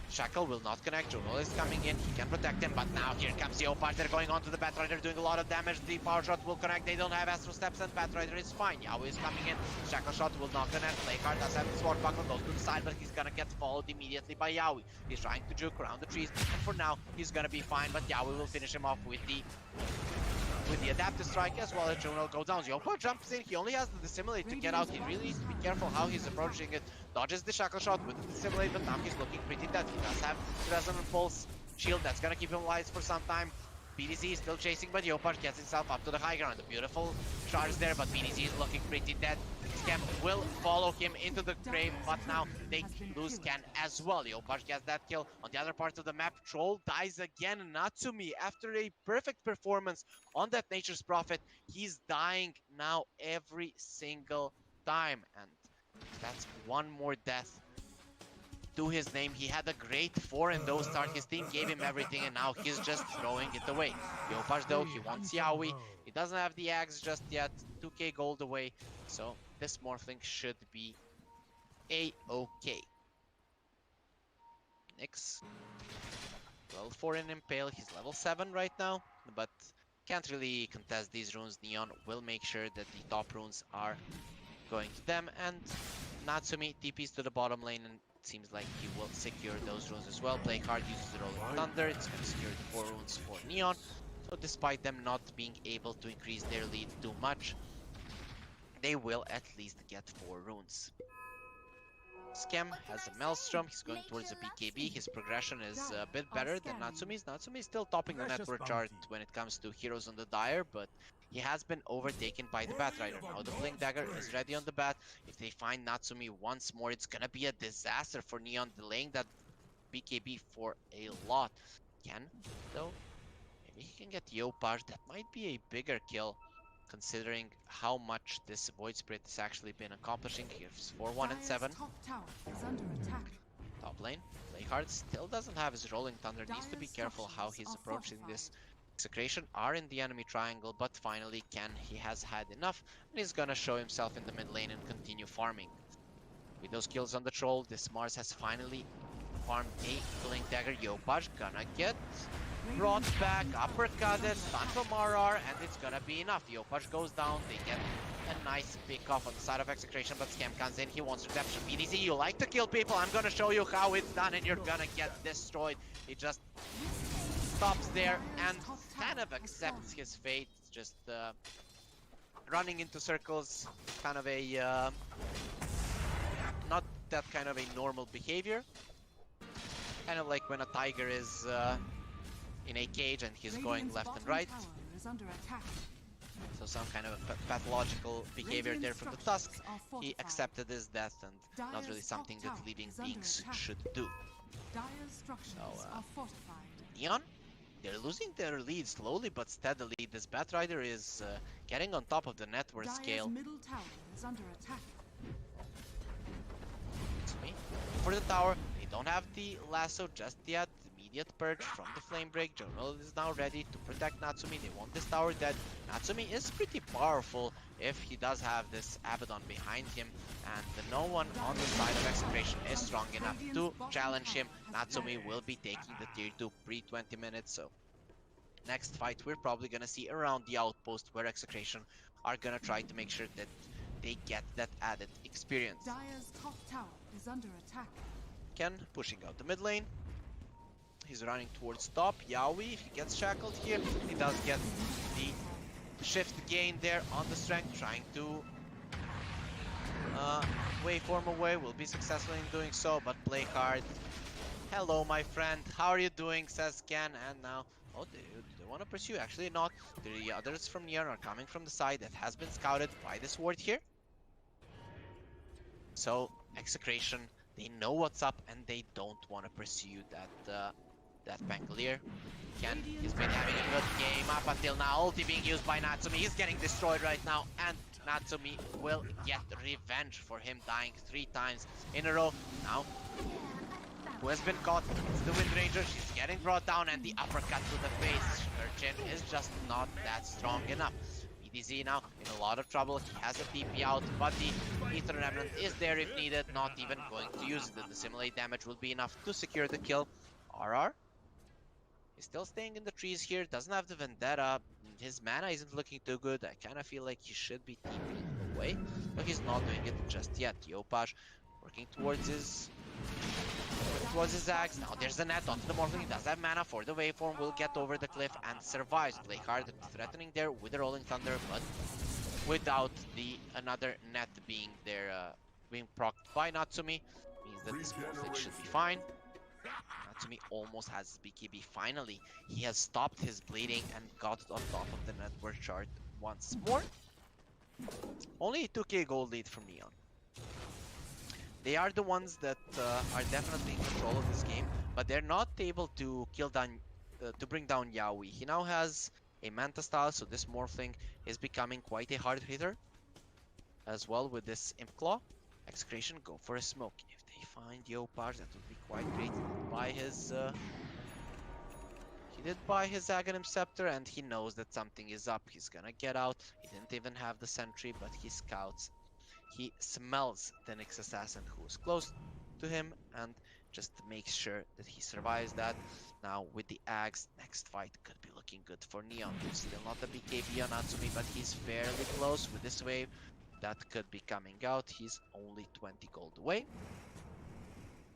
Shackle will not connect. Jonuel is coming in. He can protect him, but now here comes the Opage. They're going on to the Batrider, doing a lot of damage. The power shot will connect. They don't have Astro Steps, and Batrider is fine. Yaoi is coming in. Shackle shot will not connect. Playcard does have the sword buckle, goes to the side, but he's gonna get followed immediately by Yaoi. He's trying to juke around the trees, and for now, he's gonna be fine, but Yaoi will finish him off with the adaptive strike, as well as Jonuel goes down. Yoko jumps in. He only has the dissimulate to get out. He really needs to be careful how he's approaching it. Dodges the shackle shot with the dissimulate, but now he's looking pretty dead. He does have the resonant pulse shield that's gonna keep him alive for some time. BDC is still chasing, but Yopaj gets himself up to the high ground. A beautiful charge there, but BDC is looking pretty dead. Scam will follow him into the grave, but now they lose Ken as well. Yopaj gets that kill. On the other part of the map, Troll dies again. Natsumi, after a perfect performance on that Nature's Prophet, he's dying now every single time. And that's one more death to his name. He had a great 4 in those start. His team gave him everything, and now he's just throwing it away. Yopaj though, he wants Yaoi. He doesn't have the axe just yet. 2k gold away. So this Morphling should be a-okay. Nyx, level 4 in Impale. He's level 7 right now, but can't really contest these runes. Neon will make sure that the top runes are going to them, and Natsumi TPs to the bottom lane, and it seems like he will secure those runes as well. Play hard, uses the Rolling Thunder. It's going to secure the 4 runes for Neon. So despite them not being able to increase their lead too much, they will at least get 4 runes. Scam has a Maelstrom. He's going towards a BKB. His progression is a bit better than Natsumi's. Natsumi is still topping the network chart when it comes to heroes on the Dire, but he has been overtaken by the Batrider. Now the Blink Dagger is ready on the bat. If they find Natsumi once more, it's gonna be a disaster for Neon, delaying that BKB for a lot. Ken, though, maybe he can get Yopaj. That might be a bigger kill, considering how much this Void Spirit has actually been accomplishing. Here's 4-1 and 7. Top lane, Playhard still doesn't have his Rolling Thunder. Needs to be careful how he's approaching this. Execration are in the enemy triangle, but finally he has had enough, and he's gonna show himself in the mid lane and continue farming. With those kills on the troll, this Mars has finally farmed a Blink Dagger. Yopaj gonna get brought back, uppercutted, stun from RR, and it's gonna be enough. Yopaj goes down, they get a nice pick off on the side of Execration, but Scam comes in, he wants redemption. BDC, you like to kill people, I'm gonna show you how it's done, and you're gonna get destroyed. He just stops there and kind of accepts his fate, just running into circles, kind of a not that kind of a normal behavior. Kind of like when a tiger is in a cage and he's going Radiant's left and bottom right. tower is under attack. So some kind of pathological behavior there from the Tusk. He accepted his death and not really something that living beings should do. Dire's structures are fortified. Neon, they're losing their lead slowly but steadily. This Batrider is getting on top of the net worth scale. Dire's middle tower is under attack. For the tower, they don't have the lasso just yet. Immediate purge from the flame break. General is now ready to protect Natsumi. They want this tower dead. Natsumi is pretty powerful if he does have this Abaddon behind him, and no one on the side of Execration is strong enough to challenge him. Natsumi will be taking the tier 2 pre-20 minutes, so next fight we're probably gonna see around the outpost where Execration are gonna try to make sure that they get that added experience. Dire's top tower is under attack. Ken pushing out the mid lane. He's running towards top. Yaoi, if he gets shackled here, he does get the shift gain there on the strength, trying to waveform away. Will be successful in doing so, but play hard. Hello, my friend. How are you doing? Says Ken, and now, oh, they want to pursue. Actually, not. The others from Neon are coming from the side that has been scouted by this ward here. So, Execration, they know what's up, and they don't want to pursue that Pangolier. Ken has been having a good game up until now. Ulti being used by Natsumi. He's getting destroyed right now, and Natsumi will get revenge for him dying 3 times in a row. Now, who has been caught? It's the Wind Ranger. She's getting brought down, and the uppercut to the face. Her chin is just not that strong enough. BDZ now in a lot of trouble. He has a TP out, but the Ether Remnant is there if needed. Not even going to use it. The simulate damage will be enough to secure the kill. RR is still staying in the trees here. Doesn't have the Vendetta. His mana isn't looking too good. I kind of feel like he should be TPing away, but he's not doing it just yet. Yopaj working towards his axe. Now there's the net onto the Morphling. He does have mana for the waveform. Will get over the cliff and survives. Play hard, threatening there with the Rolling Thunder, but without the another net being there, being procced by Natsumi, means that this Morphling should be fine. Natsumi almost has his BKB. Finally, he has stopped his bleeding and got it on top of the network chart once more. Only a 2k gold lead from Neon. They are the ones that are definitely in control of this game, but they're not able to kill down, to bring down Yaoi. He now has a Manta style, so this Morphling is becoming quite a hard hitter. As well with this Imp Claw. Execration go for a smoke. If they find Yopaj, that would be quite great. He did buy his Aghanim Scepter, and he knows that something is up. He's gonna get out. He didn't even have the sentry, but he scouts. He smells the Nyx Assassin who is close to him and just makes sure that he survives that. Now with the Axe, next fight could be looking good for Neon. Still not a BKB on Natsumi, but he's fairly close with this wave. That could be coming out. He's only 20 gold away.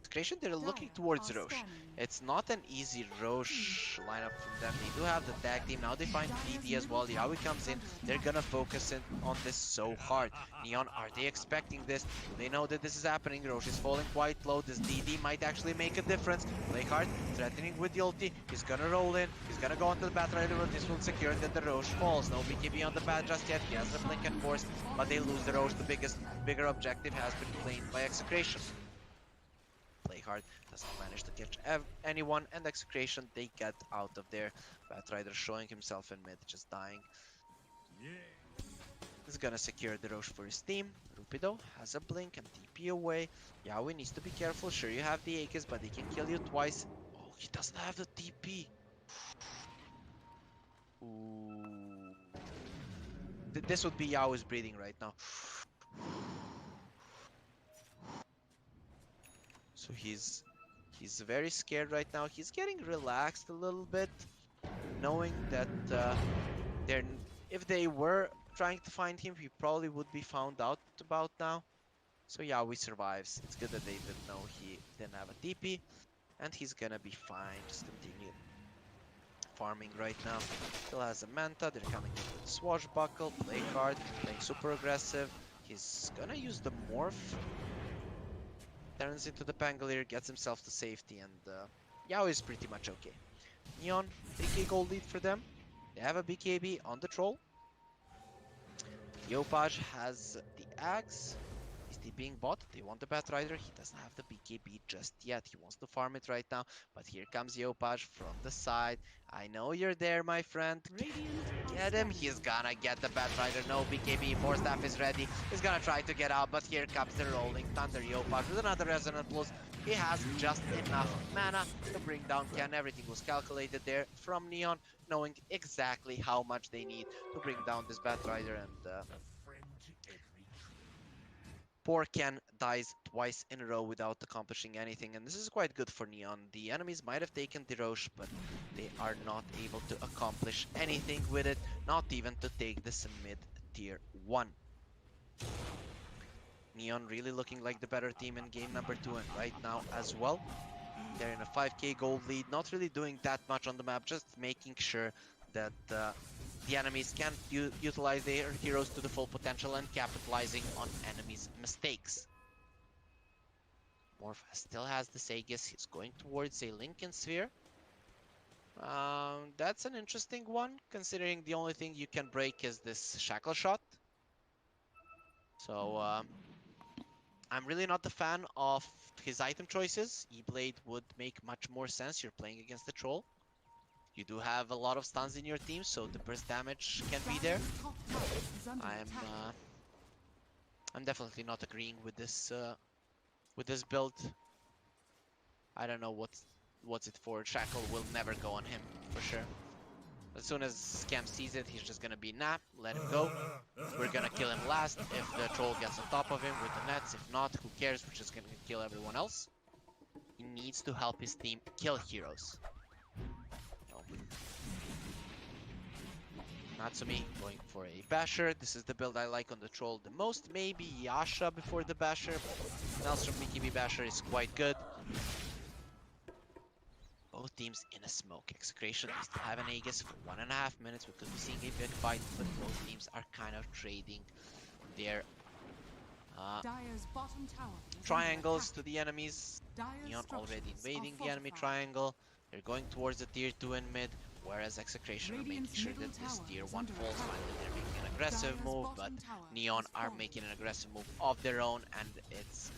Execration, they're looking towards Roche. It's not an easy Roche lineup from them. They do have the tag team. Now they find DD as well. Yaoi comes in. They're gonna focus in on this so hard. Neon, are they expecting this? They know that this is happening. Roche is falling quite low. This DD might actually make a difference. Play hard, threatening with the ulti. He's gonna roll in. He's gonna go onto the Batrider. This will secure that the Roche falls. No BKB on the bat just yet. He has the blink and force, but they lose the Roche. The bigger objective has been claimed by Execration. Play hard, doesn't manage to catch anyone, and Execration, they get out of there. Batrider showing himself in mid, just dying. He's gonna secure the Roche for his team. Rupido has a blink and TP away. Yaoi needs to be careful. Sure, you have the Aegis, but they can kill you twice. Oh, he doesn't have the TP. Ooh. This would be Yaoi's breathing right now. So he's very scared right now. He's getting relaxed a little bit, knowing that if they were trying to find him, he probably would be found out about now. So Yaoi survives. It's good that they didn't know he didn't have a TP, and he's gonna be fine. Just continue farming right now. Still has a Manta. They're coming in with Swashbuckle, play hard, playing super aggressive. He's gonna use the Morph. Turns into the Pangolier, gets himself to safety, and Yao is pretty much okay. Neon, 3k gold lead for them. They have a BKB on the troll. Yopaj has the axe. Is he being bought? They want the Batrider. He doesn't have the BKB just yet. He wants to farm it right now. But here comes Yopaj from the side. I know you're there, my friend. Get him. He's gonna get the Batrider. No BKB. More staff is ready. He's gonna try to get out. But here comes the Rolling Thunder. Yopaj with another Resonant Plus. He has just enough mana to bring down Ken. Everything was calculated there from Neon, knowing exactly how much they need to bring down this Batrider, and poor Ken dies twice in a row without accomplishing anything, and this is quite good for Neon. The enemies might have taken the Roche, but they are not able to accomplish anything with it, not even to take this mid-tier 1. Neon really looking like the better team in game number 2 and right now as well. They're in a 5k gold lead, not really doing that much on the map, just making sure that the enemies can utilize their heroes to the full potential and capitalizing on enemies' mistakes. Morph still has the Sagus. He's going towards a Lincoln Sphere. That's an interesting one, considering the only thing you can break is this Shackle Shot. So I'm really not a fan of his item choices. E-Blade would make much more sense. You're playing against the Troll. You do have a lot of stuns in your team, so the burst damage can be there. I'm definitely not agreeing with this build. I don't know what's it for. Shackle will never go on him for sure. As soon as Scam sees it, he's just gonna be nah, let him go. We're gonna kill him last if the troll gets on top of him with the nets. If not, who cares? We're just gonna kill everyone else. He needs to help his team kill heroes. Natsumi going for a Basher. This is the build I like on the troll the most. Maybe Yasha before the Basher, but Maelstrom BKB Basher is quite good. Both teams in a smoke. Execration, they still have an Aegis for 1.5 minutes. We could be seeing a big fight, but both teams are kind of trading their triangles to the enemies. Neon already invading the enemy triangle. They're going towards the tier 2 in mid, whereas Execration are making sure that this tier 1 falls. Finally, they're making an aggressive move, but Neon are making an aggressive move of their own, and it's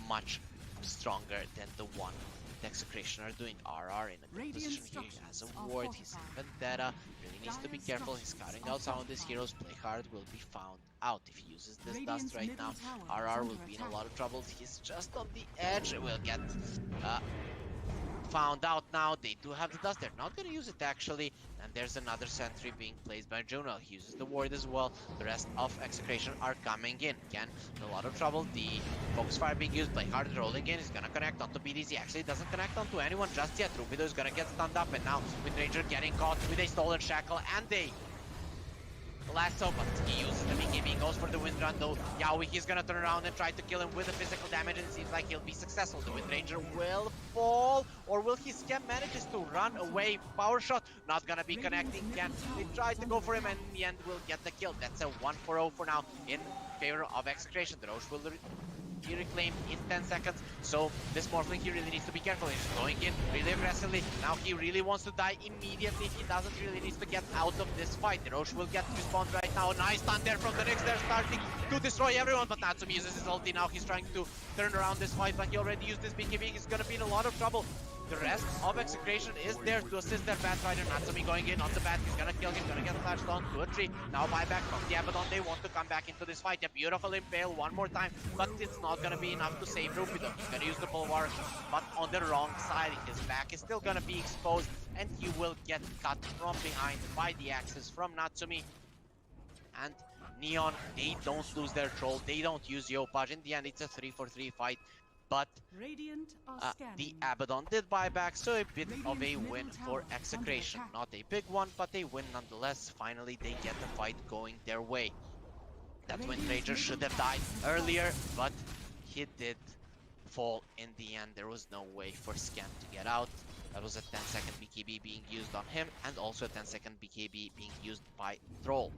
much stronger than the one the Execration are doing. RR in a good position here. He has a ward, he's in Vendetta, really needs to be careful. He's scouting out some of his heroes. Play hard will be found out. If he uses this dust right now, RR will be in a lot of trouble. He's just on the edge. Will get found out now. They do have the dust. They're not going to use it actually. And there's another sentry being placed by Juno. He uses the ward as well. The rest of Execration are coming in. Again, in a lot of trouble. The focus fire being used. Play hard rolling in. He's going to connect onto BDZ. Actually doesn't connect onto anyone just yet. Rubido is going to get stunned up. And now with Ranger getting caught with a stolen shackle and a lasso, but he uses the BKB, goes for the wind run though. Yaoi, he's gonna turn around and try to kill him with the physical damage, and it seems like he'll be successful. The Wind Ranger will fall, or will he scam manages to run away? Power shot, not gonna be connecting. They try to go for him, and in the end will get the kill. That's a 1-4-0 for now in favor of Execration. The Roche will be reclaimed in 10 seconds, so this Morphling he really needs to be careful. He's going in really aggressively. Now he really wants to die immediately. He doesn't really need to get out of this fight. The Roche will get respawned right now. Nice stun there from the Nyx. They're starting to destroy everyone, but Natsumi uses his ulti. Now he's trying to turn around this fight, but he already used his BKB. He's gonna be in a lot of trouble. The rest of Execration is there to assist their Batrider. Natsumi going in on the bat. He's gonna kill him. Gonna get flashed on to a tree. Now buyback from the Abaddon. They want to come back into this fight. A beautiful impale one more time, but it's not gonna be enough to save Rubido. He's gonna use the Bulwark, but on the wrong side. His back is still gonna be exposed, and he will get cut from behind by the axes from Natsumi. And Neon, they don't lose their troll. They don't use Yopaj. In the end, it's a 3-for-3 fight. But the Abaddon did buy back, so a bit of a win for Execration. Not a big one, but a win nonetheless. Finally, they get the fight going their way. That Wind Ranger should have died earlier, but he did fall in the end. There was no way for Scam to get out. That was a 10-second BKB being used on him, and also a 10-second BKB being used by Troll.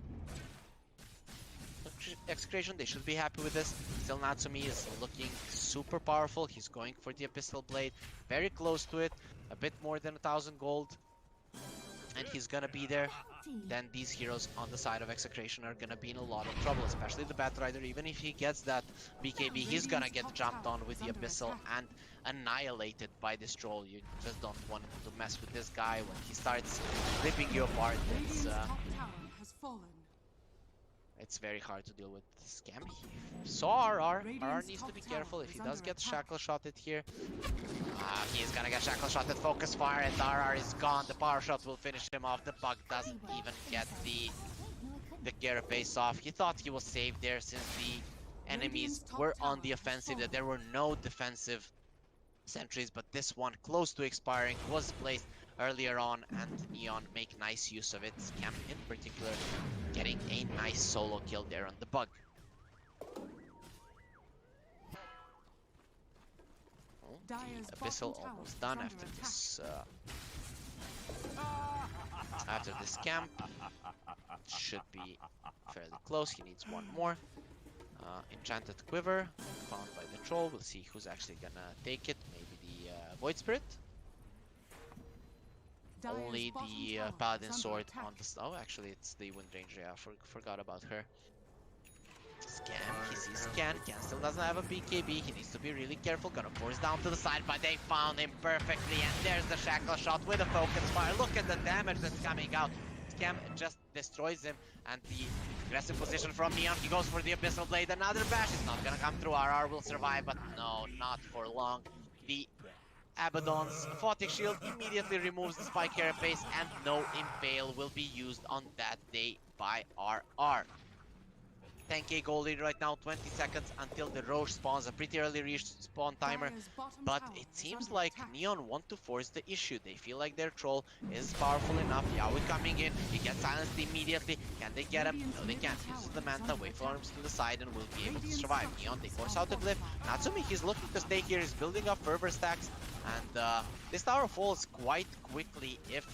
Execration. They should be happy with this. Still, Natsumi is looking super powerful. He's going for the Abyssal Blade. Very close to it. A bit more than 1,000 gold. And he's gonna be there. Then these heroes on the side of Execration are gonna be in a lot of trouble, especially the Batrider. Even if he gets that BKB, he's gonna get jumped on with the Abyssal and annihilated by this troll. You just don't want to mess with this guy when he starts ripping you apart. It's very hard to deal with Scam. He saw RR. RR needs to be careful. If he does get shackle shotted here, he's gonna get shackle shotted. Focus fire, and RR is gone. The power shot will finish him off. The bug doesn't even get the carapace off. He thought he was safe there since the enemies were on the offensive, that there were no defensive sentries, but this one close to expiring was placed earlier on, and Neon make nice use of it. Scam in particular getting a nice solo kill there on the bug. Oh, the Abyssal almost done after this camp. Should be fairly close. He needs one more. Enchanted Quiver found by the troll. We'll see who's actually gonna take it. Maybe the Void Spirit. Only the Paladin Sword on the... Oh, actually, it's the Wind Ranger. Yeah, forgot about her. Scan. He sees Scan. Scan still doesn't have a BKB. He needs to be really careful. Gonna force down to the side, but they found him perfectly. And there's the shackle shot with a focus fire. Look at the damage that's coming out. Scam just destroys him, and the aggressive position from Neon. He goes for the Abyssal Blade. Another bash. It's not gonna come through. RR will survive, but no, not for long. The Abaddon's Photic Shield immediately removes the Spike Carapace, and no Impale will be used on that day by RR. 10k gold lead right now, 20 seconds until the Roche spawns. A pretty early respawn timer, but it seems like Neon want to force the issue. They feel like their troll is powerful enough. Yaoi coming in, he gets silenced immediately. Can they get him? No, they can't. Uses the Manta, waveforms to the side, and will be able to survive. Neon, they force out the glyph. Natsumi, he's looking to stay here. He's building up fervor stacks, and this tower falls quite quickly if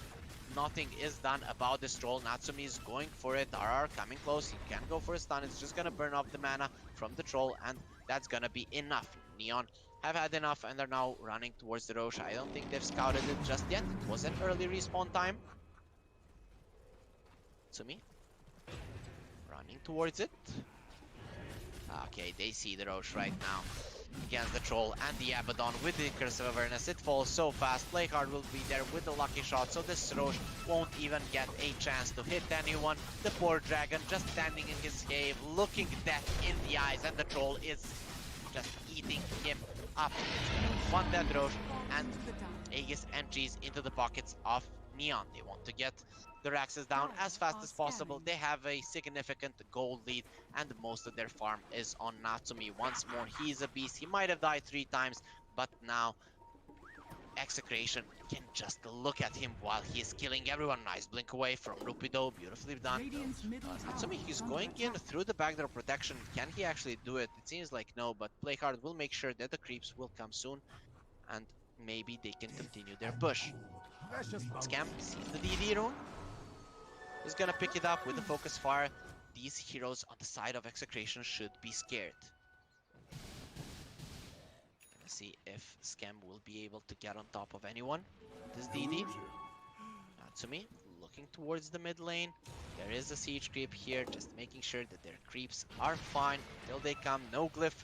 nothing is done about this troll. Natsumi is going for it. RR coming close. He can go for a stun. It's just gonna burn off the mana from the troll, and that's gonna be enough. Neon have had enough, and they're now running towards the Roche. I don't think they've scouted it just yet. It was an early respawn time. Natsumi running towards it. Okay, they see the Roche right now against the troll and the Abaddon with the Curse of Awareness. It falls so fast. Playcard will be there with the lucky shot, so this Roche won't even get a chance to hit anyone. The poor dragon just standing in his cave, looking death in the eyes, and the troll is just eating him up. One dead Roche and Aegis entries into the pockets of Neon. They want to get the Raxes down as fast as possible. They have a significant gold lead, and most of their farm is on Natsumi. Once more, he's a beast. He might have died 3 times, but now Execration can just look at him while he's killing everyone. Nice blink away from Rupido. Beautifully done. Natsumi, he's going in through the backdoor protection. Can he actually do it? It seems like no, but Playcard will make sure that the creeps will come soon, and maybe they can continue their push. Scam sees the DD rune. He's gonna pick it up with the focus fire. These heroes on the side of Execration should be scared. Gonna see if Scam will be able to get on top of anyone. This DD. Natsumi looking towards the mid lane. There is a siege creep here, just making sure that their creeps are fine until they come. No glyph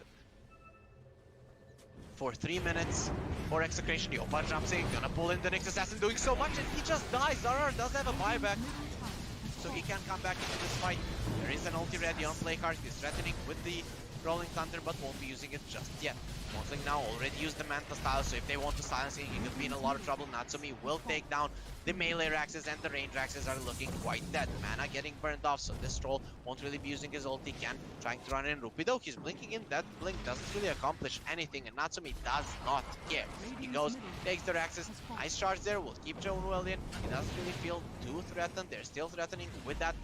for 3 minutes for Execration. The Opa jumps in, gonna pull in the Nyx Assassin, doing so much, and he just dies. RR does have a buyback, so he can come back into this fight. There is an ulti ready on Playcard. He's threatening with the Rolling Thunder, but won't be using it just yet. Monthling now already used the Manta style, so if they want to silence him, he could be in a lot of trouble. Natsumi will take down the melee Raxes, and the range Raxes are looking quite dead. Mana getting burned off, so this troll won't really be using his ulti. Can trying to run in Rupido. He's blinking in. That blink doesn't really accomplish anything, and Natsumi does not care. He goes, takes the Raxes. Nice charge there. Will keep Jonuel in. He doesn't really feel too threatened. They're still threatening with that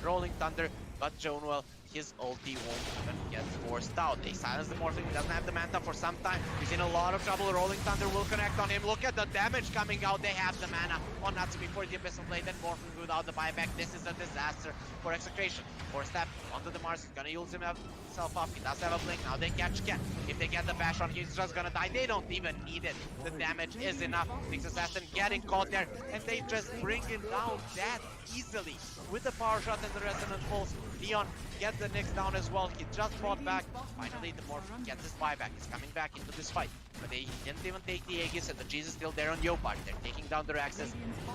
Rolling Thunder, but Jonuel, his ulti won't even get forced out. They silence the Morphling, he doesn't have the Manta for some time. He's in a lot of trouble. Rolling Thunder will connect on him. Look at the damage coming out. They have the mana on Natsumi for the Abyssal Blade. Then Morphling without the buyback. This is a disaster for Execration. For step onto the Mars, he's gonna use himself up. He does have a blink. Now they catch Ken. If they get the bash on, he's just gonna die. They don't even need it. The damage is enough. Six Assassin getting caught there, and they just bring him down that easily with the power shot and the resonant pulse. Neon gets the Nyx down as well. He just fought back. Finally, the Morph gets his buyback. He's coming back into this fight. But they didn't even take the Aegis, and the Cheese is still there on Yopar. They're taking down their Axis,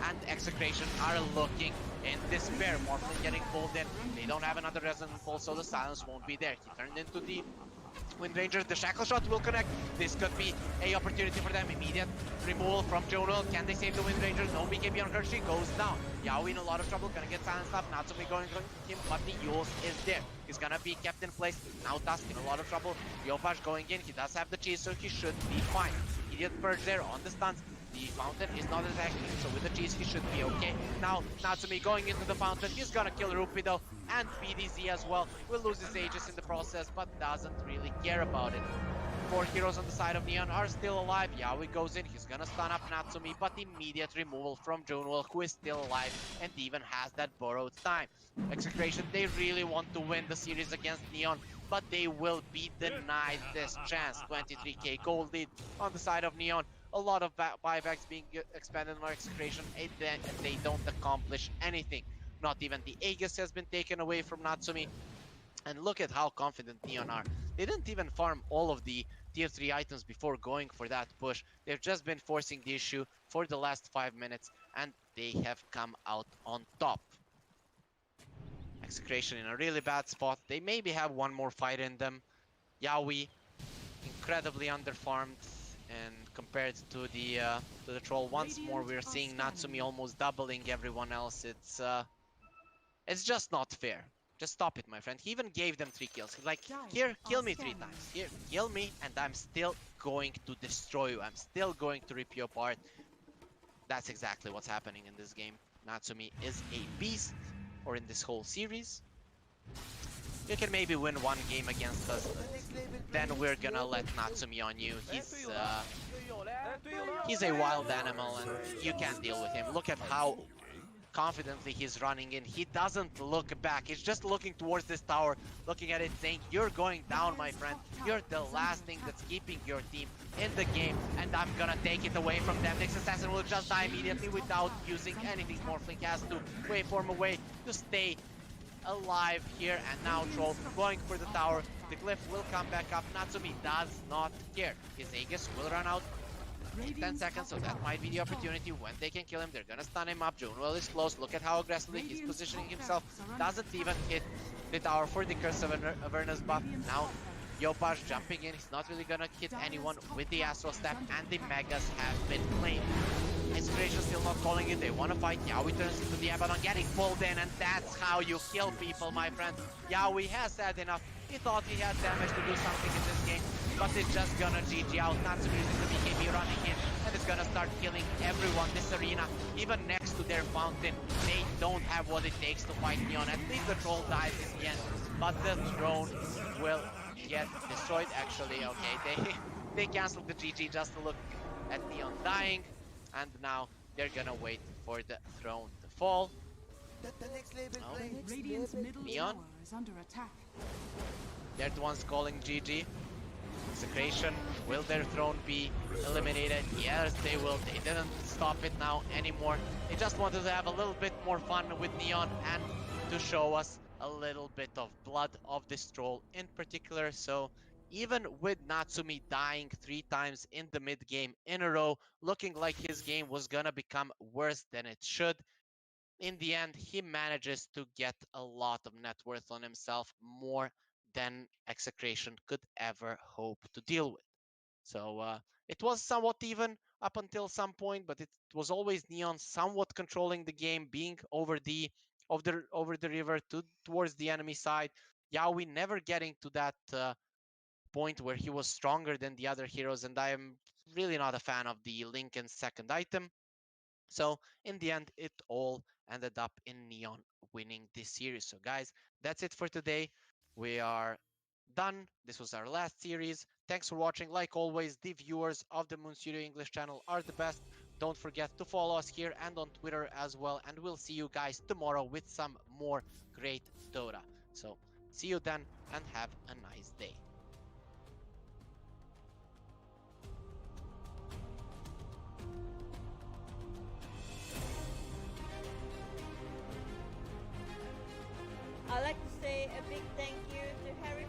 and Execration are looking in despair. Morphling getting pulled in. They don't have another resonant pulse, so the silence won't be there. He turned into the Wind Ranger. The shackle shot will connect. This could be a opportunity for them. Immediate removal from Jonal. Can they save the Wind Ranger? No BKB on her. She goes down. Yaoi in a lot of trouble. Gonna get silenced up. Natsumi going to him, but the Eul's is there. He's gonna be kept in place. Now Tusk in a lot of trouble. Yopash going in. He does have the cheese, so he should be fine. Immediate purge there on the stuns. The fountain is not attacking, so with the cheese he should be okay. Now Natsumi going into the fountain. He's gonna kill Rupi though, and BDZ as well. Will lose his Aegis in the process, but doesn't really care about it. 4 heroes on the side of Neon are still alive. Yaoi goes in, he's gonna stun up Natsumi, but immediate removal from Junwell, who is still alive and even has that borrowed time. Execration, they really want to win the series against Neon, but they will be denied this chance. 23k gold lead on the side of Neon. A lot of buybacks being expended on Execration, and they don't accomplish anything. Not even the Aegis has been taken away from Natsumi. And look at how confident Neon are. They didn't even farm all of the tier 3 items before going for that push. They've just been forcing the issue for the last 5 minutes, and they have come out on top. Execration in a really bad spot. They maybe have one more fight in them. Yaoi, incredibly underfarmed, and compared to the troll, once more we're seeing Natsumi almost doubling everyone else. It's just not fair. Just stop it, my friend. He even gave them 3 kills. He's like, here, kill me 3 times. Here, kill me, and I'm still going to destroy you. I'm still going to rip you apart. That's exactly what's happening in this game. Natsumi is a beast, or in this whole series. You can maybe win one game against us, then we're gonna let Natsumi on you. He's a wild animal, and you can't deal with him. Look at how confidently he's running in. He doesn't look back. He's just looking towards this tower, looking at it, saying, you're going down, my friend. You're the last thing that's keeping your team in the game, and I'm gonna take it away from them. Nyx Assassin will just die immediately without using anything. Morphling has to waveform away to stay alive here, and now Troll going for the tower. The glyph will come back up. Natsumi does not care. His Aegis will run out in 10 seconds, so that might be the opportunity when they can kill him. They're gonna stun him up. Junwell is close. Look at how aggressively he's positioning himself. Doesn't even hit the tower for the Curse of Avernus buff. Now Yopash jumping in. He's not really gonna hit anyone with the Astral Step, and the Megas have been claimed. Execration still not calling it. They want to fight. Yaoi turns into the Abaddon, getting pulled in, and that's how you kill people, my friend. Yaoi has had enough. He thought he had damage to do something in this game, but it's just gonna GG out. Natsumi using the BKB running in, and it's gonna start killing everyone. This arena, even next to their fountain, they don't have what it takes to fight Neon. At least the troll dies in the end, but the throne will get destroyed. Actually, okay, they canceled the GG just to look at Neon dying. And now they're gonna wait for the throne to fall. Radiant's middle Neon, tower is under attack. they're the ones calling GG. Execration, will their throne be eliminated? Yes, they will. They didn't stop it now anymore. They just wanted to have a little bit more fun with Neon and to show us a little bit of blood of this troll in particular. So even with Natsumi dying 3 times in the mid game in a row, looking like his game was gonna become worse than it should, in the end, he manages to get a lot of net worth on himself, more than Execration could ever hope to deal with. So it was somewhat even up until some point, but it was always Neon somewhat controlling the game, being over the river towards the enemy side. Yaoi never getting to that point where he was stronger than the other heroes, and I am really not a fan of the Linken's second item. So in the end, it all ended up in Neon winning this series. So guys, that's it for today. we are done. This was our last series. Thanks for watching. Like always, the viewers of the Moon Studio English channel are the best. Don't forget to follow us here and on Twitter as well. And we'll see you guys tomorrow with some more great Dota. So see you then and have a nice day. I'd like to say a big thank you to Harry